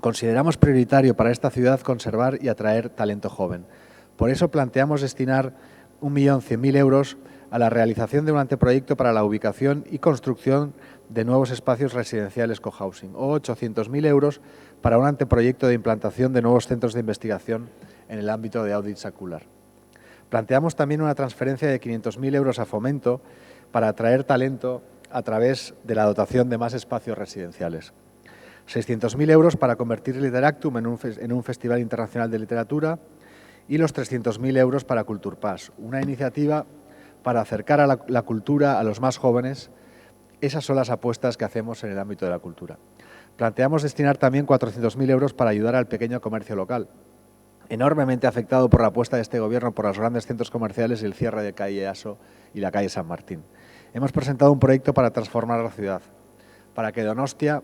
M: consideramos prioritario para esta ciudad conservar y atraer talento joven. Por eso planteamos destinar 1.100.000 euros a la realización de un anteproyecto para la ubicación y construcción de nuevos espacios residenciales cohousing o 800.000 euros para un anteproyecto de implantación de nuevos centros de investigación en el ámbito de audit secular. Planteamos también una transferencia de 500.000 euros a Fomento para atraer talento a través de la dotación de más espacios residenciales. 600.000 euros para convertir Lideractum en un festival internacional de literatura y los 300.000 euros para Kulturpass, una iniciativa para acercar a la cultura a los más jóvenes. Esas son las apuestas que hacemos en el ámbito de la cultura. Planteamos destinar también 400.000 euros para ayudar al pequeño comercio local, enormemente afectado por la apuesta de este Gobierno por los grandes centros comerciales y el cierre de calle Aso y la calle San Martín. Hemos presentado un proyecto para transformar la ciudad, para que Donostia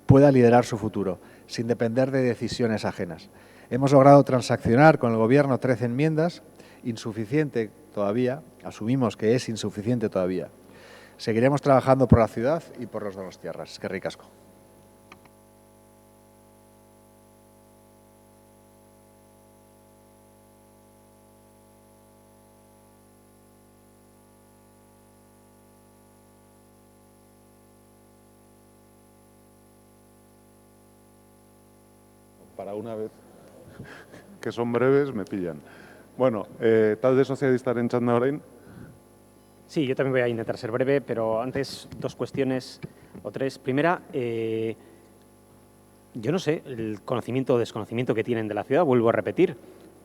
M: pueda liderar su futuro, sin depender de decisiones ajenas. Hemos logrado transaccionar con el Gobierno 13 enmiendas, insuficiente todavía, asumimos que es insuficiente todavía. Seguiremos trabajando por la ciudad y por los donostiarras. Eskerrik asko.
B: Para una vez que son breves, me pillan. Bueno, talde sozialistaren txanda orain.
N: Sí, yo también voy a intentar ser breve, pero antes dos cuestiones o tres. Primera, yo no sé el conocimiento o desconocimiento que tienen de la ciudad, vuelvo a repetir,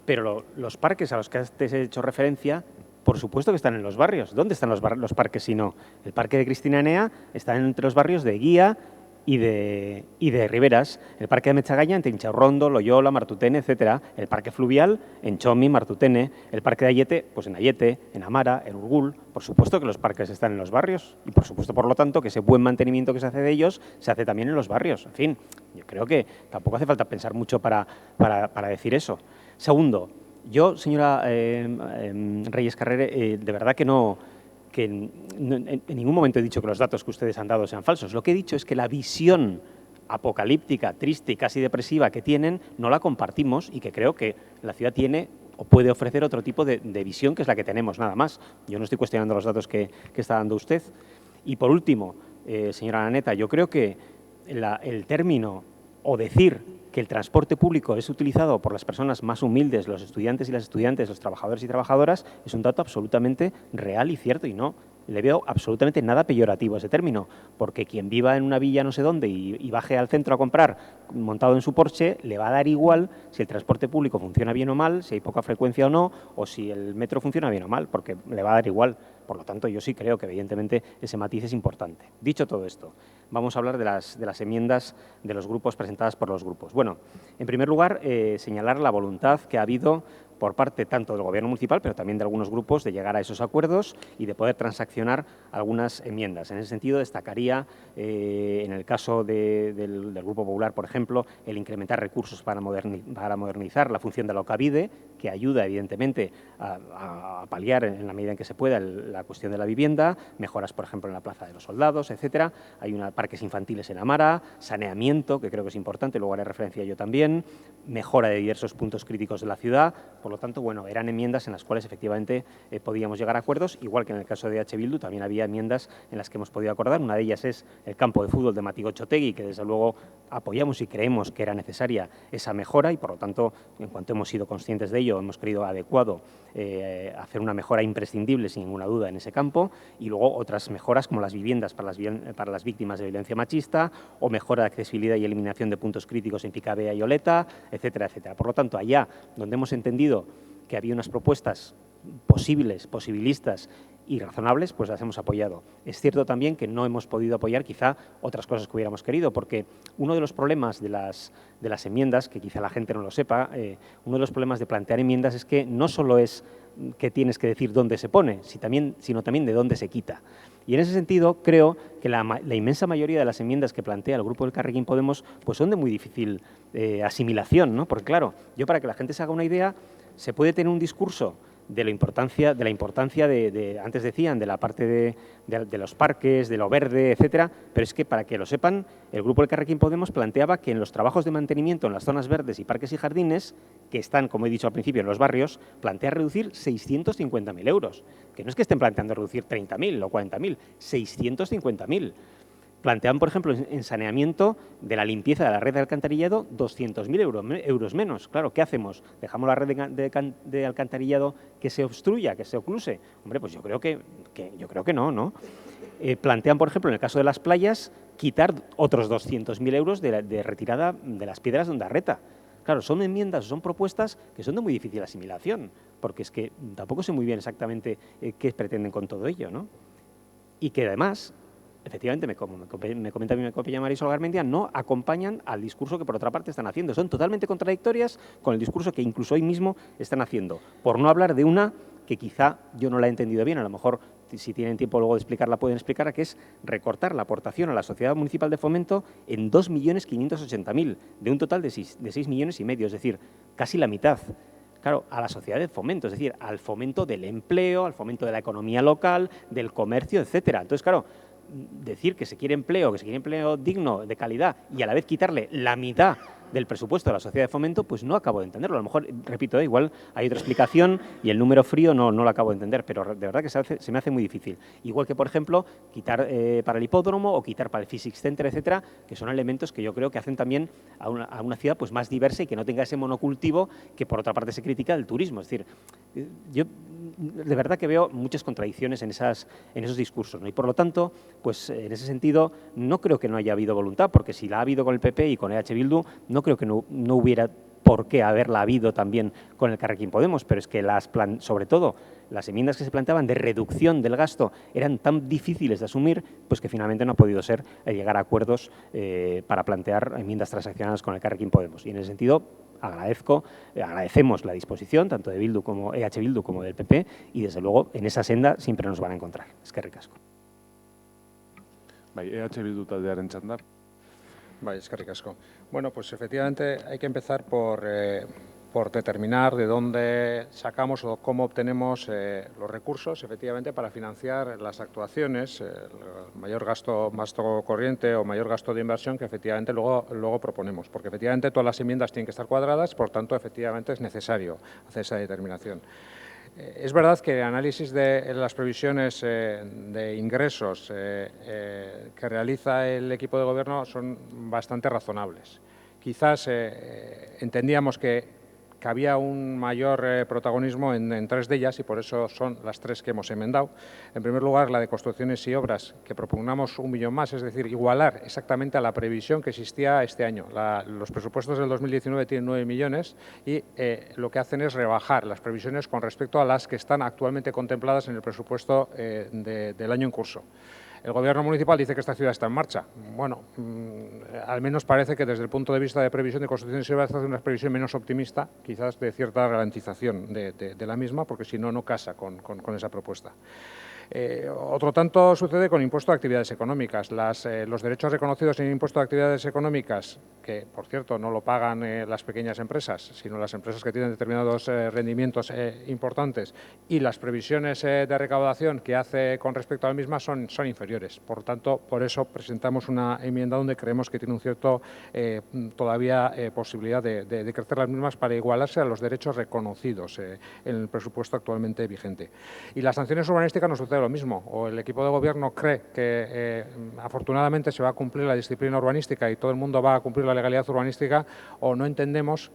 N: pero los parques a los que antes he hecho referencia, por supuesto que están en los barrios. ¿Dónde están los parques si no? El parque de Cristina Enea está entre los barrios de Guía y de Riberas, el parque de Mechagaña entre Inchaurrondo, Loyola, Martutene, etcétera, el parque fluvial en Chomi, Martutene, el parque de Ayete, pues en Ayete, en Amara, en Urgul. Por supuesto que los parques están en los barrios y por supuesto, por lo tanto, que ese buen mantenimiento que se hace de ellos se hace también en los barrios. En fin, yo creo que tampoco hace falta pensar mucho para decir eso. Segundo, yo, señora Reyes Carrere, de verdad que en ningún momento he dicho que los datos que ustedes han dado sean falsos. Lo que he dicho es que la visión apocalíptica, triste y casi depresiva que tienen no la compartimos y que creo que la ciudad tiene o puede ofrecer otro tipo de visión que es la que tenemos, nada más. Yo no estoy cuestionando los datos que está dando usted. Y por último, señora Laneta, yo creo que el término o decir que el transporte público es utilizado por las personas más humildes, los estudiantes y las estudiantes, los trabajadores y trabajadoras, es un dato absolutamente real y cierto y no le veo absolutamente nada peyorativo a ese término, porque quien viva en una villa no sé dónde y baje al centro a comprar montado en su Porsche, le va a dar igual si el transporte público funciona bien o mal, si hay poca frecuencia o no, o si el metro funciona bien o mal, porque le va a dar igual. Por lo tanto, yo sí creo que evidentemente ese matiz es importante. Dicho todo esto, vamos a hablar de las enmiendas de los grupos presentadas por los grupos. Bueno, en primer lugar, señalar la voluntad que ha habido por parte tanto del Gobierno municipal, pero también de algunos grupos, de llegar a esos acuerdos y de poder transaccionar algunas enmiendas. En ese sentido, destacaría, en el caso del Grupo Popular, por ejemplo, el incrementar recursos para modernizar la función de la Okabide, que ayuda, evidentemente, a paliar, en la medida en que se pueda, la cuestión de la vivienda, mejoras, por ejemplo, en la Plaza de los Soldados, etcétera. Hay parques infantiles en Amara, saneamiento, que creo que es importante, luego haré referencia a ello también, mejora de diversos puntos críticos de la ciudad. Por lo tanto, bueno, eran enmiendas en las cuales efectivamente podíamos llegar a acuerdos, igual que en el caso de H. Bildu también había enmiendas en las que hemos podido acordar. Una de ellas es el campo de fútbol de Matigochotegui, que desde luego apoyamos y creemos que era necesaria esa mejora y, por lo tanto, en cuanto hemos sido conscientes de ello, hemos creído adecuado hacer una mejora imprescindible, sin ninguna duda, en ese campo, y luego otras mejoras como las viviendas para las víctimas de violencia machista o mejora de accesibilidad y eliminación de puntos críticos en Picabea y Oleta, etcétera, etcétera. Por lo tanto, allá donde hemos entendido que había unas propuestas posibilistas y razonables, pues las hemos apoyado. Es cierto también que no hemos podido apoyar quizá otras cosas que hubiéramos querido, porque uno de los problemas de las enmiendas, que quizá la gente no lo sepa, uno de los problemas de plantear enmiendas es que no solo es que tienes que decir dónde se pone, sino también de dónde se quita. Y en ese sentido creo que la inmensa mayoría de las enmiendas que plantea el Grupo del Elkarrekin Podemos pues son de muy difícil asimilación, ¿no? Porque claro, yo para que la gente se haga una idea, se puede tener un discurso de la importancia antes decían, de la parte de los parques, de lo verde, etcétera, pero es que para que lo sepan, el Grupo del Elkarrekin Podemos planteaba que en los trabajos de mantenimiento en las zonas verdes y parques y jardines, que están, como he dicho al principio, en los barrios, plantea reducir 650.000 euros. Que no es que estén planteando reducir 30.000 o 40.000, 650.000. Plantean, por ejemplo, en saneamiento de la limpieza de la red de alcantarillado 200.000 euros menos. Claro, ¿qué hacemos? ¿Dejamos la red de alcantarillado que se obstruya, que se ocluse? Hombre, pues yo creo que no, ¿no? Plantean, por ejemplo, en el caso de las playas, quitar otros 200.000 euros de retirada de las piedras de Ondarreta. Claro, son enmiendas, son propuestas que son de muy difícil asimilación, porque es que tampoco sé muy bien exactamente qué pretenden con todo ello, ¿no? Y que además, efectivamente, me comenta mi compañera Marisol Garmendia, no acompañan al discurso que por otra parte están haciendo. Son totalmente contradictorias con el discurso que incluso hoy mismo están haciendo. Por no hablar de una que quizá yo no la he entendido bien, a lo mejor si tienen tiempo luego de explicarla pueden explicarla, que es recortar la aportación a la Sociedad Municipal de Fomento en 2.580.000, de un total de 6,5 millones, es decir, casi la mitad. Claro, a la sociedad de fomento, es decir, al fomento del empleo, al fomento de la economía local, del comercio, etcétera. Entonces, claro, decir que se quiere empleo digno, de calidad, y a la vez quitarle la mitad del presupuesto de la sociedad de fomento, pues no acabo de entenderlo. A lo mejor, repito, igual hay otra explicación y el número frío no lo acabo de entender, pero de verdad que se me hace muy difícil. Igual que, por ejemplo, quitar para el hipódromo o quitar para el Physics Center, etcétera, que son elementos que yo creo que hacen también a una ciudad pues más diversa y que no tenga ese monocultivo que, por otra parte, se critica del turismo. Es decir, yo de verdad que veo muchas contradicciones en esos discursos, ¿no? Y por lo tanto, pues en ese sentido, no creo que no haya habido voluntad, porque si la ha habido con el PP y con EH Bildu, no creo que no hubiera por qué haberla habido también con el Elkarrekin Podemos, pero es que sobre todo las enmiendas que se planteaban de reducción del gasto eran tan difíciles de asumir, pues que finalmente no ha podido ser llegar a acuerdos para plantear enmiendas transaccionadas con el Elkarrekin Podemos. Y en ese sentido, agradecemos la disposición tanto de Bildu como EH Bildu como del PP, y desde luego en esa senda siempre nos van a encontrar. Eskerrik asko.
B: EH Bildu taldearen txanda.
A: Eskerrik asko. Bueno, pues efectivamente hay que empezar por determinar de dónde sacamos o cómo obtenemos los recursos, efectivamente, para financiar las actuaciones, el mayor gasto corriente o mayor gasto de inversión que efectivamente luego proponemos. Porque efectivamente todas las enmiendas tienen que estar cuadradas, por tanto, efectivamente es necesario hacer esa determinación. Es verdad que el análisis de las previsiones de ingresos que realiza el equipo de gobierno son bastante razonables. Quizás entendíamos que había un mayor protagonismo en tres de ellas y por eso son las tres que hemos enmendado. En primer lugar, la de construcciones y obras, que propugnamos 1 millón más, es decir, igualar exactamente a la previsión que existía este año. Los presupuestos del 2019 tienen 9 millones y lo que hacen es rebajar las previsiones con respecto a las que están actualmente contempladas en el presupuesto del año en curso. El Gobierno municipal dice que esta ciudad está en marcha. Bueno, al menos parece que desde el punto de vista de previsión de construcciones y obras hace una previsión menos optimista, quizás de cierta ralentización de la misma, porque si no, no casa con esa propuesta. Otro tanto sucede con el impuesto de actividades económicas. Los derechos reconocidos en el impuesto de actividades económicas, que por cierto no lo pagan las pequeñas empresas, sino las empresas que tienen determinados rendimientos importantes, y las previsiones de recaudación que hace con respecto a la misma son inferiores. Por tanto, por eso presentamos una enmienda donde creemos que tiene un cierto todavía posibilidad de crecer las mismas para igualarse a los derechos reconocidos en el presupuesto actualmente vigente. Y las sanciones urbanísticas nos sucede lo mismo. O el equipo de gobierno cree que afortunadamente se va a cumplir la disciplina urbanística y todo el mundo va a cumplir la legalidad urbanística, o no entendemos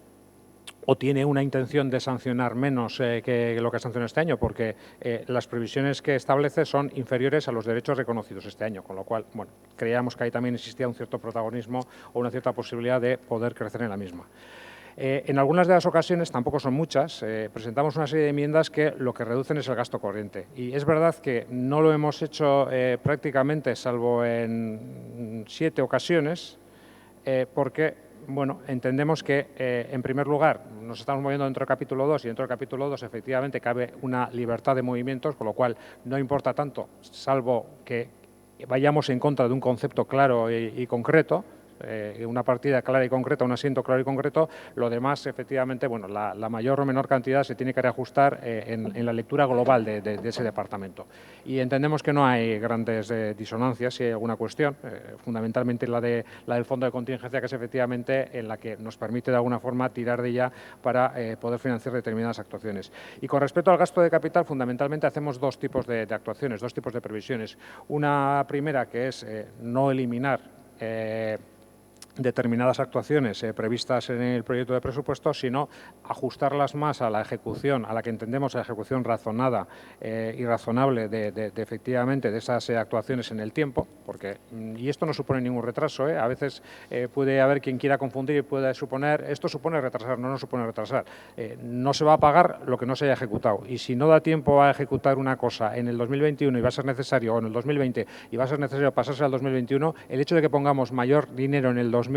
A: o tiene una intención de sancionar menos que lo que sancionó este año, porque las previsiones que establece son inferiores a los derechos reconocidos este año, con lo cual, bueno, creíamos que ahí también existía un cierto protagonismo o una cierta posibilidad de poder crecer en la misma. En algunas de las ocasiones, tampoco son muchas, presentamos una serie de enmiendas que lo que reducen es el gasto corriente. Y es verdad que no lo hemos hecho prácticamente, salvo en 7 ocasiones, porque bueno, entendemos que, en primer lugar, nos estamos moviendo dentro del capítulo 2 y dentro del capítulo 2 efectivamente cabe una libertad de movimientos, con lo cual no importa tanto, salvo que vayamos en contra de un concepto claro y concreto, una partida clara y concreta, un asiento claro y concreto. Lo demás, efectivamente, bueno, la mayor o menor cantidad se tiene que reajustar en la lectura global de ese departamento. Y entendemos que no hay grandes disonancias, si hay alguna cuestión, fundamentalmente la del fondo de contingencia, que es efectivamente en la que nos permite de alguna forma tirar de ella para poder financiar determinadas actuaciones. Y con respecto al gasto de capital, fundamentalmente hacemos dos tipos de actuaciones, dos tipos de previsiones. Una primera, que es no eliminar determinadas actuaciones previstas en el proyecto de presupuesto, sino ajustarlas más a la ejecución, a la que entendemos la ejecución razonada y razonable de efectivamente de esas actuaciones en el tiempo, porque, y esto no supone ningún retraso, a veces puede haber quien quiera confundir y puede suponer, esto supone retrasar, no supone retrasar. No se va a pagar lo que no se haya ejecutado, y si no da tiempo a ejecutar una cosa en el 2021 y va a ser necesario, o en el 2020 y va a ser necesario pasarse al 2021, el hecho de que pongamos mayor dinero en el 2020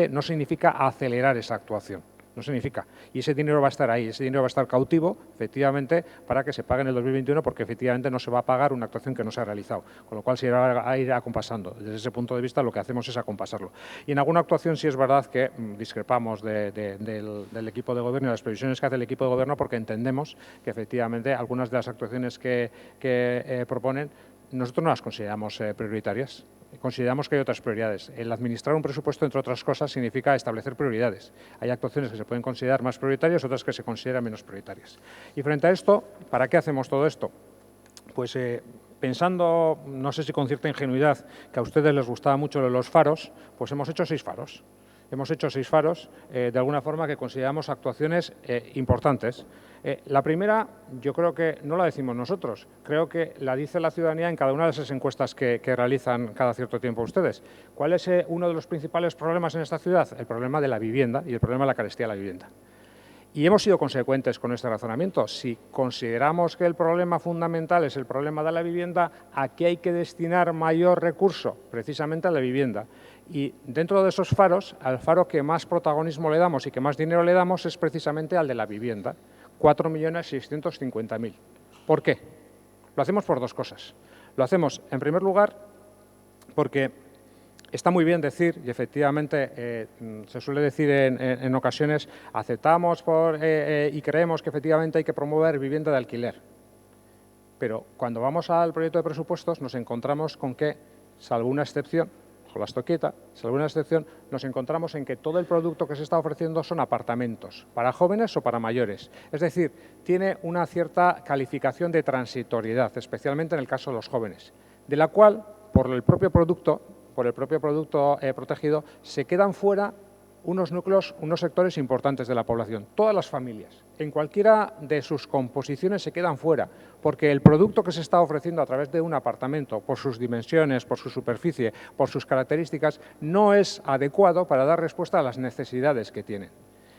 A: no significa acelerar esa actuación. no significa. Y ese dinero va a estar ahí, ese dinero va a estar cautivo, efectivamente, para que se pague en el 2021, porque efectivamente no se va a pagar una actuación que no se ha realizado, con lo cual se irá a ir acompasando. Desde ese punto de vista lo que hacemos es acompasarlo. Y en alguna actuación sí es verdad que discrepamos del equipo de gobierno y de las previsiones que hace el equipo de gobierno, porque entendemos que efectivamente algunas de las actuaciones que proponen nosotros no las consideramos prioritarias. Consideramos que hay otras prioridades. El administrar un presupuesto, entre otras cosas, significa establecer prioridades. Hay actuaciones que se pueden considerar más prioritarias, otras que se consideran menos prioritarias. Y frente a esto, ¿para qué hacemos todo esto? Pues pensando, no sé si con cierta ingenuidad, que a ustedes les gustaba mucho los faros, pues hemos hecho 6 faros. Hemos hecho 6 faros, de alguna forma, que consideramos actuaciones importantes. La primera, yo creo que no la decimos nosotros, creo que la dice la ciudadanía en cada una de esas encuestas que realizan cada cierto tiempo ustedes. ¿Cuál es uno de los principales problemas en esta ciudad? El problema de la vivienda y el problema de la carestía de la vivienda. Y hemos sido consecuentes con este razonamiento. Si consideramos que el problema fundamental es el problema de la vivienda, ¿a qué hay que destinar mayor recurso? Precisamente a la vivienda. Y dentro de esos faros, al faro que más protagonismo le damos y que más dinero le damos es precisamente al de la vivienda, 4.650.000. ¿Por qué? Lo hacemos por 2 cosas. Lo hacemos, en primer lugar, porque está muy bien decir, y efectivamente se suele decir en ocasiones, aceptamos y creemos que efectivamente hay que promover vivienda de alquiler. Pero cuando vamos al proyecto de presupuestos nos encontramos con que, salvo una excepción, con la estoqueta, salvo una excepción, nos encontramos en que todo el producto que se está ofreciendo son apartamentos, para jóvenes o para mayores. Es decir, tiene una cierta calificación de transitoriedad, especialmente en el caso de los jóvenes, de la cual, por el propio producto protegido, se quedan fuera unos núcleos, unos sectores importantes de la población, todas las familias, en cualquiera de sus composiciones se quedan fuera, porque el producto que se está ofreciendo a través de un apartamento, por sus dimensiones, por su superficie, por sus características, no es adecuado para dar respuesta a las necesidades que tienen.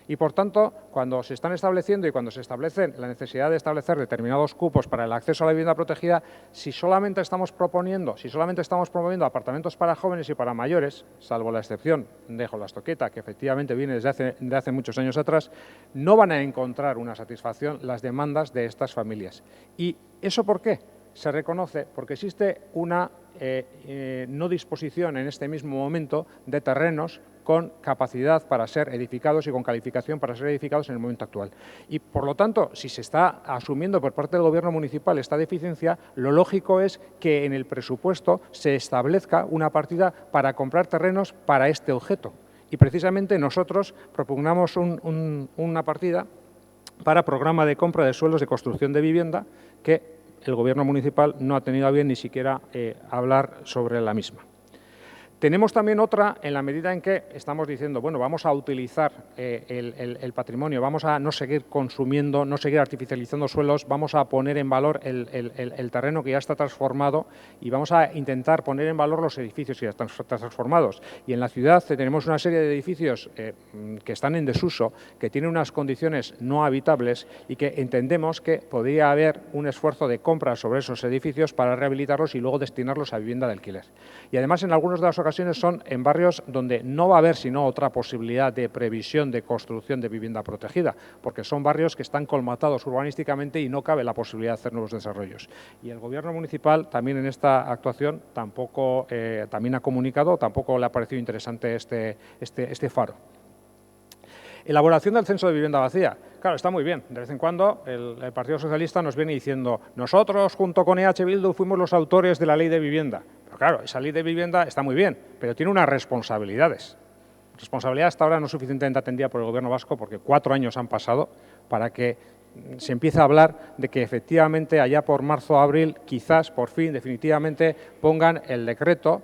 A: Y, por tanto, cuando se están estableciendo y cuando se establece la necesidad de establecer determinados cupos para el acceso a la vivienda protegida, si solamente estamos promoviendo apartamentos para jóvenes y para mayores, salvo la excepción de Jolastoqueta, que efectivamente viene desde hace muchos años atrás, no van a encontrar una satisfacción las demandas de estas familias. ¿Y eso por qué? Se reconoce porque existe una no disposición en este mismo momento de terrenos con capacidad para ser edificados y con calificación para ser edificados en el momento actual. Y, por lo tanto, si se está asumiendo por parte del Gobierno municipal esta deficiencia, lo lógico es que en el presupuesto se establezca una partida para comprar terrenos para este objeto. Y, precisamente, nosotros propugnamos una partida para programa de compra de suelos de construcción de vivienda que el Gobierno municipal no ha tenido a bien ni siquiera hablar sobre la misma. Tenemos también otra en la medida en que estamos diciendo, bueno, vamos a utilizar el patrimonio, vamos a no seguir consumiendo, no seguir artificializando suelos, vamos a poner en valor el terreno que ya está transformado y vamos a intentar poner en valor los edificios que ya están transformados. Y en la ciudad tenemos una serie de edificios que están en desuso, que tienen unas condiciones no habitables y que entendemos que podría haber un esfuerzo de compra sobre esos edificios para rehabilitarlos y luego destinarlos a vivienda de alquiler. Y además, en algunas de las ocasiones son en barrios donde no va a haber sino otra posibilidad de previsión de construcción de vivienda protegida, porque son barrios que están colmatados urbanísticamente y no cabe la posibilidad de hacer nuevos desarrollos. Y el Gobierno municipal también en esta actuación también ha comunicado, tampoco le ha parecido interesante este faro. Elaboración del censo de vivienda vacía. Claro, está muy bien. De vez en cuando el Partido Socialista nos viene diciendo nosotros, junto con EH Bildu, fuimos los autores de la ley de vivienda. Pero claro, esa ley de vivienda está muy bien, pero tiene unas responsabilidades. Responsabilidad hasta ahora no suficientemente atendida por el Gobierno vasco porque 4 años han pasado para que se empiece a hablar de que efectivamente allá por marzo o abril, quizás por fin, definitivamente, pongan el decreto,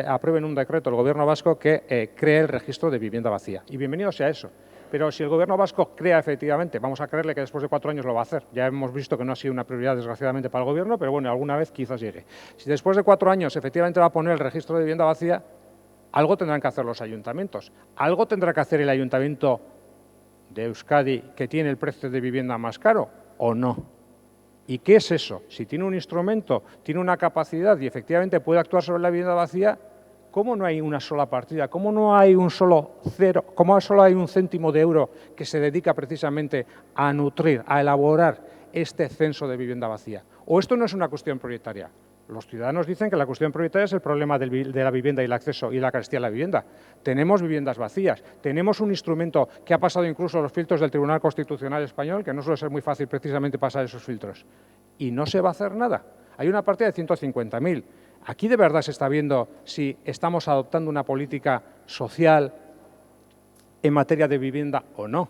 A: aprueben un decreto el Gobierno vasco que cree el registro de vivienda vacía. Y bienvenido sea eso. Pero si el Gobierno vasco crea efectivamente, vamos a creerle que después de 4 años lo va a hacer. Ya hemos visto que no ha sido una prioridad, desgraciadamente, para el Gobierno, pero bueno, alguna vez quizás llegue. Si después de 4 años efectivamente va a poner el registro de vivienda vacía, algo tendrán que hacer los ayuntamientos. Algo tendrá que hacer el ayuntamiento de Euskadi que tiene el precio de vivienda más caro, ¿o no? ¿Y qué es eso? Si tiene un instrumento, tiene una capacidad y efectivamente puede actuar sobre la vivienda vacía, ¿cómo no hay una sola partida? ¿Cómo no hay un solo cero? ¿Cómo solo hay un céntimo de euro que se dedica precisamente a nutrir, a elaborar este censo de vivienda vacía? ¿O esto no es una cuestión prioritaria? Los ciudadanos dicen que la cuestión prioritaria es el problema de la vivienda y el acceso y la carestía a la vivienda. Tenemos viviendas vacías, tenemos un instrumento que ha pasado incluso los filtros del Tribunal Constitucional Español, que no suele ser muy fácil precisamente pasar esos filtros. Y no se va a hacer nada. Hay una partida de 150.000. Aquí de verdad se está viendo si estamos adoptando una política social en materia de vivienda o no.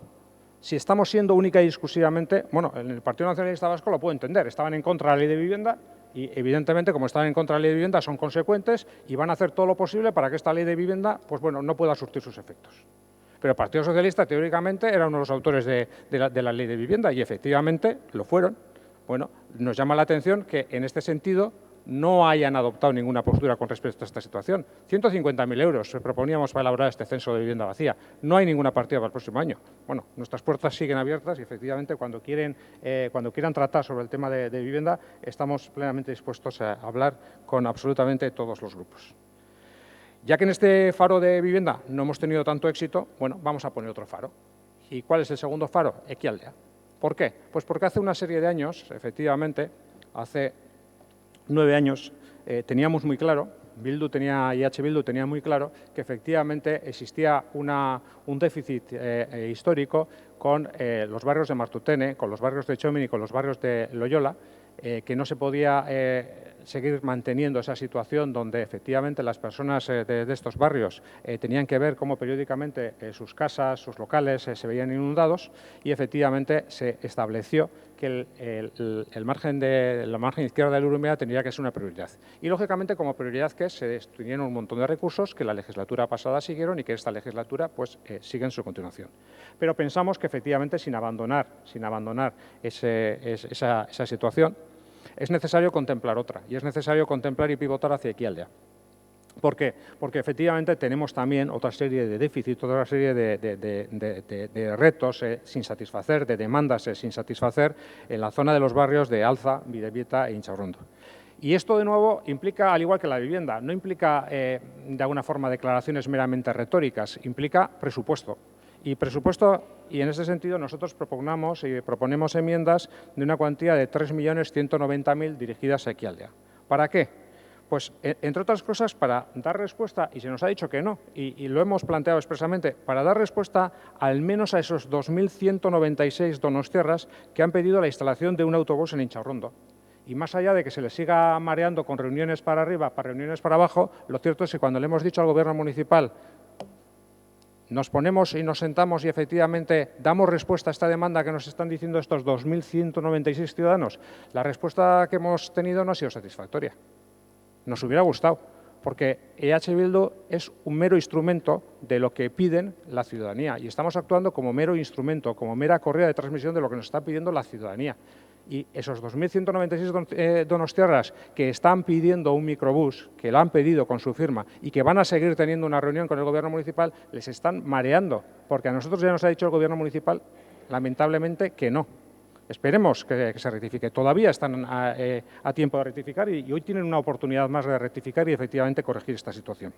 A: Si estamos siendo única y exclusivamente, bueno, en el Partido Nacionalista Vasco lo puedo entender, estaban en contra de la ley de vivienda y evidentemente como estaban en contra de la ley de vivienda son consecuentes y van a hacer todo lo posible para que esta ley de vivienda, pues bueno, no pueda surtir sus efectos. Pero el Partido Socialista teóricamente era uno de los autores de la ley de vivienda y efectivamente lo fueron. Bueno, nos llama la atención que en este sentido no hayan adoptado ninguna postura con respecto a esta situación. 150.000 euros proponíamos para elaborar este censo de vivienda vacía. No hay ninguna partida para el próximo año. Bueno, nuestras puertas siguen abiertas y efectivamente cuando quieran tratar sobre el tema de vivienda estamos plenamente dispuestos a hablar con absolutamente todos los grupos. Ya que en este faro de vivienda no hemos tenido tanto éxito, bueno, vamos a poner otro faro. ¿Y cuál es el segundo faro? Ekialdea. ¿Por qué? Pues porque hace una serie de años, efectivamente, hace 9 años, teníamos muy claro, IH Bildu tenía muy claro que efectivamente existía un déficit histórico con los barrios de Martutene, con los barrios de Txomin y con los barrios de Loyola, que no se podía seguir manteniendo esa situación donde efectivamente las personas de estos barrios tenían que ver cómo periódicamente sus casas, sus locales se veían inundados y efectivamente se estableció que la margen izquierda del Urumea tendría que ser una prioridad. Y lógicamente como prioridad que se destinieron un montón de recursos que la legislatura pasada siguieron y que esta legislatura pues sigue en su continuación. Pero pensamos que efectivamente sin abandonar esa situación es necesario contemplar otra y es necesario contemplar y pivotar hacia Ekialdea. ¿Por qué? Porque efectivamente tenemos también otra serie de déficits, otra serie de retos sin satisfacer, de demandas sin satisfacer en la zona de los barrios de Alza, Bidebieta e Intxaurrondo. Y esto, de nuevo, implica, al igual que la vivienda, no implica de alguna forma declaraciones meramente retóricas, implica presupuesto. Y en ese sentido nosotros proponemos enmiendas de una cuantía de 3.190.000 dirigidas a Ekialdea. ¿Para qué? Pues, entre otras cosas, para dar respuesta, y se nos ha dicho que no, y lo hemos planteado expresamente, para dar respuesta al menos a esos 2.196 donostiarras que han pedido la instalación de un autobús en Intxaurrondo. Y más allá de que se les siga mareando con reuniones para arriba, para reuniones para abajo, lo cierto es que cuando le hemos dicho al Gobierno municipal nos ponemos y nos sentamos y efectivamente damos respuesta a esta demanda que nos están diciendo estos 2.196 ciudadanos, la respuesta que hemos tenido no ha sido satisfactoria. Nos hubiera gustado, porque EH Bildu es un mero instrumento de lo que piden la ciudadanía y estamos actuando como mero instrumento, como mera correa de transmisión de lo que nos está pidiendo la ciudadanía. Y esos 2.196 donostiarras que están pidiendo un microbús, que lo han pedido con su firma y que van a seguir teniendo una reunión con el Gobierno municipal, les están mareando, porque a nosotros ya nos ha dicho el Gobierno municipal, lamentablemente, que no. Esperemos que se rectifique. Todavía están a tiempo de rectificar y hoy tienen una oportunidad más de rectificar y efectivamente corregir esta situación.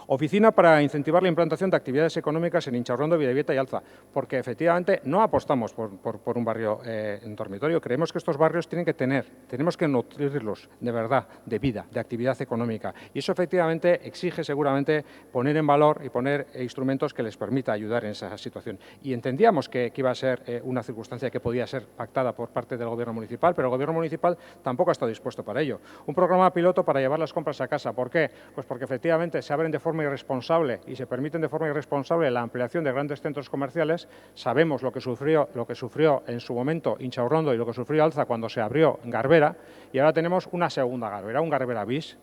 A: Oficina para incentivar la implantación de actividades económicas en Intxaurrondo, Bidebieta y Alza, porque efectivamente no apostamos por un barrio en dormitorio. Creemos que estos barrios tenemos que nutrirlos de verdad, de vida, de actividad económica. Y eso efectivamente exige seguramente poner en valor y poner instrumentos que les permita ayudar en esa situación. Y entendíamos que iba a ser una circunstancia que podía ser pactada por parte del Gobierno municipal, pero el Gobierno municipal tampoco ha estado dispuesto para ello. Un programa piloto para llevar las compras a casa. ¿Por qué? Pues porque efectivamente se abren de forma irresponsable y se permiten de forma irresponsable la ampliación de grandes centros comerciales. Sabemos lo que sufrió en su momento Intxaurrondo y lo que sufrió Alza cuando se abrió Garbera, y ahora tenemos una segunda Garbera, un Garbera bis,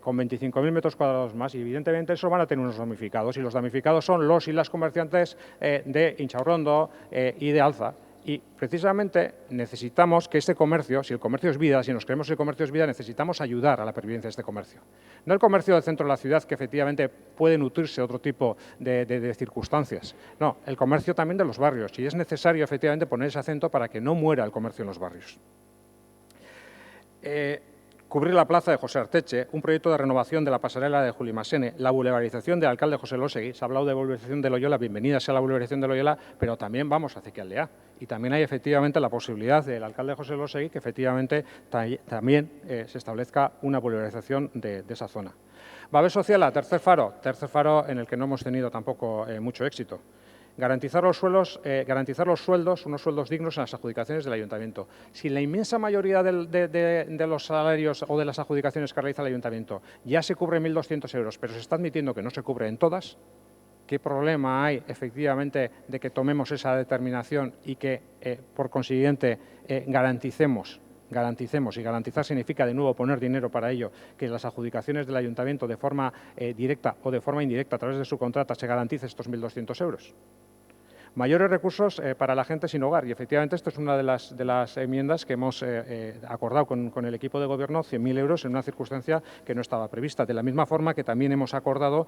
A: con 25.000 metros cuadrados más, y evidentemente eso van a tener unos damnificados, y los damnificados son los y las comerciantes de Intxaurrondo y de Alza. Y precisamente necesitamos que este comercio, si el comercio es vida, si nos creemos que el comercio es vida, necesitamos ayudar a la pervivencia de este comercio. No el comercio del centro de la ciudad, que efectivamente puede nutrirse de otro tipo de circunstancias. No, el comercio también de los barrios. Y es necesario efectivamente poner ese acento para que no muera el comercio en los barrios. cubrir la plaza de José Arteche, un proyecto de renovación de la pasarela de Julimasene, la boulevarización del alcalde José Elósegui. Se ha hablado de boulevarización de Loyola, bienvenida sea la boulevarización de Loyola, pero también vamos a Cequialdea. Y también hay efectivamente la posibilidad del alcalde José Elósegui que efectivamente también se establezca una boulevarización de esa zona. Babes Sociala, tercer faro en el que no hemos tenido tampoco mucho éxito. Garantizar los sueldos, unos sueldos dignos en las adjudicaciones del ayuntamiento. Si la inmensa mayoría de los salarios o de las adjudicaciones que realiza el ayuntamiento ya se cubre 1.200 euros, pero se está admitiendo que no se cubre en todas, ¿qué problema hay efectivamente de que tomemos esa determinación y que, por consiguiente, garanticemos, y garantizar significa de nuevo poner dinero para ello, que las adjudicaciones del ayuntamiento de forma directa o de forma indirecta a través de su contrata se garantice estos 1.200 euros? Mayores recursos para la gente sin hogar, y efectivamente esto es una de las enmiendas que hemos acordado con el equipo de gobierno, 100.000 euros en una circunstancia que no estaba prevista. De la misma forma que también hemos acordado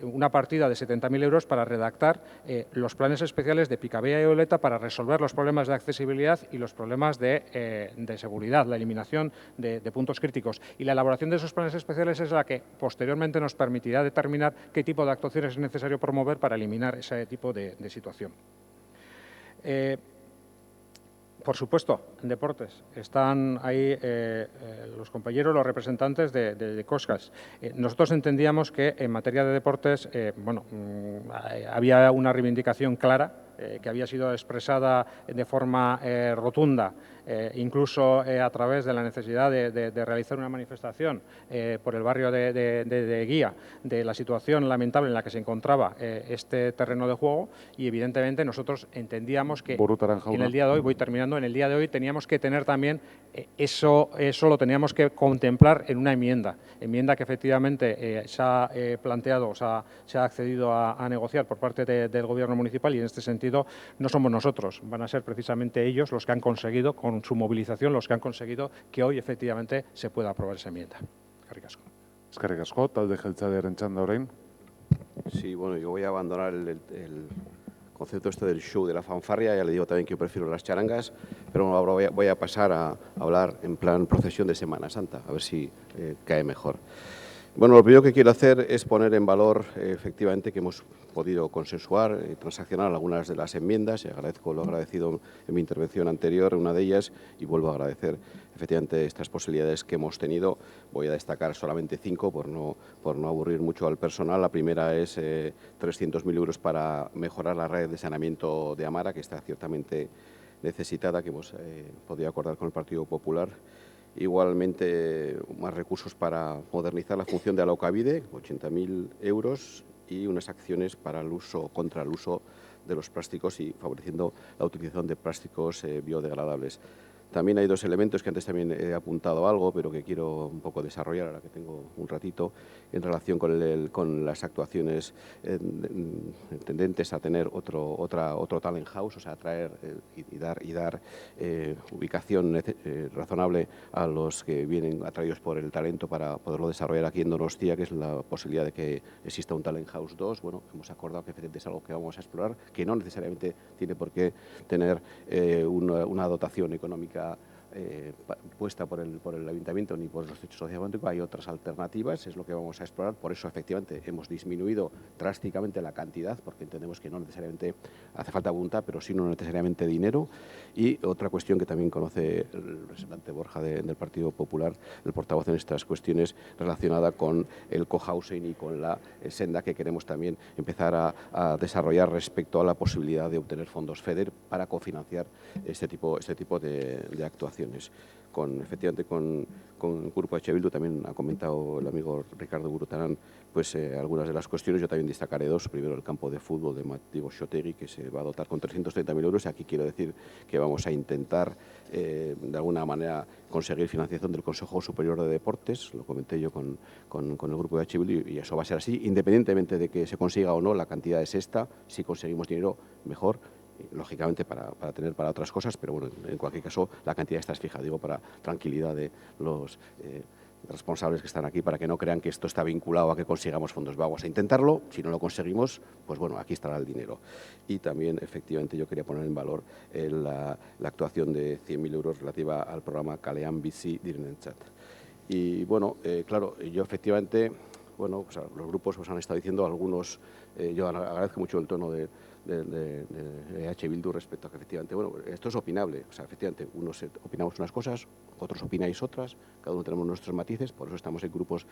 A: una partida de 70.000 euros para redactar los planes especiales de Picabea y Oleta para resolver los problemas de accesibilidad y los problemas de seguridad, la eliminación de puntos críticos. Y la elaboración de esos planes especiales es la que posteriormente nos permitirá determinar qué tipo de actuaciones es necesario promover para eliminar ese tipo de situación. Por supuesto, en deportes están ahí los compañeros, los representantes de COSGAS. Nosotros entendíamos que en materia de deportes había una reivindicación clara que había sido expresada de forma rotunda, incluso a través de la necesidad de realizar una manifestación por el barrio de Guía, de la situación lamentable en la que se encontraba este terreno de juego, y evidentemente nosotros entendíamos que en el día de hoy, voy terminando, en el día de hoy teníamos que tener también eso lo teníamos que contemplar en una enmienda que efectivamente se ha planteado, se ha accedido a negociar por parte del Gobierno municipal, y en este sentido no somos nosotros, van a ser precisamente ellos los que han conseguido, con su movilización, los que han conseguido que hoy efectivamente se pueda aprobar esa enmienda. Eskerrik asko.
B: Eskerrik asko, talde jeltzalearen txanda orain.
L: Sí, bueno, yo voy a abandonar el concepto este del show de la fanfarria, ya le digo también que yo prefiero las charangas, pero ahora voy a pasar a hablar en plan procesión de Semana Santa, a ver si cae mejor. Bueno, lo primero que quiero hacer es poner en valor efectivamente que hemos podido consensuar y transaccionar algunas de las enmiendas, y agradezco lo agradecido en mi intervención anterior, una de ellas, y vuelvo a agradecer efectivamente estas posibilidades que hemos tenido. Voy a destacar solamente 5 por no aburrir mucho al personal. La primera es 300.000 euros para mejorar la red de saneamiento de Amara, que está ciertamente necesitada, que hemos podido acordar con el Partido Popular. Igualmente, más recursos para modernizar la función de Alokabide, 80.000 euros, y unas acciones contra el uso de los plásticos y favoreciendo la utilización de plásticos biodegradables. También hay 2 elementos que antes también he apuntado algo, pero que quiero un poco desarrollar ahora que tengo un ratito, en relación con las actuaciones tendentes a tener otro talent house, o sea, atraer y dar ubicación razonable a los que vienen atraídos por el talento para poderlo desarrollar aquí en Donostia, que es la posibilidad de que exista un talent house 2. Bueno, hemos acordado que efectivamente es algo que vamos a explorar, que no necesariamente tiene por qué tener una dotación económica puesta por el Ayuntamiento ni por los techos socioeconómicos. Hay otras alternativas, es lo que vamos a explorar. Por eso, efectivamente, hemos disminuido drásticamente la cantidad, porque entendemos que no necesariamente hace falta voluntad, pero sí no necesariamente dinero. Y otra cuestión que también conoce el representante Borja del Partido Popular, el portavoz en estas cuestiones, relacionada con el cohousing y con la senda que queremos también empezar a desarrollar respecto a la posibilidad de obtener fondos FEDER para cofinanciar este tipo de actuaciones. Efectivamente, con el Grupo H. Bildu también ha comentado el amigo Ricardo Gurutarán algunas de las cuestiones. Yo también destacaré 2. Primero, el campo de fútbol de Mativo Xotegui, que se va a dotar con 330.000 euros. Aquí quiero decir que vamos a intentar, de alguna manera, conseguir financiación del Consejo Superior de Deportes. Lo comenté yo con el Grupo de H. Bildu, y eso va a ser así. Independientemente de que se consiga o no, la cantidad es esta. Si conseguimos dinero, mejor. Lógicamente para tener para otras cosas, pero bueno, en cualquier caso la cantidad está fija, digo, para tranquilidad de los responsables que están aquí, para que no crean que esto está vinculado a que consigamos fondos. Vamos a intentarlo, si no lo conseguimos, pues bueno, aquí estará el dinero. Y también, efectivamente, yo quería poner en valor la actuación de 100.000 euros relativa al programa Kalean Bizi Direnentzat. Y bueno, claro, yo efectivamente, bueno, pues los grupos os han estado diciendo algunos, yo agradezco mucho el tono de EH Bildu respecto a que efectivamente, bueno, esto es opinable, o sea, efectivamente, unos opinamos unas cosas, otros opináis otras, cada uno tenemos nuestros matices, por eso estamos en grupos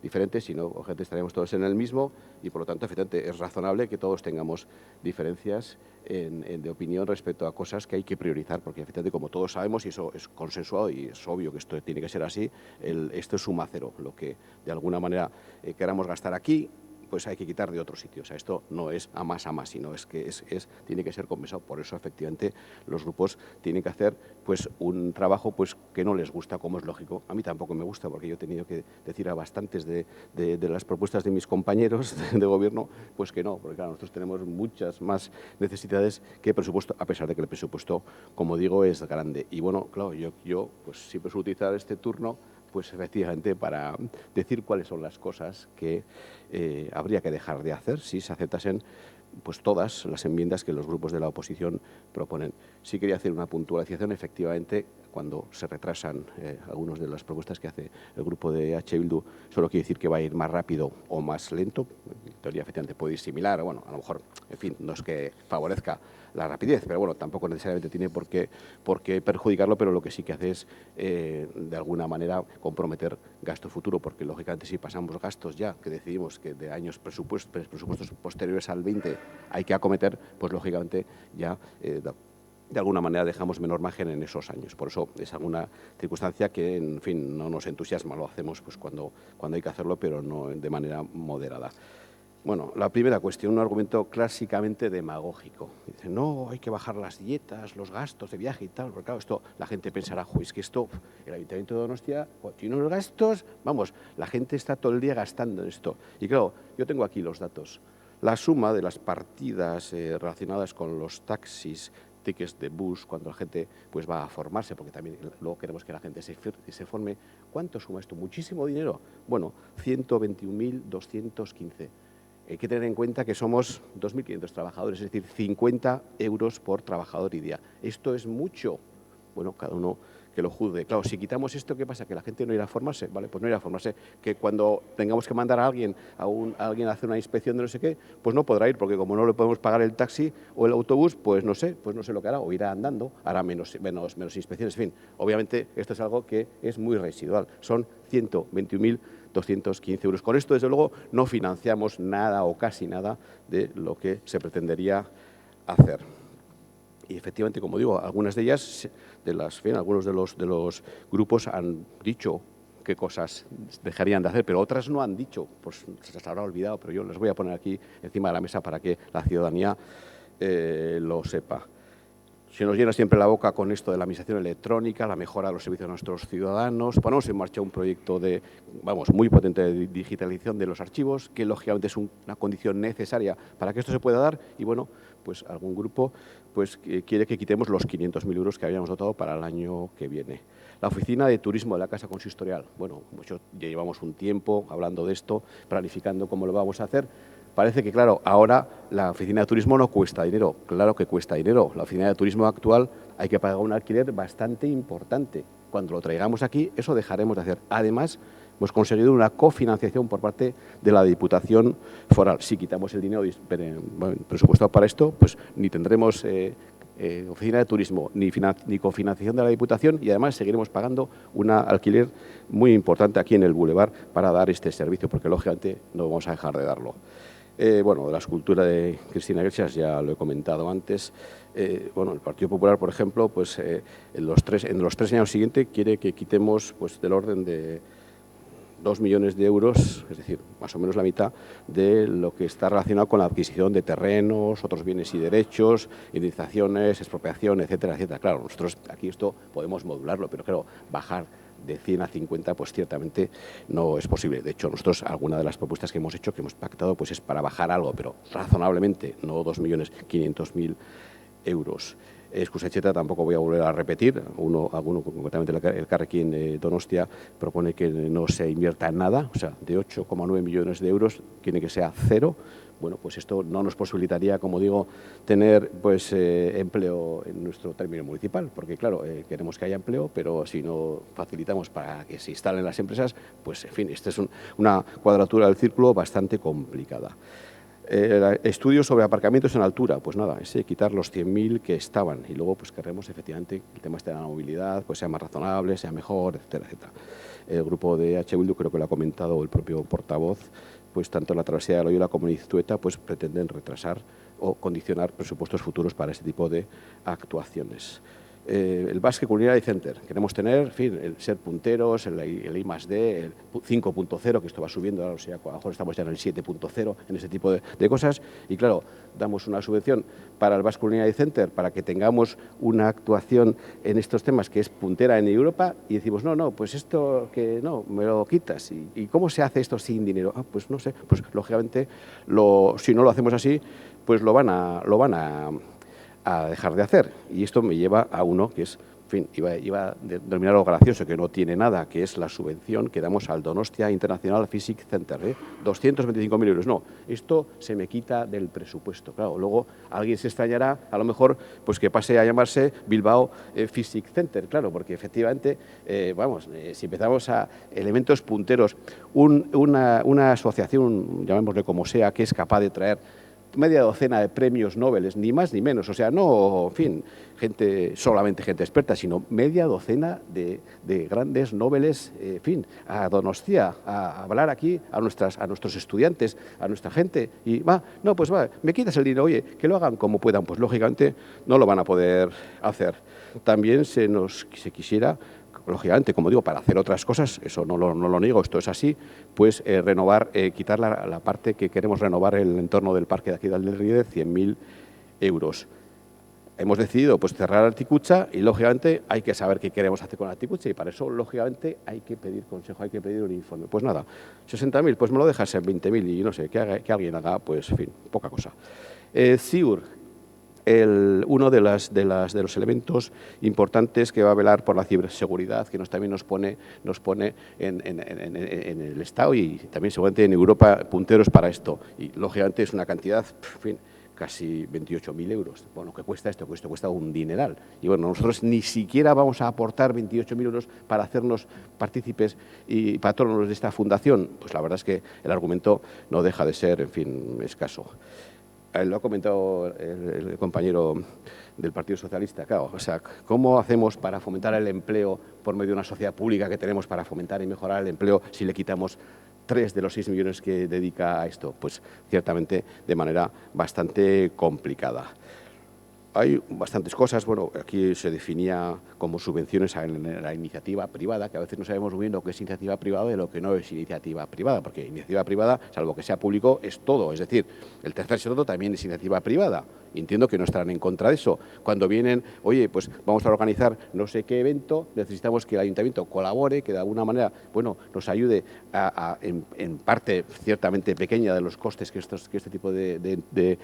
L: diferentes, si no, gente, estaríamos todos en el mismo y por lo tanto, efectivamente, es razonable que todos tengamos diferencias de opinión respecto a cosas que hay que priorizar, porque efectivamente, como todos sabemos, y eso es consensuado y es obvio que esto tiene que ser así, esto es suma cero, lo que de alguna manera queramos gastar aquí, pues hay que quitar de otro sitio. O sea, esto no es a más, sino es que tiene que ser compensado. Por eso, efectivamente, los grupos tienen que hacer pues un trabajo pues que no les gusta, como es lógico. A mí tampoco me gusta, porque yo he tenido que decir a bastantes de las propuestas de mis compañeros de gobierno, pues que no, porque claro, nosotros tenemos muchas más necesidades que presupuesto, a pesar de que el presupuesto, como digo, es grande. Y bueno, claro, yo pues siempre suelo utilizar este turno pues efectivamente para decir cuáles son las cosas que habría que dejar de hacer si se aceptasen pues todas las enmiendas que los grupos de la oposición proponen. Sí quería hacer una puntualización, efectivamente, cuando se retrasan algunas de las propuestas que hace el grupo de EH Bildu, solo quiere decir que va a ir más rápido o más lento. En teoría, efectivamente, puede ir similar, bueno, a lo mejor, en fin, no es que favorezca la rapidez, pero bueno, tampoco necesariamente tiene por qué perjudicarlo, pero lo que sí que hace es, de alguna manera, comprometer gasto futuro, porque lógicamente si pasamos gastos ya, que decidimos que de años presupuestos posteriores al 20 hay que acometer, pues lógicamente ya de alguna manera dejamos menor margen en esos años. Por eso es alguna circunstancia que, en fin, no nos entusiasma, lo hacemos pues cuando hay que hacerlo, pero no de manera moderada. Bueno, la primera cuestión, un argumento clásicamente demagógico. Dicen, no, hay que bajar las dietas, los gastos de viaje y tal, porque claro, esto la gente pensará, es que esto, el Ayuntamiento de Donostia, pues, tiene unos gastos, vamos, la gente está todo el día gastando en esto. Y claro, yo tengo aquí los datos. La suma de las partidas relacionadas con los taxis, tickets de bus, cuando la gente pues va a formarse, porque también luego queremos que la gente se forme, ¿cuánto suma esto? Muchísimo dinero. Bueno, 121.215. Hay que tener en cuenta que somos 2.500 trabajadores, es decir, 50 euros por trabajador y día. ¿Esto es mucho? Bueno, cada uno que lo juzgue. Claro, si quitamos esto, ¿qué pasa? ¿Que la gente no irá a formarse? Vale, pues no irá a formarse. Que cuando tengamos que mandar a alguien a hacer una inspección de no sé qué, pues no podrá ir, porque como no le podemos pagar el taxi o el autobús, pues no sé lo que hará, o irá andando, hará menos inspecciones. En fin, obviamente esto es algo que es muy residual. Son 121.215 euros. Con esto, desde luego, no financiamos nada o casi nada de lo que se pretendería hacer. Y efectivamente, como digo, algunas de ellas, algunos de los grupos han dicho qué cosas dejarían de hacer, pero otras no han dicho, pues se les habrá olvidado, pero yo les voy a poner aquí encima de la mesa para que la ciudadanía lo sepa. Se nos llena siempre la boca con esto de la administración electrónica, la mejora de los servicios de nuestros ciudadanos. Ponemos en marcha un proyecto muy potente de digitalización de los archivos, que lógicamente es una condición necesaria para que esto se pueda dar. Y bueno, pues algún grupo pues quiere que quitemos los 500.000 euros que habíamos dotado para el año que viene. La oficina de turismo de la Casa Consistorial. Bueno, ya llevamos un tiempo hablando de esto, planificando cómo lo vamos a hacer. Parece que, claro, ahora la oficina de turismo no cuesta dinero. Claro que cuesta dinero. La oficina de turismo actual hay que pagar un alquiler bastante importante. Cuando lo traigamos aquí, eso dejaremos de hacer. Además, hemos conseguido una cofinanciación por parte de la Diputación Foral. Si quitamos el dinero presupuestado para esto, pues ni tendremos oficina de turismo ni cofinanciación de la Diputación, y además seguiremos pagando un alquiler muy importante aquí en el Boulevard para dar este servicio, porque lógicamente no vamos a dejar de darlo. Bueno, de la escultura de Cristina Iglesias ya lo he comentado antes. Bueno, el Partido Popular, por ejemplo, pues en los tres años siguientes quiere que quitemos pues del orden de 2 millones de euros, es decir, más o menos la mitad de lo que está relacionado con la adquisición de terrenos, otros bienes y derechos, indemnizaciones, expropiación, etcétera, etcétera. Claro, nosotros aquí esto podemos modularlo, pero claro, bajar de 100 a 50, pues ciertamente no es posible. De hecho, nosotros, alguna de las propuestas que hemos hecho, que hemos pactado, pues es para bajar algo, pero razonablemente, no 2.500.000 euros. Eskusetxeta tampoco voy a volver a repetir, alguno concretamente el Elkarrekin Donostia propone que no se invierta en nada, o sea, de 8,9 millones de euros tiene que ser cero. Bueno, pues esto no nos posibilitaría, como digo, tener pues empleo en nuestro término municipal, porque claro, queremos que haya empleo, pero si no facilitamos para que se instalen las empresas, pues en fin, esta es una cuadratura del círculo bastante complicada. Estudios sobre aparcamientos en altura, pues nada, es quitar los 100.000 que estaban y luego pues queremos efectivamente que el tema de la movilidad pues sea más razonable, sea mejor, etcétera, etcétera. El grupo de H. Bildu, creo que lo ha comentado el propio portavoz, pues tanto la travesía de Loyola como Iztueta pues pretenden retrasar o condicionar presupuestos futuros para este tipo de actuaciones. El Basque Culinary Center, queremos tener, en fin, el ser punteros, el I+D, el 5.0, que esto va subiendo, ahora, o sea, a lo mejor estamos ya en el 7.0, en ese tipo de cosas, y claro, damos una subvención para el Basque Culinary Center para que tengamos una actuación en estos temas que es puntera en Europa, y decimos, no, pues esto que no, me lo quitas, ¿y cómo se hace esto sin dinero? Pues no sé, pues lógicamente, si no lo hacemos así, pues lo van a dejar de hacer. Y esto me lleva a uno que es, en fin, iba a denominar algo gracioso, que no tiene nada, que es la subvención que damos al Donostia International Physics Center, 225.000 euros. No, esto se me quita del presupuesto. Claro, luego alguien se extrañará, a lo mejor, pues que pase a llamarse Bilbao Physics Center, claro, porque efectivamente, si empezamos a elementos punteros, una asociación, llamémosle como sea, que es capaz de traer media docena de premios Nobel, ni más ni menos, o sea, no, en fin, solamente gente experta, sino media docena de grandes Nobeles, en fin, a Donostia, a hablar aquí a nuestros estudiantes, a nuestra gente, y me quitas el dinero, oye, que lo hagan como puedan, pues lógicamente no lo van a poder hacer. También se quisiera, lógicamente, como digo, para hacer otras cosas, eso no lo niego, esto es así, pues renovar, quitar la parte que queremos renovar el entorno del parque de aquí del Río de 100.000 euros. Hemos decidido pues cerrar Articucha y, lógicamente, hay que saber qué queremos hacer con Articucha y para eso, lógicamente, hay que pedir consejo, hay que pedir un informe. Pues nada, 60.000, pues me lo dejas en 20.000 y no sé, que alguien haga, pues, en fin, poca cosa. Ziur. Uno de los elementos importantes que va a velar por la ciberseguridad, que también nos pone en el Estado y también seguramente en Europa punteros para esto. Y lógicamente es una cantidad, en fin, casi 28.000 euros. Bueno, ¿qué cuesta esto? Pues esto cuesta un dineral. Y bueno, nosotros ni siquiera vamos a aportar 28.000 euros para hacernos partícipes y patronos de esta fundación. Pues la verdad es que el argumento no deja de ser, en fin, escaso. Lo ha comentado el compañero del Partido Socialista, claro, o sea, ¿cómo hacemos para fomentar el empleo por medio de una sociedad pública que tenemos para fomentar y mejorar el empleo si le quitamos 3 de los 6 millones que dedica a esto? Pues ciertamente de manera bastante complicada. Hay bastantes cosas, bueno, aquí se definía como subvenciones a la iniciativa privada, que a veces no sabemos muy bien lo que es iniciativa privada y lo que no es iniciativa privada, porque iniciativa privada, salvo que sea público, es todo, es decir, el tercer sector también es iniciativa privada. Entiendo que no estarán en contra de eso. Cuando vienen, oye, pues vamos a organizar no sé qué evento, necesitamos que el ayuntamiento colabore, que de alguna manera, bueno, nos ayude en parte ciertamente pequeña de los costes que este tipo de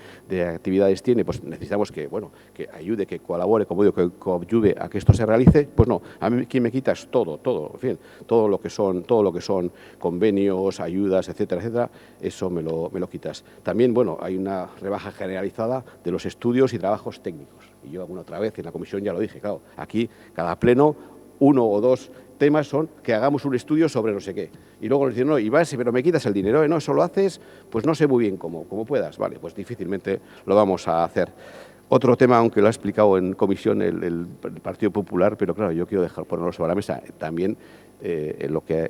L: actividades tiene, pues necesitamos que, bueno, que ayude, que colabore, como digo, que ayude a que esto se realice. Pues no, a mí ¿quién me quitas? Todo, en fin, todo lo que son convenios, ayudas, etcétera, etcétera, eso me lo quitas. También, bueno, hay una rebaja generalizada de los estudios y trabajos técnicos. Y yo alguna otra vez en la comisión ya lo dije, claro, aquí cada pleno 1 o 2 temas son que hagamos un estudio sobre no sé qué. Y luego nos dicen, no, y vas, pero me quitas el dinero, no, eso lo haces, pues no sé muy bien cómo puedas. Vale, pues difícilmente lo vamos a hacer. Otro tema, aunque lo ha explicado en comisión el Partido Popular, pero claro, yo quiero ponerlo sobre la mesa. También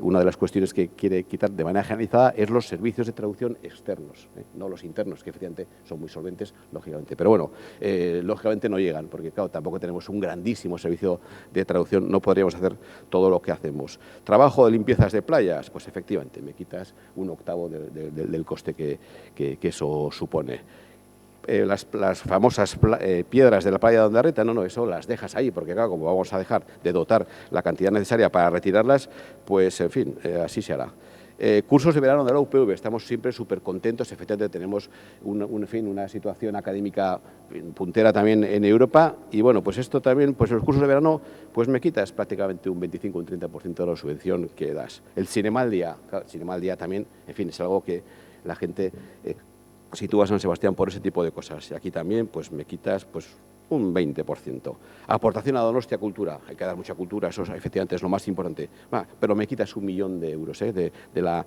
L: una de las cuestiones que quiere quitar de manera generalizada es los servicios de traducción externos, no los internos, que efectivamente son muy solventes, lógicamente. Pero bueno, lógicamente no llegan, porque claro, tampoco tenemos un grandísimo servicio de traducción, no podríamos hacer todo lo que hacemos. Trabajo de limpiezas de playas, pues efectivamente me quitas 1/8 del coste que eso supone. Las famosas piedras de la playa de Ondarreta, no, eso las dejas ahí, porque claro, como vamos a dejar de dotar la cantidad necesaria para retirarlas, pues en fin, así se hará. Cursos de verano de la UPV, estamos siempre súper contentos, efectivamente tenemos una situación académica puntera también en Europa y bueno, pues esto también, pues los cursos de verano, pues me quitas prácticamente un 25 o un 30% de la subvención que das. El Cinema al Día, claro, el Cinema al Día también, en fin, es algo que la gente sitúa a San Sebastián por ese tipo de cosas y aquí también pues me quitas pues un 20%. Aportación a Donostia Cultura, hay que dar mucha cultura, eso efectivamente es lo más importante, pero me quitas 1 millón de euros de la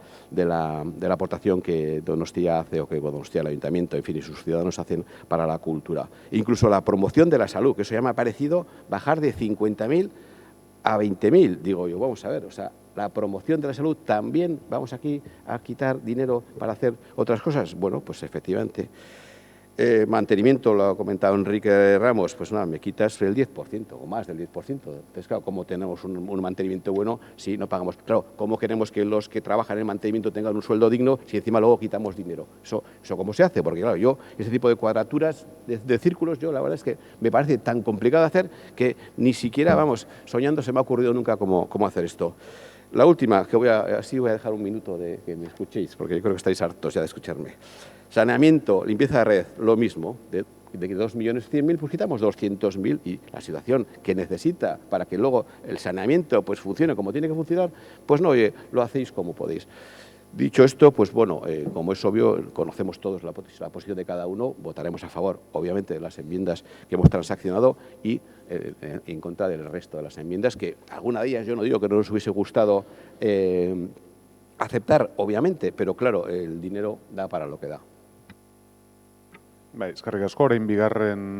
L: aportación que Donostia hace o que Donostia, el Ayuntamiento, en fin, y sus ciudadanos hacen para la cultura. Incluso la promoción de la salud, que eso ya me ha parecido bajar de 50.000 a 20.000, digo yo, vamos a ver, o sea, la promoción de la salud también, vamos aquí a quitar dinero para hacer otras cosas. Bueno, pues efectivamente. Mantenimiento, lo ha comentado Enrique Ramos, pues nada, me quitas el 10% o más del 10%. Entonces, claro, ¿cómo tenemos un mantenimiento bueno si no pagamos? Claro, ¿cómo queremos que los que trabajan en mantenimiento tengan un sueldo digno si encima luego quitamos dinero? ¿Eso cómo se hace? Porque claro, yo, ese tipo de cuadraturas, de círculos, yo la verdad es que me parece tan complicado de hacer que ni siquiera, vamos, soñando se me ha ocurrido nunca cómo hacer esto. La última, que voy a dejar un minuto de que me escuchéis, porque yo creo que estáis hartos ya de escucharme. Saneamiento, limpieza de red, lo mismo, de 2.100.000, pues quitamos 200.000 y la situación que necesita para que luego el saneamiento pues funcione como tiene que funcionar, pues no, oye, lo hacéis como podéis. Dicho esto, pues bueno, como es obvio, conocemos todos la posición de cada uno, votaremos a favor, obviamente, de las enmiendas que hemos transaccionado y en contra del resto de las enmiendas, que alguna de ellas yo no digo que no nos hubiese gustado aceptar, obviamente, pero claro, el dinero da para lo que da.
B: Bai, eskerrik asko, orain bigarren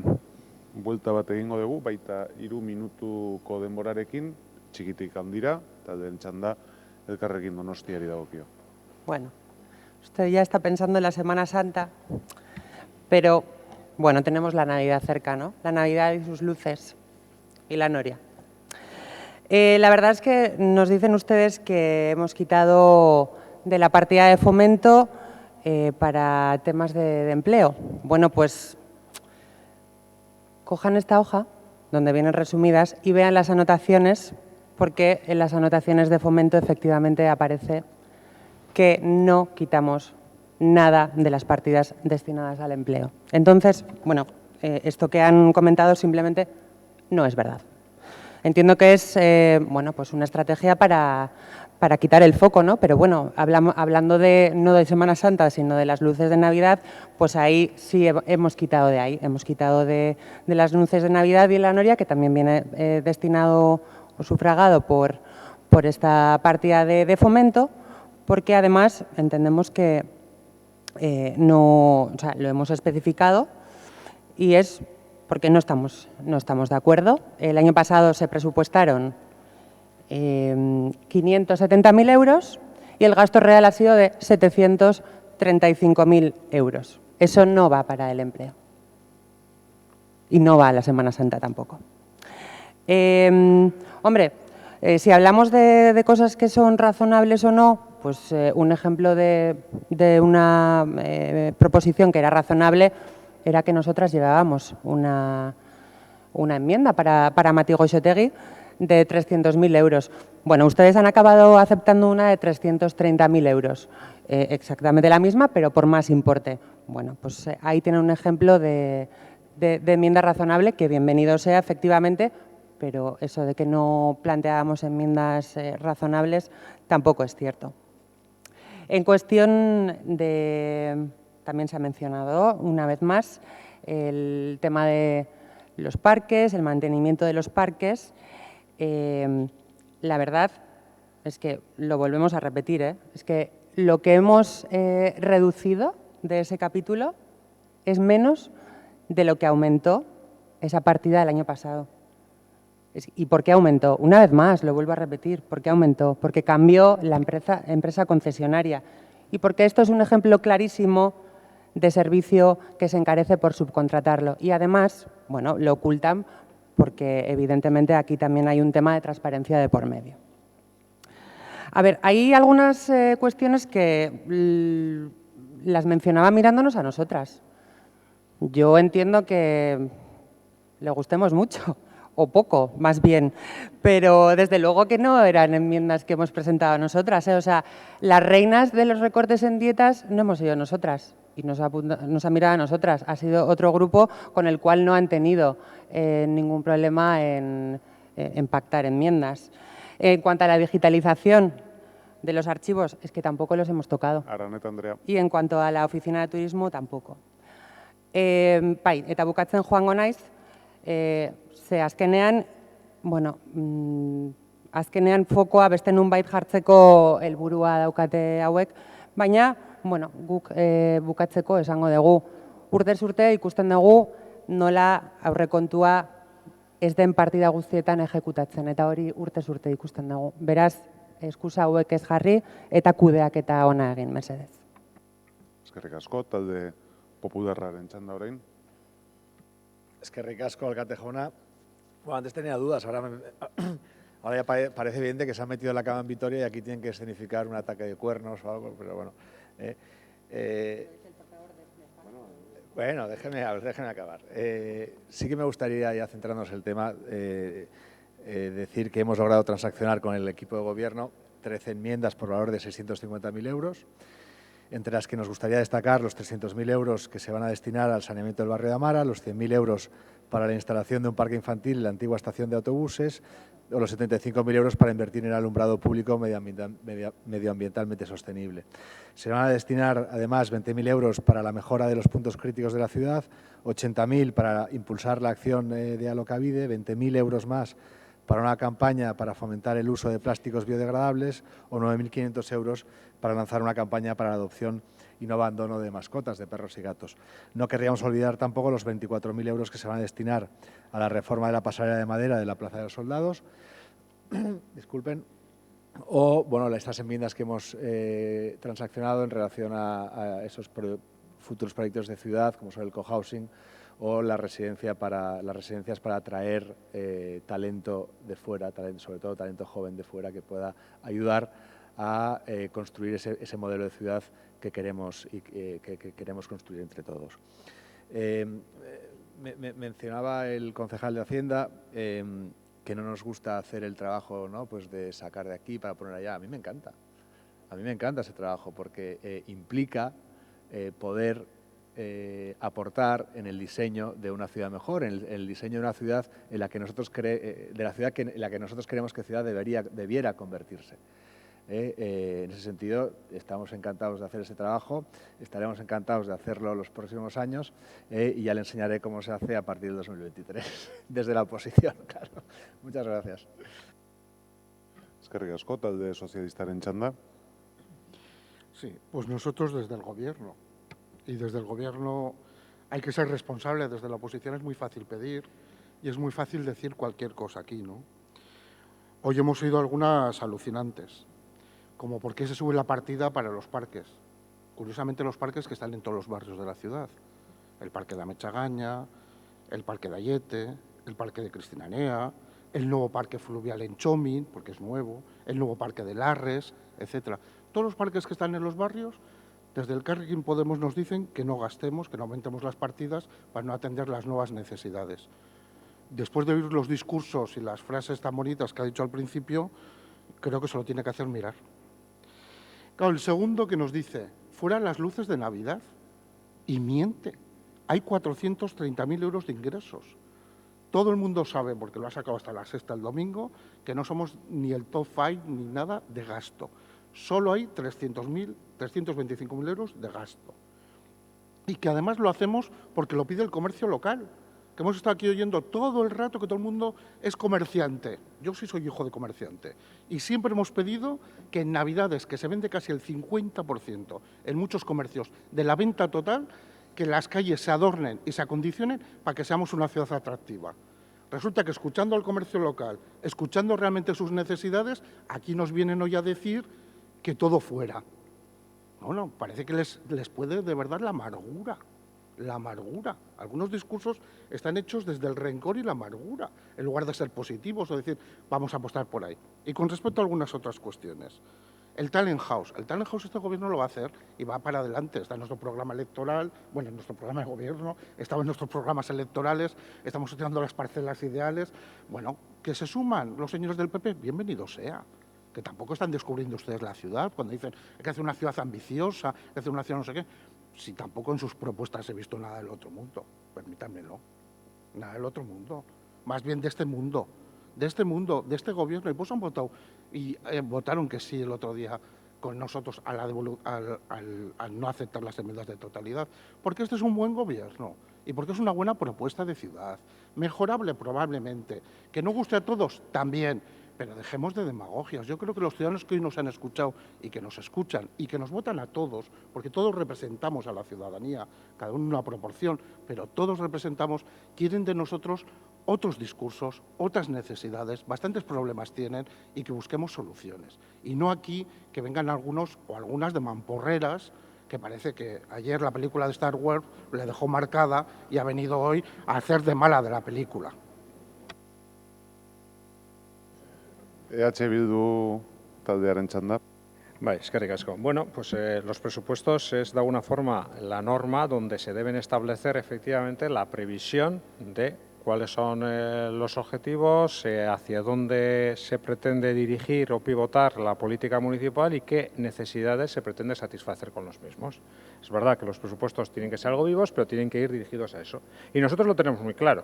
B: buelta bat egingo dugu, baita 3 minutuko denborarekin, txikitik handira, eta den txanda elkarrekin Donostiari dagokio.
J: Bueno, usted ya está pensando en la Semana Santa, pero bueno, tenemos la Navidad cerca, ¿no? La Navidad y sus luces y la noria. La verdad es que nos dicen ustedes que hemos quitado de la partida de fomento para temas de empleo. Bueno, pues cojan esta hoja donde vienen resumidas y vean las anotaciones, porque en las anotaciones de fomento efectivamente aparece que no quitamos nada de las partidas destinadas al empleo. Entonces, bueno, esto que han comentado simplemente no es verdad. Entiendo que es bueno, pues una estrategia para quitar el foco, ¿no? Pero bueno, hablando no de Semana Santa, sino de las luces de Navidad, pues ahí sí hemos quitado de ahí. Hemos quitado de las luces de Navidad y la noria, que también viene destinado o sufragado por esta partida de fomento, porque además entendemos que o sea, lo hemos especificado y es porque no estamos de acuerdo. El año pasado se presupuestaron 570.000 euros y el gasto real ha sido de 735.000 euros. Eso no va para el empleo y no va a la Semana Santa tampoco. Hombre, si hablamos de cosas que son razonables o no, pues un ejemplo de una proposición que era razonable era que nosotras llevábamos una enmienda para Mati Goixotegui de 300.000 euros. Bueno, ustedes han acabado aceptando una de 330.000 euros, exactamente la misma, pero por más importe. Bueno, pues ahí tienen un ejemplo de enmienda razonable, que bienvenido sea efectivamente, pero eso de que no planteábamos enmiendas razonables tampoco es cierto. En cuestión de... También se ha mencionado una vez más el tema de los parques, el mantenimiento de los parques. La verdad es que lo volvemos a repetir, es que lo que hemos reducido de ese capítulo es menos de lo que aumentó esa partida del año pasado. ¿Y por qué aumentó? Una vez más, lo vuelvo a repetir, ¿por qué aumentó? Porque cambió la empresa concesionaria y porque esto es un ejemplo clarísimo de servicio que se encarece por subcontratarlo. Y además, bueno, lo ocultan porque evidentemente aquí también hay un tema de transparencia de por medio. A ver, hay algunas cuestiones que las mencionaba mirándonos a nosotras. Yo entiendo que le gustemos mucho o poco, más bien. Pero desde luego que no eran enmiendas que hemos presentado nosotras, ¿eh? O sea, las reinas de los recortes en dietas no hemos sido nosotras y nos ha mirado a nosotras. Ha sido otro grupo con el cual no han tenido ningún problema en pactar enmiendas. En cuanto a la digitalización de los archivos, es que tampoco los hemos tocado.
B: Araneta Andrea.
J: Y en cuanto a la oficina de turismo, tampoco. Bai, eta bukatzen joango naiz, ze azkenean, bueno, azkenean fokoa beste nunbait jartzeko helburua daukate hauek, baina, bueno, guk bukatzeko esango dugu. Urtez urte ikusten dugu nola aurrekontua ez den partida guztietan ejekutatzen, eta hori urtez urte ikusten dugu. Beraz, eskusa hauek ez jarri eta kudeaketa ona egin, mesedez.
B: Eskerrik asko, talde popularraren txanda orain.
M: Eskerrik asko, alkate jauna. Bueno, antes tenía dudas, ahora ya parece evidente que se han metido en la cama en Vitoria y aquí tienen que escenificar un ataque de cuernos o algo, pero bueno. Bueno, déjeme acabar. Sí que me gustaría, ya centrándonos en el tema, decir que hemos logrado transaccionar con el equipo de gobierno 13 enmiendas por valor de 650.000 euros, entre las que nos gustaría destacar los 300.000 euros que se van a destinar al saneamiento del barrio de Amara, los 100.000 euros para la instalación de un parque infantil en la antigua estación de autobuses o los 75.000 euros para invertir en alumbrado público medioambientalmente sostenible. Se van a destinar además 20.000 euros para la mejora de los puntos críticos de la ciudad, 80.000 para impulsar la acción de Alokabide, 20.000 euros más para una campaña para fomentar el uso de plásticos biodegradables o 9.500 euros para lanzar una campaña para la adopción y no abandono de mascotas, de perros y gatos. No querríamos olvidar tampoco los 24.000 euros que se van a destinar a la reforma de la pasarela de madera de la Plaza de los Soldados, disculpen, o bueno, estas enmiendas que hemos transaccionado en relación a esos futuros proyectos de ciudad, como son el cohousing o las residencias para atraer talento de fuera, sobre todo talento joven de fuera, que pueda ayudar a construir ese modelo de ciudad que queremos construir entre todos. Mencionaba el concejal de Hacienda que no nos gusta hacer el trabajo, ¿no?, pues de sacar de aquí para poner allá. A mí me encanta ese trabajo porque implica poder aportar en el diseño de una ciudad mejor, en el diseño de una ciudad en la que nosotros creemos que ciudad debiera convertirse. En ese sentido, estamos encantados de hacer ese trabajo, estaremos encantados de hacerlo los próximos años y ya le enseñaré cómo se hace a partir del 2023, desde la oposición, claro. Muchas gracias.
B: Eskerrik asko, talde sozialistaren txanda.
O: Sí, pues nosotros desde el Gobierno. Y desde el Gobierno hay que ser responsable. Desde la oposición es muy fácil pedir y es muy fácil decir cualquier cosa aquí, ¿no? Hoy hemos oído algunas alucinantes, como por qué se sube la partida para los parques. Curiosamente, los parques que están en todos los barrios de la ciudad. El parque de Amechagaña, el parque de Ayete, el parque de Cristinanea, el nuevo parque fluvial en Chomin, porque es nuevo, el nuevo parque de Larres, etc. Todos los parques que están en los barrios, desde el Elkarrekin Podemos nos dicen que no gastemos, que no aumentemos las partidas para no atender las nuevas necesidades. Después de oír los discursos y las frases tan bonitas que ha dicho al principio, creo que se lo tiene que hacer mirar. Claro, el segundo que nos dice, fuera las luces de Navidad, y miente. Hay 430.000 euros de ingresos. Todo el mundo sabe, porque lo ha sacado hasta la sexta el domingo, que no somos ni el top 5 ni nada de gasto. Solo hay 325.000 euros de gasto. Y que además lo hacemos porque lo pide el comercio local, que hemos estado aquí oyendo todo el rato que todo el mundo es comerciante. Yo sí soy hijo de comerciante. Y siempre hemos pedido que en Navidades, que se vende casi el 50% en muchos comercios de la venta total, que las calles se adornen y se acondicionen para que seamos una ciudad atractiva. Resulta que escuchando al comercio local, escuchando realmente sus necesidades, aquí nos vienen hoy a decir que todo fuera. No, parece que les puede de verdad la amargura. La amargura. Algunos discursos están hechos desde el rencor y la amargura, en lugar de ser positivos o decir, vamos a apostar por ahí. Y con respecto a algunas otras cuestiones, El Talent House este gobierno lo va a hacer y va para adelante. Está en nuestro programa electoral, bueno, en nuestro programa de gobierno, estaba en nuestros programas electorales, estamos estudiando las parcelas ideales. Bueno, que se suman los señores del PP, bienvenido sea. Que tampoco están descubriendo ustedes la ciudad cuando dicen hay que hacer una ciudad ambiciosa, hay que hacer una ciudad no sé qué. Si tampoco en sus propuestas he visto nada del otro mundo, permítanmelo. Nada del otro mundo. Más bien de este mundo, de este gobierno. Y pues han votado, y votaron que sí el otro día con nosotros al no aceptar las enmiendas de totalidad. Porque este es un buen gobierno y porque es una buena propuesta de ciudad. Mejorable probablemente. Que no guste a todos, también. Pero dejemos de demagogias. Yo creo que los ciudadanos que hoy nos han escuchado y que nos escuchan y que nos votan a todos, porque todos representamos a la ciudadanía, cada uno en una proporción, pero todos representamos, quieren de nosotros otros discursos, otras necesidades, bastantes problemas tienen y que busquemos soluciones. Y no aquí que vengan algunos o algunas de mamporreras, que parece que ayer la película de Star Wars le dejó marcada y ha venido hoy a hacer de mala de la película.
B: EH Bildu taldearen txanda.
A: Eskerrik asko. Bueno, pues los presupuestos es de alguna forma la norma donde se deben establecer efectivamente la previsión de cuáles son los objetivos, hacia dónde se pretende dirigir o pivotar la política municipal y qué necesidades se pretende satisfacer con los mismos. Es verdad que los presupuestos tienen que ser algo vivos, pero tienen que ir dirigidos a eso. Y nosotros lo tenemos muy claro.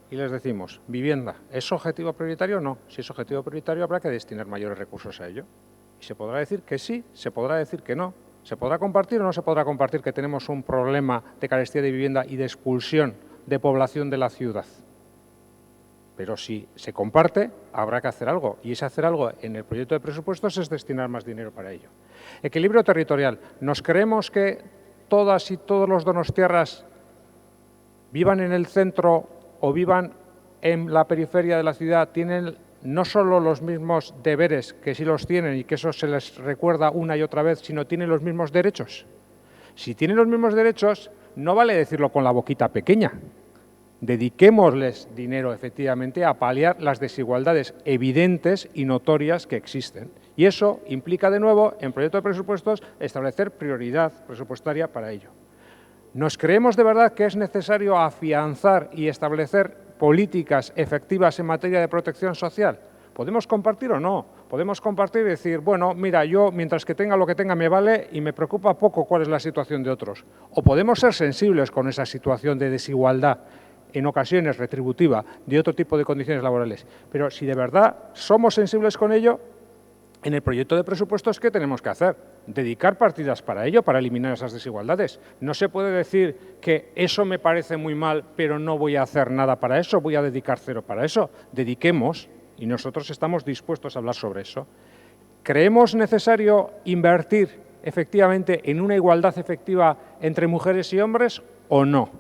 A: Y les decimos, vivienda, ¿es objetivo prioritario o no? Si es objetivo prioritario habrá que destinar mayores recursos a ello. Y se podrá decir que sí, se podrá decir que no. ¿Se podrá compartir o no se podrá compartir que tenemos un problema de carestía de vivienda y de expulsión de población de la ciudad? Pero si se comparte, habrá que hacer algo. Y ese hacer algo en el proyecto de presupuestos es destinar más dinero para ello. Equilibrio territorial. ¿Nos creemos que todas y todos los donostiarras vivan en el centro o vivan en la periferia de la ciudad, tienen no solo los mismos deberes, que sí los tienen y que eso se les recuerda una y otra vez, sino tienen los mismos derechos? Si tienen los mismos derechos, no vale decirlo con la boquita pequeña. Dediquémosles dinero, efectivamente, a paliar las desigualdades evidentes y notorias que existen. Y eso implica, de nuevo, en proyecto de presupuestos, establecer prioridad presupuestaria para ello. ¿Nos creemos de verdad que es necesario afianzar y establecer políticas efectivas en materia de protección social? ¿Podemos compartir o no? Podemos compartir y decir, bueno, mira, yo mientras que tenga lo que tenga me vale y me preocupa poco cuál es la situación de otros. O podemos ser sensibles con esa situación de desigualdad, en ocasiones retributiva, de otro tipo de condiciones laborales. Pero si de verdad somos sensibles con ello, en el proyecto de presupuestos, ¿qué tenemos que hacer? Dedicar partidas para ello, para eliminar esas desigualdades. No se puede decir que eso me parece muy mal, pero no voy a hacer nada para eso, voy a dedicar cero para eso. Dediquemos, y nosotros estamos dispuestos a hablar sobre eso. ¿Creemos necesario invertir efectivamente en una igualdad efectiva entre mujeres y hombres o no?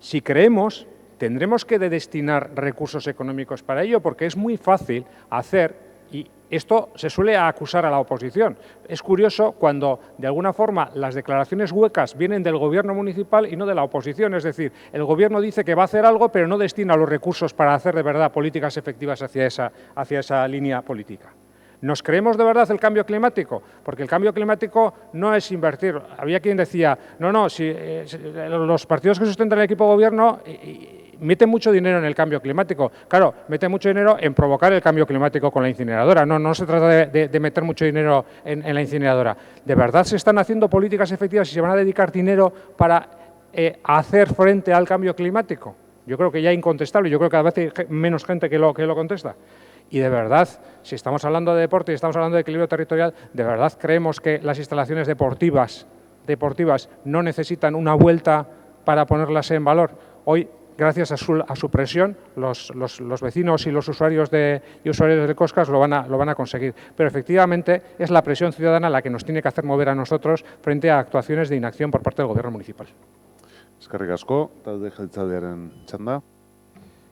A: Si creemos, tendremos que destinar recursos económicos para ello, porque es muy fácil hacer. Y esto se suele acusar a la oposición. Es curioso cuando, de alguna forma, las declaraciones huecas vienen del gobierno municipal y no de la oposición. Es decir, el gobierno dice que va a hacer algo, pero no destina los recursos para hacer de verdad políticas efectivas hacia esa línea política. ¿Nos creemos de verdad el cambio climático? Porque el cambio climático no es invertir. Había quien decía, no, si los partidos que sustentan el equipo de gobierno meten mucho dinero en el cambio climático. Claro, meten mucho dinero en provocar el cambio climático con la incineradora. No se trata de meter mucho dinero en la incineradora. ¿De verdad se están haciendo políticas efectivas y se van a dedicar dinero para hacer frente al cambio climático? Yo creo que ya es incontestable. Yo creo que cada vez hay menos gente que lo contesta. Y de verdad, si estamos hablando de deporte y estamos hablando de equilibrio territorial, ¿de verdad creemos que las instalaciones deportivas no necesitan una vuelta para ponerlas en valor? Hoy, gracias a su presión, los vecinos y los usuarios de Coscas lo van a conseguir. Pero efectivamente es la presión ciudadana la que nos tiene que hacer mover a nosotros frente a actuaciones de inacción por parte del gobierno municipal.
B: Eskerrik asko, talde jeltzalearen txanda.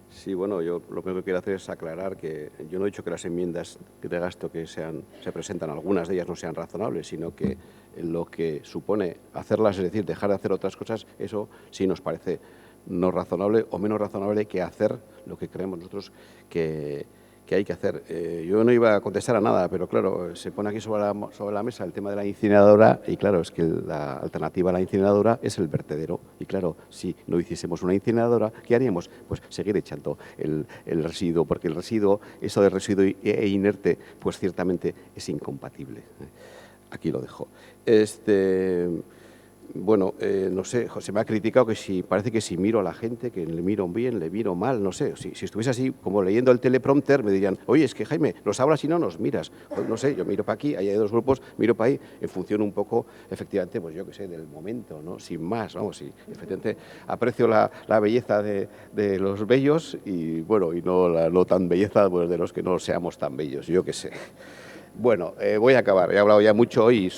L: Sí, bueno, yo lo primero que quiero hacer es aclarar que yo no he dicho que las enmiendas de gasto que se presentan, algunas de ellas no sean razonables, sino que lo que supone hacerlas, es decir, dejar de hacer otras cosas, eso sí nos parece no razonable o menos razonable que hacer lo que creemos nosotros que que hay que hacer. Yo no iba a contestar a nada, pero claro, se pone aquí sobre la mesa el tema de la incineradora y claro, es que la alternativa a la incineradora es el vertedero. Y claro, si no hiciésemos una incineradora, ¿qué haríamos? Pues seguir echando el residuo, porque el residuo, eso de residuo inerte, pues ciertamente es incompatible. Aquí lo dejo. Bueno, no sé, se me ha criticado que parece que si miro a la gente, que le miro bien, le miro mal, no sé. Si estuviese así, como leyendo el teleprompter, me dirían, oye, es que Jaime, nos hablas y no nos miras. Pues, no sé, yo miro para aquí, ahí hay dos grupos, miro para ahí, en función un poco, efectivamente, pues yo qué sé, del momento, ¿no? Sin más, vamos, sí, efectivamente, aprecio la belleza de los bellos y, bueno, y no la no tan belleza pues, de los que no seamos tan bellos, yo qué sé. Bueno, voy a acabar. He hablado ya mucho hoy y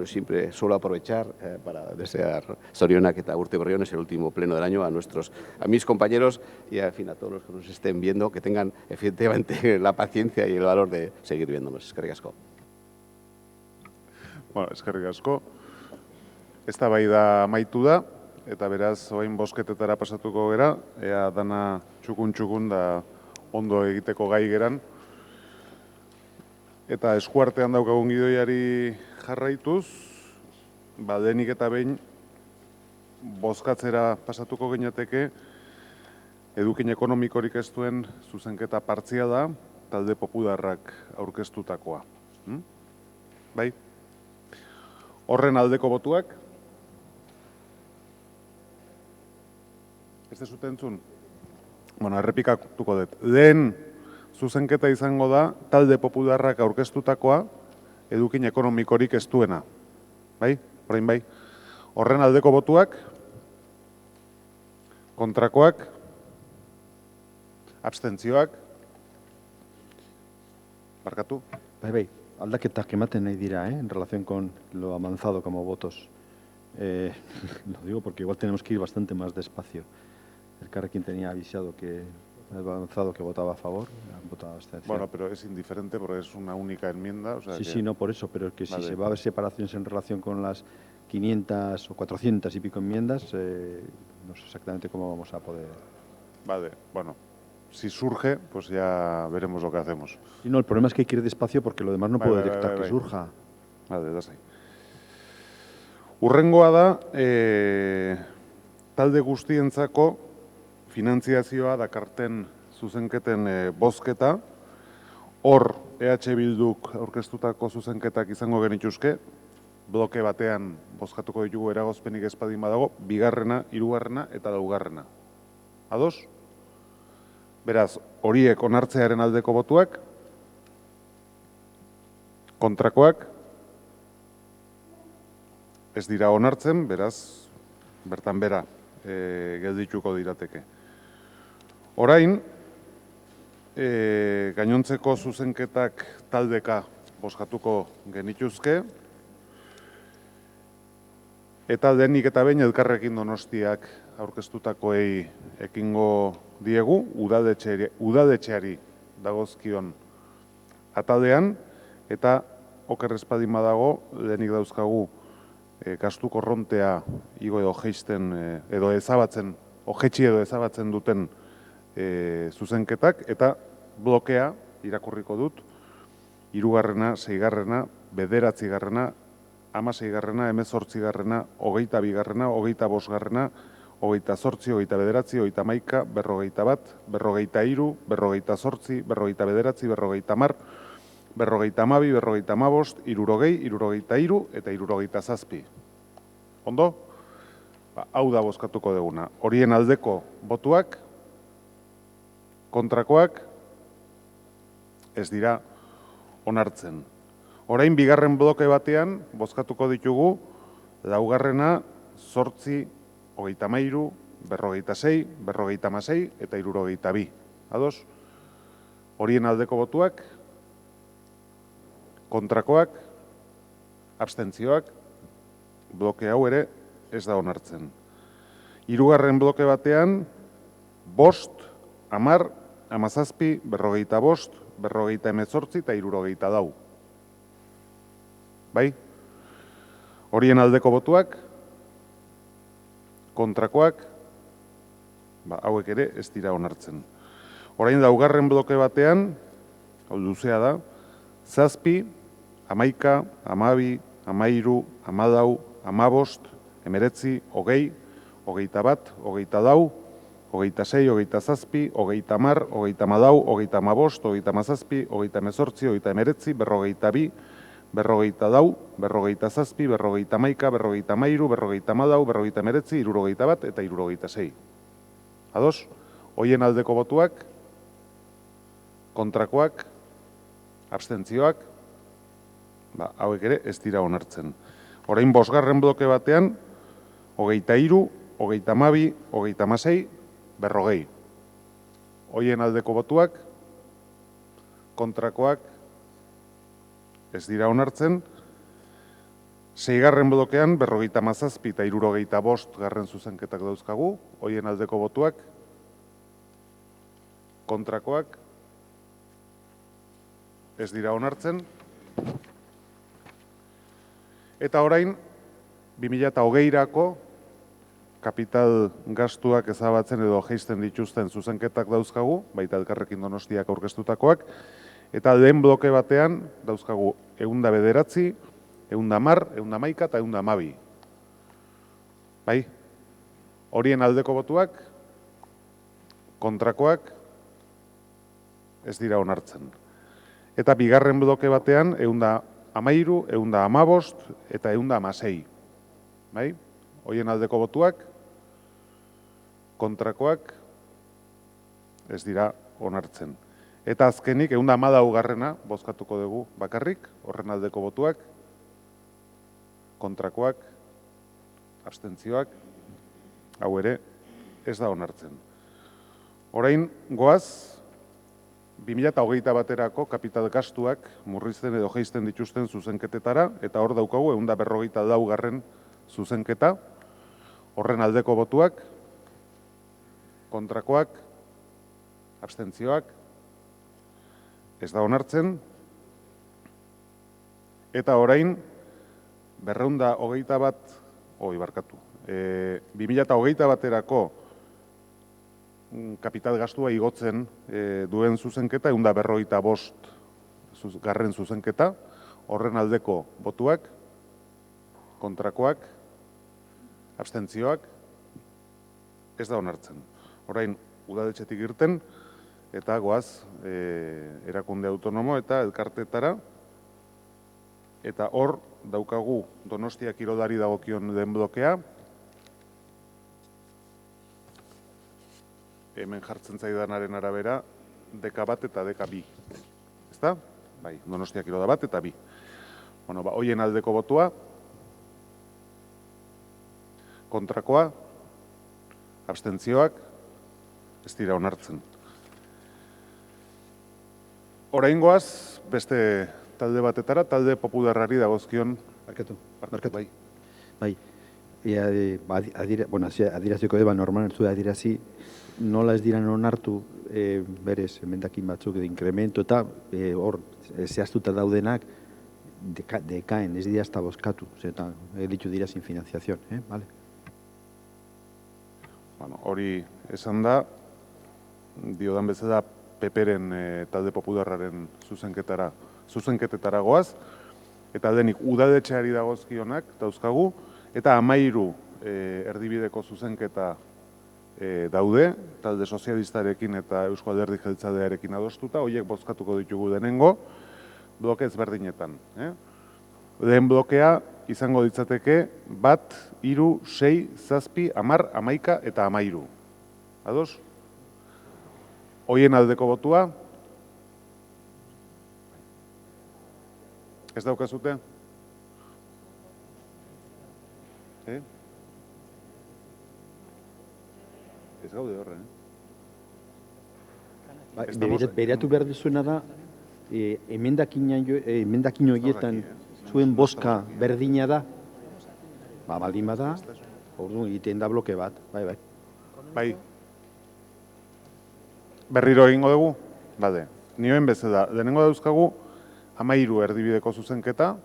L: siempre suelo aprovechar para desear zorionak eta urte berri on, es el último pleno del año, a mis compañeros y en fin, a todos los que nos estén viendo, que tengan efectivamente la paciencia y el valor de seguir viéndonos. Eskerrik asko.
B: Bueno, eskerrik asko. Eztabaida amaitu da, eta beraz, orain bozketetara pasatuko gera, ea dana txukun da ondo egiteko gai geran. Eta eskuartean daukagun gidoiari jarraituz, denik eta behin bozkatzera pasatuko ginateke edukin ekonomikorik ez duen zuzenketa partziala talde popularrak aurkeztutakoa. Bai? Horren aldeko botuak? Ez dezut entzun? Bueno, errepikatuko dut. Lehen zuzenketa izango da talde popularrak aurkeztutakoa edukin ekonomikorik ez duena. Bai? Orain bai? Horren aldeko botuak? Kontrakoak? Abstentzioak? Barkatu?
D: Bai, aldaketak ematen nahi dira, en relación con lo avanzado como votos. Lo digo porque igual tenemos que ir bastante más despacio. El Carrequín tenía avisado que avanzado que votaba a favor, han votado abstención.
B: Bueno, pero es indiferente porque es una única enmienda. O sea
D: sí, no, por eso, pero es que si se va a ver separaciones en relación con las 500 o 400 y pico enmiendas, no sé exactamente cómo vamos a poder...
B: Vale, bueno, si surge, pues ya veremos lo que hacemos.
D: Y no, el problema es que hay que ir despacio porque lo demás no puedo detectar que surja.
B: Vale, das ahí. Urrengoa da, talde guztientzako finantziazioa dakarten zuzenketen bozketa. Hor, EH Bilduk aurkeztutako zuzenketak izango genituzke, bloke batean bozkatuko ditugu eragozpenik ezpadin badago, 2., 3. eta 4. Ados? Beraz, horiek onartzearen aldeko botuak, kontrakoak, ez dira onartzen, beraz, bertan bera geldituko dirateke. Orain, gainontzeko zuzenketak taldeka bozkatuko genituzke, eta denik eta behin Elkarrekin Donostiak aurkeztutakoei ekingo diegu, udadetxeari dagozkion ataldean, eta oker ezpadin badago, denik dauzkagu gastu korrontea igo edo jeisten edo ezabatzen, ojetxi edo ezabatzen duten zuzenketak, eta blokea irakurriko dut, 3., 6., 9., 16., 18., 22., 25., 28, 29, 30, 41, 43, 48, 49, 50, 52, 52, 55, 60, eta 67. Ondo? Hau da bozkatuko duguna. Horien aldeko botuak, kontrakoak, ez dira onartzen. Orain, 2. bloke batean, bozkatuko ditugu, 4., 8, 33, 56, 56 eta 62. Ados? Horien aldeko botuak, kontrakoak, abstentzioak, bloke hau ere ez da onartzen. 3. bloke batean, 5, 10, 17, 45, 58 eta 64. Bai? Horien aldeko botuak, kontrakoak, hauek ere ez dira onartzen. Orain 4. bloke batean, hau luzea da, 7, 11, 12, 13, 14, 15, 19, 20, 21, 24, 26, 27, 30, 30, 24, 25, 27, 28, 29, 42, 44, 47, 51, 53, 54, 54, 59, 61 eta 66. Ados? Hoien aldeko botuak, kontrakoak, abstentzioak, hauek ere ez dira onartzen. Orain 5. bloke batean, 23, 32, 36, 40. Hoien aldeko botuak, kontrakoak, ez dira onartzen. 6. blokean, 57 eta 75 garren zuzenketak dauzkagu. Hoien aldeko botuak, kontrakoak, ez dira onartzen. Eta orain, 2020-rako kapital gastuak ezabatzen edo jaisten dituzten zuzenketak dauzkagu, baita Elkarrekin Donostiak aurkeztutakoak, eta lehen bloke batean dauzkagu 109, 110, 111 eta 112. Bai? Horien aldeko botuak, kontrakoak, ez dira onartzen. Eta 2. bloke batean 113, 115 eta 116. Bai? Horien aldeko botuak, kontrakoak, ez dira onartzen. Eta azkenik, 114 bozkatuko dugu bakarrik, horren aldeko botuak, kontrakoak, abstentzioak, hau ere, ez da onartzen. Orain, goaz, 2021 baterako kapital gastuak murrizten edo jaisten dituzten zuzenketetara, eta hor daukagu 154 garren zuzenketa, horren aldeko botuak, kontrakoak, abstentzioak, ez da onartzen, eta orain, 2021 baterako kapital gastua igotzen duen zuzenketa, 155 garren zuzenketa, horren aldeko botuak, kontrakoak, abstentzioak, ez da onartzen. Orain, udaletxetik irten, eta goaz, erakunde autonomo eta elkartetara, eta hor daukagu Donostia kirolari dagokion den blokea, hemen jartzen zaidanaren arabera, deka bat eta deka bi. Ezta? Bai, Donostia kirola bat eta bi. Bueno, hoien aldeko botua, kontrakoa, abstentzioak, ez dira onartzen. Oraingoaz, beste talde batetara, talde popularrari dagozkion.
D: Barkatu.
B: Bai.
D: Bai. Adieraziko eba normal zu adirazi, nola ez diran onartu berez, emendakin batzuk edo inkremento eta hor zehaztuta daudenak dekaen, ez dira hasta bozkatu, eta ditu dira sin financiación, vale?
B: Bueno, hori esan da, diodan bezala Peperen talde popularraren zuzenketetara goaz, eta denik udaletxeari dagozkionak dauzkagu, eta 13 erdibideko zuzenketa daude, talde sozialistarekin eta Eusko Alderdi Jeltzalearekin adostuta, horiek bozkatuko ditugu denengo, bloke ezberdinetan. Lehen blokea izango ditzateke 1, 3, 6, 7, 10, 11 eta 13. Ados? Horien aldeko botua? Ez daukazute? Ez gaude horren,
D: Beratu behar duzuena da, emendakin horietan zuen bozka berdina da, baldin bada, orduan egiten da bloke bat, bai.
B: Bai. Berriro egingo dugu? Bade. Nioen bezala, denengo dauzkagu 13 erdibideko zuzenketa,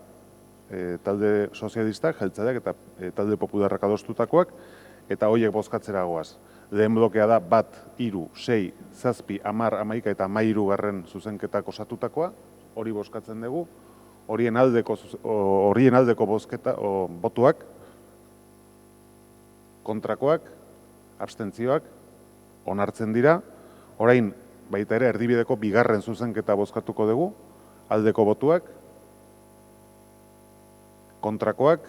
B: talde sozialistak, jeltzaleak eta talde popularrak adostutakoak, eta horiek bozkatzera goaz. Lehen blokea da 1, 3, 6, 7, 10, 11 eta 13 garren zuzenketak osatutakoa, hori bozkatzen dugu, horien aldeko bozketa botuak, kontrakoak, abstentzioak, onartzen dira. Orain baita ere erdibideko 2. zuzenketa bozkatuko dugu, aldeko botuak, kontrakoak,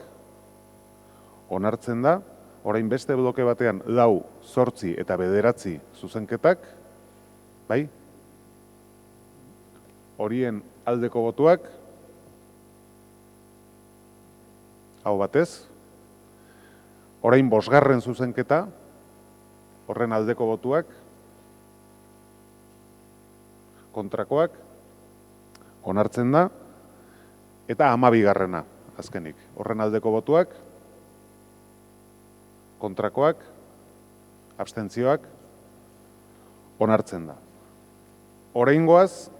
B: onartzen da. Orain beste bloke batean 4, 8 eta 9 zuzenketak, bai? Horien aldeko botuak, hau batez. Orain 5. zuzenketa, horren aldeko botuak, kontrakoak, onartzen da, eta 12. azkenik. Horren aldeko botuak, kontrakoak, abstentzioak, onartzen da. Oraingoaz,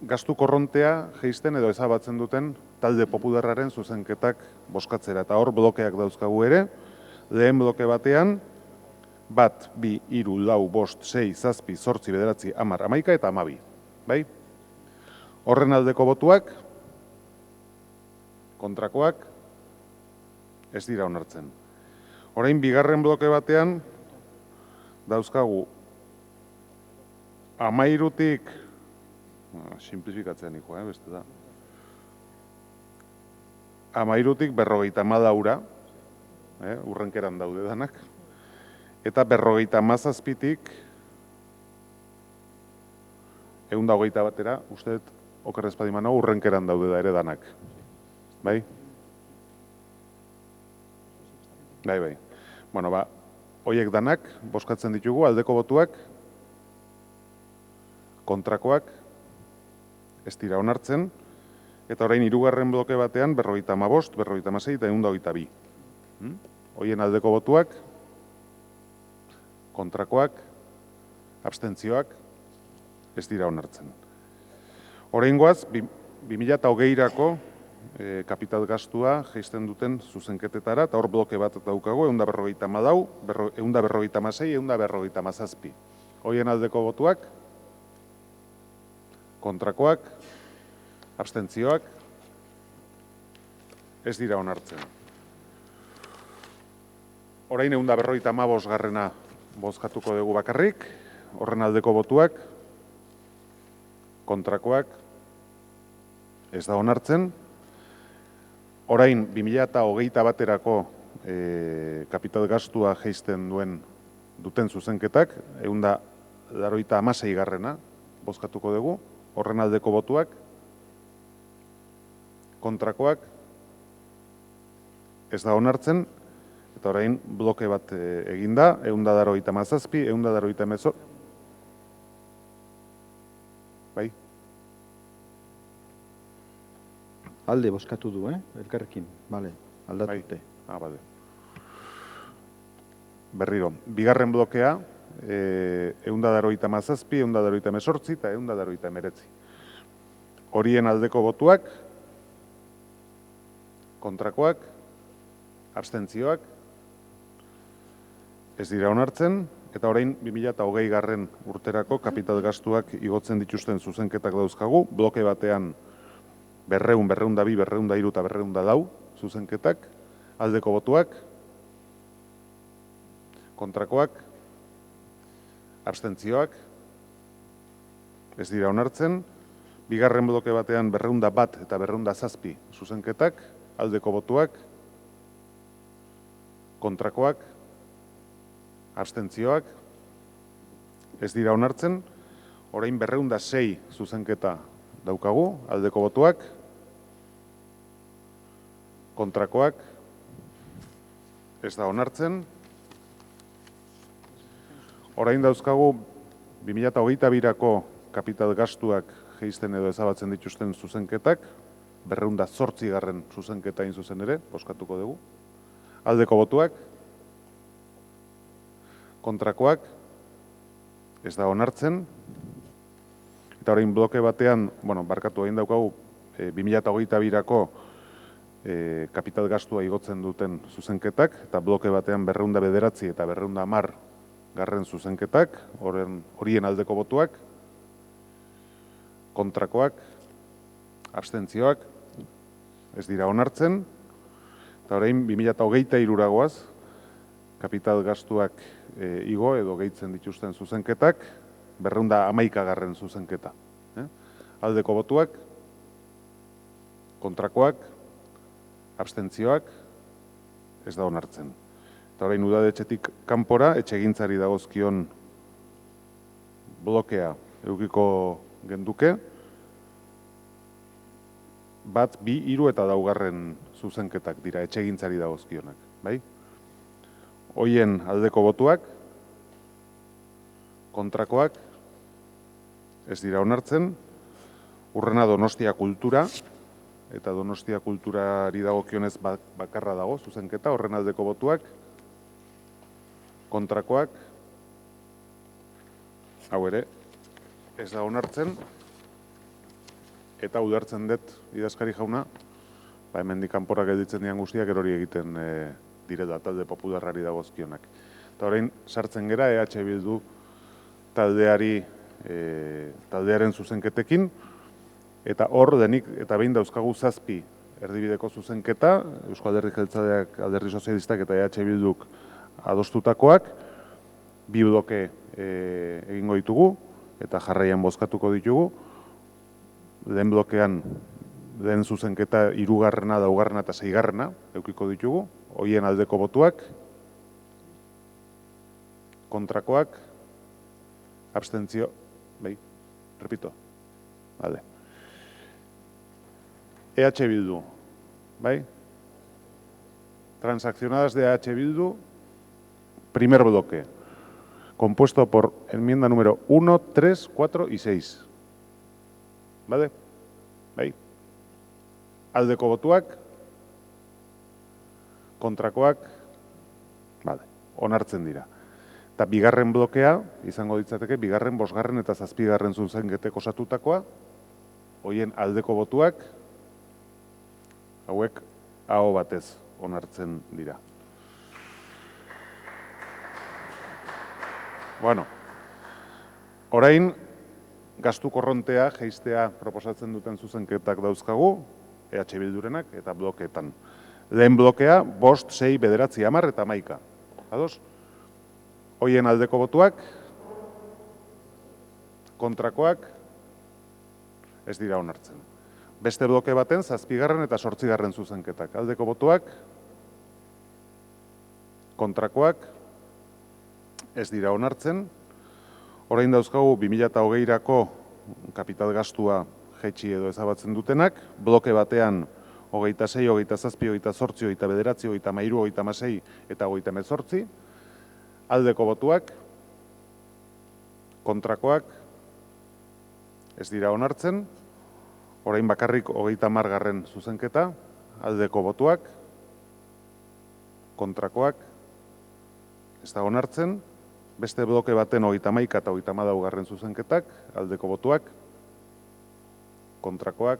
B: gastu korrontea jeisten edo ezabatzen duten talde popularraren zuzenketak bozkatzera. Eta hor blokeak dauzkagu ere, lehen bloke batean, 1, 2, 3, 4, 5, 6, 7, 8, 9, 10, 11 eta 12. Bai? Horren aldeko botuak, kontrakoak, ez dira onartzen. Orain 2. bloke batean, dauzkagu, 13-tik, simplifikatzea niko, beste da. 13-tik 54, urrenkeran daude danak, eta 57-tik 121 batera, uste oker ez badimano, urrenkeran daude da ere danak. Bai? Bai. Bueno, horiek danak, bozkatzen ditugu, aldeko botuak, kontrakoak, ez dira onartzen, eta orain 3. bloke batean, 55, 56 eta 122. Horien aldeko botuak, kontrakoak, abstentzioak, ez dira onartzen. Oraingoaz, 2020-rako kapital gastua jeisten duten zuzenketetara, eta hor bloke bat daukago, 154, 156, 157. Horien aldeko botuak, kontrakoak, abstentzioak, ez dira onartzen. Orain 155 garrena bozkatuko dugu bakarrik, horren aldeko botuak, kontrakoak, ez da onartzen. Orain 2021 baterako kapital gastua jeisten duten zuzenketak, 186 garrena bozkatuko dugu, horren aldeko botuak, kontrakoak, ez da onartzen, eta orain bloke bat eginda, 187, 188, bai?
D: Alde bozkatu du, elkarrekin. Bale, aldatute.
B: Bale. Berriro, 2. blokea, 187, 188 eta 189. Horien aldeko botuak, kontrakoak, abstentzioak, ez dira onartzen, eta orain 2020 garren urterako kapital gastuak igotzen dituzten zuzenketak dauzkagu, bloke batean 200, 202, 203 eta 204 zuzenketak, aldeko botuak, kontrakoak, abstentzioak, ez dira onartzen, 2. bloke batean 201 eta 207 zuzenketak, aldeko botuak, kontrakoak, abstentzioak, ez dira onartzen, orain 206 zuzenketa daukagu, aldeko botuak, kontrakoak, ez da onartzen. Orain dauzkagu 2022-rako kapital gastuak jeisten edo ezabatzen dituzten zuzenketak, 208 garren zuzenketa hain zuzen ere, bozkatuko dugu. Aldeko botuak, kontrakoak, ez da onartzen. Eta orain bloke batean, barkatu egin daukagu, 2022-rako kapital gastua igotzen duten zuzenketak, eta bloke batean 209 eta 210 garren zuzenketak, horien aldeko botuak, kontrakoak, abstentzioak, ez dira onartzen, eta orain 2023 goaz, kapital gastuak igo edo gehitzen dituzten zuzenketak, 211 garren zuzenketa. Aldeko botuak, kontrakoak, abstentzioak, ez da onartzen. Eta orain udadetxetik kanpora, etxegintzari dagozkion blokea edukiko genduke, 1, 2, 3 eta 4 zuzenketak dira etxegintzari dagozkionak, bai? Hoien aldeko botuak, kontrakoak, ez dira onartzen, urrena Donostia kultura, eta Donostia kulturari dagokionez bakarra dago zuzenketa, horren aldeko botuak, kontrakoak, hau ere, ez da onartzen, eta udartzen dut, idazkari jauna, hemendik kanpora gelditzen dian guztiak erori egiten direla talde popularrari dagozkionak. Eta orain sartzen gera EH Bildu taldearen zuzenketekin, eta hor denik eta behin dauzkagu 7 erdibideko zuzenketa, Eusko Alderdi Jeltzaleak, Alderdi Sozialistak eta EH Bilduk adostutakoak, 2 bloke egingo ditugu, eta jarraian bozkatuko ditugu. Lehen blokean, lehen zuzenketa 3., 4. eta 6. eukiko ditugu, hoien aldeko botuak, kontrakoak, abstentzio, bai, repito, vale. EH Bildu, bai? Transaccionadas de EH Bildu, primer bloque, compuesto por enmienda número 1, 3, 4 y 6. ¿Vale? Bai. Aldeko botuak, kontrakoak, vale, onartzen dira. Eta bigarren blokea, izango ditzateke, 2., 5. eta 7. zuzenketek osatutakoa, hoien aldeko botuak, hauek aho batez onartzen dira. Bueno, orain, gastu korrontea jeistea proposatzen duten zuzenketak dauzkagu, EH Bildurenak eta blokeetan. Lehen blokea, 5, 6, 9, 10 eta 11. Ados? Hoien aldeko botuak, kontrakoak, ez dira onartzen. Beste bloke baten, 7. eta 8. zuzenketak. Aldeko botuak, kontrakoak, ez dira onartzen. Orain dauzkagu 2020rako kapital gastua jaitsi edo ezabatzen dutenak, bloke batean 26, 27, 28, 29, 33, 36 eta 38, aldeko botuak, kontrakoak, ez dira onartzen. Orain bakarrik 30. zuzenketa, aldeko botuak, kontrakoak, ez da onartzen. Beste bloke baten 31 eta 34 zuzenketak, aldeko botuak, kontrakoak,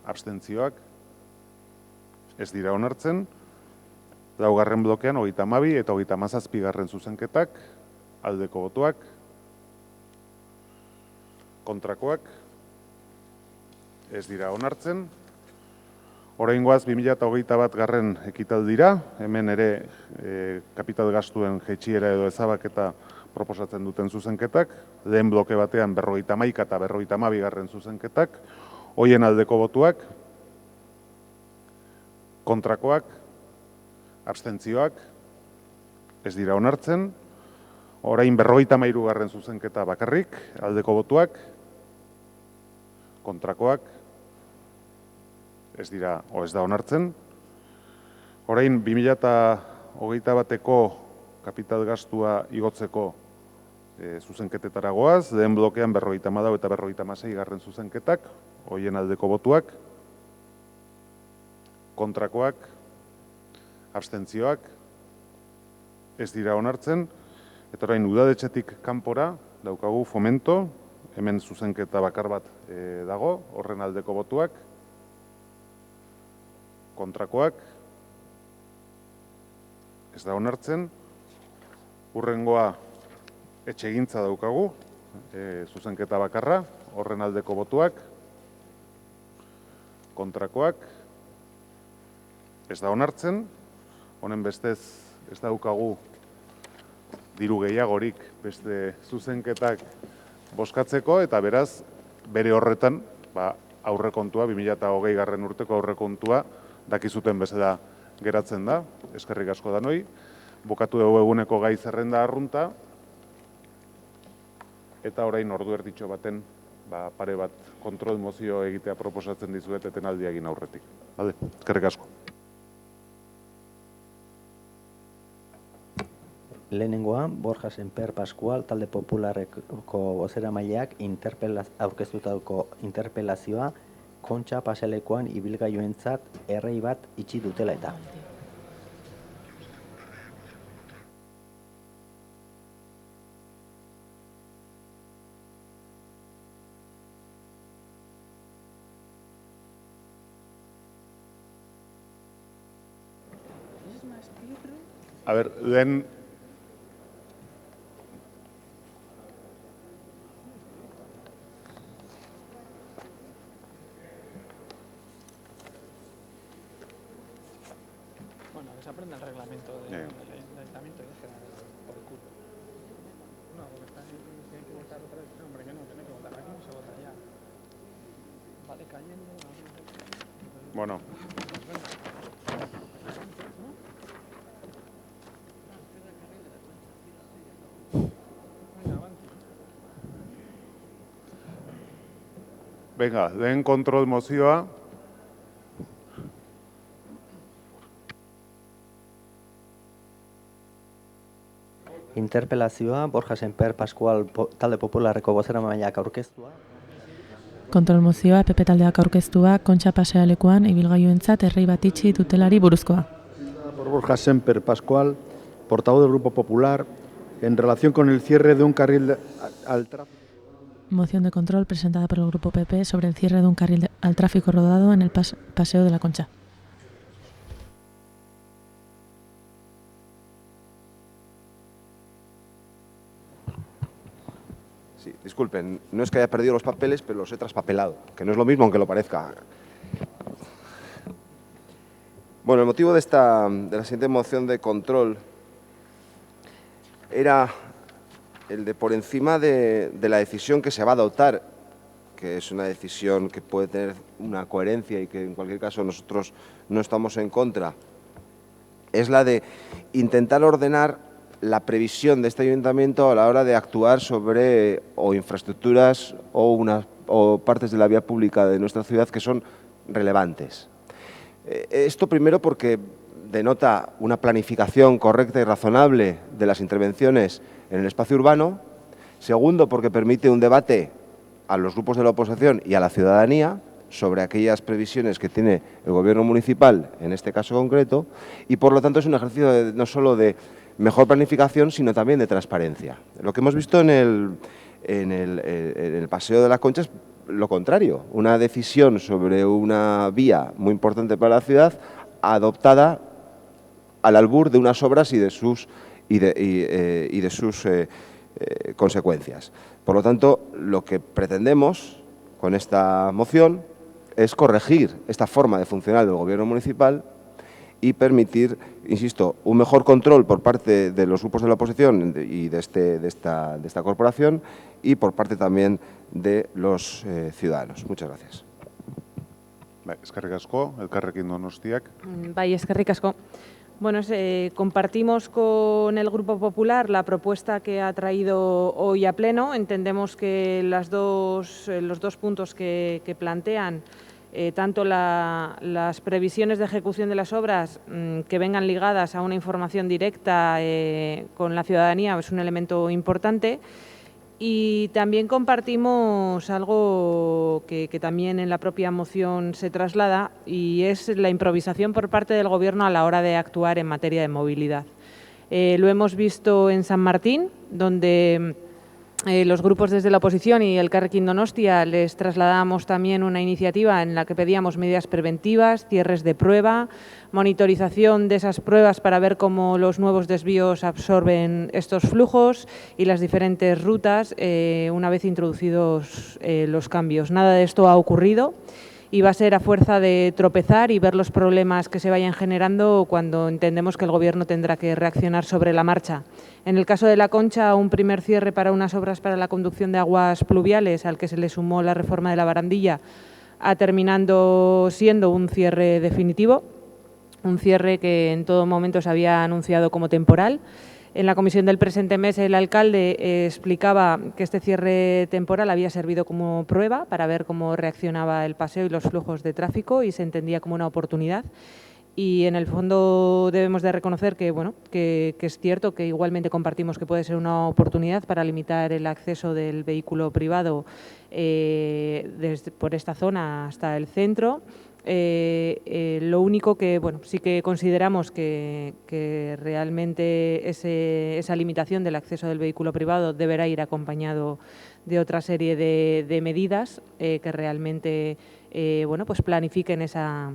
B: abstentzioak, ez dira onartzen. 4. blokean 32 eta 37 zuzenketak, aldeko botuak, kontrakoak, ez dira onartzen. Oraingoaz 2021 ekitaldira, hemen ere kapital gastuen jaitsiera edo ezabaketa proposatzen duten zuzenketak, lehen bloke batean 51 eta 52 zuzenketak, hoien aldeko botuak, kontrakoak, abstentzioak, ez dira onartzen. Orain 53 zuzenketa bakarrik, aldeko botuak, kontrakoak, ez dira, ez da onartzen. Orain 2021ko kapital gastua igotzeko zuzenketetara goaz, lehen blokean 54 eta 56 zuzenketak, hoien aldeko botuak, kontrakoak, abstentzioak, ez dira onartzen. Eta orain udadetxetik kanpora daukagu Fomento, hemen zuzenketa bakar bat dago, horren aldeko botuak, kontrakoak, ez da onartzen. Hurrengoa etxegintza daukagu, zuzenketa bakarra, horren aldeko botuak, kontrakoak, ez da onartzen, honen bestez ez daukagu diru gehiagorik beste zuzenketak bozkatzeko, eta beraz, bere horretan, aurrekontua, 2020 garren urteko aurrekontua, dakizuten bezala geratzen da, eskerrik asko danoi, bukatu dugu eguneko gai zerrenda arrunta, eta orain ordu erditxo baten pare bat kontrol mozio egitea proposatzen dizuet etenaldia egin aurretik. Bale, eskerrik asko.
H: Lehenengoa, Borja Semper Pascual, talde popularreko bozeramaileak aurkeztutako interpelazioa Kontxa pasealekuan ibilgailuentzat errei bat itxi dutela eta.
B: A ber, lehen...
P: Bueno, que se aprenda el reglamento del ayuntamiento y deje por el culo. No, porque está ahí, que hay que votar otra vez. No, hombre, que no hay que votar. Aquí no se vota ya. Va decayendo.
B: Bueno. Venga, lehen kontrol mozioa.
H: Interpelazioa Borja Semper Pascual talde popularreko bozeramaileak aurkeztua.
C: Kontrol mozioa PP taldeak aurkeztua Kontxa pasealekuan ibilgailuentzat errei bat itxi dutelari buruzkoa.
D: Por Borja Semper Pascual, portavoz del Grupo Popular, en relación con el cierre de un carril al tráfico.
C: Moción de control presentada por el Grupo PP sobre el cierre de un carril al tráfico rodado en el Paseo de la Concha.
G: Sí, disculpen, no es que haya perdido los papeles, pero los he traspapelado, que no es lo mismo aunque lo parezca. Bueno, el motivo de la siguiente moción de control era el de por encima de la decisión que se va a adoptar, que es una decisión que puede tener una coherencia y que en cualquier caso nosotros no estamos en contra, es la de intentar ordenar la previsión de este ayuntamiento a la hora de actuar sobre o infraestructuras o partes de la vía pública de nuestra ciudad que son relevantes. Esto primero porque denota una planificación correcta y razonable de las intervenciones en el espacio urbano. Segundo, porque permite un debate a los grupos de la oposición y a la ciudadanía sobre aquellas previsiones que tiene el Gobierno municipal, en este caso concreto, y por lo tanto es un ejercicio no solo de mejor planificación, sino también de transparencia. Lo que hemos visto en el Paseo de la Concha es lo contrario, una decisión sobre una vía muy importante para la ciudad adoptada al albur de unas obras y de sus consecuencias. Por lo tanto, lo que pretendemos con esta moción es corregir esta forma de funcionar del Gobierno municipal y permitir, insisto, un mejor control por parte de los grupos de la oposición y de esta corporación y por parte también de los ciudadanos. Muchas gracias.
B: Eskerrik asko, Elkarrekin Donostiak.
F: Bai, eskerrik asko. Bueno, compartimos con el Grupo Popular la propuesta que ha traído hoy a pleno. Entendemos que los dos puntos que plantean, tanto las previsiones de ejecución de las obras que vengan ligadas a una información directa con la ciudadanía, es un elemento importante. Y también compartimos algo que también en la propia moción se traslada, y es la improvisación por parte del Gobierno a la hora de actuar en materia de movilidad. Lo hemos visto en San Martín, donde los grupos desde la oposición y Elkarrekin Donostia les trasladamos también una iniciativa en la que pedíamos medidas preventivas, cierres de prueba, monitorización de esas pruebas para ver cómo los nuevos desvíos absorben estos flujos y las diferentes rutas una vez introducidos los cambios. Nada de esto ha ocurrido y va a ser a fuerza de tropezar y ver los problemas que se vayan generando cuando entendemos que el Gobierno tendrá que reaccionar sobre la marcha. En el caso de La Concha, un primer cierre para unas obras para la conducción de aguas pluviales, al que se le sumó la reforma de la barandilla, ha terminando siendo un cierre definitivo, un cierre que en todo momento se había anunciado como temporal. En la comisión del presente mes el alcalde explicaba que este cierre temporal había servido como prueba para ver cómo reaccionaba el paseo y los flujos de tráfico y se entendía como una oportunidad. Y en el fondo debemos de reconocer que, bueno, que es cierto que igualmente compartimos que puede ser una oportunidad para limitar el acceso del vehículo privado por esta zona hasta el centro. Lo único que, bueno, sí que consideramos que realmente esa limitación del acceso del vehículo privado deberá ir acompañado de otra serie de medidas que realmente bueno, pues planifiquen esa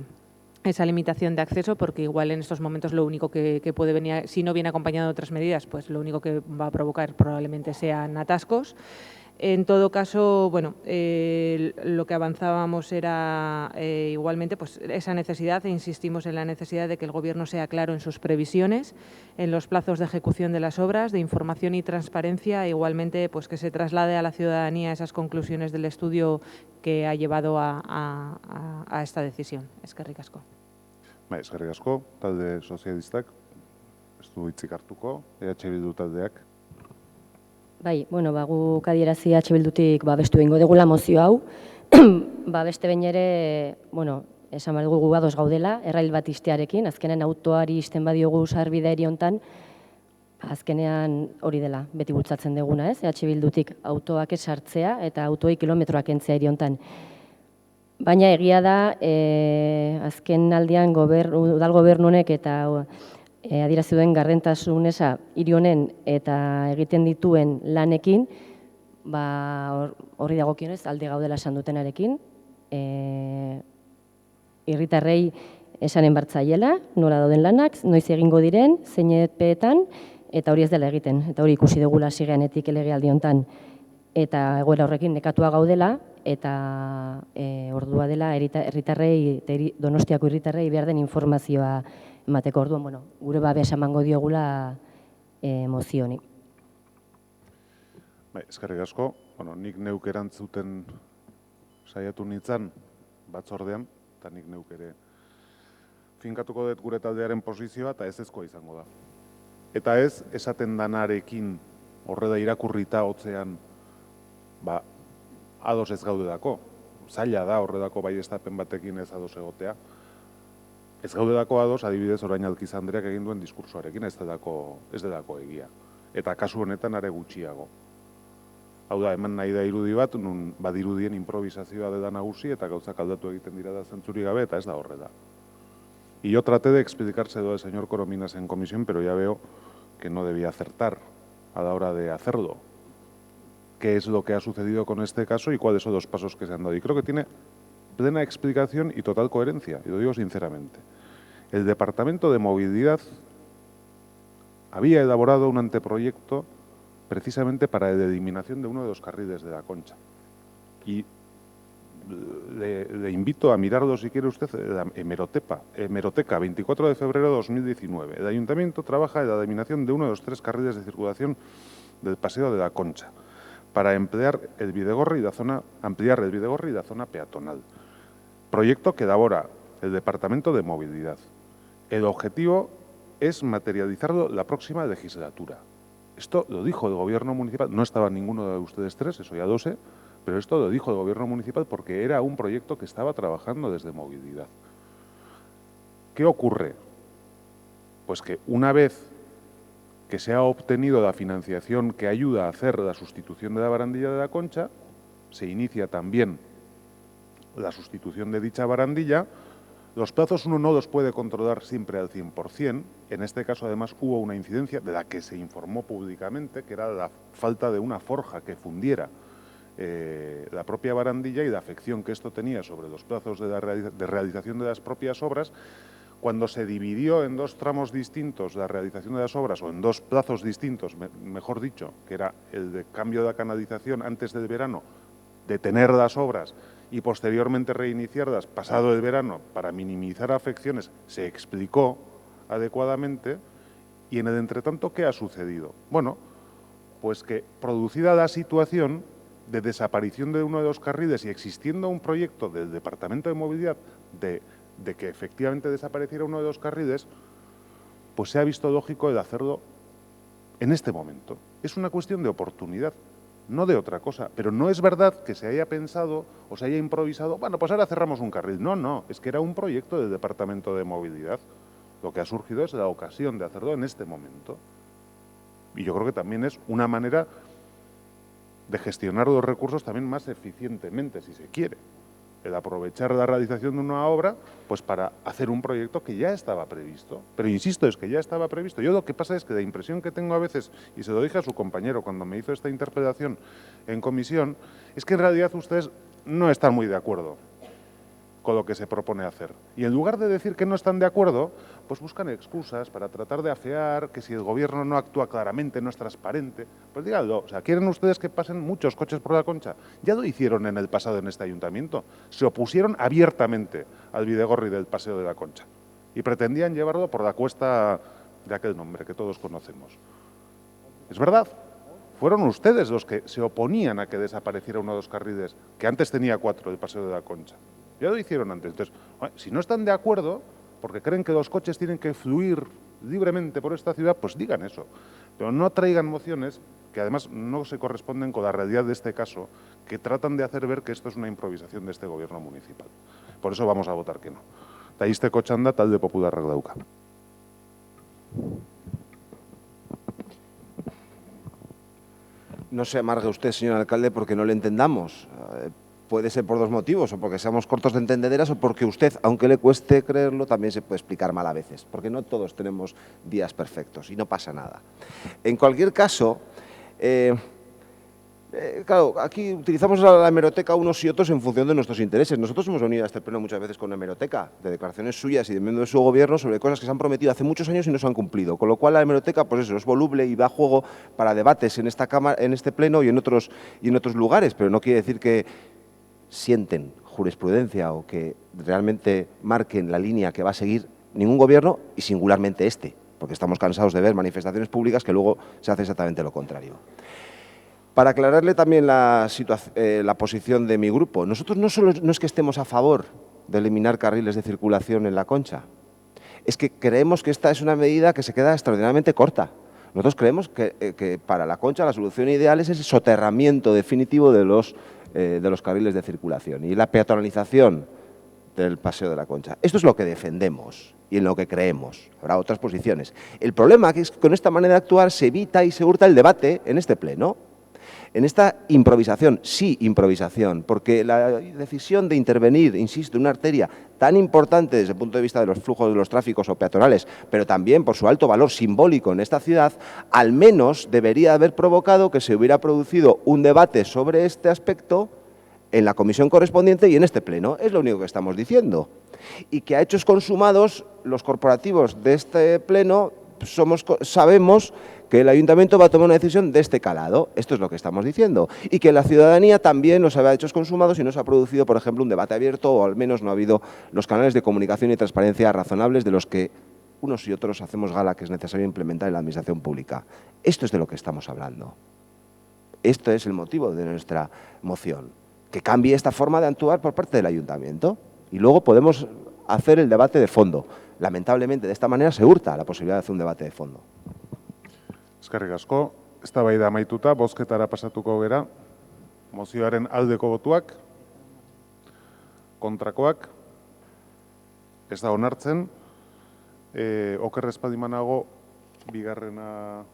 F: limitación de acceso, porque igual en estos momentos lo único que puede venir, si no viene acompañado de otras medidas, pues lo único que va a provocar probablemente sean atascos. En todo caso, bueno, lo que avanzábamos era igualmente pues, esa necesidad, e insistimos en la necesidad de que el Gobierno sea claro en sus previsiones, en los plazos de ejecución de las obras, de información y transparencia, e igualmente pues, que se traslade a la ciudadanía esas conclusiones del estudio que ha llevado a esta decisión. Eskerrik asko.
B: Eskerrik asko, talde sozialistak, ez du hitzik hartuko, Bildu taldeak.
Q: Bai, bueno, guk adierazi Bildutik babestu egingo dugula mozio hau. Beste behin ere, bueno, esan behar dugu ados gaudela, errail bat ixtearekin, azkenean autoari ixten badiogu sarbide eri hontan, azkenean hori dela, beti bultzatzen duguna, ez? Bildutik autoak esartzea eta autoi kilometroak entzea eri hontan. Baina egia da, azken aldian udal gobernu honek eta adierazi duen gardentasun eza hiri honen eta egiten dituen lanekin, horri dagokionez alde gaudela esan dutenarekin, herritarrei esanen bartzaiela, nola dauden lanak, noiz egingo diren, zein epeetan, eta hori ez dela egiten. Eta hori ikusi dugula zigeanetik legealdi hontan. Eta egoera horrekin nekatua gaudela, eta ordua dela herritarrei, Donostiako herritarrei behar den informazioa emateko. Orduan, bueno, gure babesa emango diogula mozio honi.
B: Eskerrik asko, nik neuk erantzuten saiatu nintzen batzordean, eta nik neuk ere finkatuko dut gure taldearen posizioa, eta ez ezkoa izango da. Eta ez, esaten danarekin horreda irakurrita hotzean, ados ez gaudedako. Zaila da horredako baieztapen batekin ez ados egotea. Ez gaudedako ados, adibidez, orain Alkizandreak egin duen diskursoarekin, ez delako egia. Eta kasu honetan are gutxiago. Hau da, hemen nahi da irudi bat, nun badirudien improvisazioa dela nagusi, eta gauzak aldatu egiten dira da zentzuri gabe, eta ez da horrela. Y yo traté de explicárselo al señor Corominas en comisión, pero ya veo que no debía acertar a la hora de hacerlo. ¿Qué es lo que ha sucedido con este caso y cuáles son los pasos que se han dado? Y creo que tiene plena explicación y total coherencia, y lo digo sinceramente. El Departamento de Movilidad había elaborado un anteproyecto precisamente para la eliminación de uno de los carriles de La Concha. Y le invito a mirarlo, si quiere usted, la hemeroteca, 24 de febrero de 2019. El Ayuntamiento trabaja en la eliminación de uno de los 3 carriles de circulación del Paseo de La Concha para ampliar el Bidegorri y la zona peatonal. Proyecto que elabora el Departamento de Movilidad. El objetivo es materializarlo la próxima legislatura. Esto lo dijo el Gobierno municipal, no estaba ninguno de ustedes 3, eso ya lo sé, pero esto lo dijo el Gobierno municipal porque era un proyecto que estaba trabajando desde Movilidad. ¿Qué ocurre? Pues que una vez que se ha obtenido la financiación que ayuda a hacer la sustitución de la barandilla de La Concha, se inicia también la sustitución de dicha barandilla, Los plazos uno no los puede controlar siempre al 100%. En este caso, además, hubo una incidencia de la que se informó públicamente, que era la falta de una forja que fundiera la propia barandilla y la afección que esto tenía sobre los plazos de realización de las propias obras. Cuando se dividió en dos tramos distintos la realización de las obras, o en dos plazos distintos, mejor dicho, que era el de cambio de la canalización antes del verano, detener las obras y posteriormente reiniciarlas pasado el verano para minimizar afecciones, se explicó adecuadamente. Y en el entretanto, ¿qué ha sucedido? Bueno, pues que producida la situación de desaparición de uno de los carriles y existiendo un proyecto del Departamento de Movilidad de que efectivamente desapareciera uno de los carriles, pues se ha visto lógico el hacerlo en este momento. Es una cuestión de oportunidad, no de otra cosa. Pero no es verdad que se haya pensado o se haya improvisado, bueno, pues ahora cerramos un carril. No, no, es que era un proyecto del Departamento de Movilidad. Lo que ha surgido es la ocasión de hacerlo en este momento. Y yo creo que también es una manera de gestionar los recursos también más eficientemente, si se quiere. El aprovechar la realización de una obra pues para hacer un proyecto que ya estaba previsto. Pero insisto, es que ya estaba previsto. Yo lo que pasa es que la impresión que tengo a veces, y se lo dije a su compañero cuando me hizo esta interpelación en comisión, es que en realidad ustedes no están muy de acuerdo con lo que se propone hacer. Y en lugar de decir que no están de acuerdo, pues buscan excusas para tratar de afear que si el gobierno no actúa claramente, no es transparente. Pues díganlo, o sea, ¿quieren ustedes que pasen muchos coches por la Concha? Ya lo hicieron en el pasado en este ayuntamiento. Se opusieron abiertamente al bidegorri del Paseo de la Concha y pretendían llevarlo por la cuesta de aquel nombre que todos conocemos. Es verdad, fueron ustedes los que se oponían a que desapareciera uno de los carriles, que antes tenía 4, del Paseo de la Concha. Ya lo hicieron antes. Entonces, si no están de acuerdo, porque creen que los coches tienen que fluir libremente por esta ciudad, pues digan eso. Pero no traigan mociones que además no se corresponden con la realidad de este caso, que tratan de hacer ver que esto es una improvisación de este gobierno municipal. Por eso vamos a votar que no. Taiste Cochanda, Talde Popularrak dauka.
G: No se amargue usted, señor alcalde, porque no le entendamos. Puede ser por dos motivos, o porque seamos cortos de entendederas, o porque usted, aunque le cueste creerlo, también se puede explicar mal a veces, porque no todos tenemos días perfectos y no pasa nada. En cualquier caso, claro, aquí utilizamos la hemeroteca unos y otros en función de nuestros intereses. Nosotros hemos venido a este pleno muchas veces con una hemeroteca de declaraciones suyas y de miembros de su gobierno sobre cosas que se han prometido hace muchos años y no se han cumplido. Con lo cual la hemeroteca, pues eso, es voluble y da juego para debates en esta cámara, en este pleno y en otros lugares, pero no quiere decir que sienten jurisprudencia o que realmente marquen la línea que va a seguir ningún gobierno y singularmente este, porque estamos cansados de ver manifestaciones públicas que luego se hace exactamente lo contrario. Para aclararle también la posición de mi grupo, nosotros no es que estemos a favor de eliminar carriles de circulación en la Concha, es que creemos que esta es una medida que se queda extraordinariamente corta. Nosotros creemos que para la Concha la solución ideal es ese soterramiento definitivo de los carriles de circulación y la peatonalización del Paseo de la Concha. Esto es lo que defendemos y en lo que creemos. Habrá otras posiciones. El problema es que con esta manera de actuar se evita y se hurta el debate en este pleno. En esta improvisación, sí improvisación, porque la decisión de intervenir, insisto, en una arteria tan importante desde el punto de vista de los flujos de los tráficos o peatonales, pero también por su alto valor simbólico en esta ciudad, al menos debería haber provocado que se hubiera producido un debate sobre este aspecto en la comisión correspondiente y en este pleno. Es lo único que estamos diciendo. Y que a hechos consumados, los corporativos de este pleno sabemos que el ayuntamiento va a tomar una decisión de este calado. Esto es lo que estamos diciendo. Y que la ciudadanía también lo sabe a hechos consumados y no se ha producido, por ejemplo, un debate abierto o al menos no ha habido los canales de comunicación y transparencia razonables de los que unos y otros hacemos gala que es necesario implementar en la administración pública. Esto es de lo que estamos hablando. Esto es el motivo de nuestra moción. Que cambie esta forma de actuar por parte del ayuntamiento. Y luego podemos hacer el debate de fondo. Lamentablemente, de esta manera se hurta la posibilidad de hacer un debate de fondo.
B: Eskerrik asko, eztabaida amaituta, bozketara pasatuko gera. Mozioaren aldeko botuak, kontrakoak, ez da onartzen. Oker ez badimanago, bigarrena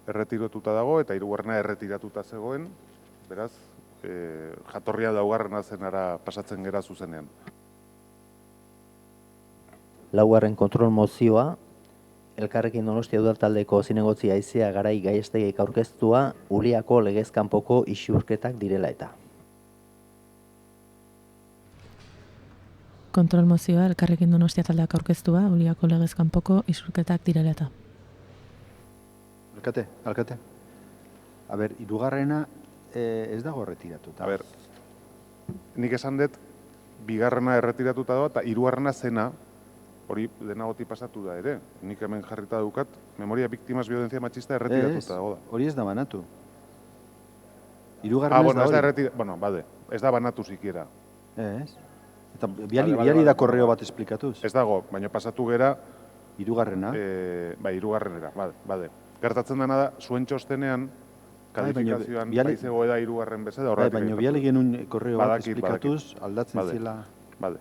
B: erretiratuta dago eta hirugarrena erretiratuta zegoen. Beraz, jatorria laugarrena zenara pasatzen gera zuzenean.
H: Laugarren kontrol mozioa, Elkarrekin Donostia Udaltaldeko zinegotzi Aizea Garai Gaiestegik aurkeztua, Uliako legez kanpoko isurketak direla eta.
C: Kontrol mozioa Elkarrekin Donostia taldeak aurkeztua, Uliako legez kanpoko isurketak direla eta.
D: Alkate. A ber, hirugarrena ez dago erretiratuta.
B: A ber, nik esan dut, bigarrena erretiratuta doa, eta hirugarrena zena, hori denagoti pasatu da ere. Nik hemen jarrita daukat, memoria biktimas violencia machista erretiratuta dago da.
D: Hori ez da banatu. Hirugarrena ez da hori.
B: Bueno, bade, ez da banatu sikiera.
D: Ez. Eta biali da korreo bat esplikatuz.
B: Ez dago, baina pasatu gera...
D: Hirugarrena?
B: Bai, hirugarrenera, bade. Gertatzen dena da, zuen txostenean, kalifikazioan baizegoe da hirugarren bezala.
D: Baina biali genuen korreo bat esplikatuz, aldatzen zela...
B: Bade.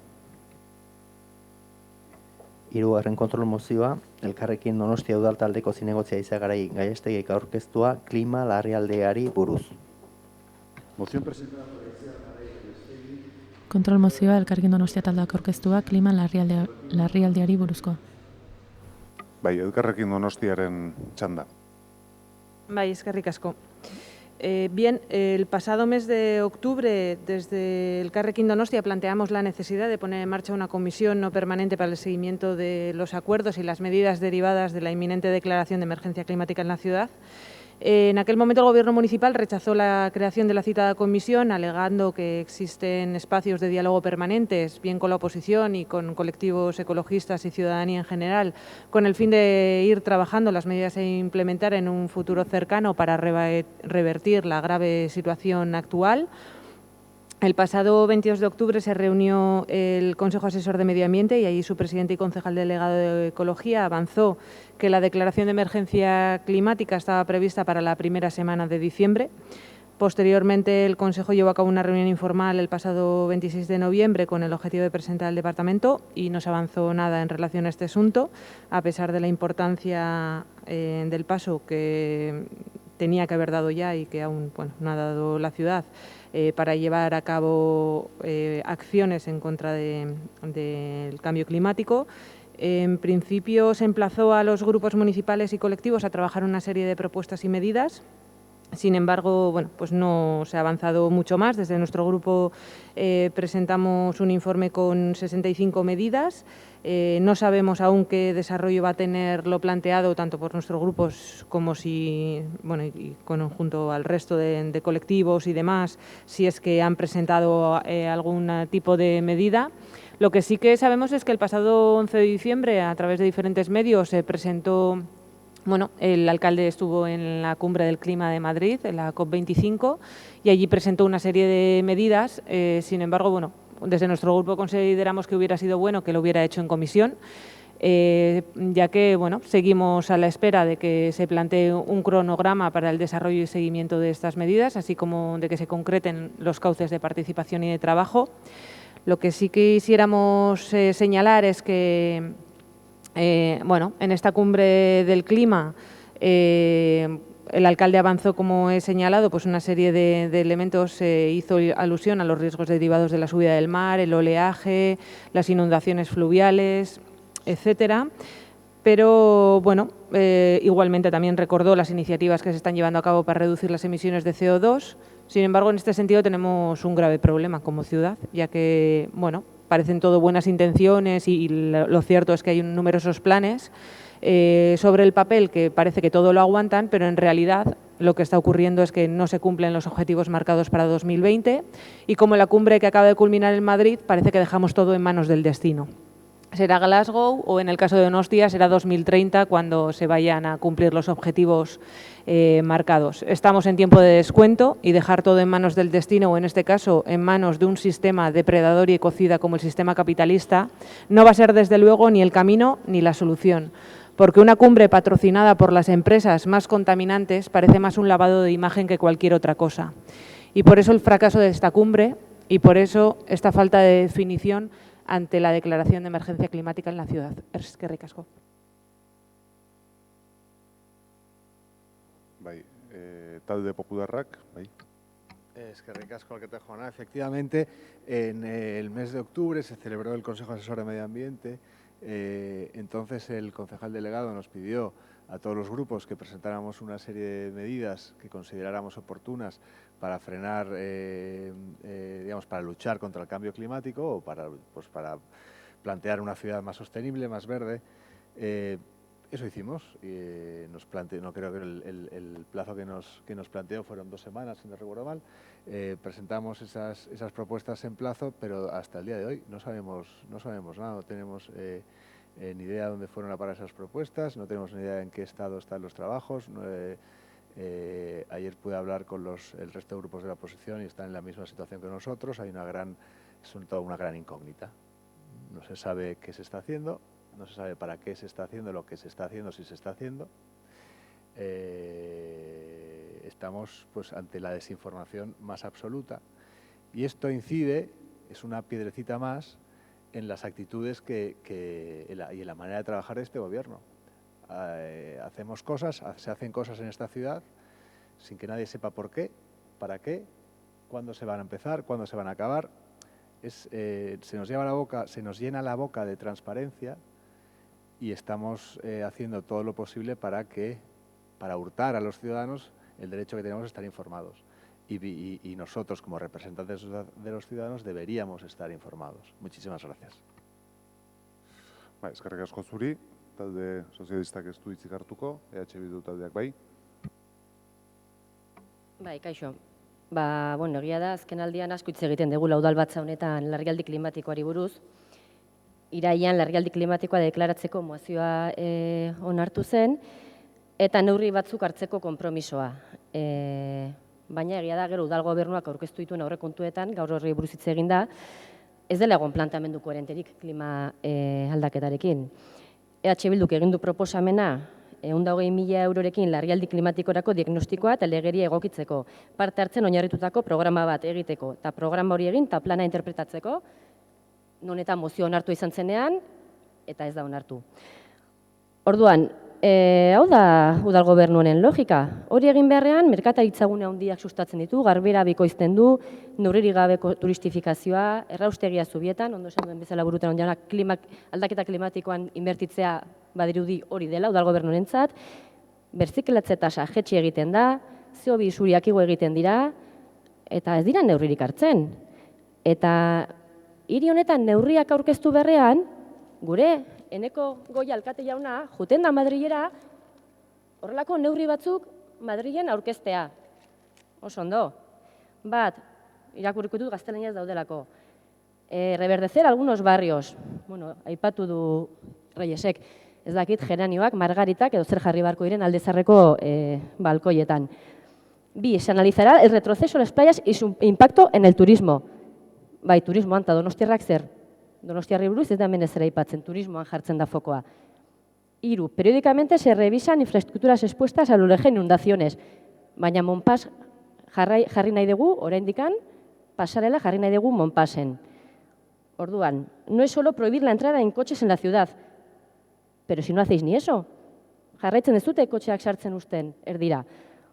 H: Hirugarren kontrol mozioa, Elkarrekin Donostia Udaltaldeko zinegotzia Aizea Garai Gaiestegik aurkeztua klima larrialdiari buruz.
D: Moción presentada por Aizea Garai Gaiestegui.
C: Kontrol mozioa Elkarrekin Donostia taldeak aurkeztua klima larrialdiari buruzkoa.
B: Bai, Elkarrekin Donostiaren txanda.
F: Bai, eskerrik asko. Bien, el pasado mes de octubre, desde Elkarrekin Donostia planteamos la necesidad de poner en marcha una comisión no permanente para el seguimiento de los acuerdos y las medidas derivadas de la inminente declaración de emergencia climática en la ciudad. En aquel momento el Gobierno municipal rechazó la creación de la citada comisión, alegando que existen espacios de diálogo permanentes, bien con la oposición y con colectivos ecologistas y ciudadanía en general, con el fin de ir trabajando las medidas a implementar en un futuro cercano para revertir la grave situación actual. El pasado 22 de octubre se reunió el Consejo Asesor de Medio Ambiente y allí su presidente y concejal delegado de Ecología avanzó que la declaración de emergencia climática estaba prevista para la primera semana de diciembre. Posteriormente, el Consejo llevó a cabo una reunión informal el pasado 26 de noviembre con el objetivo de presentar al Departamento y no se avanzó nada en relación a este asunto, a pesar de la importancia del paso que tenía que haber dado ya y que aún no ha dado la ciudad para llevar a cabo acciones en contra del cambio climático. En principio se emplazó a los grupos municipales y colectivos a trabajar una serie de propuestas y medidas. Sin embargo, pues no se ha avanzado mucho más. Desde nuestro grupo presentamos un informe con 65 medidas. No sabemos aún qué desarrollo va a tener lo planteado, tanto por nuestros grupos como y junto al resto de colectivos y demás, si es que han presentado algún tipo de medida. Lo que sí que sabemos es que el pasado 11 de diciembre, a través de diferentes medios, se presentó... el alcalde estuvo en la Cumbre del Clima de Madrid, en la COP25, y allí presentó una serie de medidas. Sin embargo, desde nuestro grupo consideramos que hubiera sido bueno que lo hubiera hecho en comisión, ya que seguimos a la espera de que se plantee un cronograma para el desarrollo y seguimiento de estas medidas, así como de que se concreten los cauces de participación y de trabajo. Lo que sí quisiéramos señalar es que en esta cumbre del clima el alcalde avanzó, como he señalado, una serie de elementos, hizo alusión a los riesgos derivados de la subida del mar, el oleaje, las inundaciones fluviales, etcétera. Pero, igualmente también recordó las iniciativas que se están llevando a cabo para reducir las emisiones de CO2. Sin embargo, en este sentido tenemos un grave problema como ciudad, ya que, parecen todo buenas intenciones y lo cierto es que hay numerosos planes sobre el papel que parece que todo lo aguantan, pero en realidad lo que está ocurriendo es que no se cumplen los objetivos marcados para 2020 y como la cumbre que acaba de culminar en Madrid parece que dejamos todo en manos del destino. Será Glasgow o en el caso de Donostia será 2030 cuando se vayan a cumplir los objetivos marcados. Estamos en tiempo de descuento y dejar todo en manos del destino o en este caso en manos de un sistema depredador y ecocida como el sistema capitalista no va a ser desde luego ni el camino ni la solución. Porque una cumbre patrocinada por las empresas más contaminantes parece más un lavado de imagen que cualquier otra cosa. Y por eso el fracaso de esta cumbre y por eso esta falta de definición ante la declaración de emergencia climática en la ciudad. Eskerrik asko.
B: Talde Popularrak,
M: Eskerrik asko, alkate jauna. Efectivamente, en el mes de octubre se celebró el Consejo Asesor de Medio Ambiente Entonces el concejal delegado nos pidió a todos los grupos que presentáramos una serie de medidas que consideráramos oportunas para frenar, digamos, para luchar contra el cambio climático o para plantear una ciudad más sostenible, más verde. Eso hicimos. No creo que el plazo que nos planteó fueron 2 semanas, si no recuerdo mal. Presentamos esas propuestas en plazo, pero hasta el día de hoy no sabemos nada, no tenemos ni idea de dónde fueron a parar esas propuestas, no tenemos ni idea en qué estado están los trabajos. Ayer pude hablar con el resto de grupos de la oposición y están en la misma situación que nosotros. Hay toda una gran incógnita. No se sabe qué se está haciendo, no se sabe para qué se está haciendo, lo que se está haciendo, si se está haciendo. Estamos pues ante la desinformación más absoluta y esto incide, es una piedrecita más en las actitudes y en la manera de trabajar de este gobierno. Hacemos cosas, se hacen cosas en esta ciudad sin que nadie sepa por qué, para qué, cuándo se van a empezar, cuándo se van a acabar. Se nos llena la boca de transparencia y estamos haciendo todo lo posible para hurtar a los ciudadanos el derecho que tenemos a estar informados. Y nosotros, como representantes de los ciudadanos, deberíamos estar informados. Muchísimas gracias.
B: Eskerrik asko zuri, talde sozialistak ez du hitzik hartuko, Bildu taldeak bai.
Q: Bai, kaixo. Egia da, azken aldian asko hitz egiten dugu udalbatza honetan larrialdi klimatikoari buruz. Irailean larrialdi klimatikoa deklaratzeko mozioa onartu zen, eta neurri batzuk hartzeko konpromisoa. Baina egia da, gero udal gobernuak aurkeztu dituen aurrekontuetan, gaur horri buruz hitz egin da, ez dela egon planteamendu koherenterik klima aldaketarekin. Bilduk egin du proposamena 120.000 eurorekin larrialdi klimatikorako diagnostikoa eta legeria egokitzeko, parte hartzen oinarritutako programa bat egiteko, eta programa hori egin eta plana interpretatzeko, non eta mozio onartu izan zenean, eta ez da onartu. Orduan, hau da udal gobernu honen logika. Hori egin beharrean, merkataritzagune handiak sustatzen ditu, garbera bikoizten du, neurririk gabeko turistifikazioa, erraustegia zubietan, ondo esan duen bezala burutan ondiana, aldaketa klimatikoan inbertitzea badirudi hori dela, udal gobernu honentzat, berziklatze tasa jetxi egiten da, CO2 isuriak igo egiten dira, eta ez dira neurririk hartzen. Eta hiri honetan neurriak aurkeztu berrean, gure Eneko Goia alkate jauna, juten da Madrilera, horrelako neurri batzuk Madrilen aurkeztea. Oso ondo. Bat, irakurriko dut gaztelaniaz daudelako. Reverdecer algunos barrios. Aipatu du Reyesek, ez dakit geranioak, margaritak edo zer jarri barko diren aldezarreko balkoietan. Bi, se analizará el retroceso en las playas y su impacto en el turismo. Bai, turismoan eta donostiarrak zer? Donostiarri buruz ez da hemen ezera aipatzen, turismoan jartzen da fokoa. 3, periódicamente se revisan infraestructuras expuestas a oleaje e inundaciones. Baina Monpas jarri nahi dugu, oraindikan, pasarela jarri nahi dugu Monpasen. Orduan, no es solo prohibir la entrada en coches en la ciudad, pero si no hacéis ni eso, jarraitzen ez dute kotxeak sartzen usten, erdira.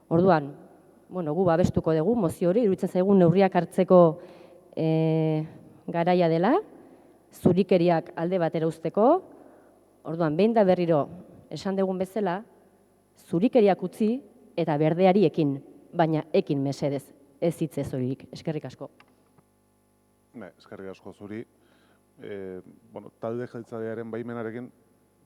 Q: Orduan, gu babestuko dugu, mozio hori, iruditzen zaigun neurriak hartzeko garaia dela, zurikeriak alde batera uzteko, orduan, behin da berriro esan dugun bezala, zurikeriak utzi eta berdeari ekin, baina ekin mesedez, ez hitz ez horirik. Eskerrik asko.
B: Eskerrik asko zuri. Talde jeltzalearen baimenarekin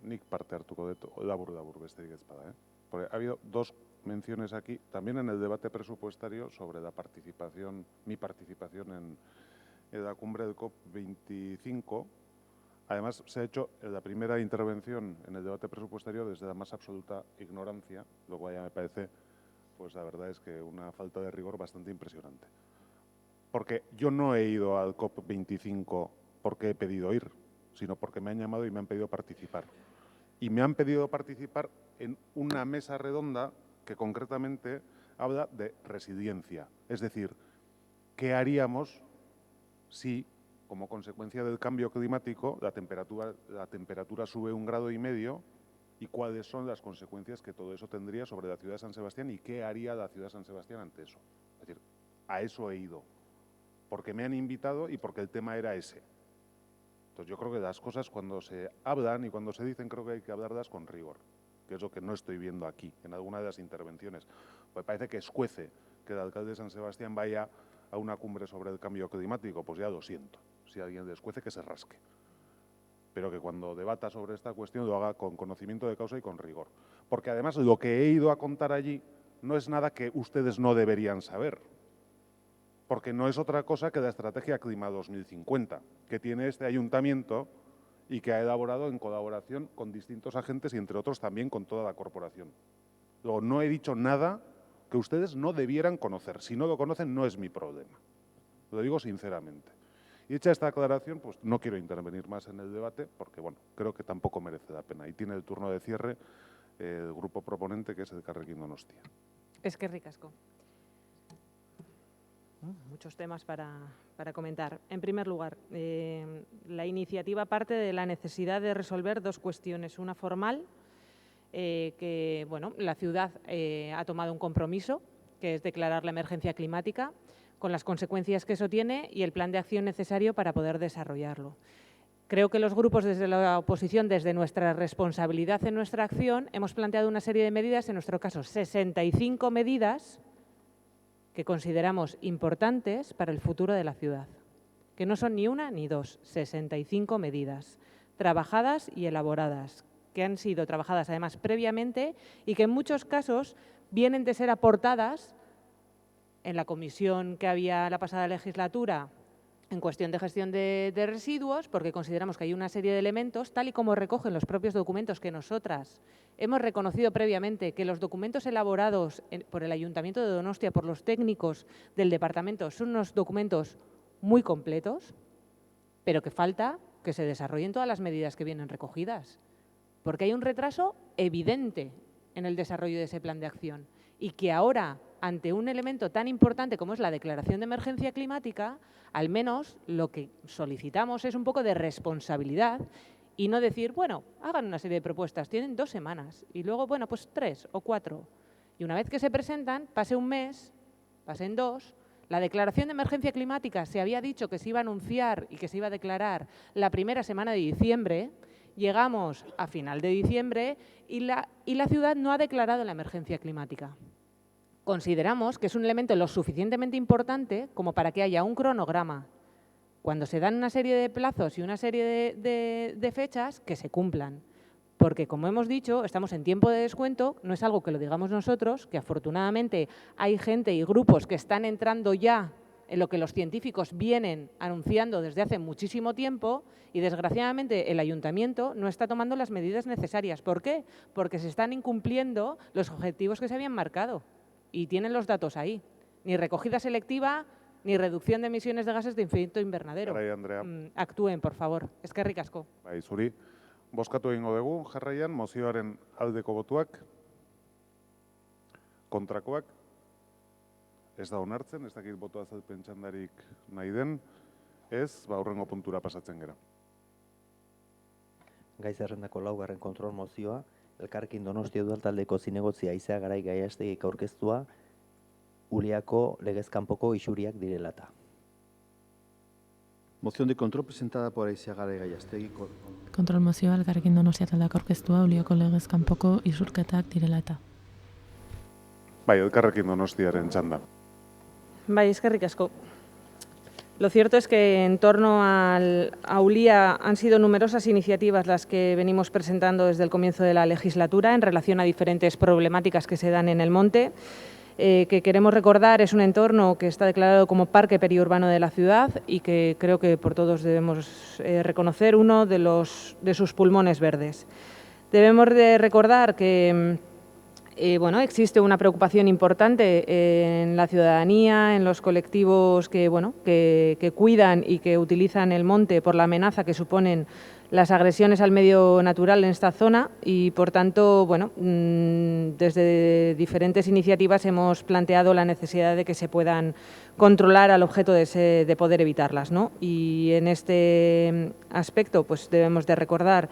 B: nik parte hartuko dut, labur besterik ez bada. Porque ha habido 2 menciones aquí, también en el debate presupuestario sobre la participación, mi participación en la cumbre del COP25. Además, se ha hecho en la primera intervención en el debate presupuestario desde la más absoluta ignorancia, lo cual ya me parece, pues la verdad es que una falta de rigor bastante impresionante. Porque yo no he ido al COP25 porque he pedido ir, sino porque me han llamado y me han pedido participar. Y me han pedido participar en una mesa redonda que concretamente habla de resiliencia. Es decir, ¿qué haríamos si, como consecuencia del cambio climático, la temperatura sube 1,5 grados y cuáles son las consecuencias que todo eso tendría sobre la ciudad de San Sebastián y qué haría la ciudad de San Sebastián ante eso? Es decir, a eso he ido, porque me han invitado y porque el tema era ese. Entonces yo creo que las cosas cuando se hablan y cuando se dicen creo que hay que hablarlas con rigor, que es lo que no estoy viendo aquí, en alguna de las intervenciones. Pues parece que escuece que el alcalde de San Sebastián vaya a una cumbre sobre el cambio climático, pues ya lo siento. Si a alguien le escuece, que se rasque. Pero que cuando debata sobre esta cuestión lo haga con conocimiento de causa y con rigor. Porque además lo que he ido a contar allí no es nada que ustedes no deberían saber. Porque no es otra cosa que la Estrategia Clima 2050, que tiene este ayuntamiento y que ha elaborado en colaboración con distintos agentes y entre otros también con toda la corporación. Luego, no he dicho nada que ustedes no debieran conocer. Si no lo conocen, no es mi problema. Lo digo sinceramente. Y hecha esta aclaración, pues no quiero intervenir más en el debate porque, bueno, creo que tampoco merece la pena. Y tiene el turno de cierre el grupo proponente, que es el Elkarrekin Donostia.
F: Eskerrik asko. Muchos temas para comentar. En primer lugar, la iniciativa parte de la necesidad de resolver dos cuestiones. Una formal, que bueno, la ciudad ha tomado un compromiso, que es declarar la emergencia climática, con las consecuencias que eso tiene y el plan de acción necesario para poder desarrollarlo. Creo que los grupos desde la oposición, desde nuestra responsabilidad en nuestra acción, hemos planteado una serie de medidas, en nuestro caso 65 medidas, que consideramos importantes para el futuro de la ciudad, que no son ni una ni dos, 65 medidas, trabajadas y elaboradas, que han sido trabajadas además previamente y que en muchos casos vienen de ser aportadas en la comisión que había la pasada legislatura en cuestión de gestión de residuos, porque consideramos que hay una serie de elementos, tal y como recogen los propios documentos que nosotras hemos reconocido previamente, que los documentos elaborados por el Ayuntamiento de Donostia, por los técnicos del departamento, son unos documentos muy completos, pero que falta que se desarrollen todas las medidas que vienen recogidas, porque hay un retraso evidente en el desarrollo de ese plan de acción y que ahora, ante un elemento tan importante como es la declaración de emergencia climática, al menos lo que solicitamos es un poco de responsabilidad y no decir, bueno, hagan una serie de propuestas, tienen 2 semanas y luego, bueno, pues 3 o 4. Y una vez que se presentan, pase un mes, pasen 2, la declaración de emergencia climática se había dicho que se iba a anunciar y que se iba a declarar la primera semana de diciembre. Llegamos a final de diciembre y la ciudad no ha declarado la emergencia climática. Consideramos que es un elemento lo suficientemente importante como para que haya un cronograma, cuando se dan una serie de plazos y una serie de fechas, que se cumplan. Porque, como hemos dicho, estamos en tiempo de descuento, no es algo que lo digamos nosotros, que afortunadamente hay gente y grupos que están entrando ya en lo que los científicos vienen anunciando desde hace muchísimo tiempo y, desgraciadamente, el Ayuntamiento no está tomando las medidas necesarias. ¿Por qué? Porque se están incumpliendo los objetivos que se habían marcado y tienen los datos ahí. Ni recogida selectiva, ni reducción de emisiones de gases de efecto invernadero.
B: Andrea.
F: Actúen, por favor. Eskerrik asko.
B: Bai, zuri. Bozkatu egingo dugu, jarraian, mozioaren aldeko botuak, kontrakoak, ez da onartzen, ez dakit boto azalpen txandarik nahi den, ez, hurrengo puntura pasatzen gera.
H: Gai zerrendako 4. kontrol mozioa, Elkarrekin Donostia Udaltaldeko zinegotzi Aizea Garai Gaiastegik aurkeztua, Uliako legez kanpoko isuriak direlata.
D: Moción de control presentada por Aizea Garai Gaiastegui.
C: Kontrol mozioa Elkarrekin Donostia taldeak aurkeztua, Uliako legez kanpoko isurketak direlata.
B: Bai, Elkarrekin Donostiaren txanda.
F: Bai, eskerrik asko. Lo cierto es que en torno a Ulia han sido numerosas iniciativas las que venimos presentando desde el comienzo de la legislatura en relación a diferentes problemáticas que se dan en el monte. Que queremos recordar es un entorno que está declarado como parque periurbano de la ciudad y que creo que por todos debemos reconocer uno de sus pulmones verdes. Debemos de recordar que bueno, existe una preocupación importante en la ciudadanía, en los colectivos que cuidan y que utilizan el monte por la amenaza que suponen las agresiones al medio natural en esta zona y, por tanto, bueno, desde diferentes iniciativas hemos planteado la necesidad de que se puedan controlar al objeto de poder evitarlas, ¿no? Y en este aspecto, pues debemos de recordar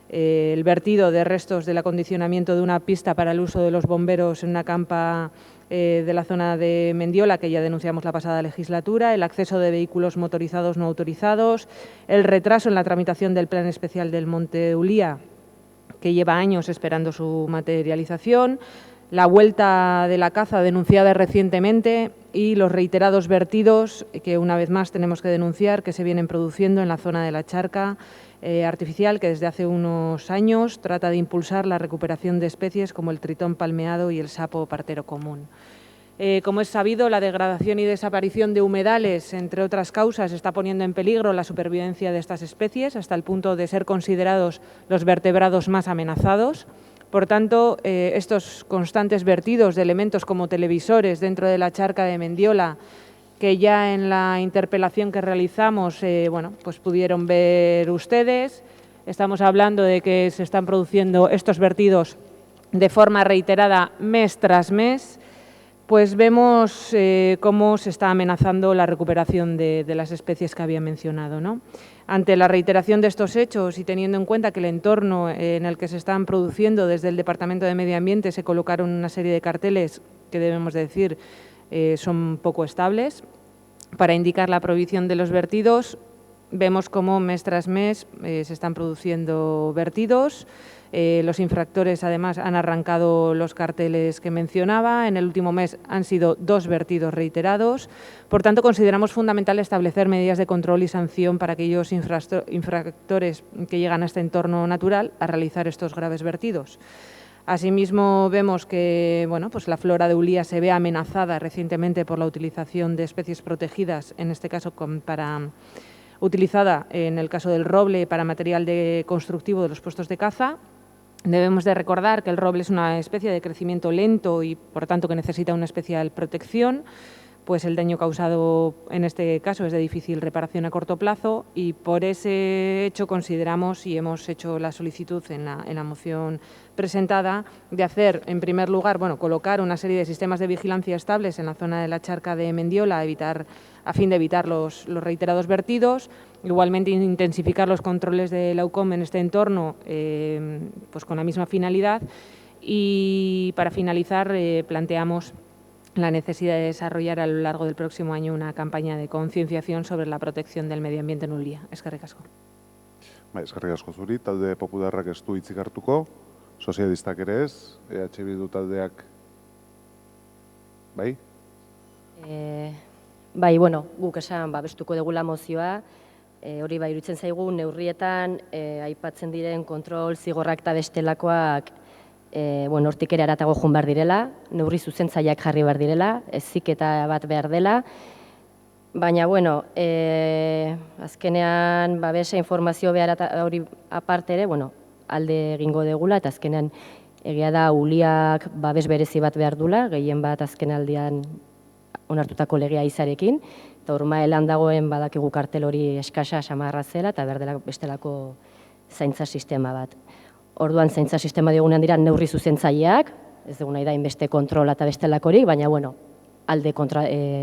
F: el vertido de restos del acondicionamiento de una pista para el uso de los bomberos en una campa de la zona de Mendiola, que ya denunciamos la pasada legislatura, el acceso de vehículos motorizados no autorizados, el retraso en la tramitación del Plan Especial del Monte Ulia, que lleva años esperando su materialización, la vuelta de la caza denunciada recientemente y los reiterados vertidos que una vez más tenemos que denunciar que se vienen produciendo en la zona de la charca artificial, que desde hace unos años trata de impulsar la recuperación de especies como el tritón palmeado y el sapo partero común. Como es sabido, la degradación y desaparición de humedales, entre otras causas, está poniendo en peligro la supervivencia de estas especies hasta el punto de ser considerados los vertebrados más amenazados. Por tanto, estos constantes vertidos de elementos como televisores dentro de la charca de Mendiola, que ya en la interpelación que realizamos pues pudieron ver ustedes. Estamos hablando de que se están produciendo estos vertidos de forma reiterada mes tras mes, pues vemos cómo se está amenazando la recuperación de las especies que había mencionado, ¿no? Ante la reiteración de estos hechos y teniendo en cuenta que el entorno en el que se están produciendo, desde el Departamento de Medio Ambiente se colocaron una serie de carteles que debemos decir son poco estables para indicar la prohibición de los vertidos. Vemos cómo mes tras mes se están produciendo vertidos. Los infractores, además, han arrancado los carteles que mencionaba. En el último mes han sido 2 vertidos reiterados. Por tanto, consideramos fundamental establecer medidas de control y sanción para aquellos infractores que llegan a este entorno natural a realizar estos graves vertidos. Asimismo, vemos que pues la flora de Ulia se ve amenazada recientemente por la utilización de especies protegidas, en este caso utilizada en el caso del roble para material constructivo de los puestos de caza. Debemos de recordar que el roble es una especie de crecimiento lento y, por tanto, que necesita una especial protección, pues el daño causado en este caso es de difícil reparación a corto plazo y por ese hecho consideramos y hemos hecho la solicitud en la moción presentada de hacer, en primer lugar, colocar una serie de sistemas de vigilancia estables en la zona de la charca de Mendiola a fin de evitar los reiterados vertidos. Igualmente, intensificar los controles de la UCOM en este entorno pues con la misma finalidad. Y para finalizar, planteamos la necesidad de desarrollar a lo largo del próximo año una campaña de concienciación sobre la protección del medio ambiente en Ulia. Eskerrik asko.
B: Eskerrik asko zuri, talde popularrak ez du hitzik hartuko, sozialistak ere ez, EH Bildu taldeak, bai?
Q: Bai, guk esan babestuko dugula mozioa, hori bai iruditzen zaigu neurrietan aipatzen diren kontrol zigorrak eta bestelakoak hortik ere haratago joan behar direla, neurri zuzentzaileak jarri behar direla, heziketa bat behar dela, baina, azkenean babesa informazio behar hori aparte ere, alde egingo degula, eta azkenean egia da Uliak babes berezi bat behar dula, gehien bat azken aldian onartutako legea izarekin, eta urmaelan dagoen badakigu kartel hori eskasa samarra zela, eta behar dela bestelako zaintza sistema bat. Orduan, zaintza sistema digunean dira neurri zuzentzaileak, ez dugu nahi da inbeste kontrola eta bestelakorik, baina, alde kontra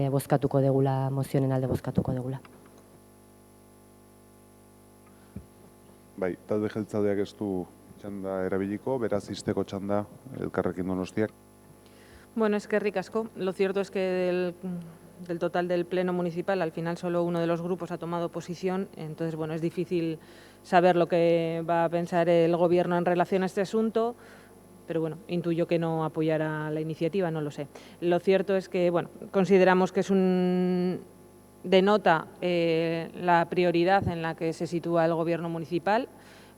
Q: bozkatuko degula, mozionen alde bozkatuko degula.
B: Bai, talde jeltzaleak ez du txanda erabiliko, beraz izteko txanda Elkarrekin Donostiak.
F: Eskerrik asko. Lo cierto es que del total del Pleno Municipal, al final solo uno de los grupos ha tomado posición, entonces, es difícil saber lo que va a pensar el Gobierno en relación a este asunto, pero intuyo que no apoyará la iniciativa, no lo sé. Lo cierto es que, consideramos que denota la prioridad en la que se sitúa el Gobierno municipal.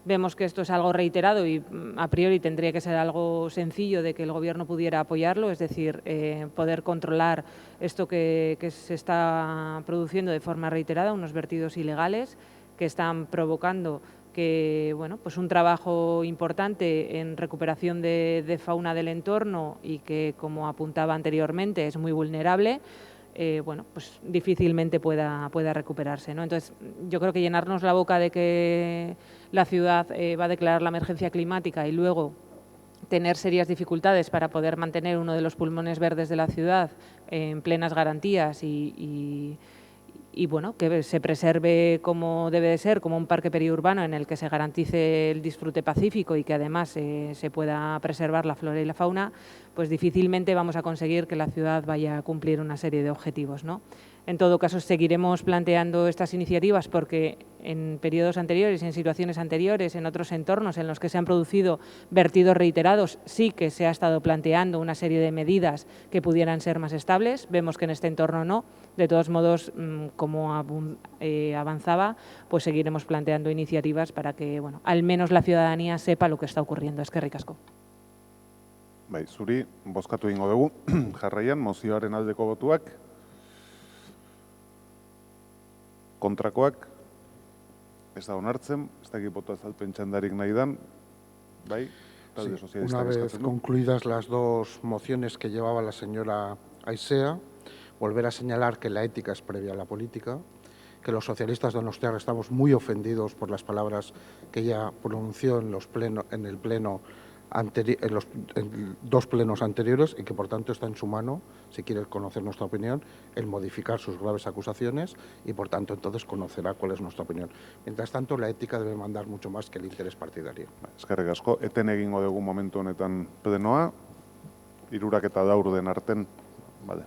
F: Vemos que esto es algo reiterado y a priori tendría que ser algo sencillo de que el Gobierno pudiera apoyarlo, es decir, poder controlar esto que se está produciendo de forma reiterada, unos vertidos ilegales que están provocando que un trabajo importante en recuperación de fauna del entorno y que, como apuntaba anteriormente, es muy vulnerable, difícilmente pueda recuperarse, ¿no? Entonces, yo creo que llenarnos la boca de que la ciudad va a declarar la emergencia climática y luego tener serias dificultades para poder mantener uno de los pulmones verdes de la ciudad en plenas garantías y y bueno, que se preserve como debe de ser, como un parque periurbano en el que se garantice el disfrute pacífico y que además se pueda preservar la flora y la fauna, pues difícilmente vamos a conseguir que la ciudad vaya a cumplir una serie de objetivos, ¿no? En todo caso, seguiremos planteando estas iniciativas porque en periodos anteriores, en situaciones anteriores, en otros entornos en los que se han producido vertidos reiterados, sí que se ha estado planteando una serie de medidas que pudieran ser más estables. Vemos que en este entorno no. De todos modos, como avanzaba, pues seguiremos planteando iniciativas para que, bueno, al menos la ciudadanía sepa lo que está ocurriendo. Eskerrik asko.
B: Bai, zuri, bozkatu egingo dugu. Jarraian, mozioaren aldeko botuak. Kontrakoak, ez da onartzen, ez dakit boto azalpen txandarik nahi dan. Bai, talde
O: Sí,
B: sozialistak
O: una vez
B: eskatzen du.
O: concluidas las dos mociones que llevaba la señora Aisea, volver a señalar que la ética es previa a la política, que los socialistas de Donostiarra estamos muy ofendidos por las palabras que ella pronunció en el pleno en dos plenos anteriores y que por tanto está en su mano, si quiere conocer nuestra opinión, el modificar sus graves acusaciones y por tanto entonces conocerá cuál es nuestra opinión. Mientras tanto, la ética debe mandar mucho más que el interés partidario.
B: Eskerrik asko, eten egingo dugu momentu honetan plenoa, 3:04 den arten, bale.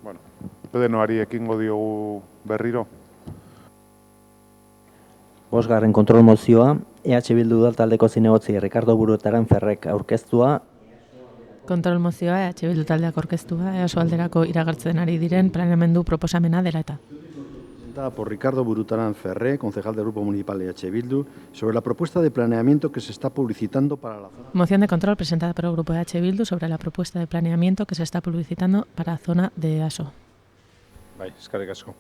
B: Bueno, plenoari ekingo diogu berriro.
H: Bosgarren kontrol mozioa, EH Bildu taldeko zinegotzi Ricardo Burutaran Ferrek aurkeztua.
C: Kontrol mozioa EH Bildu taldeak aurkeztua, EASO alderako iragartzen ari diren planeamendu proposamena dela eta.
D: Presentada por Ricardo Burutarán Ferré, concejal del Grupo Municipal de EH Bildu, sobre la propuesta de planeamiento que se está publicitando para la zona.
C: Moción de control presentada por el Grupo EH Bildu sobre la propuesta de planeamiento que se está publicitando para la zona de EASO.
A: Bai, eskerrik asko.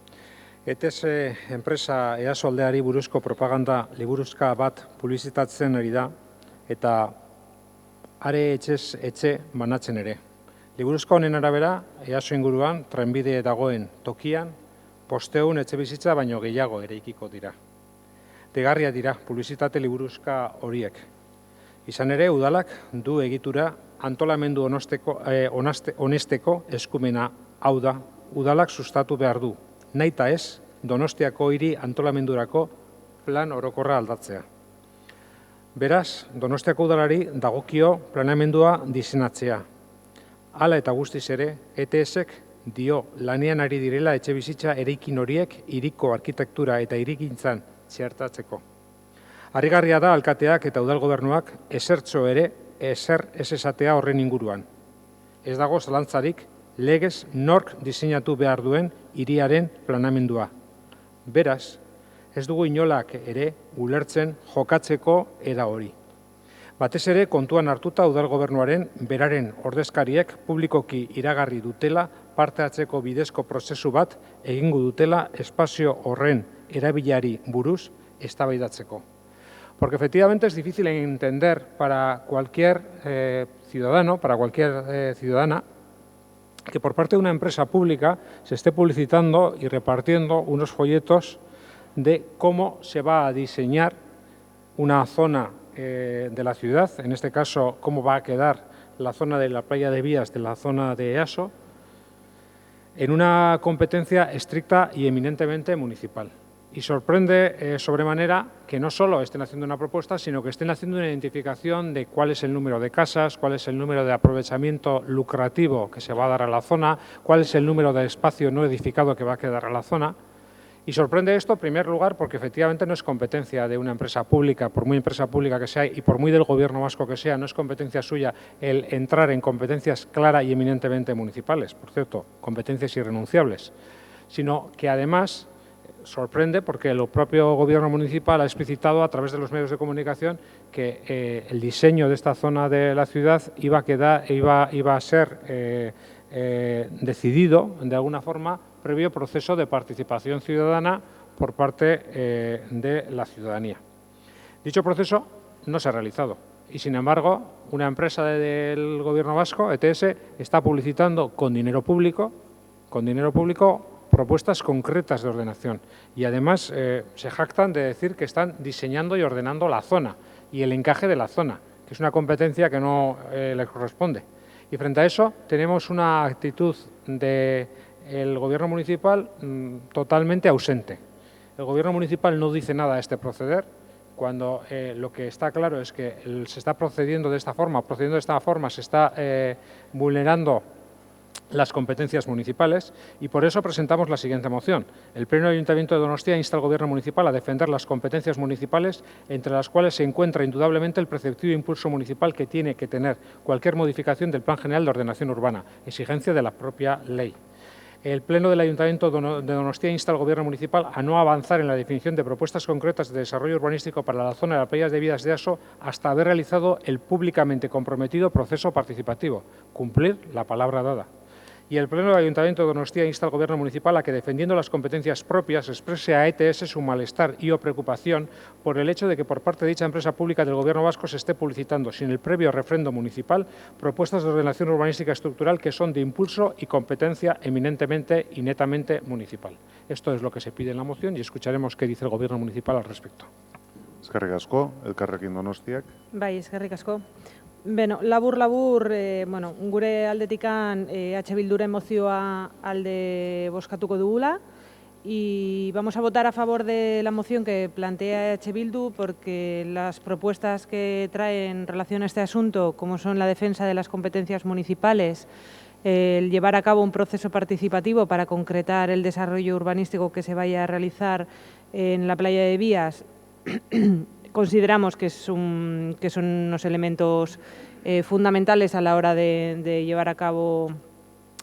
A: ETS enpresa EASO aldeari buruzko propaganda liburuzka bat publizitatzen ari da eta are etxez etxe banatzen ere. Liburuzka honen arabera, EASO inguruan trenbide dagoen tokian, posteun etxe bizitza baino gehiago eraikiko dira. Degarria dira publizitate liburuzka horiek. Izan ere, udalak du egitura antolamendu honesteko eskumena, hau da, udalak sustatu behar du. Nahita ez, Donostiako hiri antolamendurako plan orokorra aldatzea. Beraz, Donostiako udalari dagokio planeamendua diseinatzea. Hala eta guztiz ere, ETS-ek dio lanean ari direla etxe bizitza eraikin horiek hiriko arkitektura eta hirigintzan txertatzeko. Harrigarria da alkateak eta udal gobernuak ezertxo ere ezer ez esatea horren inguruan. Ez dago zalantzarik legez nork diseinatu behar duen hiriaren planamendua. Beraz, ez dugu inolak ere ulertzen jokatzeko era hori. Batez ere kontuan hartuta udal gobernuaren beraren ordezkariek publikoki iragarri dutela parte hartzeko bidezko prozesu bat egingo dutela espazio horren erabilari buruz eztabaidatzeko. Porque efectivamente es difícil entender para cualquier ciudadano, para cualquier ciudadana, que por parte de una empresa pública se esté publicitando y repartiendo unos folletos de cómo se va a diseñar una zona de la ciudad, en este caso, cómo va a quedar la zona de la playa de Vías de la zona de EASO, en una competencia estricta y eminentemente municipal. Y sorprende sobremanera que no solo estén haciendo una propuesta, sino que estén haciendo una identificación de cuál es el número de casas, cuál es el número de aprovechamiento lucrativo que se va a dar a la zona, cuál es el número de espacio no edificado que va a quedar a la zona. Y sorprende esto, en primer lugar, porque efectivamente no es competencia de una empresa pública, por muy empresa pública que sea y por muy del gobierno vasco que sea, no es competencia suya el entrar en competencias clara y eminentemente municipales, por cierto, competencias irrenunciables, sino que además sorprende porque el propio gobierno municipal ha explicitado a través de los medios de comunicación que el diseño de esta zona de la ciudad iba a ser decidido de alguna forma previo proceso de participación ciudadana por parte de la ciudadanía. Dicho proceso no se ha realizado y, sin embargo, una empresa del gobierno vasco, ETS, está publicitando con dinero público propuestas concretas de ordenación y además se jactan de decir que están diseñando y ordenando la zona y el encaje de la zona, que es una competencia que no le corresponde. Y frente a eso tenemos una actitud del gobierno municipal totalmente ausente. El gobierno municipal no dice nada a este proceder, cuando lo que está claro es que se está procediendo de esta forma, se está vulnerando las competencias municipales y por eso presentamos la siguiente moción. El Pleno del Ayuntamiento de Donostia insta al Gobierno municipal a defender las competencias municipales, entre las cuales se encuentra indudablemente el preceptivo impulso municipal que tiene que tener cualquier modificación del Plan General de Ordenación Urbana, exigencia de la propia ley. El Pleno del Ayuntamiento de Donostia insta al Gobierno municipal a no avanzar en la definición de propuestas concretas de desarrollo urbanístico para la zona de las playas de Vías de EASO hasta haber realizado el públicamente comprometido proceso participativo, cumplir la palabra dada. Y el Pleno del Ayuntamiento de Donostia insta al Gobierno municipal a que, defendiendo las competencias propias, exprese a ETS su malestar y o preocupación por el hecho de que por parte de dicha empresa pública del Gobierno vasco se esté publicitando, sin el previo refrendo municipal, propuestas de ordenación urbanística estructural que son de impulso y competencia eminentemente y netamente municipal. Esto es lo que se pide en la moción y escucharemos qué dice el Gobierno municipal al respecto.
B: Eskerrik asko, Elkarrekin Donostiak.
F: Bai, eskerrik asko. Beno, labur, gure aldetikan EH Bilduren mozioa alde bozkatuko dugula y vamos a votar a favor de la moción que plantea EH Bildu porque las propuestas que trae en relación a este asunto, como son la defensa de las competencias municipales, el llevar a cabo un proceso participativo para concretar el desarrollo urbanístico que se vaya a realizar en la playa de Vías, consideramos que son unos elementos fundamentales a la hora de llevar a cabo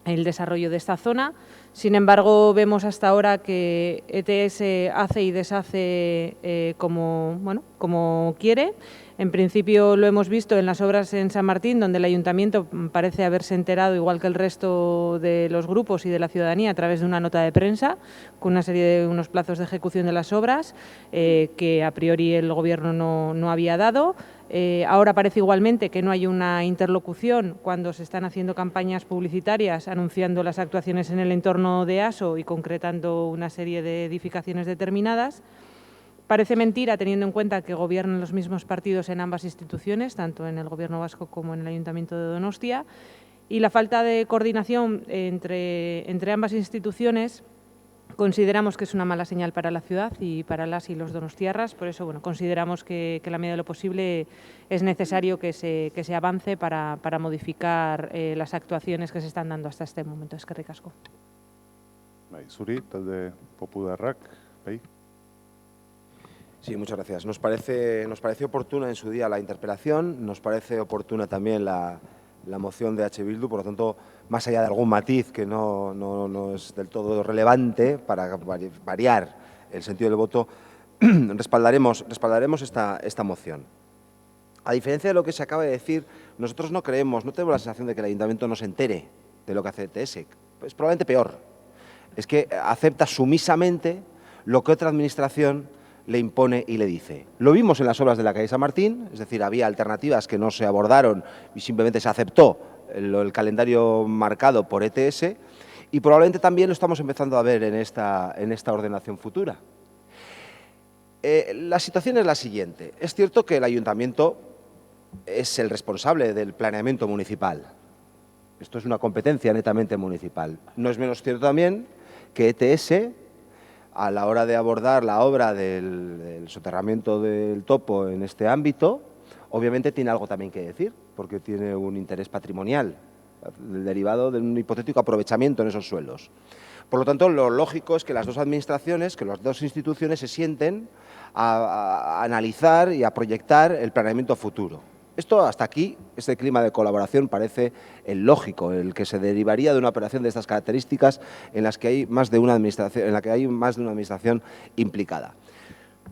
F: el desarrollo de esta zona. Sin embargo, vemos hasta ahora que ETS hace y deshace como quiere. En principio lo hemos visto en las obras en San Martín, donde el Ayuntamiento parece haberse enterado, igual que el resto de los grupos y de la ciudadanía, a través de una nota de prensa, con una serie de unos plazos de ejecución de las obras que a priori el Gobierno no había dado. Ahora parece igualmente que no hay una interlocución cuando se están haciendo campañas publicitarias anunciando las actuaciones en el entorno de ASO y concretando una serie de edificaciones determinadas. Parece mentira, teniendo en cuenta que gobiernan los mismos partidos en ambas instituciones, tanto en el Gobierno vasco como en el Ayuntamiento de Donostia, y la falta de coordinación entre ambas instituciones consideramos que es una mala señal para la ciudad y para las y los donostiarras. Por eso, consideramos que en la medida de lo posible es necesario que se avance para modificar las actuaciones que se están dando hasta este momento. Eskerrik asko.
B: Zuri, talde Popularrak, bai.
G: Sí, muchas gracias. Nos parece oportuna en su día la interpelación, nos parece oportuna también la moción de H. Bildu, por lo tanto, más allá de algún matiz que no es del todo relevante para variar el sentido del voto, respaldaremos esta moción. A diferencia de lo que se acaba de decir, nosotros no tenemos la sensación de que el Ayuntamiento no se entere de lo que hace ETS. Es probablemente peor. Es que acepta sumisamente lo que otra administración le impone y le dice. Lo vimos en las obras de la calle San Martín, es decir, había alternativas que no se abordaron y simplemente se aceptó el calendario marcado por ETS, y probablemente también lo estamos empezando a ver en esta ordenación futura. La situación es la siguiente. Es cierto que el Ayuntamiento es el responsable del planeamiento municipal. Esto es una competencia netamente municipal. No es menos cierto también que ETS, a la hora de abordar la obra del soterramiento del topo en este ámbito, obviamente tiene algo también que decir, porque tiene un interés patrimonial derivado de un hipotético aprovechamiento en esos suelos. Por lo tanto, lo lógico es que las dos administraciones, que las dos instituciones se sienten a analizar y a proyectar el planeamiento futuro. Esto hasta aquí, este clima de colaboración parece el lógico, el que se derivaría de una operación de estas características en las que hay más de una administración, implicada.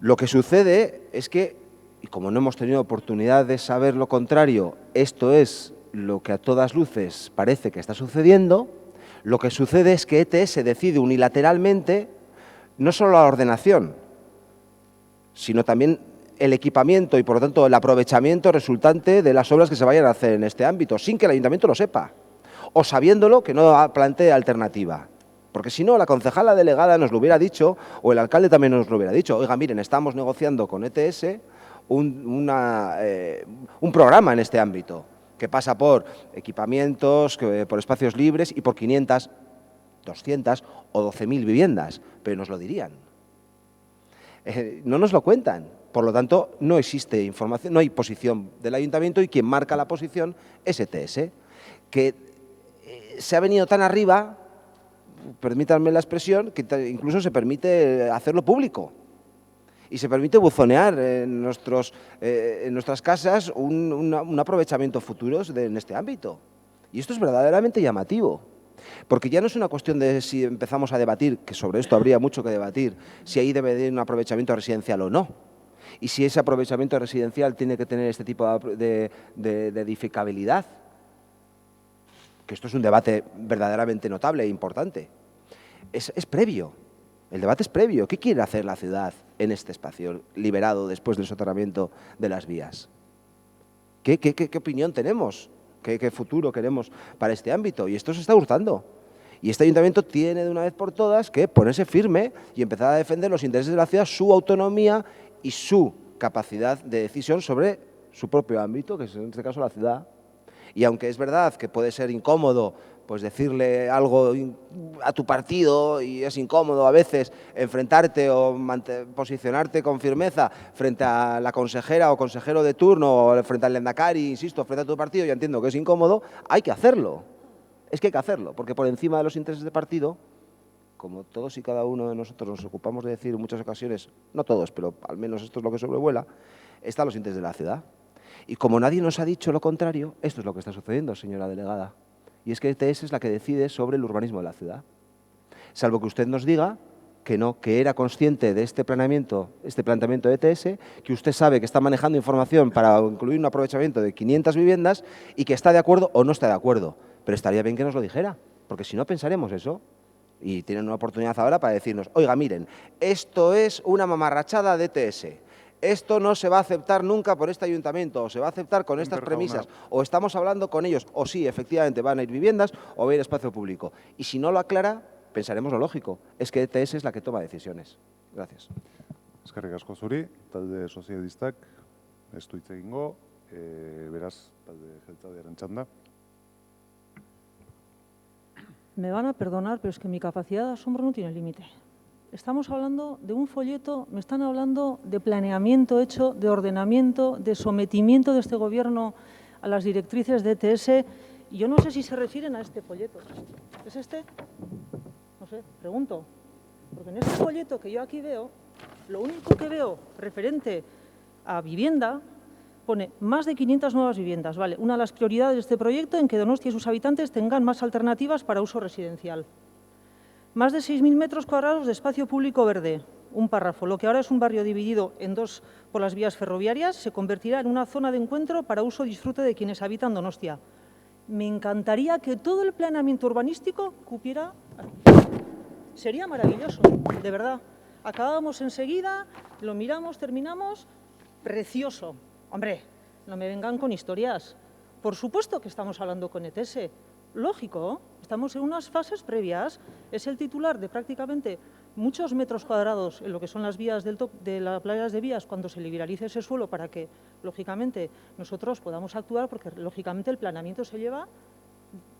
G: Lo que sucede es que, y como no hemos tenido oportunidad de saber lo contrario, esto es lo que a todas luces parece que está sucediendo. Lo que sucede es que ETS decide unilateralmente no solo la ordenación, sino también el equipamiento y, por lo tanto, el aprovechamiento resultante de las obras que se vayan a hacer en este ámbito, sin que el Ayuntamiento lo sepa, o sabiéndolo que no plantee alternativa. Porque si no, la concejala delegada nos lo hubiera dicho, o el alcalde también nos lo hubiera dicho. Oiga, miren, estamos negociando con ETS un programa en este ámbito, que pasa por equipamientos, por espacios libres y por 500, 200 o 12.000 viviendas, pero nos lo dirían. No nos lo cuentan. Por lo tanto, no existe información, no hay posición del Ayuntamiento, y quien marca la posición es ETS, que se ha venido tan arriba, permítanme la expresión, que incluso se permite hacerlo público y se permite buzonear en nuestras casas un aprovechamiento futuro en este ámbito. Y esto es verdaderamente llamativo, porque ya no es una cuestión de si empezamos a debatir, que sobre esto habría mucho que debatir, si ahí debe de haber un aprovechamiento residencial o no. Y si ese aprovechamiento residencial tiene que tener este tipo de edificabilidad, que esto es un debate verdaderamente notable e importante. Es previo, el debate es previo. ¿Qué quiere hacer la ciudad en este espacio liberado después del soterramiento de las vías? ¿Qué opinión tenemos? ¿Qué futuro queremos para este ámbito? Y esto se está hurtando. Y este Ayuntamiento tiene de una vez por todas que ponerse firme y empezar a defender los intereses de la ciudad, su autonomía y su capacidad de decisión sobre su propio ámbito, que es en este caso la ciudad. Y aunque es verdad que puede ser incómodo pues decirle algo a tu partido, y es incómodo a veces enfrentarte o posicionarte con firmeza frente a la consejera o consejero de turno, o frente al lehendakari, insisto, frente a tu partido, ya entiendo que es incómodo, hay que hacerlo. Es que hay que hacerlo, porque por encima de los intereses de partido, como todos y cada uno de nosotros nos ocupamos de decir en muchas ocasiones, no todos, pero al menos esto es lo que sobrevuela, están los intereses de la ciudad. Y como nadie nos ha dicho lo contrario, esto es lo que está sucediendo, señora delegada. Y es que ETS es la que decide sobre el urbanismo de la ciudad. Salvo que usted nos diga que no, que era consciente de este planteamiento de ETS, que usted sabe que está manejando información para incluir un aprovechamiento de 500 viviendas y que está de acuerdo o no está de acuerdo. Pero estaría bien que nos lo dijera, porque si no pensaremos eso. Y tienen una oportunidad ahora para decirnos, oiga, miren, esto es una mamarrachada de ETS. Esto no se va a aceptar nunca por este ayuntamiento, o se va a aceptar con estas premisas, o estamos hablando con ellos, o sí, efectivamente, van a ir viviendas o va a ir espacio público. Y si no lo aclara, pensaremos lo lógico, es que ETS es la que toma decisiones. Gracias.
B: Eskerrik asko zuri, talde sozialistak, ez du hitz egingo, beraz, talde jeltzalearen txanda.
E: Me van a perdonar, pero es que mi capacidad de asombro no tiene límite. Estamos hablando de un folleto, me están hablando de planeamiento hecho, de ordenamiento, de sometimiento de este Gobierno a las directrices de ETS, y yo no sé si se refieren a este folleto. ¿Es este? No sé, pregunto. Porque en este folleto que yo aquí veo, lo único que veo referente a vivienda pone más de 500 nuevas viviendas. Vale, una de las prioridades de este proyecto en que Donostia y sus habitantes tengan más alternativas para uso residencial. Más de 6.000 metros cuadrados de espacio público verde, un párrafo. Lo que ahora es un barrio dividido en dos por las vías ferroviarias se convertirá en una zona de encuentro para uso y disfrute de quienes habitan Donostia. Me encantaría que todo el planeamiento urbanístico cupiera. Sería maravilloso, de verdad. Acabamos enseguida, lo miramos, terminamos. Precioso. Hombre, no me vengan con historias. Por supuesto que estamos hablando con ETS. Lógico, estamos en unas fases previas. Es el titular de prácticamente muchos metros cuadrados en lo que son las vías de las playas de vías cuando se liberalice ese suelo para que, lógicamente, nosotros podamos actuar, porque, lógicamente, el planeamiento se lleva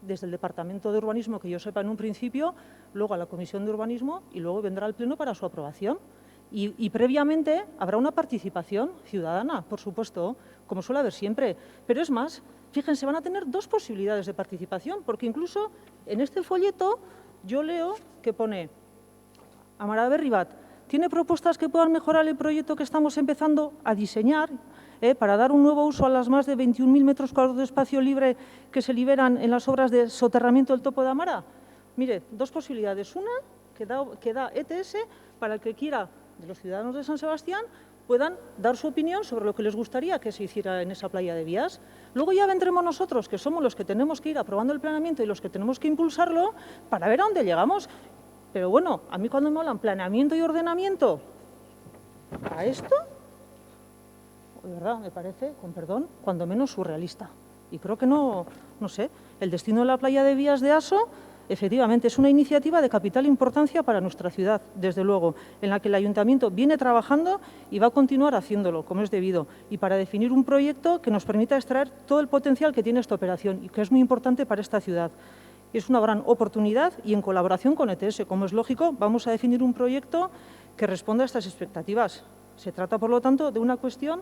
E: desde el Departamento de Urbanismo, que yo sepa en un principio, luego a la Comisión de Urbanismo y luego vendrá al Pleno para su aprobación. Y previamente habrá una participación ciudadana, por supuesto, como suele haber siempre. Pero es más, fíjense, van a tener dos posibilidades de participación, porque incluso en este folleto yo leo que pone Amara Berribat, ¿tiene propuestas que puedan mejorar el proyecto que estamos empezando a diseñar para dar un nuevo uso a las más de 21.000 metros cuadrados de espacio libre que se liberan en las obras de soterramiento del topo de Amara? Mire, dos posibilidades. Una, que da ETS para el que quiera, de los ciudadanos de San Sebastián, puedan dar su opinión sobre lo que les gustaría que se hiciera en esa playa de vías. Luego ya vendremos nosotros, que somos los que tenemos que ir aprobando el planeamiento y los que tenemos que impulsarlo, para ver a dónde llegamos. Pero bueno, a mí cuando me hablan planeamiento y ordenamiento, ¿a esto? De verdad, me parece, con perdón, cuando menos surrealista. Y creo que no sé, el destino de la playa de vías de Aso, efectivamente, es una iniciativa de capital importancia para nuestra ciudad, desde luego, en la que el Ayuntamiento viene trabajando y va a continuar haciéndolo, como es debido, y para definir un proyecto que nos permita extraer todo el potencial que tiene esta operación y que es muy importante para esta ciudad. Es una gran oportunidad y en colaboración con ETS, como es lógico, vamos a definir un proyecto que responda a estas expectativas. Se trata, por lo tanto, de una cuestión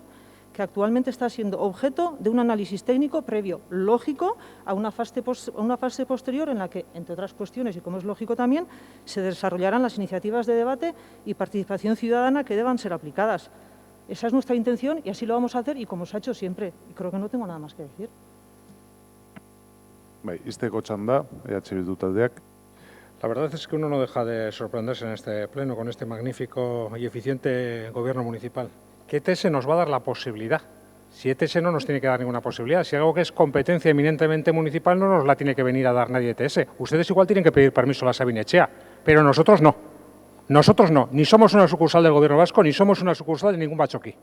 E: que actualmente está siendo objeto de un análisis técnico previo, lógico, a una fase posterior en la que, entre otras cuestiones, y como es lógico también, se desarrollarán las iniciativas de debate y participación ciudadana que deban ser aplicadas. Esa es nuestra intención y así lo vamos a hacer y como se ha hecho siempre. Y creo que no tengo nada más que decir.
B: Izteko txanda, Bildu taldeak.
A: La verdad es que uno no deja de sorprenderse en este pleno con este magnífico y eficiente gobierno municipal. Que ETS nos va a dar la posibilidad. Si ETS no nos tiene que dar ninguna posibilidad, si algo que es competencia eminentemente municipal no nos la tiene que venir a dar nadie ETS. Ustedes igual tienen que pedir permiso a la Sabin Etxea, pero nosotros no. Nosotros no, ni somos una sucursal del Gobierno vasco, ni somos una sucursal de ningún bachoquí.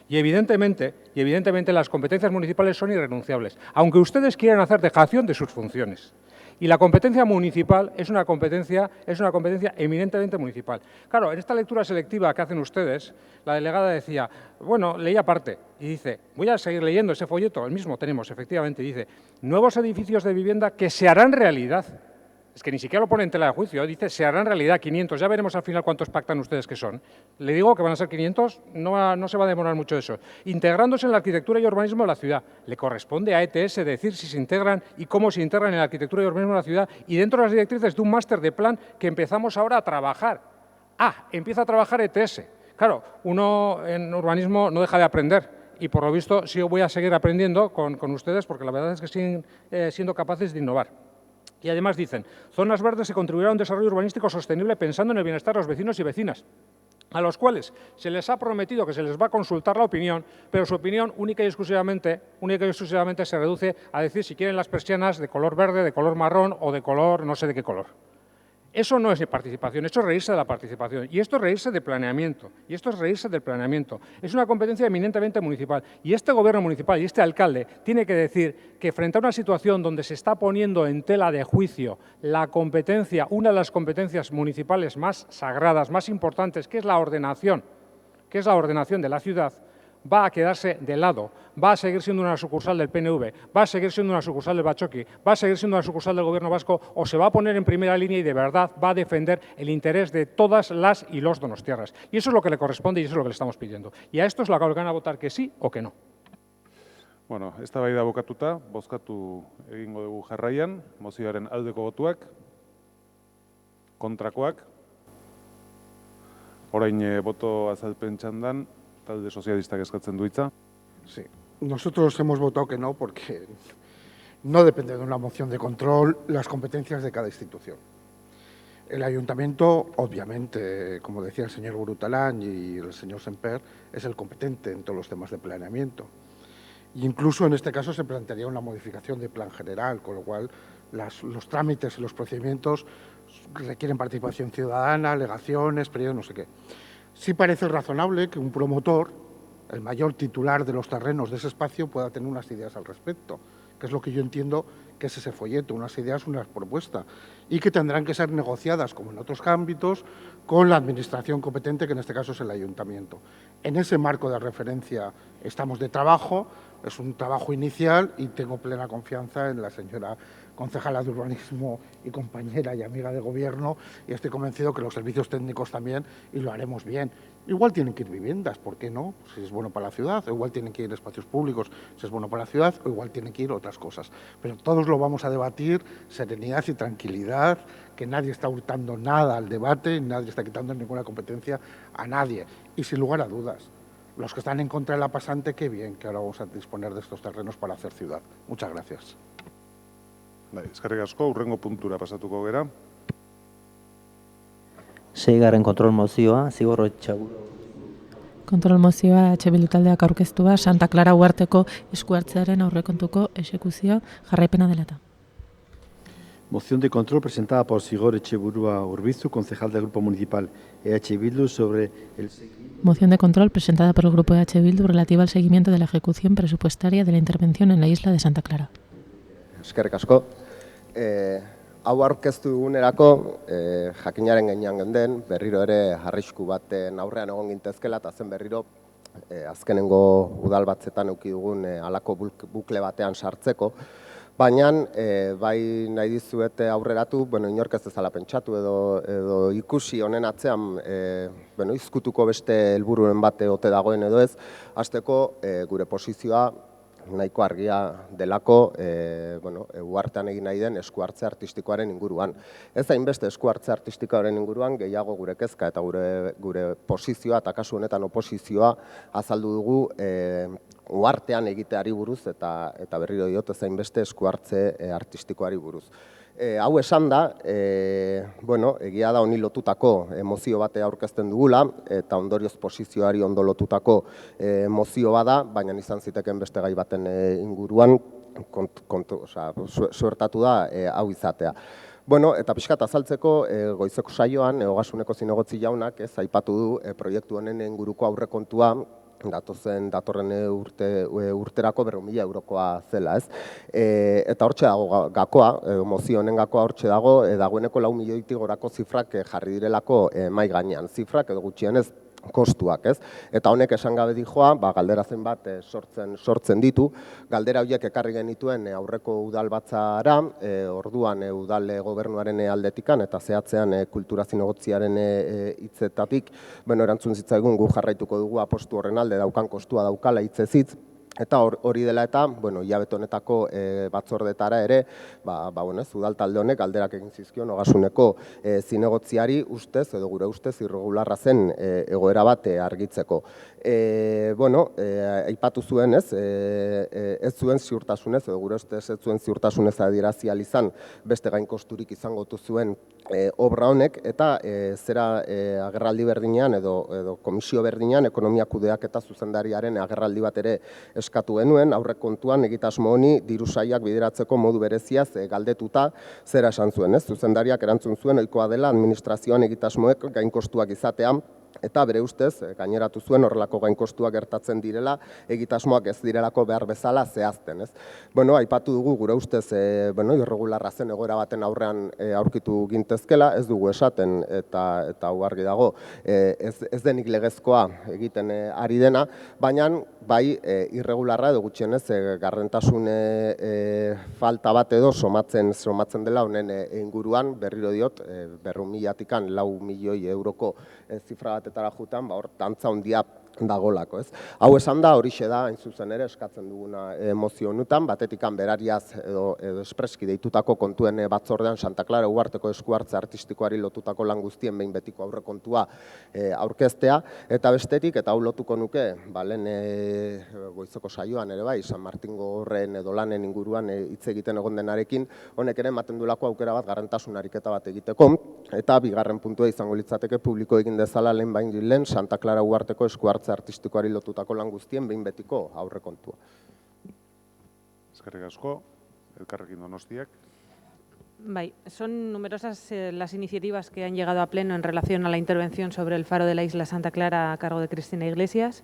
A: Y evidentemente las competencias municipales son irrenunciables, aunque ustedes quieran hacer dejación de sus funciones. Y la competencia municipal es una competencia eminentemente municipal. Claro, en esta lectura selectiva que hacen ustedes, la delegada decía, bueno, leía parte, y dice, voy a seguir leyendo ese folleto, el mismo tenemos, efectivamente, dice, nuevos edificios de vivienda que se harán realidad.
R: Es que ni siquiera lo pone en tela de juicio, dice se hará en realidad 500, ya veremos al final cuántos pactan ustedes que son. Le digo que van a ser 500, no se va a demorar mucho eso. Integrándose en la arquitectura y urbanismo de la ciudad. Le corresponde a ETS decir si se integran y cómo se integran en la arquitectura y urbanismo de la ciudad y dentro de las directrices de un máster de plan que empezamos ahora a trabajar. Empieza a trabajar ETS. Claro, uno en urbanismo no deja de aprender y por lo visto sí voy a seguir aprendiendo con ustedes porque la verdad es que siguen siendo capaces de innovar. Y además dicen, zonas verdes se contribuirá a un desarrollo urbanístico sostenible pensando en el bienestar de los vecinos y vecinas, a los cuales se les ha prometido que se les va a consultar la opinión, pero su opinión única y exclusivamente se reduce a decir si quieren las persianas de color verde, de color marrón o de color no sé de qué color. Eso no es participación, eso es reírse de la participación. Y esto es reírse de planeamiento. Y esto es reírse del planeamiento. Es una competencia eminentemente municipal. Y este gobierno municipal y este alcalde tiene que decir que frente a una situación donde se está poniendo en tela de juicio la competencia, una de las competencias municipales más sagradas, más importantes, que es la ordenación de la ciudad, va a quedarse de lado, va a seguir siendo una sucursal del PNV, va a seguir siendo una sucursal del Bachoqui, va a seguir siendo una sucursal del Gobierno vasco o se va a poner en primera línea y de verdad va a defender el interés de todas las y los donostiarras. Y eso es lo que le corresponde y eso es lo que le estamos pidiendo. Y a esto es lo que van a votar que sí o que no.
B: Bueno, eztabaida bukatuta, bozkatu egingo dugu jarraian, mozioaren aldeko botuak, kontrakoak, orain boto azalpen txandan, talde sozialistak eskatzen du hitza.
O: Sí, nosotros hemos votado que no porque no depende de una moción de control las competencias de cada institución. El ayuntamiento, obviamente, como decía el señor Burutalán y el señor Semper, es el competente en todos los temas de planeamiento. Incluso en este caso se plantearía una modificación de plan general, con lo cual los trámites y los procedimientos requieren participación ciudadana, alegaciones, periodos, no sé qué. Sí parece razonable que un promotor, el mayor titular de los terrenos de ese espacio, pueda tener unas ideas al respecto, que es lo que yo entiendo que es ese folleto, unas ideas, una propuesta, y que tendrán que ser negociadas, como en otros ámbitos, con la administración competente, que en este caso es el ayuntamiento. En ese marco de referencia estamos de trabajo, es un trabajo inicial y tengo plena confianza en la señora concejala de urbanismo y compañera y amiga de gobierno y estoy convencido que los servicios técnicos también y lo haremos bien. Igual tienen que ir viviendas, ¿por qué no? Si es bueno para la ciudad, o igual tienen que ir espacios públicos, si es bueno para la ciudad, o igual tienen que ir otras cosas. Pero todos lo vamos a debatir, serenidad y tranquilidad, que nadie está hurtando nada al debate, nadie está quitando ninguna competencia a nadie. Y sin lugar a dudas, los que están en contra de la pasante, qué bien que ahora vamos a disponer de estos terrenos para hacer ciudad. Muchas gracias.
B: Eskerrik asko, hurrengo puntura pasatuko gera.
H: Seigarren kontrol mozioa, Zigor Etxaburu.
C: Kontrol mozioa Bildu taldeak aurkeztua Santa Clara Uharteko eskuhartzearen aurrekontuko exekuzio jarraipena dela eta.
D: Moción de control presentada por Zigor Etxeburua Urbizu, concejal del Grupo Municipal EH Bildu, sobre el
C: Moción de control presentada por el Grupo EH Bildu relativa al seguimiento de la ejecución presupuestaria de la intervención en la isla de Santa Clara.
S: Eskerrik asko. Hau aurkeztu dugunerako, jakinaren gainean genden, berriro ere arrisku baten aurrean egon gintezkela, eta zen berriro azkenengo udal batzetan eduki dugun halako bukle batean sartzeko. Baina, bai nahi dizuete aurreratu, inork ez dezala pentsatu edo ikusi honen atzean izkutuko beste helbururen bate ote dagoen edo ez, hasteko gure posizioa nahiko argia delako uhartean egin nahi den eskuhartze artistikoaren inguruan. Ez hainbeste eskuhartze artistikoaren inguruan, gehiago gure kezka eta gure posizioa eta kasu honetan oposizioa azaldu dugu uhartean egiteari buruz eta berriro diot ez hainbeste eskuhartze artistikoari buruz. Hau esan da, egia da honi lotutako mozio bate aurkezten dugula, eta ondorioz posizioari ondo lotutako mozio bada, baina izan ziteken beste gai baten inguruan, suertatu da hau izatea. Eta pixkat azaltzeko, goizeko saioan, Ogasuneko zinegotzi jaunak, aipatu du proiektu honen inguruko aurrekontua, datorren urterako 400.000 eurokoa zela, ez? Eta hortxe dago gakoa, mozio honen gakoa hortxe dago, dagoeneko 4 milioitik gorako zifrak jarri direlako mai gainean. Zifrak edo gutxienez kostuak, ez? Eta honek esan gabe dijoa, galdera zenbat sortzen ditu, galdera horiek ekarri genituen aurreko udalbatzara, orduan udal gobernuaren aldetikan eta zehatzean kultura zinegotziaren hitzetatik, erantzun zitzaigun gu jarraituko dugu apostu horren alde daukan kostua daukala hitzez hitz, eta hori dela eta, hilabete honetako batzordetara ere, udal talde honek galderak egin zizkion Ogasuneko zinegotziari ustez, edo gure ustez, irregularra zen egoera bat argitzeko. Aipatu zuen, ez zuen ziurtasunez, edo gure ustez ez zuen ziurtasunez adierazi ahal izan, beste gain kosturik izango zuen obra honek, eta zera agerraldi berdinean, edo komisio berdinean, ekonomia kudeak eta zuzendariaren agerraldi bat ere eskatu genuen, aurrekontuan egitasmo honi diru sailak bideratzeko modu bereziaz galdetuta zera esan zuen, zuzendariak erantzun zuen ohikoa dela administrazioan egitasmoek gainkostuak izatea, eta bere ustez, gaineratu zuen horrelako gainkostuak gertatzen direla, egitasmoak ez direlako behar bezala zehazten. Aipatu dugu gure ustez irregularra zen egoera baten aurrean aurkitu gintezkela, ez dugu esaten eta hau argi dago, ez denik legezkoa egiten ari dena, baina bai irregularra edo gutxienez gardentasun falta bat edo somatzen dela honen inguruan, berriro diot, 400.000-tikan 4 milioi euroko zifra batetara jutan, hor tantza handia dagolako, ez? Hau esan da, horixe da, hain zuzen ere, eskatzen duguna mozio honetan, batetikan berariaz edo espreski deitutako kontuen batzordean Santa Clara Uharteko eskuhartze artistikoari lotutako lan guztien behin betiko aurrekontua aurkeztea, eta bestetik, eta hau lotuko nuke, lehen goizeko saioan ere bai, San Martingo horren edo lanen inguruan hitz egiten egon denarekin, honek ere ematen duelako aukera bat garrantasun ariketa bat egiteko, eta bigarren puntua izango litzateke publiko egin dezala lehen Santa Clara Uharteko eskuhartze artistikoari lotutako lan guztien behin betiko aurrekontua.
B: Eskerrik asko, Elkarrekin Donostiak.
F: Son numerosas las iniciativas que han llegado a pleno en relación a la intervención sobre el faro de la isla Santa Clara a cargo de Cristina Iglesias.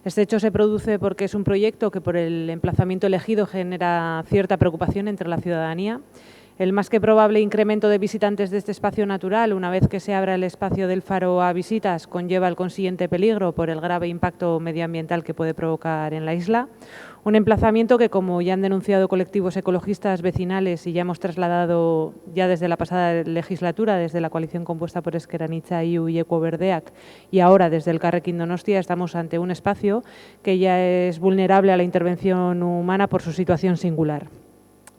F: Este hecho se produce porque es un proyecto que por el emplazamiento elegido genera cierta preocupación entre la ciudadanía. El más que probable incremento de visitantes de este espacio natural, una vez que se abra el espacio del faro a visitas, conlleva el consiguiente peligro por el grave impacto medioambiental que puede provocar en la isla. Un emplazamiento que, como ya han denunciado colectivos ecologistas vecinales y ya hemos trasladado ya desde la pasada legislatura, desde la coalición compuesta por Ezker Anitza, IU y Equo Berdeak, y ahora desde Elkarrekin Donostia, estamos ante un espacio que ya es vulnerable a la intervención humana por su situación singular.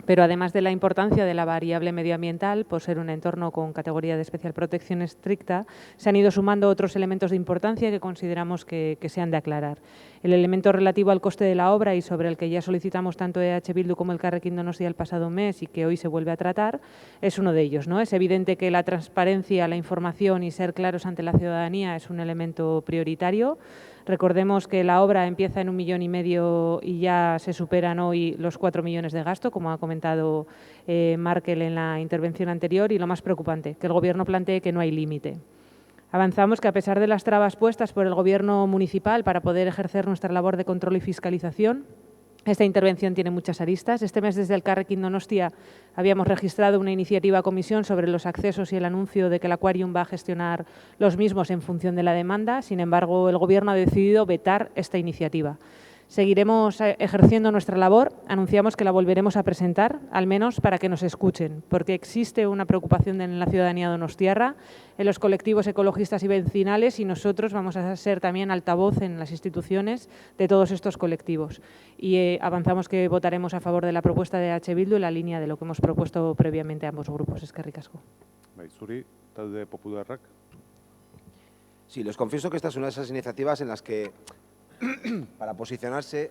F: Pero además de la importancia de la variable medioambiental, por ser un entorno con categoría de especial protección estricta, se han ido sumando otros elementos de importancia que consideramos que se han de aclarar. El elemento relativo al coste de la obra y sobre el que ya solicitamos tanto EH Bildu como Elkarrekin Donostia el pasado mes y que hoy se vuelve a tratar, es uno de ellos, ¿no? Es evidente que la transparencia, la información y ser claros ante la ciudadanía es un elemento prioritario. Recordemos que la obra empieza en 1,5 millones y ya se superan hoy los 4 millones de gasto, como ha comentado Markel en la intervención anterior, y lo más preocupante, que el Gobierno plantee que no hay límite. Avanzamos que a pesar de las trabas puestas por el Gobierno municipal para poder ejercer nuestra labor de control y fiscalización, esta intervención tiene muchas aristas. Este mes desde Elkarrekin Donostia habíamos registrado una iniciativa comisión sobre los accesos y el anuncio de que el Aquarium va a gestionar los mismos en función de la demanda. Sin embargo, el Gobierno ha decidido vetar esta iniciativa. Seguiremos ejerciendo nuestra labor, anunciamos que la volveremos a presentar, al menos para que nos escuchen, porque existe una preocupación en la ciudadanía donostiarra, en los colectivos ecologistas y vecinales, y nosotros vamos a ser también altavoz en las instituciones de todos estos colectivos. Y avanzamos que votaremos a favor de la propuesta de EH Bildu en la línea de lo que hemos propuesto previamente a ambos grupos. Eskerrik asko.
B: Zuri, talde popularrak.
G: Sí, les confieso que esta es una de esas iniciativas en las que para posicionarse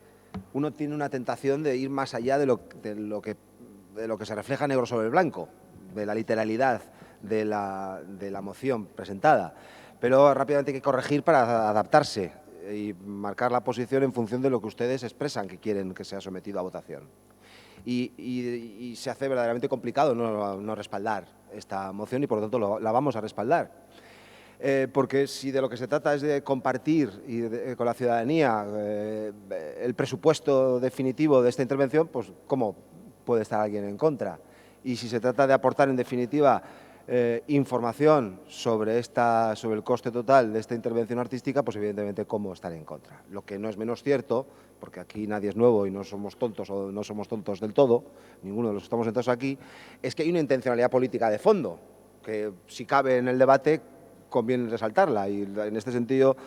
G: uno tiene una tentación de ir más allá de lo que se refleja negro sobre blanco, de la literalidad de la moción presentada. Pero rápidamente hay que corregir para adaptarse y marcar la posición en función de lo que ustedes expresan que quieren que sea sometido a votación. Y se hace verdaderamente complicado no respaldar esta moción y por lo tanto la vamos a respaldar. Porque si de lo que se trata es de compartir con la ciudadanía el presupuesto definitivo de esta intervención, pues ¿cómo puede estar alguien en contra? Y si se trata de aportar en definitiva información sobre el coste total de esta intervención artística, pues evidentemente cómo estar en contra. Lo que no es menos cierto, porque aquí nadie es nuevo y no somos tontos o no somos tontos del todo, ninguno de los que estamos sentados aquí, es que hay una intencionalidad política de fondo, que si cabe en el debate conviene resaltarla, y en este sentido,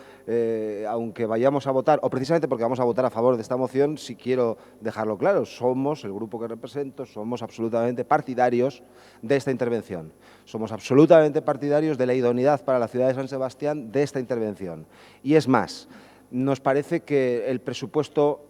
G: aunque vayamos a votar, o precisamente porque vamos a votar a favor de esta moción, sí quiero dejarlo claro, somos, el grupo que represento, somos absolutamente partidarios de esta intervención. Somos absolutamente partidarios de la idoneidad para la ciudad de San Sebastián de esta intervención. Y es más, nos parece que el presupuesto,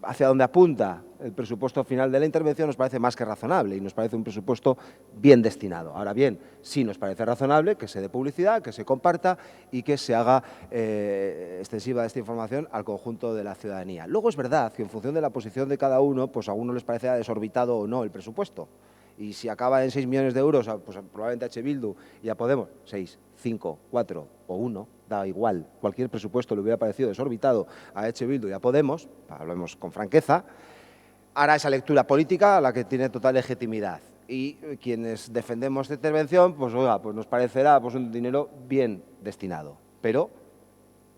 G: hacia donde apunta el presupuesto final de la intervención, nos parece más que razonable y nos parece un presupuesto bien destinado. Ahora bien, sí nos parece razonable que se dé publicidad, que se comparta y que se haga extensiva esta información al conjunto de la ciudadanía. Luego es verdad que en función de la posición de cada uno, pues a algunos les parecerá desorbitado o no el presupuesto. Y si acaba en 6 millones de euros, pues probablemente a H. Bildu y a Podemos, 6, 5, 4 o 1, da igual, cualquier presupuesto le hubiera parecido desorbitado a H. Bildu y a Podemos, hablemos con franqueza, hará esa lectura política a la que tiene total legitimidad. Y quienes defendemos esta intervención, pues oiga, pues nos parecerá pues un dinero bien destinado, pero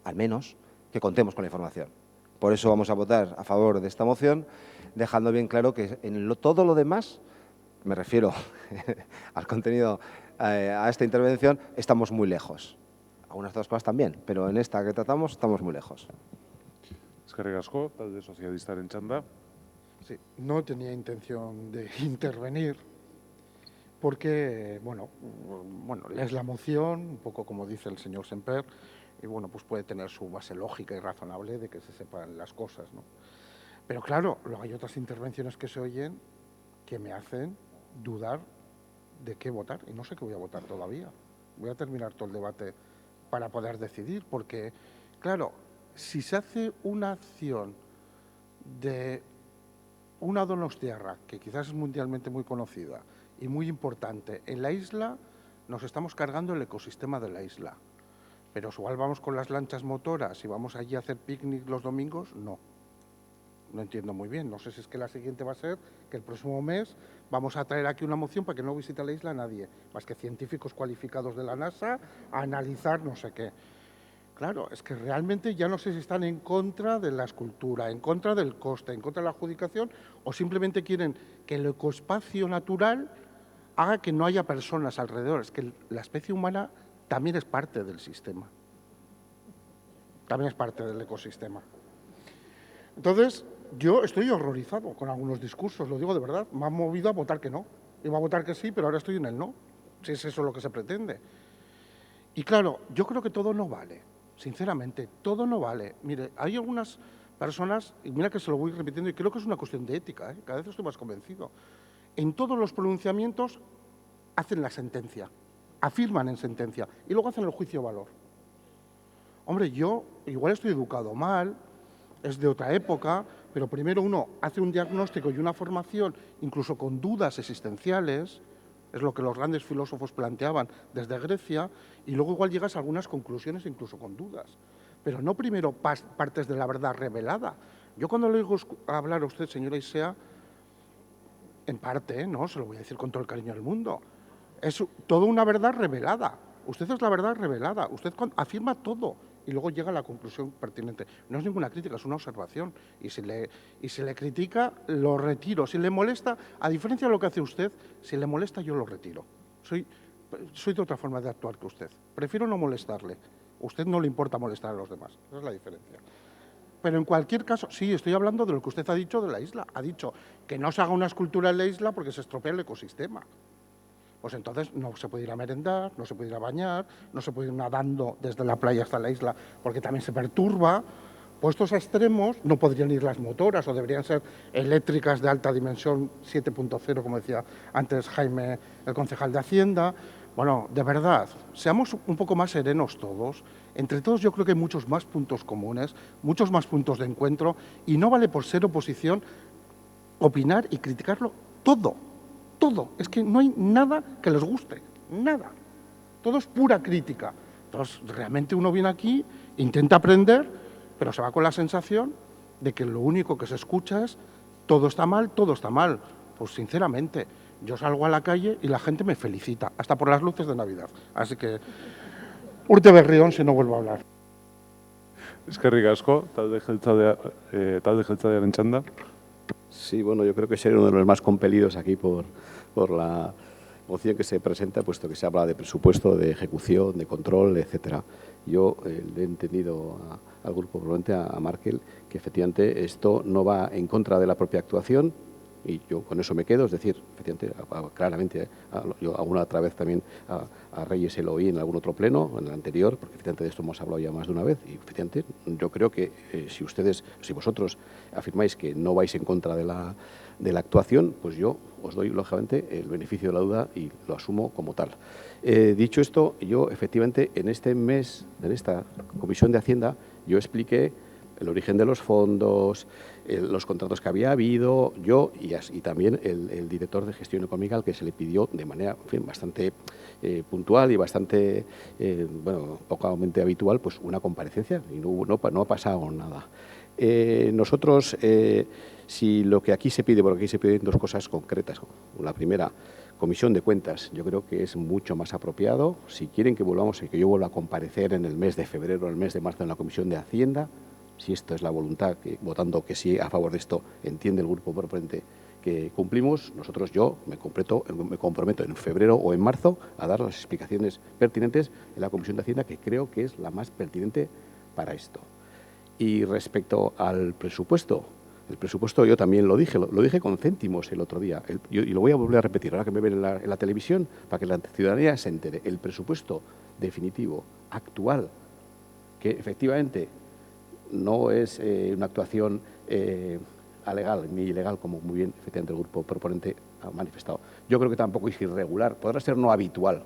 G: al menos que contemos con la información. Por eso vamos a votar a favor de esta moción, dejando bien claro que en todo lo demás, me refiero al contenido, a esta intervención, estamos muy lejos. Algunas otras cosas también, pero en esta que tratamos estamos muy lejos.
B: Eskerrik asko, talde sozialistaren txanda.
O: Sí, no tenía intención de intervenir porque, bueno, es la moción, un poco como dice el señor Semper, y bueno, pues puede tener su base lógica y razonable de que se sepan las cosas, ¿no? Pero claro, luego hay otras intervenciones que se oyen que me hacen dudar de qué votar, y no sé qué voy a votar todavía. Voy a terminar todo el debate para poder decidir, porque, claro, si se hace una acción de una donostiarra, que quizás es mundialmente muy conocida y muy importante, en la isla nos estamos cargando el ecosistema de la isla. Pero igual vamos con las lanchas motoras y vamos allí a hacer picnic los domingos, no. No entiendo muy bien. No sé si es que la siguiente va a ser que el próximo mes vamos a traer aquí una moción para que no visite la isla nadie, más que científicos cualificados de la NASA, a analizar no sé qué. Claro, es que realmente ya no sé si están en contra de la escultura, en contra del coste, en contra de la adjudicación, o simplemente quieren que el ecoespacio natural haga que no haya personas alrededor. Es que la especie humana también es parte del sistema, también es parte del ecosistema. Entonces, yo estoy horrorizado con algunos discursos, lo digo de verdad, me han movido a votar que no. Iba a votar que sí, pero ahora estoy en el no, si es eso lo que se pretende. Y claro, yo creo que todo no vale. Sinceramente, todo no vale. Mire, hay algunas personas, y mira que se lo voy repitiendo, y creo que es una cuestión de ética, cada vez estoy más convencido. En todos los pronunciamientos hacen la sentencia, afirman en sentencia, y luego hacen el juicio de valor. Hombre, yo igual estoy educado mal, es de otra época, pero primero uno hace un diagnóstico y una formación, incluso con dudas existenciales, es lo que los grandes filósofos planteaban desde Grecia, y luego igual llegas a algunas conclusiones incluso con dudas. Pero no primero partes de la verdad revelada. Yo cuando le oigo hablar a usted, señora Isea, en parte, no, se lo voy a decir con todo el cariño del mundo, es toda una verdad revelada. Usted es la verdad revelada, usted afirma todo y luego llega a la conclusión pertinente. No es ninguna crítica, es una observación. Y si le critica, lo retiro. Si le molesta, a diferencia de lo que hace usted, si le molesta, yo lo retiro. Soy de otra forma de actuar que usted. Prefiero no molestarle. A usted no le importa molestar a los demás. Esa es la diferencia. Pero en cualquier caso, sí, estoy hablando de lo que usted ha dicho de la isla. Ha dicho que no se haga una escultura en la isla porque se estropea el ecosistema. Pues entonces no se puede ir a merendar, no se puede ir a bañar, no se puede ir nadando desde la playa hasta la isla porque también se perturba. Puestos a extremos, no podrían ir las motoras o deberían ser eléctricas de alta dimensión 7.0, como decía antes Jaime, el concejal de Hacienda. Bueno, de verdad, seamos un poco más serenos todos. Entre todos yo creo que hay muchos más puntos comunes, muchos más puntos de encuentro y no vale por ser oposición opinar y criticarlo todo. Todo, es que no hay nada que les guste, nada. Todo es pura crítica. Entonces, realmente uno viene aquí, intenta aprender, pero se va con la sensación de que lo único que se escucha es todo está mal, todo está mal. Pues sinceramente, Yo salgo a la calle y la gente me felicita, hasta por las luces de Navidad. Así que, urte berrión si no vuelvo a hablar.
B: Eskerrik asko, talde jeltzadearen txanda.
L: Sí, bueno, yo creo que seré uno de los más compelidos aquí por la moción que se presenta, puesto que se habla de presupuesto, de ejecución, de control, etcétera. Yo le he entendido al grupo, probablemente a Markel, que efectivamente esto no va en contra de la propia actuación, y yo con eso me quedo, es decir, efectivamente, claramente, yo alguna otra vez también a Reyes se lo oí en algún otro pleno, en el anterior, porque efectivamente de esto hemos hablado ya más de una vez, y efectivamente yo creo que si vosotros afirmáis que no vais en contra de la actuación, pues yo os doy, lógicamente, el beneficio de la duda y lo asumo como tal. Dicho esto, yo efectivamente en este mes, en esta Comisión de Hacienda, yo expliqué el origen de los fondos, los contratos que había habido, yo y también el director de gestión económica, al que se le pidió de manera bastante puntual y bastante, pocamente habitual, pues una comparecencia, y no ha pasado nada. Nosotros, si lo que aquí se pide, porque aquí se piden dos cosas concretas. La primera, Comisión de Cuentas, yo creo que es mucho más apropiado. Si quieren que volvamos y que yo vuelva a comparecer en el mes de febrero o el mes de marzo en la Comisión de Hacienda, si esta es la voluntad, que votando que sí a favor de esto, entiende el grupo proponente que cumplimos, yo me comprometo en febrero o en marzo a dar las explicaciones pertinentes en la Comisión de Hacienda, que creo que es la más pertinente para esto. Y respecto al presupuesto, el presupuesto yo también lo dije con céntimos el otro día, y lo voy a volver a repetir ahora que me ven en la televisión, para que la ciudadanía se entere. El presupuesto definitivo, actual, que efectivamente no es una actuación alegal ni ilegal, como muy bien efectivamente el grupo proponente ha manifestado. Yo creo que tampoco es irregular, podrá ser no habitual.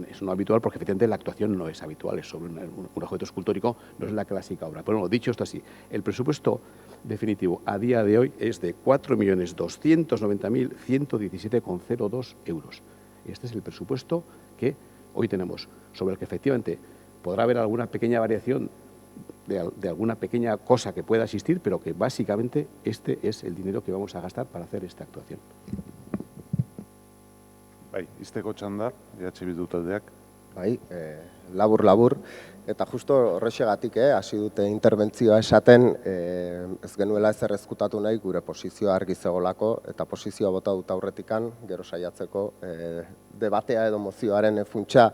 L: Es no habitual porque efectivamente la actuación no es habitual, es sobre un objeto escultórico, no es la clásica obra. Pero bueno, dicho esto así, el presupuesto definitivo a día de hoy es de 4.290.117,02 euros. Este es el presupuesto que hoy tenemos, sobre el que efectivamente podrá haber alguna pequeña variación de alguna pequeña cosa que pueda existir, pero que básicamente este es el dinero que vamos a gastar para hacer esta actuación.
B: Bai, izteko txanda, Bildu taldeak.
S: Bai, labur, eta justo horrexegatik, hasi dute interbentzioa esaten, ez genuela ezer ezkutatu nahi gure posizioa argi zegoelako, eta posizioa bota dut aurretikan, gero saiatzeko debatea edo mozioaren funtsa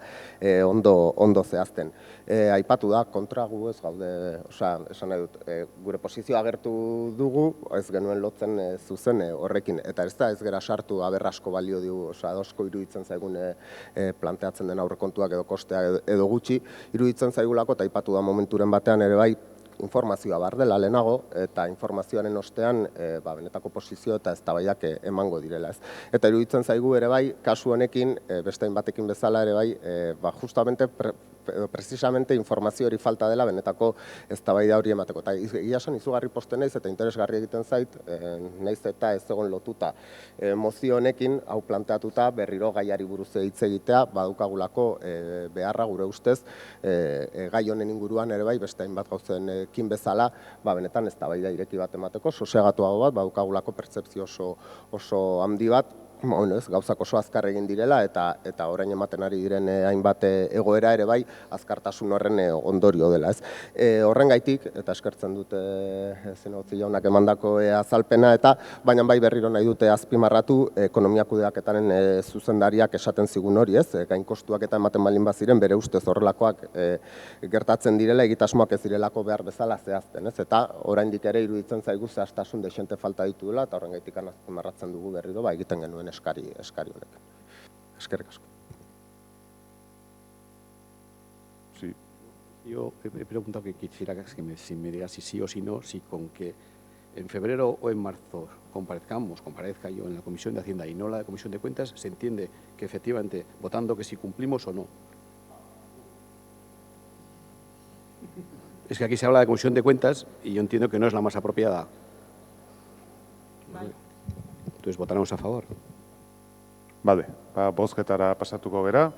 S: ondo zehazten. Aipatu da, kontra gu ez gaude, esan nahi dut, gure posizioa agertu dugu, ez genuen lotzen zuzen horrekin, eta ez da ez gera sartu aberrasko balio dugu, adosko iruditzen zaigun planteatzen den aurrekontuak edo kostea edo gutxi, iruditzen zaigulako, eta aipatu da momenturen batean ere bai, informazioa behar dela lehenago, eta informazioaren ostean benetako posizio eta eztabaidak emango direla. Eta iruditzen zaigu ere bai, kasu honekin, beste hainbatekin bezala ere bai, justamente, precisamente informazio hori falta dela benetako eztabaida hori emateko. Eta egia esan izugarri posten naiz eta interesgarri egiten zait, naiz eta ez egon lotuta mozio honekin, hau planteatuta berriro gaiari buruz hitz egitea, badukagulako beharra gure ustez, gai honen inguruan ere bai, beste hainbat gauzenekin bezala, benetan eztabaida ireki bat emateko, sosegatuago bat, badukagulako pertzepzio oso handi bat, gauzak oso azkar egin direla eta orain ematen ari diren hainbat egoera ere bai azkartasun horren ondorio dela. Horrengaitik, eta eskertzen dute Zinegotzi jaunak emandako azalpena, eta baina bai berriro nahi dute azpimarratu ekonomia kudeaketaren zuzendariak esaten zigun hori, gain kostuak eta ematen balin baziren bere ustez horrelakoak gertatzen direla, egitasmoak ez direlako behar bezala zehazten, eta oraindik ere iruditzen zaigu zehaztasun dexente falta dituela, eta horrengaitik azpimarratzen dugu berriro egiten genuen eskari honek. Eskerrik asko.
B: Sí.
L: Yo he preguntado que quisiera que si me digas si sí o si no, si con que en febrero o en marzo comparezca yo en la Comisión de Hacienda y no la Comisión de Cuentas, se entiende que efectivamente, votando que si cumplimos o no. Es que aquí se habla de Comisión de Cuentas y yo entiendo que no es la más apropiada. Entonces votaremos a favor.
B: Bale, bozketara pasatuko gera.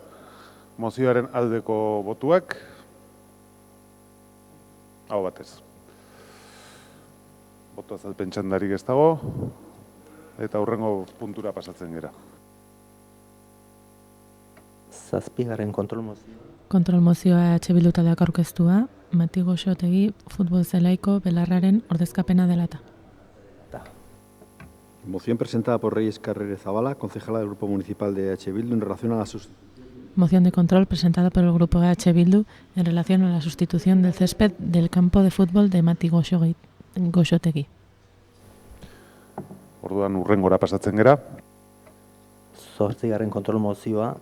B: Mozioaren aldeko botuak. Aho batez. Boto azalpen txandarik ez dago. Eta hurrengo puntura pasatzen gera.
H: Zazpigarren kontrol mozioa.
C: Kontrol mozioa EH Bildu taldeak aurkeztua, Mati Goxotegi futbol zelaiko belarraren ordezkapena dela eta.
D: Moción presentada por Reyes Carrere Zavala, concejala del Grupo Municipal de EH Bildu, en relación a la sustitución.
C: Moción de control presentada por el Grupo EH Bildu en relación a la sustitución del césped del campo de fútbol de Mati Goxotegi.
B: Orduan urrengora pasatzen gera.
H: 8. kontrol mozioa,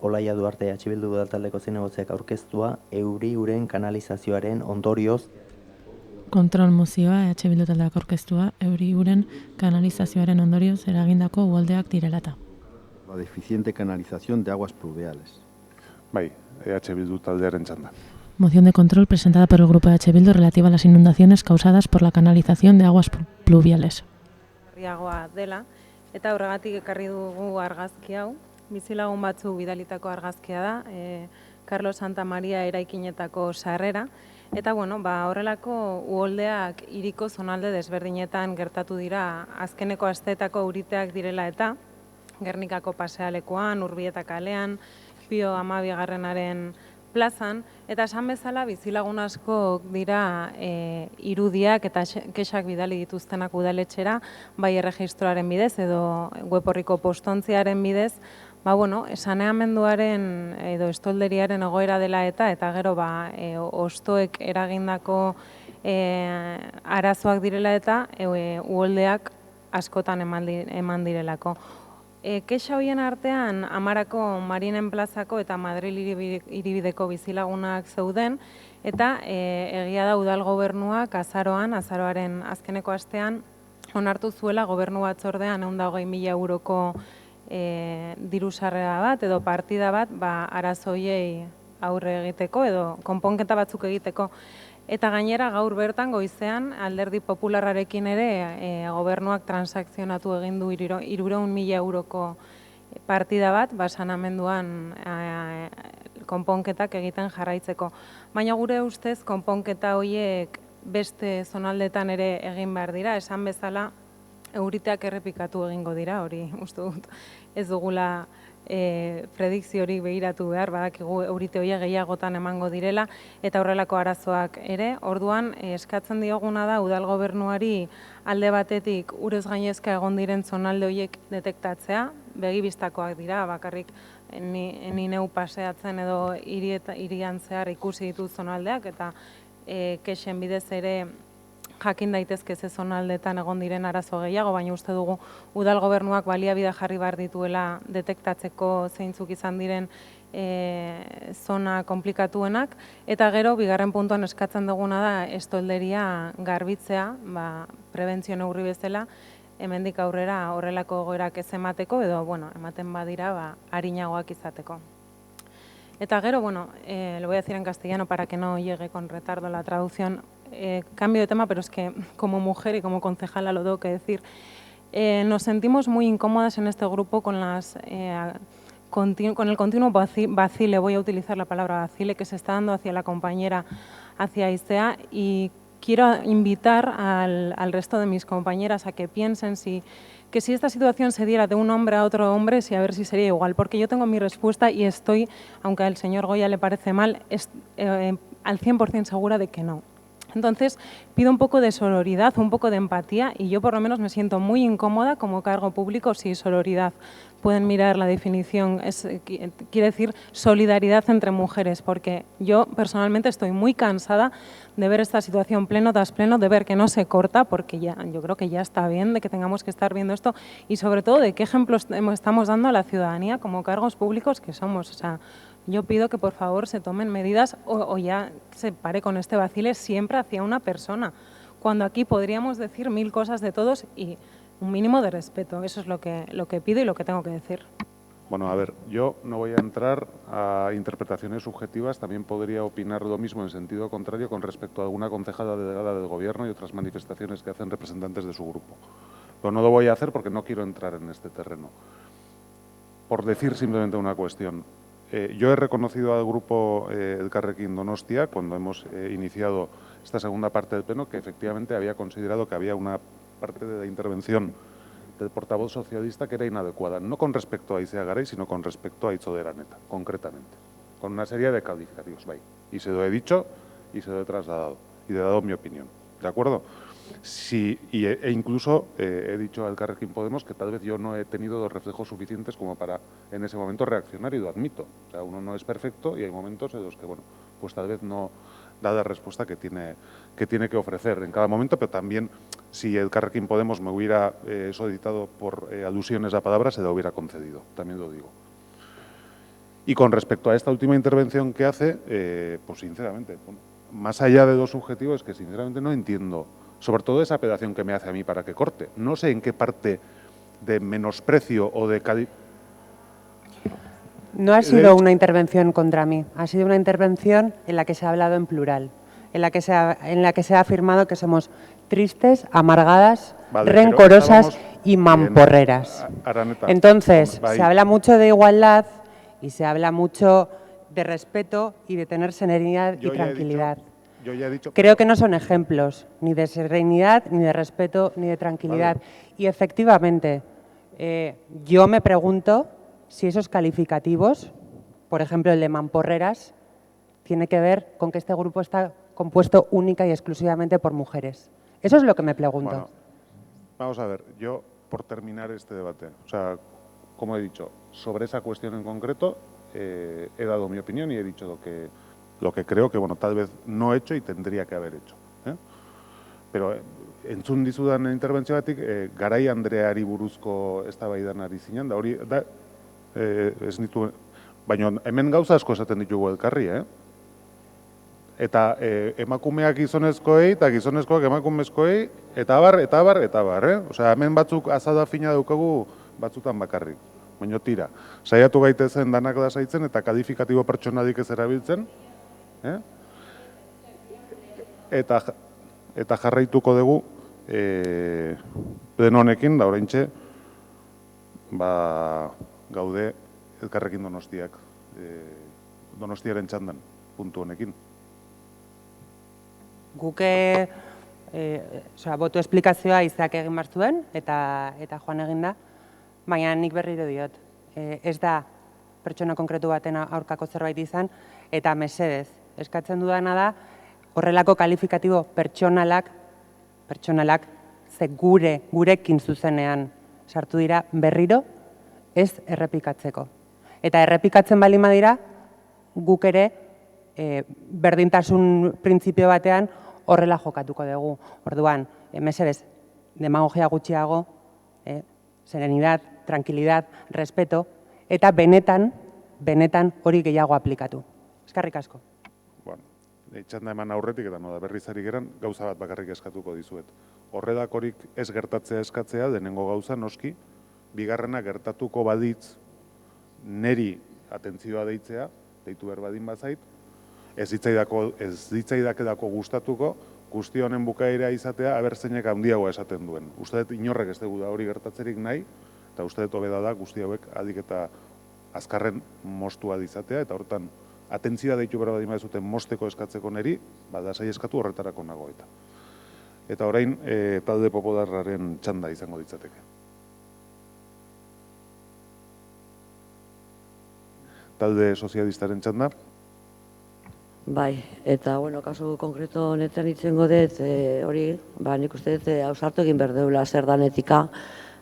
H: Olaia Duarte EH Bildu udaltaldeko zinegotziak aurkeztua, euri uren kanalizazioaren ondorioz.
C: Kontrol mozioa EH Bildu taldeak aurkeztua, euri uren kanalizazioaren ondorioz eragindako uholdeak direlata.
D: La deficiente canalización de aguas pluviales.
B: Bai, EH Bildu taldearen txanda.
C: Moción de control presentada por el Grupo EH Bildu relativa a las inundaciones causadas por la canalización de aguas pluviales.
F: Larriagoa dela, eta horregatik ekarri dugu argazki hau. Bizilagun batzu bidalitako argazkia da, Carlos Santa Maria eraikinetako sarrera. Eta bueno, horrelako uholdeak hiriko zonalde desberdinetan gertatu dira azkeneko asteetako uriteak direla eta Gernikako pasealekuan, Urbieta kalean, Pio 12. plazan, eta esan bezala bizilagun asko dira irudiak eta kexak bidali dituztenak udaletxera, bai erregistroaren bidez edo web orriko postontziaren bidez, saneamenduaren edo estolderiaren egoera dela eta gero ostoek eragindako arazoak direla eta uholdeak askotan eman direlako. Kexa horien artean, Amarako Marinen plazako eta Madril hiribideko bizilagunak zeuden, eta egia da udal gobernuak azaroaren azkeneko astean, onartu zuela gobernu batzordean 120.000 euroko diru sarrera bat edo partida bat arazoiei aurre egiteko edo konponketa batzuk egiteko. Eta gainera gaur bertan goizean Alderdi Popularrarekin ere gobernuak transakzionatu egin du 300.000 euroko partida bat saneamenduan konponketak egiten jarraitzeko. Baina gure ustez konponketa horiek beste zonaldetan ere egin behar dira, esan bezala euriteak errepikatu egingo dira, hori uste dut ez dugula predikziorik begiratu behar, badakigu eurite horiek gehiagotan emango direla eta horrelako arazoak ere. Orduan eskatzen dioguna da udal gobernuari alde batetik urez gainezka egon diren zonalde horiek detektatzea, begibistakoak dira, bakarrik ni neu paseatzen edo hirian zehar ikusi ditut zonaldeak eta kexen bidez ere jakin daitezke ze zonaldetan egon diren arazo gehiago, baina uste dugu udal gobernuak baliabide jarri behar dituela detektatzeko zeintzuk izan diren zona komplikatuenak, eta gero bigarren puntuan eskatzen duguna da estolderia garbitzea, prebentzio neurri bezala, hemendik aurrera horrelako egoerak ez emateko edo ematen badira arinagoak izateko. Eta gero, lo voy a decir en castellano para que no llegue con retardo la traducción. Cambio de tema, pero es que como mujer y como concejala lo tengo que decir. Nos sentimos muy incómodas en este grupo con el continuo vacile, voy a utilizar la palabra vacile, que se está dando hacia la compañera, hacia Aizea, y quiero invitar al resto de mis compañeras a que piensen que si esta situación se diera de un hombre a otro hombre, a ver si sería igual, porque yo tengo mi respuesta y estoy, aunque al señor Goya le parece mal, al 100% segura de que no. Entonces, pido un poco de sororidad, un poco de empatía, y yo por lo menos me siento muy incómoda como cargo público si sororidad. Pueden mirar la definición, quiere decir solidaridad entre mujeres, porque yo personalmente estoy muy cansada de ver esta situación pleno tras pleno, de ver que no se corta, porque yo creo que ya está bien de que tengamos que estar viendo esto, y sobre todo de qué ejemplos estamos dando a la ciudadanía como cargos públicos que somos. O sea, yo pido que por favor se tomen medidas o ya se pare con este vacile siempre hacia una persona, cuando aquí podríamos decir 1000 cosas de todos y un mínimo de respeto. Eso es lo que pido y lo que tengo que decir.
B: Bueno, a ver, yo no voy a entrar a interpretaciones subjetivas, también podría opinar lo mismo en sentido contrario con respecto a alguna concejala delegada del Gobierno y otras manifestaciones que hacen representantes de su grupo. Pero no lo voy a hacer porque no quiero entrar en este terreno. Por decir simplemente una cuestión. Yo he reconocido al grupo Elkarrekin Donostia, cuando hemos iniciado esta segunda parte del pleno, que efectivamente había considerado que había una parte de la intervención del portavoz socialista que era inadecuada, no con respecto a Aizea Garay, sino con respecto a Itxo de Araneta, concretamente, con una serie de calificativos, bai. Y se lo he dicho y se lo he trasladado, y he dado mi opinión, ¿de acuerdo? Sí, e incluso he dicho al Elkarrekin Podemos que tal vez yo no he tenido los reflejos suficientes como para en ese momento reaccionar, y lo admito. O sea, uno no es perfecto y hay momentos en los que, bueno, pues tal vez no da la respuesta que tiene que ofrecer en cada momento, pero también si el Elkarrekin Podemos me hubiera solicitado por alusiones a palabras, se la hubiera concedido, también lo digo. Y con respecto a esta última intervención que hace, pues sinceramente, bueno, más allá de lo subjetivo, es que sinceramente no entiendo, sobre todo esa apelación que me hace a mí para que corte. No sé en qué parte de menosprecio o de
J: No ha sido una intervención contra mí, ha sido una intervención en la que se ha hablado en plural, en la que se ha afirmado que somos tristes, amargadas, rencorosas y mamporreras.
B: Araneta,
J: Entonces, se habla mucho de igualdad y se habla mucho de respeto y de tener serenidad y tranquilidad.
B: Yo ya he dicho,
J: creo que no son ejemplos ni de serenidad, ni de respeto, ni de tranquilidad. Vale. Y efectivamente, yo me pregunto si esos calificativos, por ejemplo el de mamporreras, tiene que ver con que este grupo está compuesto única y exclusivamente por mujeres. Eso es lo que me pregunto.
B: Bueno, vamos a ver, yo por terminar este debate, o sea, como he dicho, sobre esa cuestión en concreto he dado mi opinión y he dicho lo que creo que, bueno, tal vez no he hecho y tendría que haber hecho. Pero entzun dizudan interbentzioatik, Garai Andreari buruzko eztabaidan ari zinen, da hori da ez nitu, baina hemen gauza asko esaten ditugu elkarri, Eta emakumeak gizonezkoei eta gizonezkoak emakumezkoei eta abar, eta abar, eta abar, Osea, hemen batzuk azada fina daukagu batzutan bakarrik. Baina tira, saiatu gaitezen danak lasaitzen eta kalifikatibo pertsonadik ez erabiltzen, eta jarraituko dugu pleno honekin, da oraintxe gaude Elkarrekin Donostiak Donostiaren txandan puntu honekin.
J: Guke boto esplikazioa Izeak egin behar zuen eta joan egin da, baina nik berriro diot. Ez da pertsona konkretu baten aurkako zerbait izan, eta mesedez, eskatzen dudana da, horrelako kalifikatibo pertsonalak, ze gurekin zuzenean sartu dira berriro, ez errepikatzeko. Eta errepikatzen baldin badira, guk ere berdintasun printzipio batean horrela jokatuko dugu. Orduan, mesedez, demagogia gutxiago, serenidad, tranquilidad, respeto, eta benetan hori gehiago aplikatu. Eskerrik asko.
B: Txanda eman aurretik eta noda berriz ari geran, gauza bat bakarrik eskatuko dizuet. Horrelakorik ez gertatzea eskatzea, denengo gauza noski, bigarrena gertatuko baditz neri atentzioa deitzea, deitu behar badin bazait, ez ditzaidakedako gustatuko, guzti honen bukaera izatea, abertzeinek handiagoa esaten duen. Uste dut inorrek ez dugu da hori gertatzerik nahi, eta uste dut hobeda da guzti hauek aldik eta azkarren mostua dizatea, eta hortan atentzioa deitu behar badin bazuten mosteko eskatzeko neri, badasai eskatu horretarako nago eta. Eta orain, talde popularraren txanda izango ditzateke. Talde sozialistaren txanda.
T: Bai, eta, kasu konkreto honetan itzengo dut, hori, nik uste dut, hausartu egin behar deula zer da etika,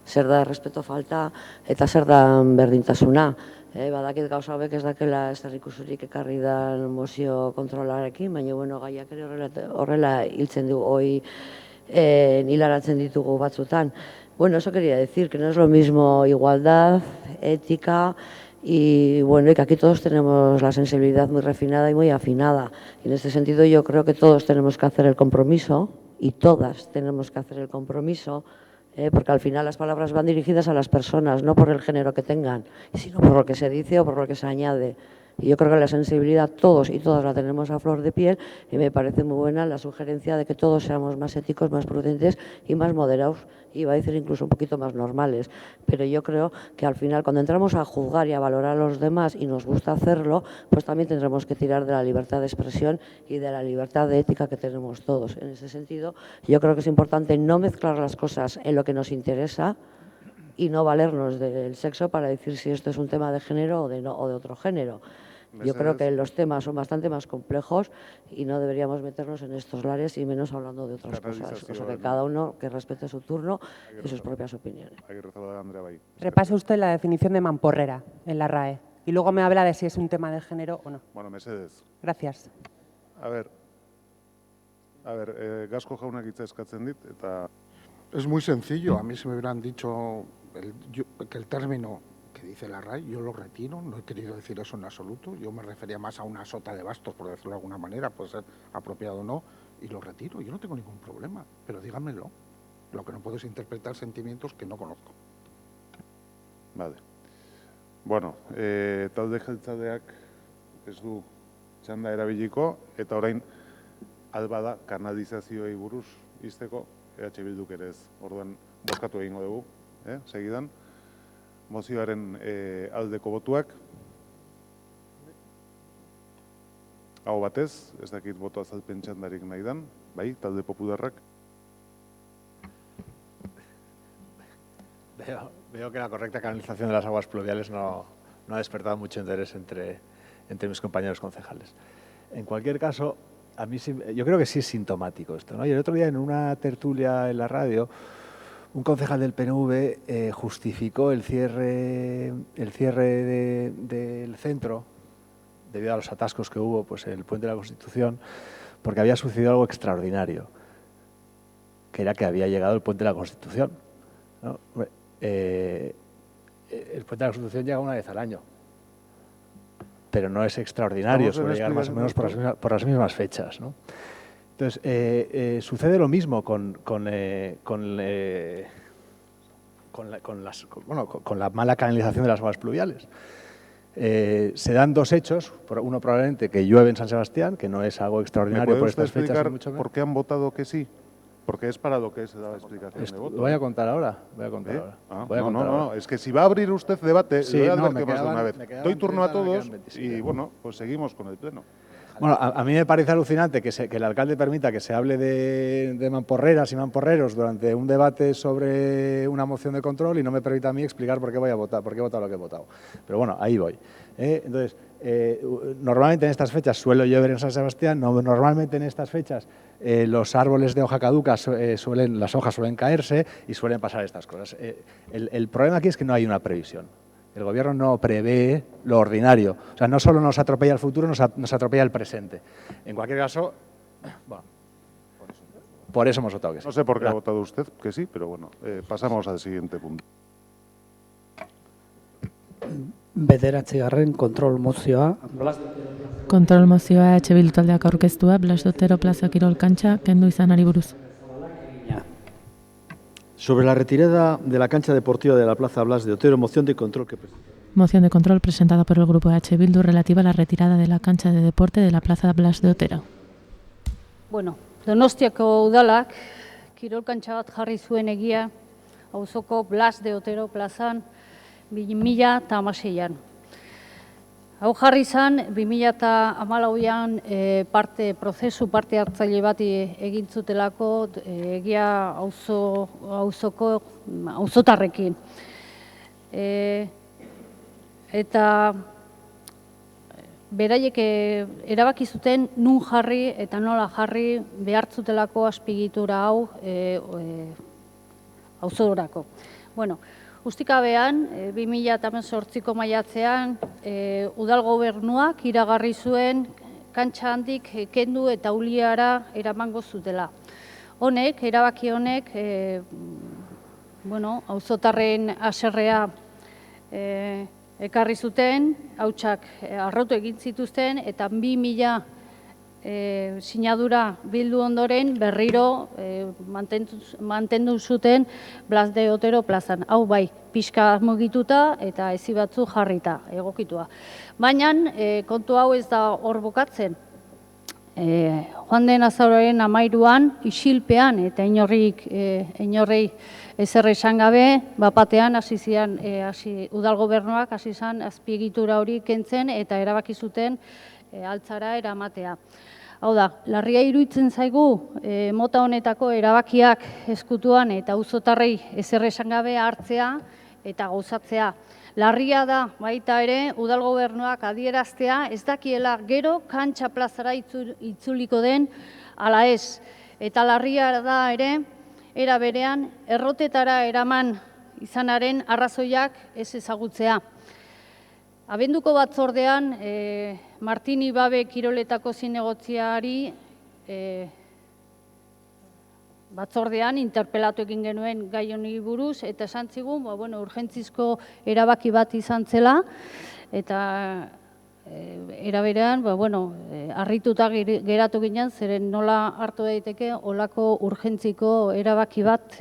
T: zer da respeto falta, eta zer da berdintasuna. Badakit gauza hauek ez dakela esterrikusurik ekarri da mozio kontrolarekin, baina, gaiak ere horrela hiltzen du, hilaratzen ditugu batzutan. Eso quería decir, que no es lo mismo igualdad, ética, y que aquí todos tenemos la sensibilidad muy refinada y muy afinada. Y en este sentido yo creo que todos tenemos que hacer el compromiso, y todas tenemos que hacer el compromiso, porque al final las palabras van dirigidas a las personas, no por el género que tengan, sino por lo que se dice o por lo que se añade. Y yo creo que la sensibilidad todos y todas la tenemos a flor de piel, y me parece muy buena la sugerencia de que todos seamos más éticos, más prudentes y más moderados, iba a decir incluso un poquito más normales. Pero yo creo que al final, cuando entramos a juzgar y a valorar a los demás y nos gusta hacerlo, pues también tendremos que tirar de la libertad de expresión y de la libertad de ética que tenemos todos. En ese sentido, yo creo que es importante no mezclar las cosas en lo que nos interesa, y no valernos del sexo para decir si esto es un tema de género o de otro género. Yo creo que los temas son bastante más complejos y no deberíamos meternos en estos lares y menos hablando de otras cosas. O sea, que cada uno que respete su turno y sus propias opiniones.
J: Repase usted la definición de mamporrera en la RAE y luego me habla de si es un tema de género o no.
B: Bueno, mesedez.
J: Gracias.
B: A ver, Gasko jaunak hitza eskatzen dit, eta...
O: Es muy sencillo. A mí se me hubieran dicho que el término que dice la RAE, yo lo retiro, no he querido decir eso en absoluto, yo me refería más a una sota de bastos, por decirlo de alguna manera, puede ser apropiado o no, y lo retiro, yo no tengo ningún problema, pero díganmelo. Lo que no puedo es interpretar sentimientos que no conozco.
B: Vale. Bueno, talde jeltzaleak ez du txanda erabiliko, eta orain albada kanalizazioei buruz izteko, EH Bilduk ere ez, orduan bozkatu egingo dugu, segidan. Mozioaren aldeko botuak. Hau batez, ez dakit boto azalpen txandarik nahi dan, bai, talde popularrak.
M: Veo que la correcta canalización de las aguas pluviales no ha despertado mucho interés entre mis compañeros concejales. En cualquier caso, a mí sí, yo creo que sí es sintomático esto, ¿no? Y el otro día en una tertulia en la radio, un concejal del PNV justificó el cierre del centro debido a los atascos que hubo, pues el Puente de la Constitución, porque había sucedido algo extraordinario, que era que había llegado el Puente de la Constitución, ¿no? El Puente de la Constitución llega una vez al año, pero no es extraordinario, suele llegar más o menos por las mismas fechas, ¿no? Entonces, sucede lo mismo con la mala canalización de las aguas pluviales. Se dan dos hechos, uno probablemente que llueve en San Sebastián, que no es algo extraordinario por estas fechas.
B: ¿Me puede usted explicar por qué han votado que sí? Porque es para lo que se da la explicación de voto.
M: Lo voy a contar ahora.
B: No, es que si va a abrir usted debate,
M: sí,
B: lo he advertido más de una vez. Doy turno a todos y bueno, pues seguimos con el pleno.
M: Bueno, a mí me parece alucinante que el alcalde permita que se hable de mamporreras y mamporreros durante un debate sobre una moción de control y no me permita a mí explicar por qué voy a votar, por qué he votado lo que he votado. Pero bueno, ahí voy. Entonces, normalmente en estas fechas suele llover en San Sebastián, normalmente en estas fechas los árboles de hoja caduca las hojas suelen caerse y suelen pasar estas cosas. El problema aquí es que no hay una previsión. El Gobierno no prevé lo ordinario. O sea, no solo nos atropella el futuro, nos atropella el presente. En cualquier caso, bueno, por eso hemos votado que sí.
B: No sé por qué ha votado usted que sí, pero bueno, pasamos al siguiente punto.
P: Bederatzigarren kontrol mozioa.
C: Kontrol mozioa EH Bildu taldeak aurkeztua, Blas de Otero plaza kirol kantxa kendu izanari buruz.
D: Sobre la retirada de la cancha deportiva de la Plaza Blas de Otero, moción de control que presenta.
C: Moción de control presentada por el grupo EH Bildu relativa a la retirada de la cancha de deporte de la Plaza Blas de Otero.
K: Bueno, Donostiako udalak kirolkantxa bat jarri zuen egia auzoko Blas de Otero plazan 2016an. Hau jarri zen 2014an prozesu parte hartzaile bat egin zutelako egia auzotarrekin. Eta beraiek erabaki zuten nun jarri eta nola jarri behartzutelako azpiegitura hau auzorako. Bueno, Ustikabean, 2018ko maiatzean, udal gobernuak iragarri zuen kantxa handik kendu eta uliara eramango zutela. Honek, erabaki honek, auzotarren haserrea ekarri zuten, hautsak arrotu egin zituzten, eta 2000 sinadura bildu ondoren berriro mantendu zuten Blas de Otero plazan. Hau bai, pixka mugituta eta ezi batzu jarrita, egokitua. Baina kontu hau ez da hor bukatzen. Joan den azaroaren 13an, isilpean eta inorrei ezer esan gabe, bapatean udal gobernuak hasi zen azpiegitura hori kentzen eta erabaki zuten altzara eramatea. Hau da, larria iruditzen zaigu mota honetako erabakiak eskutuan eta auzotarrei ezer esan gabe hartzea eta gauzatzea. Larria da baita ere udal gobernuak adieraztea ez dakiela gero kantxa plazara itzuliko den ala ez. Eta larria da ere era berean errotetara eraman izanaren arrazoiak ez ezagutzea. Abenduko batzordean Martini Babe kiroletako zinegotziari batzordean interpelatu egin genuen gai honi buruz, eta esan zigun, urgentzizko erabaki bat izan zela, eta era berean, harrituta geratu ginen, zeren nola hartu daiteke olako urgentziko erabaki bat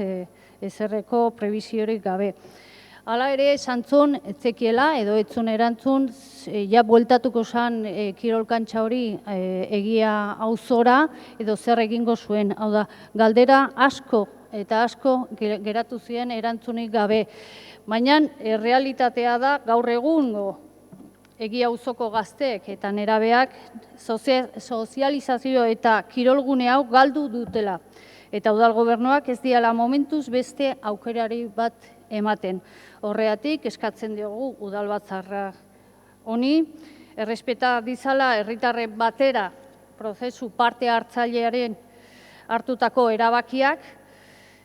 K: ezerreko prebiziorik gabe. Hala ere, esan zuen, etzekiela, edo etzun erantzun, ja bueltatuko zen kirolkantxa hori egia auzora, edo zer egingo zuen. Hau da, galdera asko eta asko geratu ziren erantzunik gabe. Baina, realitatea da, gaur egungo egia auzoko gazteek eta nerabeak sozializazio eta kirolgune hau galdu dutela. Eta udal gobernuak ez diala momentuz beste aukerari bat ematen. Horregatik, eskatzen diogu udal batzarra honi, errespeta dizala herritarren batera prozesu parte hartzailearen hartutako erabakiak,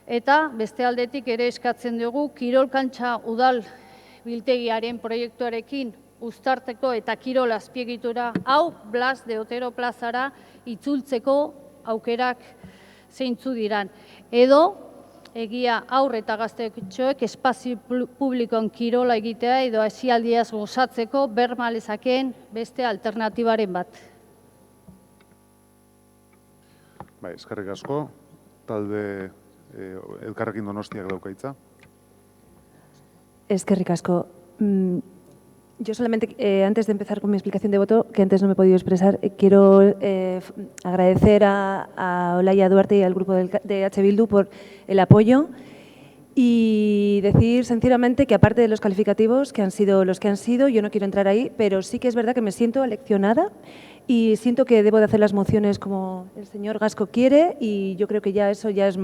K: eta beste aldetik ere eskatzen diogu kirolkantxa udal biltegiaren proiektuarekin uztarteko eta kirol azpiegitura hau Blas de Otero plazara itzultzeko aukerak zeintzu diran. Edo, egia aur eta gaztetxoek espazio publikoan kirola egitea edo aisialdiaz gozatzeko berma lezakeen beste alternatibaren bat.
B: Eskerrik asko, talde Elkarrekin Donostiak daukaitza.
U: Eskerrik asko. Yo solamente, antes de empezar con mi explicación de voto, que antes no me he podido expresar, quiero agradecer a Olaya Duarte y al grupo de H. Bildu por el apoyo y decir sinceramente que aparte de los calificativos, que han sido los que han sido, yo no quiero entrar ahí, pero sí que es verdad que me siento aleccionada y siento que debo de hacer las mociones como el señor Gasco quiere y yo creo que ya eso ya es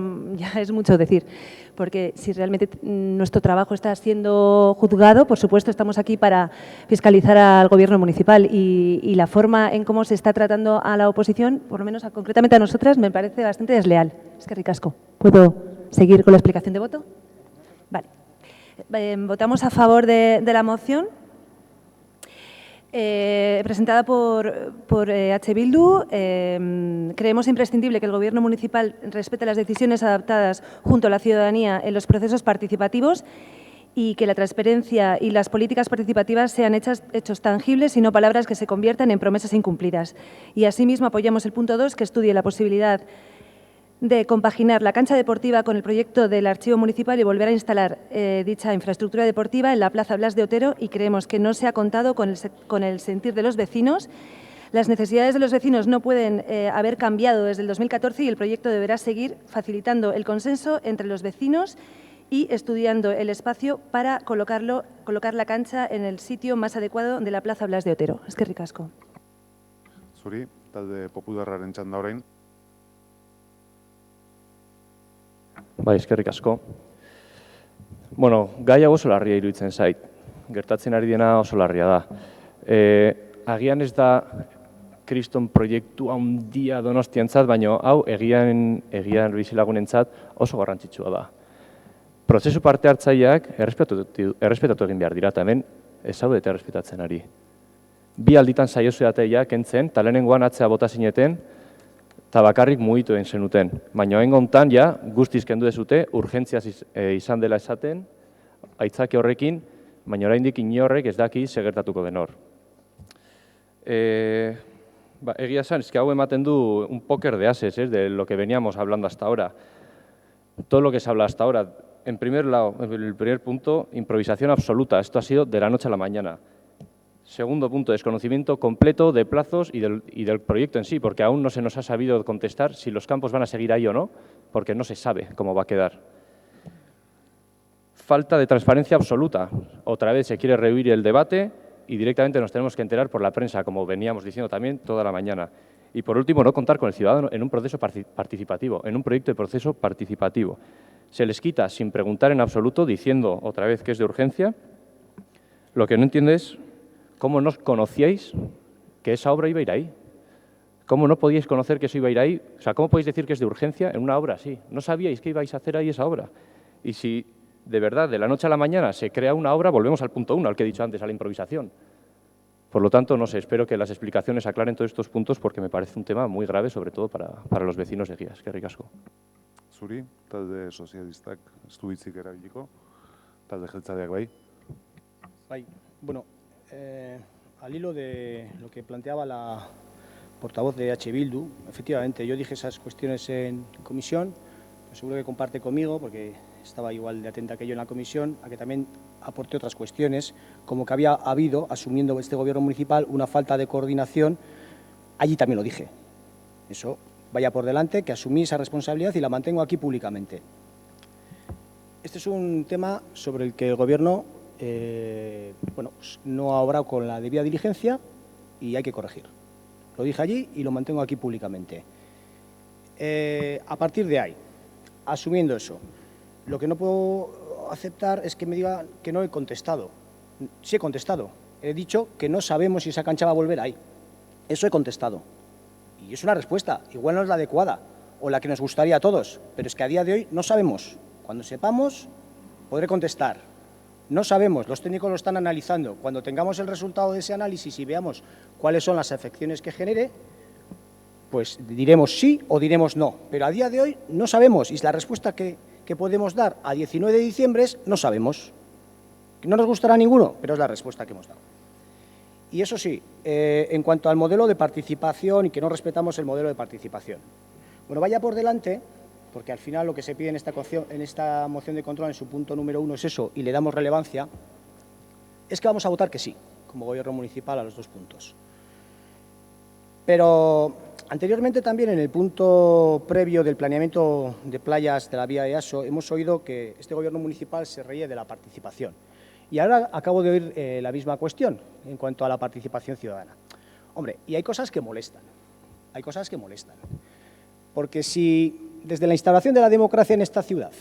U: mucho decir, porque si realmente nuestro trabajo está siendo juzgado, por supuesto estamos aquí para fiscalizar al gobierno municipal y la forma en cómo se está tratando a la oposición, por lo menos concretamente a nosotras, me parece bastante desleal. Eskerrik asko. ¿Puedo seguir con la explicación de voto? Vale. Votamos a favor de la moción. Presentada por H. Bildu, creemos imprescindible que el Gobierno municipal respete las decisiones adaptadas junto a la ciudadanía en los procesos participativos y que la transparencia y las políticas participativas sean hechos tangibles y no palabras que se conviertan en promesas incumplidas. Y asimismo apoyamos el punto 2, que estudie la posibilidad de compaginar la cancha deportiva con el proyecto del archivo municipal y volver a instalar dicha infraestructura deportiva en la Plaza Blas de Otero, y creemos que no se ha contado con el sentir de los vecinos. Las necesidades de los vecinos no pueden haber cambiado desde el 2014 y el proyecto deberá seguir facilitando el consenso entre los vecinos y estudiando el espacio para colocar la cancha en el sitio más adecuado de la Plaza Blas de Otero. Eskerrik asko.
B: Zuri, talde popularraren txanda orain.
V: Eskerrik asko. Gai hau oso larria iruditzen zait. Gertatzen ari dena oso larria da. Agian ez da kriston proiektu handia Donostiantzat, baina hau egian bizilagunentzat oso garrantzitsua da. Prozesu parte hartzaileak errespetatu egin behar dira, eta hemen ez zaudete errespetatzen ari. Bi alditan saiozuateia kentzen, eta lehenengoan atzea bota zineten, eta bakarrik mugitu egin zenuten. Baina hengo hontan ja guztiz kendu dezute, urgentziaz izan dela esaten, aitzaki horrekin, baina oraindik inorrek ez daki segertatuko den hor. Egia esan, hau ematen du un póker de ases, de lo que veníamos hablando hasta ahora. Todo lo que se habla hasta ahora. En el primer punto, improvisación absoluta. Esto ha sido de la noche a la mañana. Segundo punto, desconocimiento completo de plazos y del proyecto en sí, porque aún no se nos ha sabido contestar si los campos van a seguir ahí o no, porque no se sabe cómo va a quedar. Falta de transparencia absoluta. Otra vez se quiere rehuir el debate y directamente nos tenemos que enterar por la prensa, como veníamos diciendo también toda la mañana. Y por último, no contar con el ciudadano en un proceso participativo, en un proyecto de proceso participativo. Se les quita sin preguntar en absoluto, diciendo otra vez que es de urgencia. Lo que no entiendo es cómo no conocíais que esa obra iba a ir ahí. ¿Cómo no podíais conocer que eso iba a ir ahí? O sea, ¿cómo podéis decir que es de urgencia en una obra así? No sabíais que ibais a hacer ahí esa obra. Y si de verdad de la noche a la mañana se crea una obra, volvemos al punto 1, al que he dicho antes, a la improvisación. Por lo tanto, no sé, espero que las explicaciones aclaren todos estos puntos porque me parece un tema muy grave, sobre todo para los vecinos de Eguía. Eskerrik asko.
B: Zuri, talde sozialistak ez du hitzik erabiliko, talde jeltzaleak bai.
I: Bai, bueno, al hilo de lo que planteaba la portavoz de H. Bildu, efectivamente, yo dije esas cuestiones en comisión, pues seguro que comparte conmigo, porque estaba igual de atenta que yo en la comisión, a que también aporté otras cuestiones, como que había habido, asumiendo este gobierno municipal, una falta de coordinación. Allí también lo dije. Eso vaya por delante, que asumí esa responsabilidad y la mantengo aquí públicamente. Este es un tema sobre el que el gobierno bueno, pues no ha obrado con la debida diligencia y hay que corregir. Lo dije allí y lo mantengo aquí públicamente. A partir de ahí, asumiendo eso, lo que no puedo aceptar es que me diga que no he contestado. Sí he contestado. He dicho que no sabemos si esa cancha va a volver ahí. Eso he contestado. Y es una respuesta. Igual no es la adecuada o la que nos gustaría a todos, pero es que a día de hoy no sabemos. Cuando sepamos, podré contestar. No sabemos, los técnicos lo están analizando. Cuando tengamos el resultado de ese análisis y veamos cuáles son las afecciones que genere, pues diremos sí o diremos no. Pero a día de hoy no sabemos y la respuesta que podemos dar a 19 de diciembre es no sabemos. No nos gustará a ninguno, pero es la respuesta que hemos dado. Y eso sí, en cuanto al modelo de participación y que no respetamos el modelo de participación. Bueno, vaya por delante, porque al final lo que se pide en esta moción de control en su punto número 1 es eso, y le damos relevancia, es que vamos a votar que sí, como gobierno municipal, a los dos puntos. Pero anteriormente también en el punto previo del planeamiento de playas de la vía EASO hemos oído que este gobierno municipal se reía de la participación. Y ahora acabo de oír la misma cuestión en cuanto a la participación ciudadana. Hombre, y hay cosas que molestan, porque si desde la instauración de la democracia en esta ciudad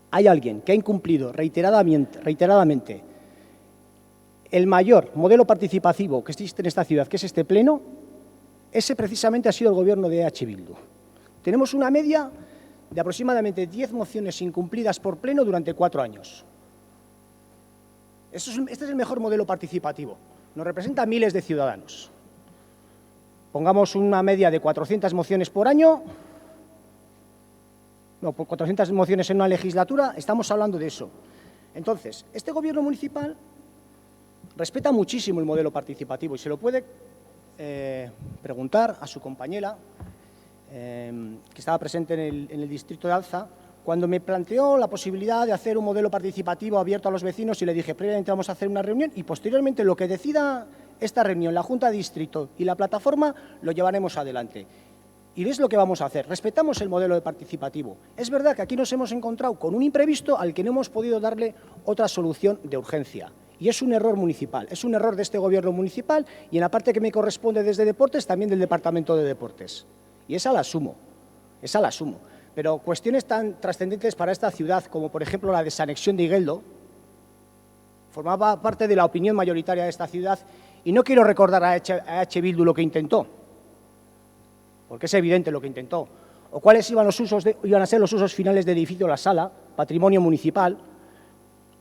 I: hay alguien que ha incumplido reiteradamente el mayor modelo participativo que existe en esta ciudad, que es este pleno, ese precisamente ha sido el gobierno de H. Bildu. Tenemos una media de aproximadamente 10 mociones incumplidas por pleno durante 4 años. Este es el mejor modelo participativo. Nos representa a miles de ciudadanos. Pongamos una media de 400 mociones por año. No, por 400 mociones en una legislatura, estamos hablando de eso. Entonces, este gobierno municipal respeta muchísimo el modelo participativo y se lo puede preguntar a su compañera, que estaba presente en el distrito de Alza, cuando me planteó la posibilidad de hacer un modelo participativo abierto a los vecinos y le dije, previamente vamos a hacer una reunión y posteriormente lo que decida esta reunión, la Junta de Distrito y la plataforma, lo llevaremos adelante. Y es lo que vamos a hacer, respetamos el modelo de participativo. Es verdad que aquí nos hemos encontrado con un imprevisto al que no hemos podido darle otra solución de urgencia. Y es un error municipal, es un error de este gobierno municipal y en la parte que me corresponde desde Deportes, también del Departamento de Deportes. Y esa la asumo, Pero cuestiones tan trascendentes para esta ciudad como, por ejemplo, la desanexión de Igueldo, formaba parte de la opinión mayoritaria de esta ciudad y no quiero recordar a H. Bildu lo que intentó, porque es evidente lo que intentó, o cuáles iban a ser los usos finales del edificio La Sala, patrimonio municipal,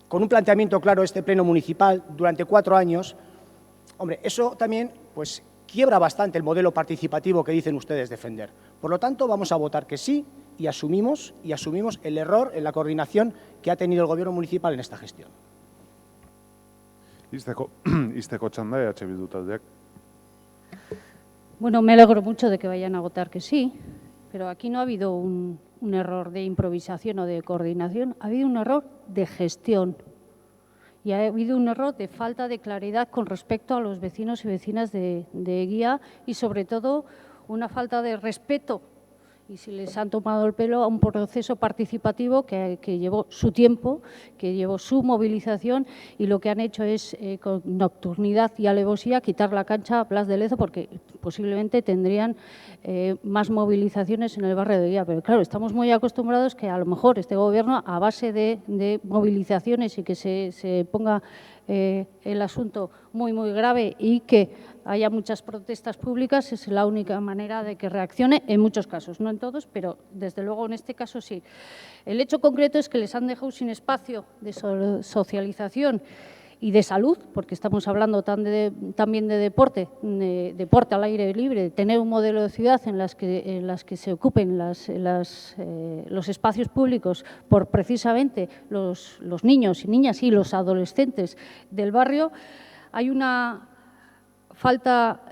I: con un planteamiento claro de este pleno municipal durante 4 años. Hombre, eso también pues quiebra bastante el modelo participativo que dicen ustedes defender. Por lo tanto, vamos a votar que sí y asumimos el error en la coordinación que ha tenido el gobierno municipal en esta gestión.
B: Izteko txanda EH Bildu taldeak.
K: Bueno, me alegro mucho de que vayan a votar que sí, pero aquí no ha habido un error de improvisación o de coordinación, ha habido un error de gestión y ha habido un error de falta de claridad con respecto a los vecinos y vecinas de Eguía y, sobre todo, una falta de respeto y se les han tomado el pelo a un proceso participativo que llevó su tiempo, que llevó su movilización, y lo que han hecho es, con nocturnidad y alevosía, quitar la cancha a Plas de Lezo, porque posiblemente tendrían más movilizaciones en el barrio de Guía. Pero claro, estamos muy acostumbrados que a lo mejor este Gobierno, a base de movilizaciones y que se ponga el asunto muy, muy grave y que haya muchas protestas públicas, es la única manera de que reaccione en muchos casos, no en todos, pero desde luego en este caso sí. El hecho concreto es que les han dejado sin espacio de socialización y de salud, porque estamos hablando también de deporte, deporte al aire libre, de tener un modelo de ciudad en las que se ocupen los espacios públicos por precisamente los niños y niñas y los adolescentes del barrio. Hay una falta,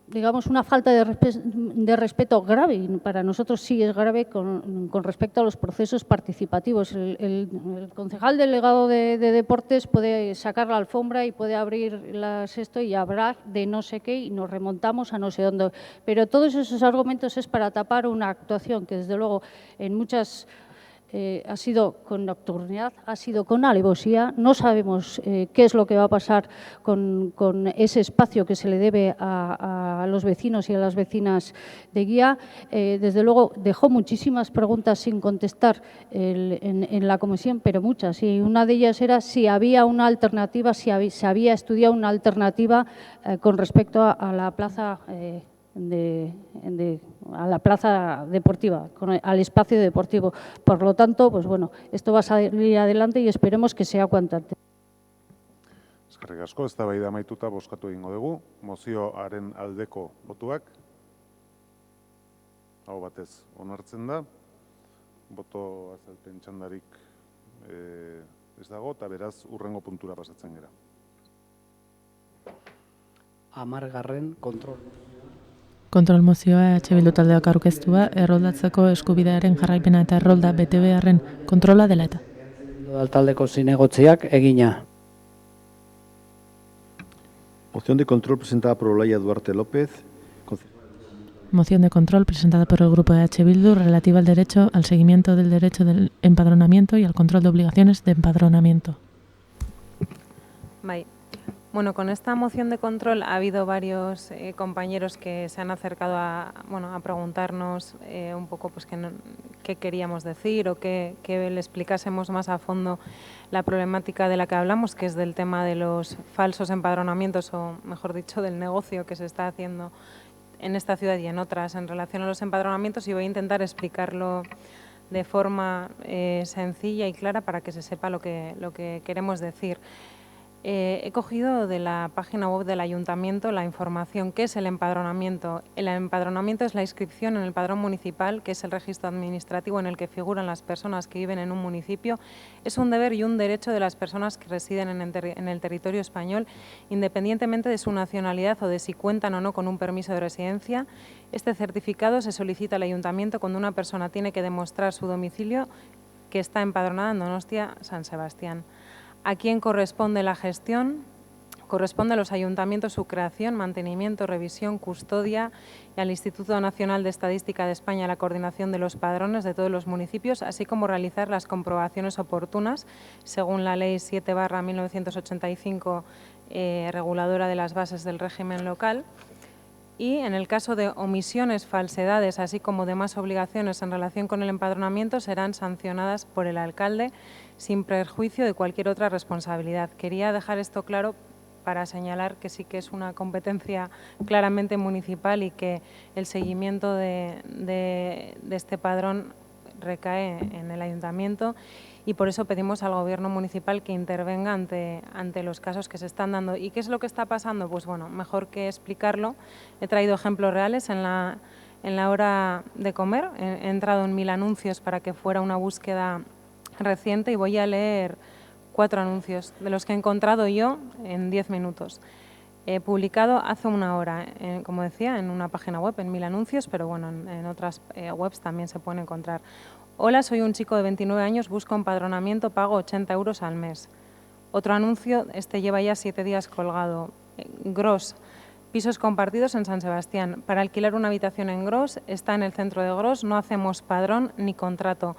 K: digamos, una falta de respeto grave, y para nosotros sí es grave con respecto a los procesos participativos. El concejal delegado de deportes puede sacar la alfombra y puede abrir esto y hablar de no sé qué y nos remontamos a no sé dónde, pero todos esos argumentos es para tapar una actuación que desde luego en muchas ha sido con nocturnidad, ha sido con alevosía. No sabemos qué es lo que va a pasar con ese espacio que se le debe a los vecinos y a las vecinas de Guía. Desde luego dejó muchísimas preguntas sin contestar en la comisión, pero muchas. Y una de ellas era si había una alternativa, si se había estudiado una alternativa con respecto a la plaza a la plaza deportiva, al espacio deportivo. Por lo tanto, pues bueno, esto va a salir adelante y esperemos que sea cuanto antes.
B: Eskerrik asko, eztabaida amaituta bozkatu egingo dugu. Mozioaren aldeko botuak. Aho batez onartzen da. Boto azalpen txandarik ez dago, eta beraz hurrengo puntura pasatzen gera.
P: 10. kontrol.
C: Kontrol mozioa Bildu taldeak aurkeztua, erroldatzeko eskubidearen jarraipena eta errolda betebeharren kontrola dela eta.
P: Taldeko zinegotziak egina.
D: Moción de control presentada por Olaya Duarte López.
C: Moción de control presentada por el Grupo de Bildu relativa al derecho al seguimiento del derecho del empadronamiento y al control de obligaciones de empadronamiento.
F: Bye. Bueno, con esta moción de control ha habido varios compañeros que se han acercado a preguntarnos un poco pues, qué queríamos decir o que le explicásemos más a fondo la problemática de la que hablamos, que es del tema de los falsos empadronamientos, o mejor dicho, del negocio que se está haciendo en esta ciudad y en otras en relación a los empadronamientos, y voy a intentar explicarlo de forma sencilla y clara para que se sepa lo que queremos decir. He cogido de la página web del Ayuntamiento la información. ¿Qué es el empadronamiento? El empadronamiento es la inscripción en el padrón municipal, que es el registro administrativo en el que figuran las personas que viven en un municipio. Es un deber y un derecho de las personas que residen en el territorio español, independientemente de su nacionalidad o de si cuentan o no con un permiso de residencia. Este certificado se solicita al Ayuntamiento cuando una persona tiene que demostrar su domicilio que está empadronada en Donostia, San Sebastián. ¿A quién corresponde la gestión? Corresponde a los ayuntamientos su creación, mantenimiento, revisión, custodia, y al Instituto Nacional de Estadística de España la coordinación de los padrones de todos los municipios, así como realizar las comprobaciones oportunas según la Ley 7/1985, reguladora de las bases del régimen local. Y en el caso de omisiones, falsedades, así como demás obligaciones en relación con el empadronamiento, serán sancionadas por el alcalde sin perjuicio de cualquier otra responsabilidad. Quería dejar esto claro para señalar que sí que es una competencia claramente municipal y que el seguimiento de este padrón recae en el ayuntamiento, y por eso pedimos al Gobierno municipal que intervenga ante los casos que se están dando. ¿Y qué es lo que está pasando? Pues bueno, mejor que explicarlo, he traído ejemplos reales. En la hora de comer he entrado en 1000 anuncios para que fuera una búsqueda reciente, y voy a leer 4 anuncios de los que he encontrado yo en 10 minutos. He publicado hace una hora, como decía, en una página web, en 1000 anuncios, pero bueno, en otras webs también se pueden encontrar. Hola, soy un chico de 29 años, busco empadronamiento, pago 80 euros al mes. Otro anuncio, este lleva ya 7 días colgado. Gros, Pisos compartidos en San Sebastián. Para alquilar una habitación en Gros, está en el centro de Gros, no hacemos padrón ni contrato.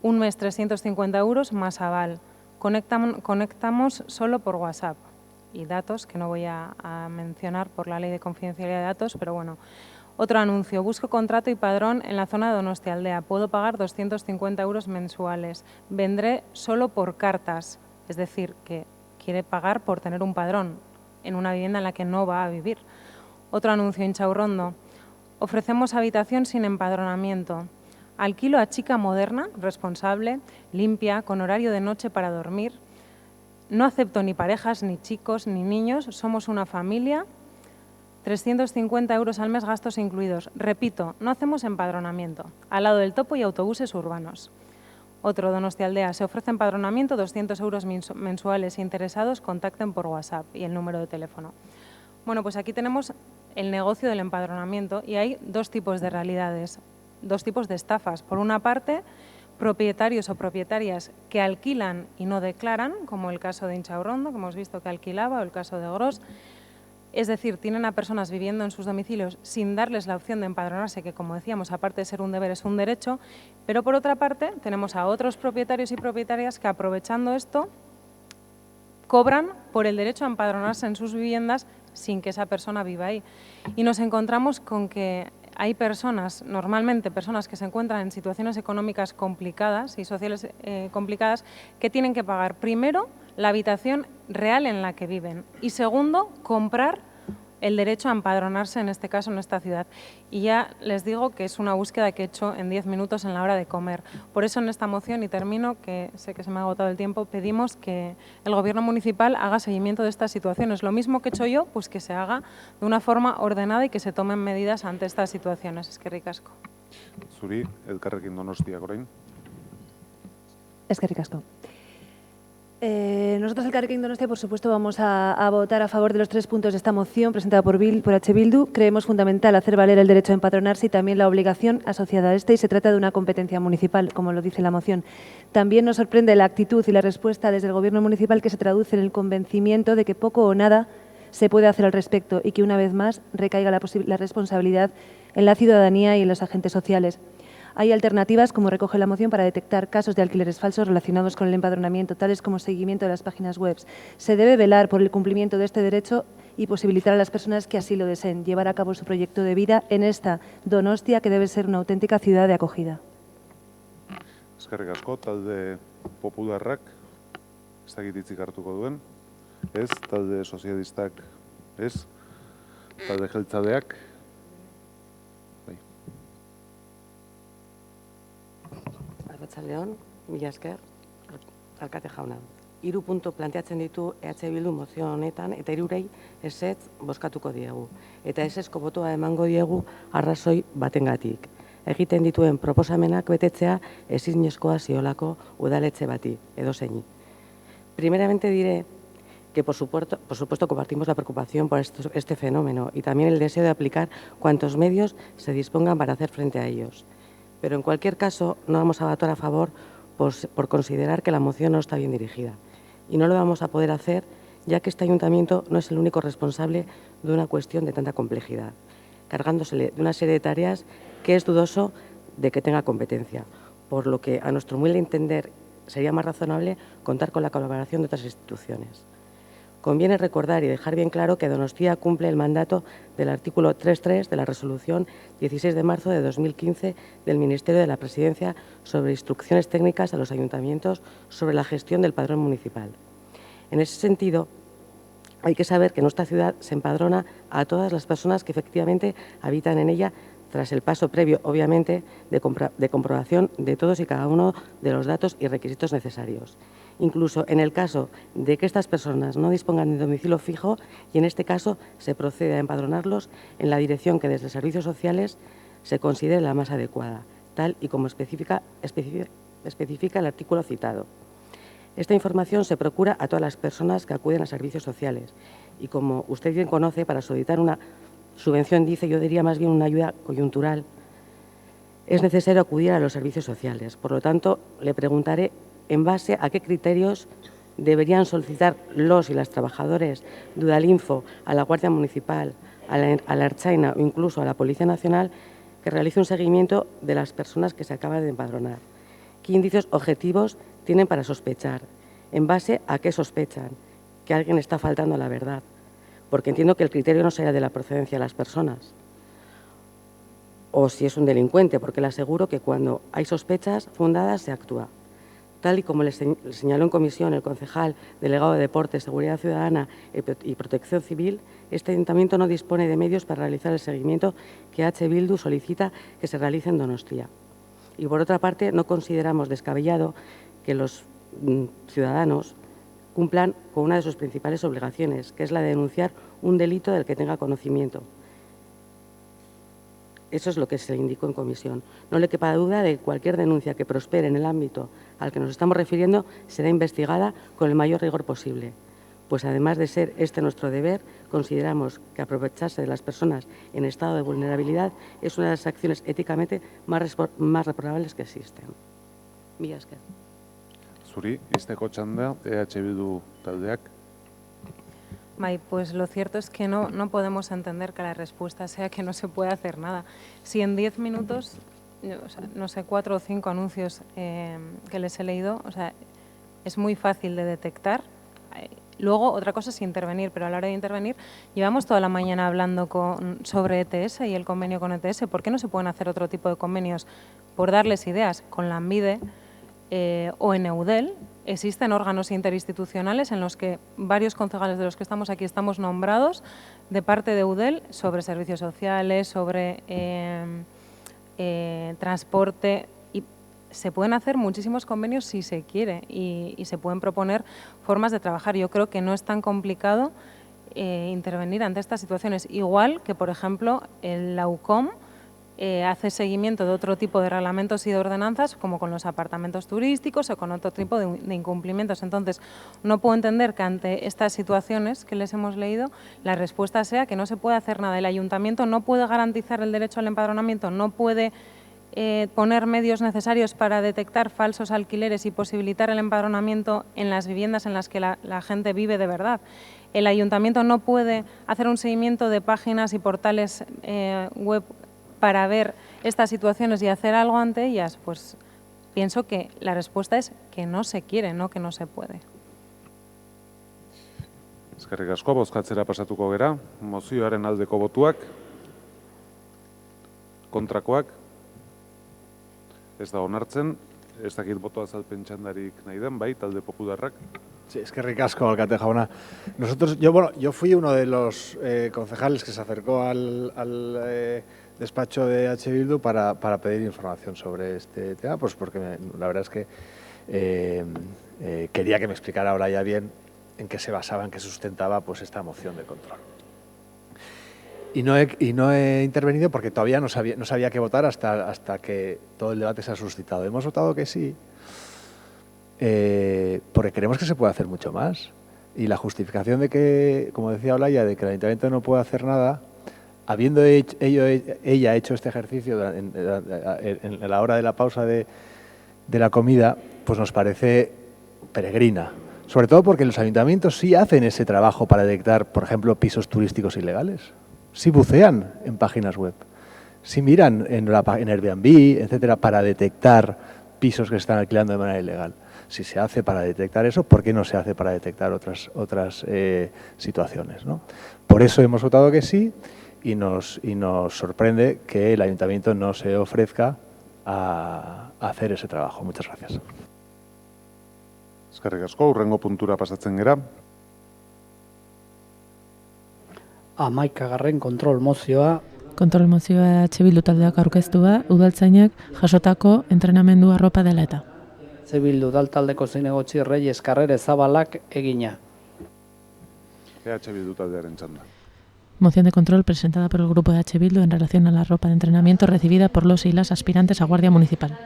F: Un mes 350 € más aval. Conectamos solo por WhatsApp. Y datos que no voy a mencionar por la ley de confidencialidad de datos, pero bueno. Otro anuncio, busco contrato y padrón en la zona de Donostialdea. Puedo pagar 250 € mensuales. Vendré solo por cartas, es decir, que quiere pagar por tener un padrón en una vivienda en la que no va a vivir. Otro anuncio, Inchaurrondo. Ofrecemos habitación sin empadronamiento. Alquilo a chica moderna, responsable, limpia, con horario de noche para dormir. No acepto ni parejas, ni chicos, ni niños. Somos una familia. 350 € al mes, gastos incluidos. Repito, no hacemos empadronamiento. Al lado del topo y autobuses urbanos. Otro, Donostialdea. Se ofrece empadronamiento, 200 € mensuales. Interesados, contacten por WhatsApp y el número de teléfono. Bueno, pues aquí tenemos el negocio del empadronamiento y hay dos tipos de realidades, dos tipos de estafas. Por una parte, propietarios o propietarias que alquilan y no declaran, como el caso de Inchaurrondo, que hemos visto que alquilaba, o el caso de Gros. Es decir, tienen a personas viviendo en sus domicilios sin darles la opción de empadronarse, que como decíamos, aparte de ser un deber, es un derecho, pero por otra parte tenemos a otros propietarios y propietarias que aprovechando esto cobran por el derecho a empadronarse en sus viviendas sin que esa persona viva ahí. Y nos encontramos con que hay personas, normalmente personas que se encuentran en situaciones económicas complicadas y sociales complicadas, que tienen que pagar primero la habitación real en la que viven y segundo, comprar el derecho a empadronarse, en este caso en esta ciudad. Y ya les digo que es una búsqueda que he hecho en 10 minutos en la hora de comer. Por eso en esta moción, y termino, que sé que se me ha agotado el tiempo, pedimos que el Gobierno municipal haga seguimiento de estas situaciones. Lo mismo que he hecho yo, pues que se haga de una forma ordenada y que se tomen medidas ante estas situaciones. Eskerrik asko.
B: Zuri, Elkarrekin Donostiak orain.
U: Eskerrik asko. Nosotros, Elkarrekin Donostia, por supuesto, vamos a votar a favor de los 3 puntos de esta moción presentada por H. Bildu. Creemos fundamental hacer valer el derecho a empadronarse y también la obligación asociada a este, y se trata de una competencia municipal, como lo dice la moción. También nos sorprende la actitud y la respuesta desde el Gobierno municipal, que se traduce en el convencimiento de que poco o nada se puede hacer al respecto y que, una vez más, recaiga la responsabilidad en la ciudadanía y en los agentes sociales. Hay alternativas, como recoge la moción, para detectar casos de alquileres falsos relacionados con el empadronamiento, tales como seguimiento de las páginas web. Se debe velar por el cumplimiento de este derecho y posibilitar a las personas que así lo deseen llevar a cabo su proyecto de vida en esta Donostia, que debe ser una auténtica ciudad de acogida.
B: Eskerrik asko, talde Popularrak ez dakit hitzik hartuko duen. Ez, talde sozialistak ez, talde jeltzaleak.
N: Arratsaldeon, mila esker, alkate jauna. 3 puntu planteatzen ditu Bildu mozio honetan, eta 3 ezetz bozkatuko diegu. Eta ezezko botoa emango diegu arrazoi batengatik. Egiten dituen proposamenak betetzea ezinezkoa ziolako udaletxe bati, edozeini. Primeramente diré que por supuesto compartimos la preocupación por este fenómeno y también el deseo de aplicar cuantos medios se dispongan para hacer frente a ellos. Pero en cualquier caso no vamos a votar a favor por considerar que la moción no está bien dirigida. Y no lo vamos a poder hacer ya que este ayuntamiento no es el único responsable de una cuestión de tanta complejidad, cargándosele de una serie de tareas que es dudoso de que tenga competencia, por lo que a nuestro humilde entender sería más razonable contar con la colaboración de otras instituciones. Conviene recordar y dejar bien claro que Donostia cumple el mandato del artículo 3.3 de la Resolución 16 de marzo de 2015 del Ministerio de la Presidencia sobre instrucciones técnicas a los ayuntamientos sobre la gestión del padrón municipal. En ese sentido, hay que saber que nuestra ciudad se empadrona a todas las personas que efectivamente habitan en ella, tras el paso previo, obviamente, de comprobación de todos y cada uno de los datos y requisitos necesarios. Incluso en el caso de que estas personas no dispongan de domicilio fijo, y en este caso se procede a empadronarlos en la dirección que desde Servicios Sociales se considere la más adecuada, tal y como especifica el artículo citado. Esta información se procura a todas las personas que acuden a servicios sociales y, como usted bien conoce, para solicitar una subvención, yo diría más bien una ayuda coyuntural, es necesario acudir a los servicios sociales. Por lo tanto, le preguntaré en base a qué criterios deberían solicitar los y las trabajadores de Udalinfo a la Guardia Municipal, a la Ertzaina o incluso a la Policía Nacional que realice un seguimiento de las personas que se acaban de empadronar. ¿Qué indicios objetivos tienen para sospechar? ¿En base a qué sospechan? Que alguien está faltando a la verdad. Porque entiendo que el criterio no será de la procedencia de las personas. O si es un delincuente, porque le aseguro que cuando hay sospechas fundadas se actúa. Tal y como le señaló en comisión el concejal delegado de Deportes, Seguridad Ciudadana y Protección Civil, este ayuntamiento no dispone de medios para realizar el seguimiento que H. Bildu solicita que se realice en Donostia. Y por otra parte, no consideramos descabellado que los ciudadanos cumplan con una de sus principales obligaciones, que es la de denunciar un delito del que tenga conocimiento. Eso es lo que se le indicó en comisión. No le quepa duda de que cualquier denuncia que prospere en el ámbito al que nos estamos refiriendo será investigada con el mayor rigor posible. Pues además de ser este nuestro deber, consideramos que aprovecharse de las personas en estado de vulnerabilidad es una de las acciones éticamente más reprobables que existen. Mila esker.
B: Zuri, izteko txanda, EH Bildu taldeak.
F: Pues lo cierto es que no podemos entender que la respuesta sea que no se puede hacer nada. Si en 10 minutos, no sé, 4 o 5 anuncios que les he leído, es muy fácil de detectar. Luego, otra cosa es intervenir, pero a la hora de intervenir, llevamos toda la mañana hablando sobre ETS y el convenio con ETS. ¿Por qué no se pueden hacer otro tipo de convenios? Por darles ideas, con la ANVIDE o en EUDEL. Existen órganos interinstitucionales en los que varios concejales de los que estamos aquí estamos nombrados de parte de EUDEL sobre servicios sociales, sobre transporte. Y se pueden hacer muchísimos convenios si se quiere y se pueden proponer formas de trabajar. Yo creo que no es tan complicado intervenir ante estas situaciones. Igual que, por ejemplo, la UCOM hace seguimiento de otro tipo de reglamentos y de ordenanzas, como con los apartamentos turísticos o con otro tipo de incumplimientos. Entonces, no puedo entender que ante estas situaciones que les hemos leído, la respuesta sea que no se puede hacer nada. El ayuntamiento no puede garantizar el derecho al empadronamiento, no puede poner medios necesarios para detectar falsos alquileres y posibilitar el empadronamiento en las viviendas en las que la gente vive de verdad. El ayuntamiento no puede hacer un seguimiento de páginas y portales web para ver estas situaciones y hacer algo ante ellas. Pues pienso que la respuesta es que no se quiere, no que no se puede.
B: Eskerrik asko, bozkatzera pasatuko gera. Mozioaren aldeko botuak, kontrakoak, ez da onartzen, ez dakit boto azalpen txandarik nahi den, bai, talde popularrak.
M: Sí, eskerrik asko, alkate jauna. Yo fui uno de los concejales que se acercó al despacho de H. Bildu para pedir información sobre este tema, pues porque la verdad es que quería que me explicara ahora ya bien en qué se basaba, en qué sustentaba pues esta moción de control. Y no he intervenido porque todavía no sabía qué votar hasta que todo el debate se ha suscitado. Hemos votado que sí, porque creemos que se puede hacer mucho más. Y la justificación de que, como decía Olaya, de que el Ayuntamiento no puede hacer nada, habiendo ella hecho este ejercicio en la hora de la pausa de la comida, pues nos parece peregrina. Sobre todo porque los ayuntamientos sí hacen ese trabajo para detectar, por ejemplo, pisos turísticos ilegales. Sí bucean en páginas web. Sí miran en Airbnb, etcétera, para detectar pisos que se están alquilando de manera ilegal. Si se hace para detectar eso, ¿por qué no se hace para detectar otras situaciones, ¿no? Por eso hemos votado que sí. Y nos sorprende que el ayuntamiento no se ofrezca a hacer ese trabajo. Muchas gracias.
B: Eskerrik asko, hurrengo puntura pasatzen gera.
E: 11. kontrol mozioa.
C: Kontrol mozioa H. Bildu taldeak aurkeztua, udaltzainak jasotako entrenamendu arropa dela eta.
E: H. Bildu taldeko zinegotzi Reyes Karrere Zabalak egina.
B: EH Bildu taldearen txanda.
C: Moción de control presentada por el grupo de H. Bildu en relación a la ropa de entrenamiento recibida por los y las aspirantes a Guardia Municipal.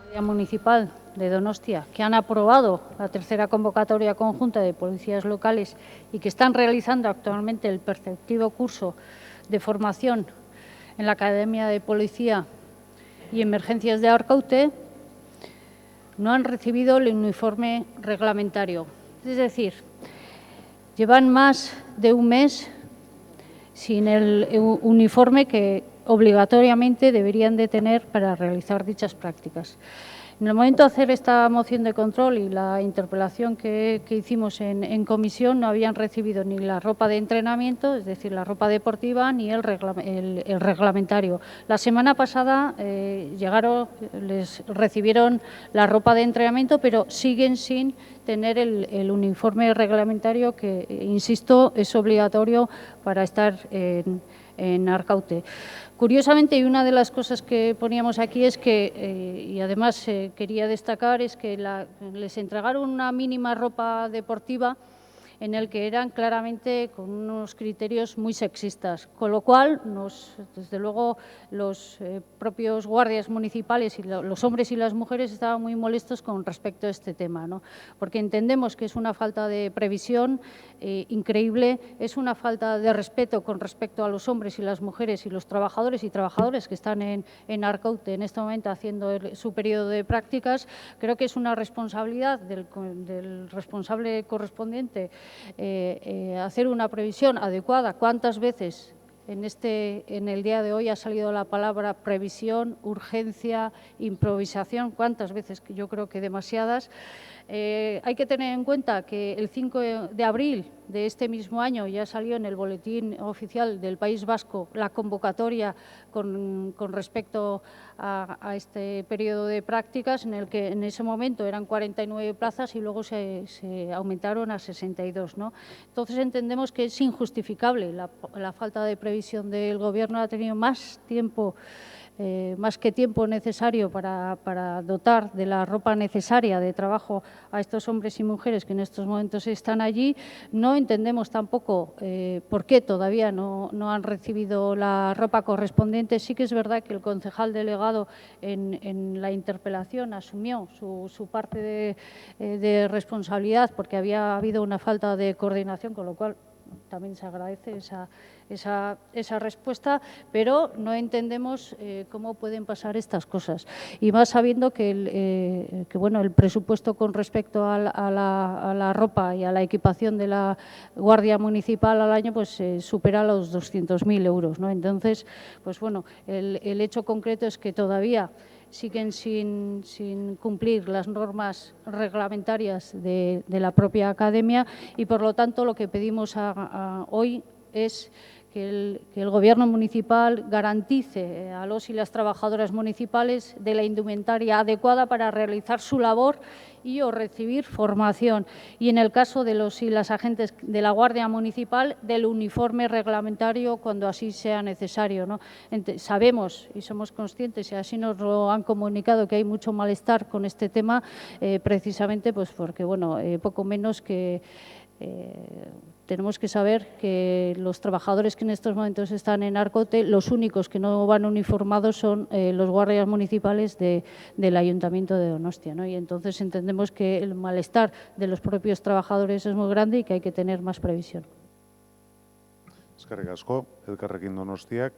K: Guardia Municipal de Donostia, que han aprobado la tercera convocatoria conjunta de policías locales y que están realizando actualmente el preceptivo curso de formación en la Academia de Policía y Emergencias de Arkaute, no han recibido el uniforme reglamentario. Es decir, llevan más de un mes sin el uniforme que obligatoriamente deberían de tener para realizar dichas prácticas. En el momento de hacer esta moción de control y la interpelación que hicimos en comisión, no habían recibido ni la ropa de entrenamiento, es decir, la ropa deportiva, ni el reglamentario. La semana pasada les recibieron la ropa de entrenamiento, pero siguen sin tener el uniforme reglamentario que, insisto, es obligatorio para estar en Arkaute. Curiosamente, y una de las cosas que poníamos aquí es que, y además quería destacar, es que les entregaron una mínima ropa deportiva en el que eran claramente con unos criterios muy sexistas, con lo cual, desde luego, los propios guardias municipales y los hombres y las mujeres estaban muy molestos con respecto a este tema, ¿no? Porque entendemos que es una falta de previsión increíble, es una falta de respeto con respecto a los hombres y las mujeres y los trabajadores y trabajadoras que están en Arkaute en este momento haciendo su periodo de prácticas. Creo que es una responsabilidad del responsable correspondiente hacer una previsión adecuada. ¿Cuántas veces en el día de hoy ha salido la palabra previsión, urgencia, improvisación? ¿Cuántas veces? Yo creo que demasiadas. Hay que tener en cuenta que el 5 de abril de este mismo año ya salió en el Boletín Oficial del País Vasco la convocatoria con respecto a este periodo de prácticas, en el que en ese momento eran 49 plazas y luego se aumentaron a 62, ¿no? Entonces entendemos que es injustificable la falta de previsión del Gobierno. Ha tenido más tiempo más que tiempo necesario para dotar de la ropa necesaria de trabajo a estos hombres y mujeres que en estos momentos están allí. No entendemos tampoco por qué todavía no han recibido la ropa correspondiente. Sí que es verdad que el concejal delegado en la interpelación asumió su parte de responsabilidad porque había habido una falta de coordinación, con lo cual también se agradece esa respuesta, pero no entendemos cómo pueden pasar estas cosas. Y más sabiendo que el presupuesto con respecto a la ropa y a la equipación de la Guardia Municipal al año pues supera los 200.000 euros, ¿no? Entonces, pues bueno, el hecho concreto es que todavía siguen sin cumplir las normas reglamentarias de la propia academia y, por lo tanto, lo que pedimos hoy es que el Gobierno municipal garantice a los y las trabajadoras municipales de la indumentaria adecuada para realizar su labor y o recibir formación. Y en el caso de los y las agentes de la Guardia Municipal, del uniforme reglamentario cuando así sea necesario, ¿no? Sabemos y somos conscientes, y así nos lo han comunicado, que hay mucho malestar con este tema, precisamente pues porque, bueno, poco menos que tenemos que saber que los trabajadores que en estos momentos están en Arkaute, los únicos que no van uniformados son los guardias municipales del Ayuntamiento de Donostia, ¿no? Y entonces entendemos que el malestar de los propios trabajadores es muy grande y que hay que tener más previsión.
B: Eskerrik asko, Elkarrekin Donostiak,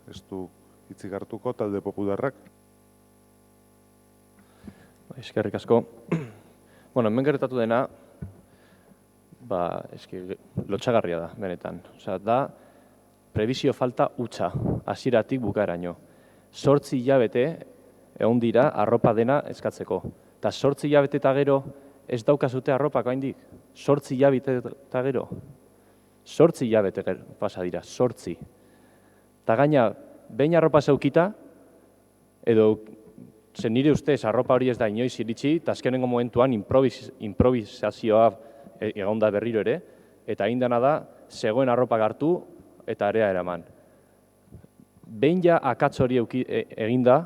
B: ez du hitzik hartuko talde popularrak.
V: Eskerrik asko. Bueno, hemen gertatu dena, lotsagarria da, benetan. Osea, da, prebizio falta hutsa, hasieratik bukaeraino. 8 hilabete egon dira arropa dena eskatzeko. Eta 8 hilabete eta gero ez daukazute arropak oraindik. 8 hilabete eta gero. 8 hilabete pasa dira, 8. Eta gaina, behin arropa zeukita, edo zen nire ustez arropa hori ez da inoiz iritsi, eta azkenengo momentuan improvisazioa egon da berriro ere, eta egin dena da, zegoen arropa hartu eta area eraman. Behin ja akats hori egin da,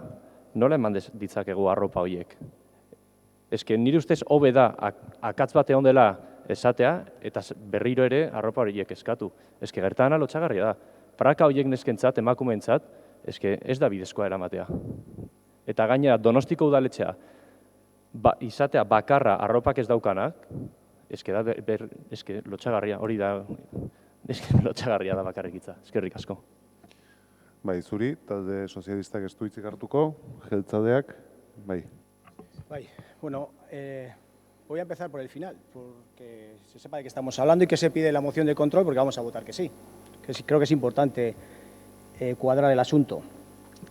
V: nola eman ditzakegu arropa horiek? Ezke nire ustez hobe da akats bat egon dela esatea, eta berriro ere arropa horiek eskatu. Ezke gertana lotsagarria da. Praka horiek neskentzat, emakumeentzat, ez da bidezkoa eramatea. Eta gainera Donostiko udaletxea izatea bakarra arropak ez daukanak, lotsagarria, hori da, lotsagarria da bakarrik hitza. Eskerrik asko.
B: Bai, zuri, talde sozialistak ez du hitzik hartuko, jeltzaleak, bai.
I: Bai, bueno, voy a empezar por el final, porque se sepa de qué estamos hablando y que se pide la moción de control, porque vamos a votar que sí. que creo que es importante cuadrar el asunto.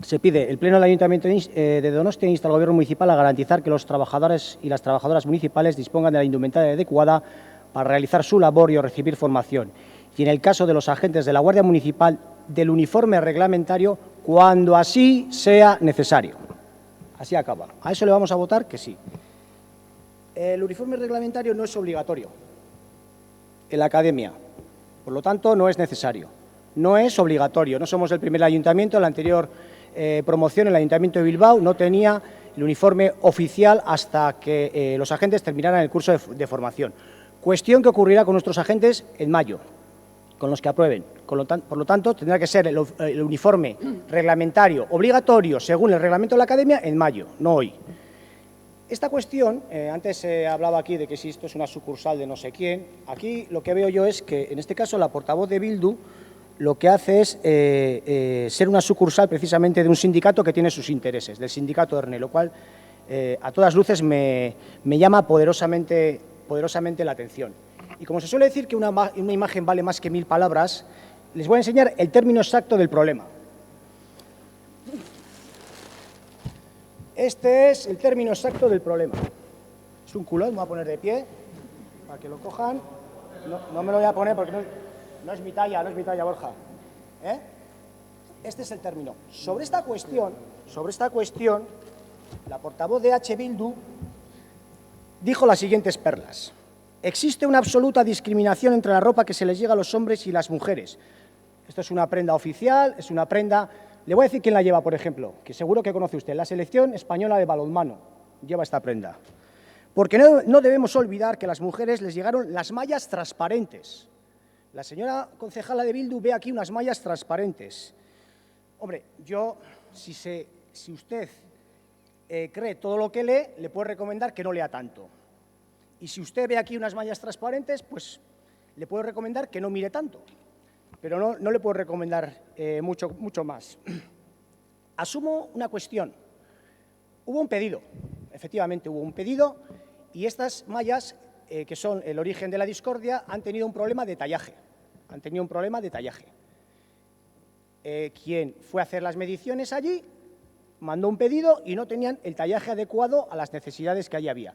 I: Se pide, el Pleno del Ayuntamiento de Donostia insta al Gobierno municipal a garantizar que los trabajadores y las trabajadoras municipales dispongan de la indumentaria adecuada para realizar su labor y o recibir formación. Y en el caso de los agentes de la Guardia Municipal, del uniforme reglamentario cuando así sea necesario. Así acaba. ¿A eso le vamos a votar? Que sí. El uniforme reglamentario no es obligatorio en la academia, por lo tanto no es necesario. No es obligatorio, no somos el primer ayuntamiento, la anterior promoción, el Ayuntamiento de Bilbao, no tenía el uniforme oficial hasta que los agentes terminaran el curso de formación. Cuestión que ocurrirá con nuestros agentes en mayo, con los que aprueben. Por lo tanto, tendrá que ser el uniforme reglamentario obligatorio según el reglamento de la academia en mayo, no hoy. Esta cuestión, antes se hablaba aquí de que si esto es una sucursal de no sé quién, aquí lo que veo yo es que, en este caso, la portavoz de Bildu lo que hace es ser una sucursal precisamente de un sindicato que tiene sus intereses, del sindicato ERNE, lo cual a todas luces me llama poderosamente la atención. Y como se suele decir que una imagen vale más que 1000 palabras, les voy a enseñar el término exacto del problema. Este es el término exacto del problema. Es un culón, me voy a poner de pie para que lo cojan. No me lo voy a poner porque no es mi talla, Borja. Este es el término. Sobre esta cuestión, la portavoz de H. Bildu dijo las siguientes perlas. Existe una absoluta discriminación entre la ropa que se les llega a los hombres y las mujeres. Esto es una prenda oficial, es una prenda... Le voy a decir quién la lleva, por ejemplo, que seguro que conoce usted. La selección española de balonmano lleva esta prenda. Porque no debemos olvidar que a las mujeres les llegaron las mallas transparentes. La señora concejala de Bildu ve aquí unas mallas transparentes. Hombre, yo, si usted cree todo lo que lee, le puedo recomendar que no lea tanto. Y si usted ve aquí unas mallas transparentes, pues le puedo recomendar que no mire tanto. Pero no le puedo recomendar mucho más. Asumo una cuestión. Hubo un pedido, efectivamente hubo un pedido, y estas mallas, que son el origen de la discordia, han tenido un problema de tallaje. Quien fue a hacer las mediciones allí, mandó un pedido y no tenían el tallaje adecuado a las necesidades que allí había.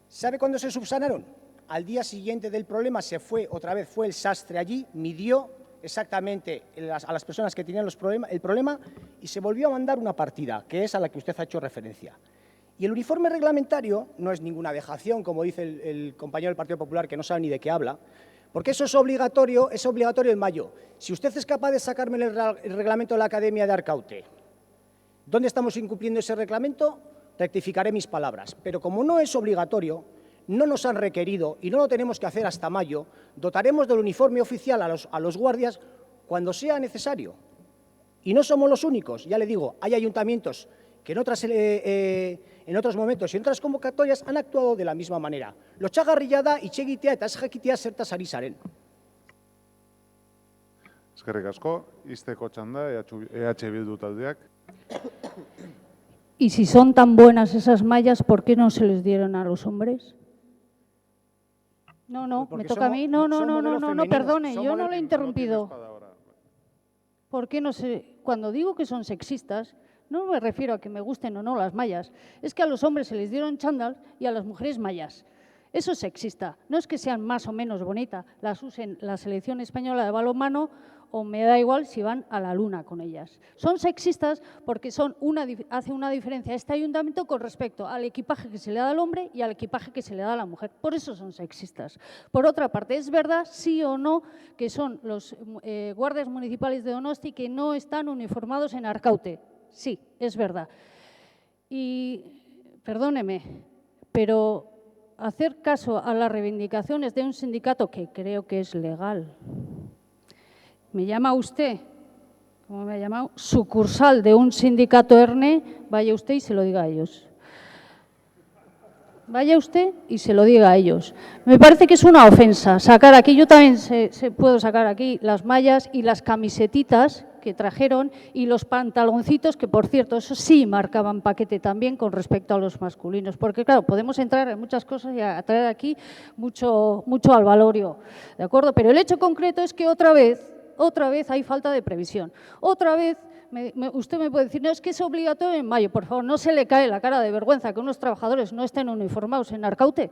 I: ¿Sabe cuándo se subsanaron? Al día siguiente del problema fue el sastre allí, midió exactamente a las personas que tenían el problema y se volvió a mandar una partida, que es a la que usted ha hecho referencia. Y el uniforme reglamentario no es ninguna dejación, como dice el compañero del Partido Popular, que no sabe ni de qué habla, porque eso es obligatorio en mayo. Si usted es capaz de sacarme el reglamento de la Academia de Arkaute, ¿dónde estamos incumpliendo ese reglamento? Rectificaré mis palabras. Pero como no es obligatorio, no nos han requerido y no lo tenemos que hacer hasta mayo, dotaremos del uniforme oficial a los guardias cuando sea necesario. Y no somos los únicos, ya le digo, hay ayuntamientos que en otros momentos y en otras convocatorias han actuado de la misma manera. Lotxagarria itxegitea eta ez jakitea zertaz ari zaren.
B: Eskerrik asko, izteko txanda, EH Bildu taldeak.
K: Y si son tan buenas esas mallas, ¿por qué no se les dieron a los hombres? No, me toca a mí. No, perdone, yo no lo he interrumpido. ¿Por qué no sé? Cuando digo que son sexistas, no me refiero a que me gusten o no las mallas. Es que a los hombres se les dieron chándal y a las mujeres mallas. Eso es sexista. No es que sean más o menos bonitas, las usen la selección española de balonmano o me da igual si van a la luna con ellas. Son sexistas porque hace una diferencia este ayuntamiento con respecto al equipaje que se le da al hombre y al equipaje que se le da a la mujer. Por eso son sexistas. Por otra parte, ¿es verdad, sí o no, que son los guardias municipales de Donosti que no están uniformados en Arkaute? Sí, es verdad. Y, perdóneme, pero hacer caso a las reivindicaciones de un sindicato que creo que es legal. Me llama usted, ¿cómo me ha llamado? Sucursal de un sindicato ERNE, vaya usted y se lo diga a ellos. Vaya usted y se lo diga a ellos. Me parece que es una ofensa sacar aquí, yo también puedo sacar aquí las mallas y las camisetitas que trajeron y los pantaloncitos que, por cierto, eso sí marcaban paquete también con respecto a los masculinos. Porque, claro, podemos entrar en muchas cosas y a traer aquí mucho al valorio, ¿de acuerdo? Pero el hecho concreto es que otra vez otra vez hay falta de previsión. Otra vez, usted me puede decir, no, es que es obligatorio en mayo. Por favor, no se le cae la cara de vergüenza que unos trabajadores no estén uniformados en Arcaute.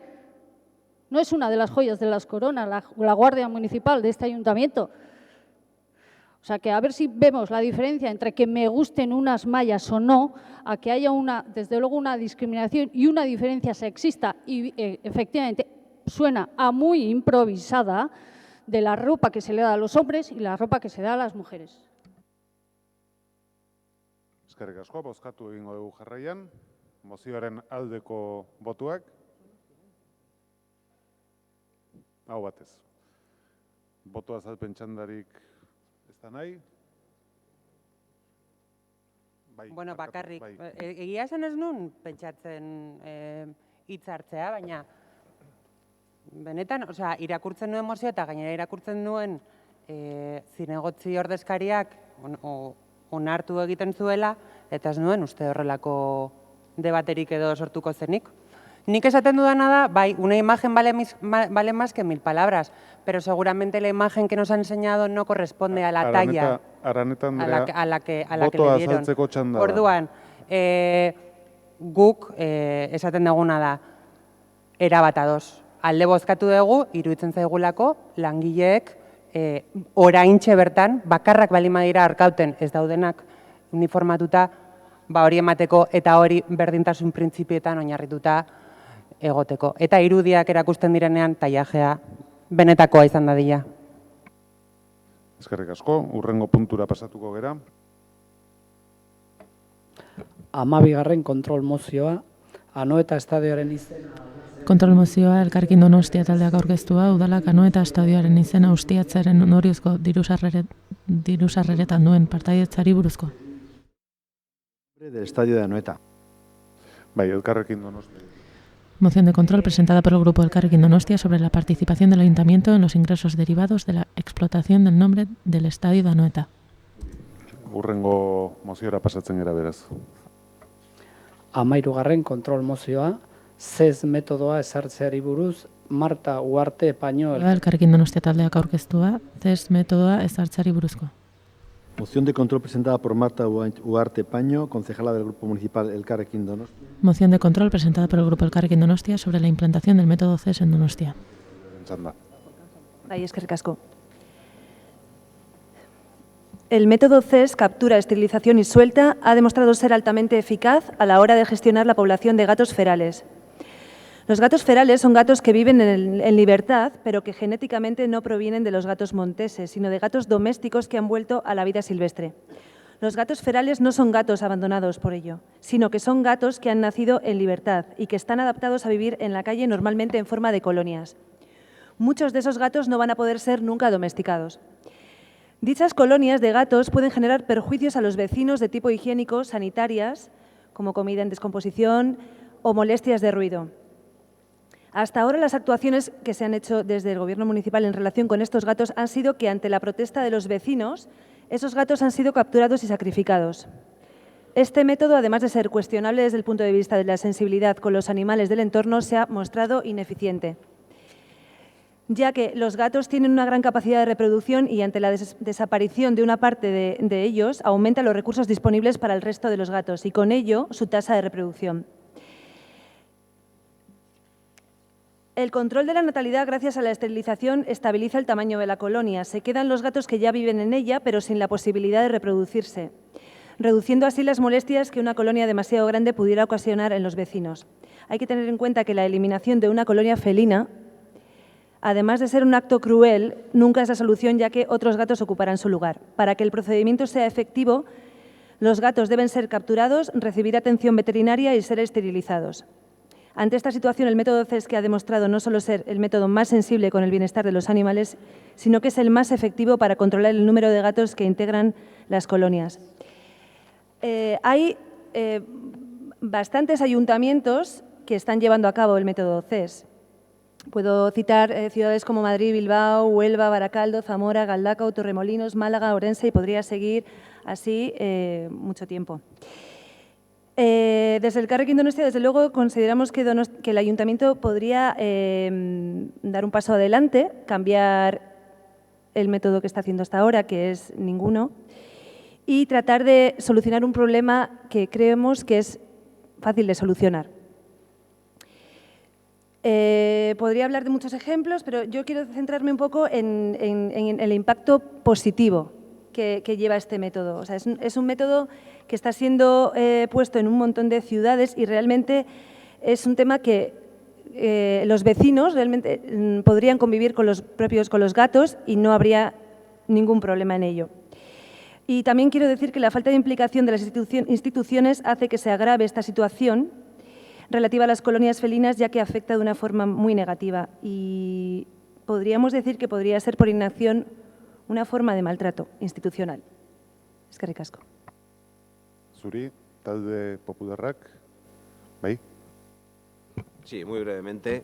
K: No es una de las joyas de las coronas, la Guardia Municipal de este ayuntamiento. O sea, que a ver si vemos la diferencia entre que me gusten unas mallas o no, a que haya desde luego una discriminación y una diferencia sexista y efectivamente suena a muy improvisada de la ropa que se le da a los hombres y la ropa que se da a las mujeres.
B: Eskerrik asko, bozkatu egingo dugu jarraian. Mozioaren aldeko botuak. Hau batez. Boto azalpen txandarik ez da nahi.
J: Bueno, bakarrik. Egia esan ez nun pentsatzen hitz hartzea, baina benetan, irakurtzen nuen mozio eta gainera irakurtzen nuen zinegotzi ordezkariak onartu egiten zuela, eta ez nuen uste horrelako debaterik edo sortuko zenik. Nik esaten dudana da, bai, una imagen vale más que 1000 palabras, pero seguramente la imagen que nos ha enseñado no corresponde a la talla a la que le dieron. Orduan, guk esaten duguna da, erabat ados. Alde bozkatu dugu, iruditzen zaigulako, langileek oraintxe bertan, bakarrak baldin badira Arkauten ez daudenak uniformatuta, hori emateko eta hori berdintasun printzipietan oinarrituta egoteko. Eta irudiak erakusten direnean tailajea benetakoa izan dadila.
B: Eskerrik asko, hurrengo puntura pasatuko gera.
E: 12. kontrol mozioa, Anoeta estadioaren izena.
C: Kontrol mozioa Elkarrekin Donostia taldeak aurkeztua, udalak Anoeta estadioaren izena ustiatzearen ondoriozko diru sarreretan duen partaidetzari buruzko.
D: Del estadio de Anoeta.
B: Bai, Elkarrekin Donostia.
C: Moción de control presentada por el Grupo Elkarrekin Donostia sobre la participación del Ayuntamiento en los ingresos derivados de la explotación del nombre del estadio de Anoeta.
B: Hurrengo moziora pasatzen gara beraz.
E: 13. kontrol mozioa, CES metodoa ezartzeari buruz, Marta Uarte Paño.
C: Elkarrekin Donostia taldeak aurkeztua, CES metodoa ezartzeari buruzko.
D: Moción de control presentada por Marta Uarte Paño, concejala del Grupo Municipal Elkarrekin Donostia.
C: Moción de control presentada por el Grupo Elkarrekin Donostia sobre la implantación del método CES en Donostia.
U: Bai, eskerrik asko. El método CES, captura, esterilización y suelta, ha demostrado ser altamente eficaz a la hora de gestionar la población de gatos ferales. Los gatos ferales son gatos que viven en libertad, pero que genéticamente no provienen de los gatos monteses, sino de gatos domésticos que han vuelto a la vida silvestre. Los gatos ferales no son gatos abandonados por ello, sino que son gatos que han nacido en libertad y que están adaptados a vivir en la calle normalmente en forma de colonias. Muchos de esos gatos no van a poder ser nunca domesticados. Dichas colonias de gatos pueden generar perjuicios a los vecinos de tipo higiénico, sanitarias, como comida en descomposición o molestias de ruido. Hasta ahora las actuaciones que se han hecho desde el Gobierno municipal en relación con estos gatos han sido que ante la protesta de los vecinos, esos gatos han sido capturados y sacrificados. Este método, además de ser cuestionable desde el punto de vista de la sensibilidad con los animales del entorno, se ha mostrado ineficiente, ya que los gatos tienen una gran capacidad de reproducción y ante la desaparición de una parte de ellos, aumentan los recursos disponibles para el resto de los gatos y con ello su tasa de reproducción. El control de la natalidad gracias a la esterilización estabiliza el tamaño de la colonia. Se quedan los gatos que ya viven en ella, pero sin la posibilidad de reproducirse, reduciendo así las molestias que una colonia demasiado grande pudiera ocasionar en los vecinos. Hay que tener en cuenta que la eliminación de una colonia felina, además de ser un acto cruel, nunca es la solución, ya que otros gatos ocuparán su lugar. Para que el procedimiento sea efectivo, los gatos deben ser capturados, recibir atención veterinaria y ser esterilizados. Ante esta situación, el método CES, que ha demostrado no solo ser el método más sensible con el bienestar de los animales, sino que es el más efectivo para controlar el número de gatos que integran las colonias. Hay bastantes ayuntamientos que están llevando a cabo el método CES. Puedo citar ciudades como Madrid, Bilbao, Huelva, Baracaldo, Zamora, Galdacao, Torremolinos, Málaga, Orense y podría seguir así mucho tiempo. Desde el Elkarrekin Donostia, desde luego, consideramos que el Ayuntamiento podría dar un paso adelante, cambiar el método que está haciendo hasta ahora, que es ninguno, y tratar de solucionar un problema que creemos que es fácil de solucionar. Podría hablar de muchos ejemplos, pero yo quiero centrarme un poco en el impacto positivo que lleva este método. O sea, es un método que está siendo puesto en un montón de ciudades y realmente es un tema que los vecinos realmente podrían convivir con los gatos y no habría ningún problema en ello. Y también quiero decir que la falta de implicación de las instituciones hace que se agrave esta situación relativa a las colonias felinas, ya que afecta de una forma muy negativa. Y podríamos decir que podría ser por inacción una forma de maltrato institucional. Eskerrik asko.
B: Zuri, talde popularrak, bai?
G: Sí, muy brevemente,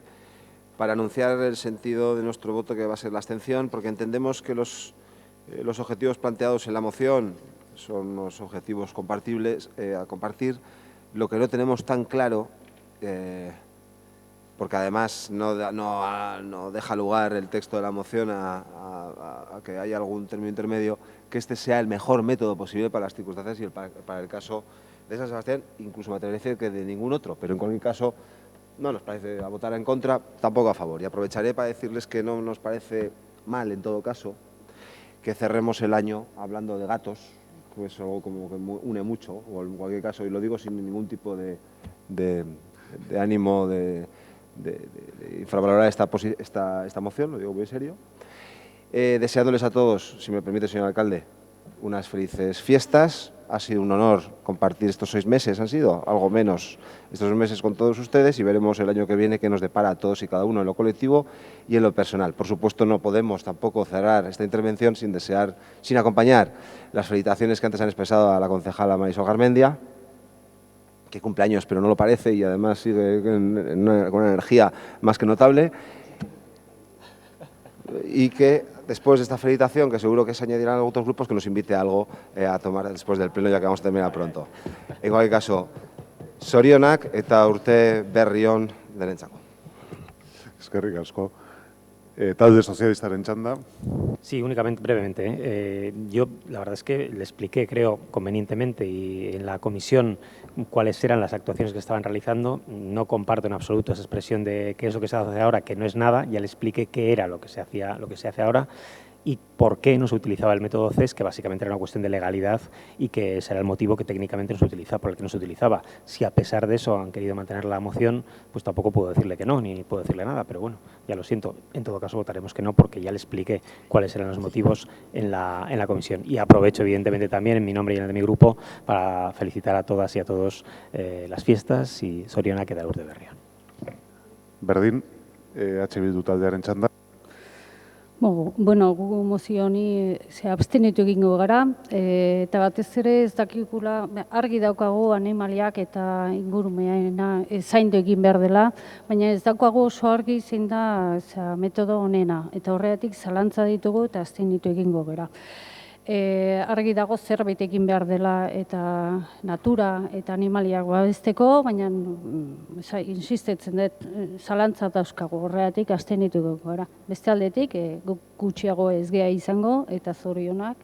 G: para anunciar el sentido de nuestro voto, que va a ser la abstención, porque entendemos que los objetivos planteados en la moción son unos objetivos compartibles a compartir. Lo que no tenemos tan claro, porque además no deja lugar el texto de la moción a que haya algún término intermedio, que este sea el mejor método posible para las circunstancias y para el caso de San Sebastián, incluso me atrevería a decir que de ningún otro, pero en cualquier caso no nos parece a votar en contra, tampoco a favor. Y aprovecharé para decirles que no nos parece mal, en todo caso, que cerremos el año hablando de gatos, que es algo como que une mucho, o en cualquier caso, y lo digo sin ningún tipo de ánimo de infravalorar esta moción, lo digo muy en serio. Deseándoles a todos, si me permite, señor alcalde, unas felices fiestas. Ha sido un honor compartir estos 6 meses, han sido algo menos estos 6 meses con todos ustedes, y veremos el año que viene qué nos depara a todos y cada uno en lo colectivo y en lo personal. Por supuesto, no podemos tampoco cerrar esta intervención sin acompañar las felicitaciones que antes han expresado a la concejala Marisol Garmendia, que cumple años pero no lo parece y además sigue con una energía más que notable, y que después de esta felicitación, que seguro que se añadirán otros grupos, que nos invite a algo a tomar después del pleno, ya que vamos a terminar pronto. En cualquier caso, zorionak eta urte berri on denentzako.
B: Eskerrik asko. Talde sozialistaren txanda.
A: Sí, únicamente, brevemente. Yo la verdad es que le expliqué, creo, convenientemente y en la comisión cuáles eran las actuaciones que estaban realizando. No comparto en absoluto esa expresión de qué es lo que se hace ahora, que no es nada. Ya le expliqué qué era lo que se hace ahora y por qué no se utilizaba el método CES, que básicamente era una cuestión de legalidad y que ese era el motivo que técnicamente no se utilizaba, por el que no se utilizaba. Si a pesar de eso han querido mantener la moción, pues tampoco puedo decirle que no, ni puedo decirle nada, pero bueno, ya lo siento. En todo caso votaremos que no, porque ya le expliqué cuáles eran los motivos en la comisión. Y aprovecho, evidentemente, también en mi nombre y en el de mi grupo para felicitar a todas y a todos las fiestas y zorionak eta urte berrian.
B: Berdin, Bildu taldearen txanda.
K: Bueno, gu mozio honi abstenitu egingo gara, eta batez ere ez dakikula, argi daukagu animaliak eta ingurumeena zaindu egin behar dela, baina ez daukagu oso argi zein da metodo honena, eta horregatik zalantza ditugu eta abstenitu egingo gara. Argi dago zerbait egin behar dela eta natura eta animaliak babesteko, baina insistetzen dut zalantza dauzkagu horregatik abstenitu dugu gara. Beste aldetik gutxiago ez gea izango eta zorionak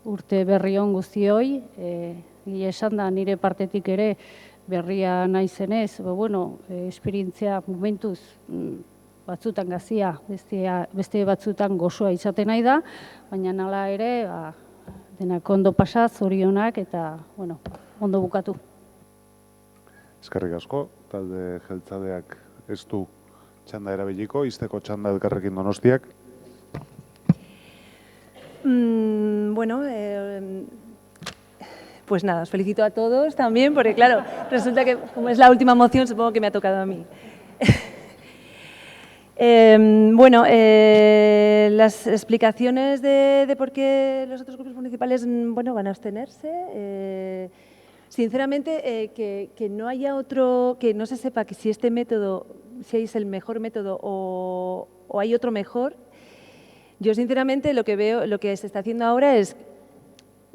K: urte berri on guztioi, esan da nire partetik ere berria naizenez, esperientzia momentuz batzutan gazia, beste batzutan gozoa izaten nahi da, baina nala ere denak ondo pasa, zorionak eta ondo bukatu.
B: Eskerrik asko, talde jeltzaleak ez du txanda erabiliko, izteko txanda elkarrekin Donostiak.
U: Pues nada, os felicito a todos también, porque claro, resulta que como es la última moción, supongo que me ha tocado a mí. Las explicaciones de por qué los otros grupos municipales van a abstenerse. Sinceramente, que no haya otro, que no se sepa que si este método, si es el mejor método o hay otro mejor. Yo sinceramente lo que veo, lo que se está haciendo ahora es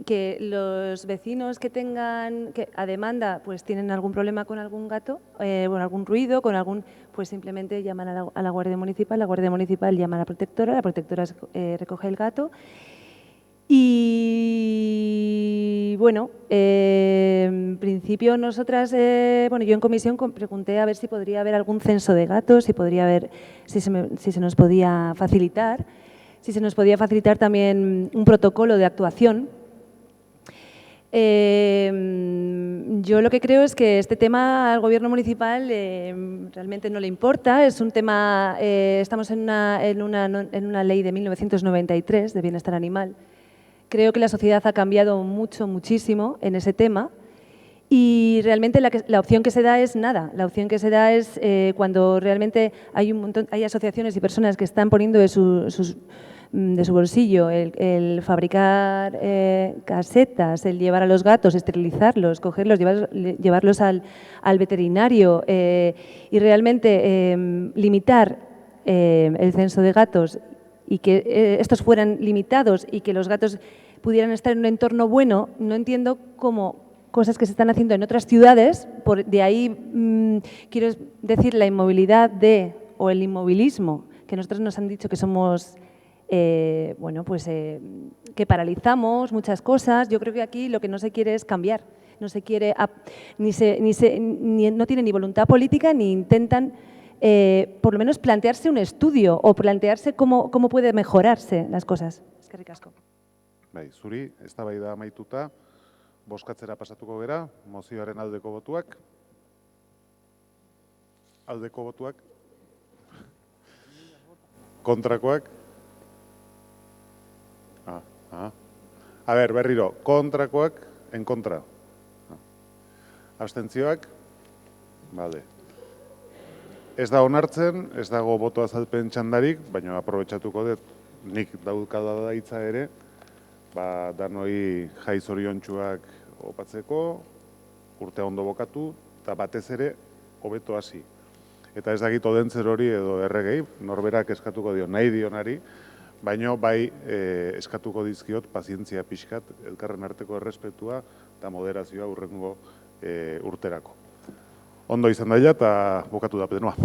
U: que los vecinos que tengan, que a demanda, pues tienen algún problema con algún gato, bueno, algún ruido, con algún, pues simplemente llaman a la Guardia Municipal llama a la protectora recoge el gato. Y bueno, en principio nosotras, bueno, yo en comisión pregunté a ver si podría haber algún censo de gatos, si se nos podía facilitar, también un protocolo de actuación. Yo lo que creo es que este tema al Gobierno municipal realmente no le importa. Es un tema, estamos en una ley de 1993 de bienestar animal. Creo que la sociedad ha cambiado muchísimo en ese tema y realmente la opción que se da es nada. La opción que se da es cuando realmente hay asociaciones y personas que están poniendo de su bolsillo el fabricar casetas, el llevar a los gatos, esterilizarlos, cogerlos, llevarlos al veterinario y realmente limitar el censo de gatos y que estos fueran limitados y que los gatos pudieran estar en un entorno bueno, no entiendo cómo cosas que se están haciendo en otras ciudades, de ahí quiero decir la inmovilidad o el inmovilismo, que nosotros nos han dicho que somos, bueno, pues que paralizamos muchas cosas. Yo creo que aquí lo que no se quiere es cambiar, no se quiere, no tienen ni voluntad política ni intentan por lo menos plantearse un estudio o plantearse cómo puede mejorarse las cosas. Eskerrik asko.
B: Bai, zuri, eztabaida amaituta, bozkatzera pasatuko gera, mozioaren aldeko botuak. Aldeko botuak. Kontrakoak. A ber, berriro, kontrakoak, en kontra. Abstentzioak. Bale. Ez da onartzen, ez dago boto azalpen txandarik, baina aprobetxatuko dut nik daukada da hitza ere, danoi jai zoriontsuak opatzeko, urtea ondo bokatu, eta batez ere, hobeto hasi. Eta ez dakit odentzer hori edo erregei, norberak eskatuko dio, nahi dionari, baina bai eskatuko dizkiot pazientzia pixkat, elkarren arteko errespetua eta moderazioa urrengo urterako. Ondo izan daia eta bokatu da, Pedroa.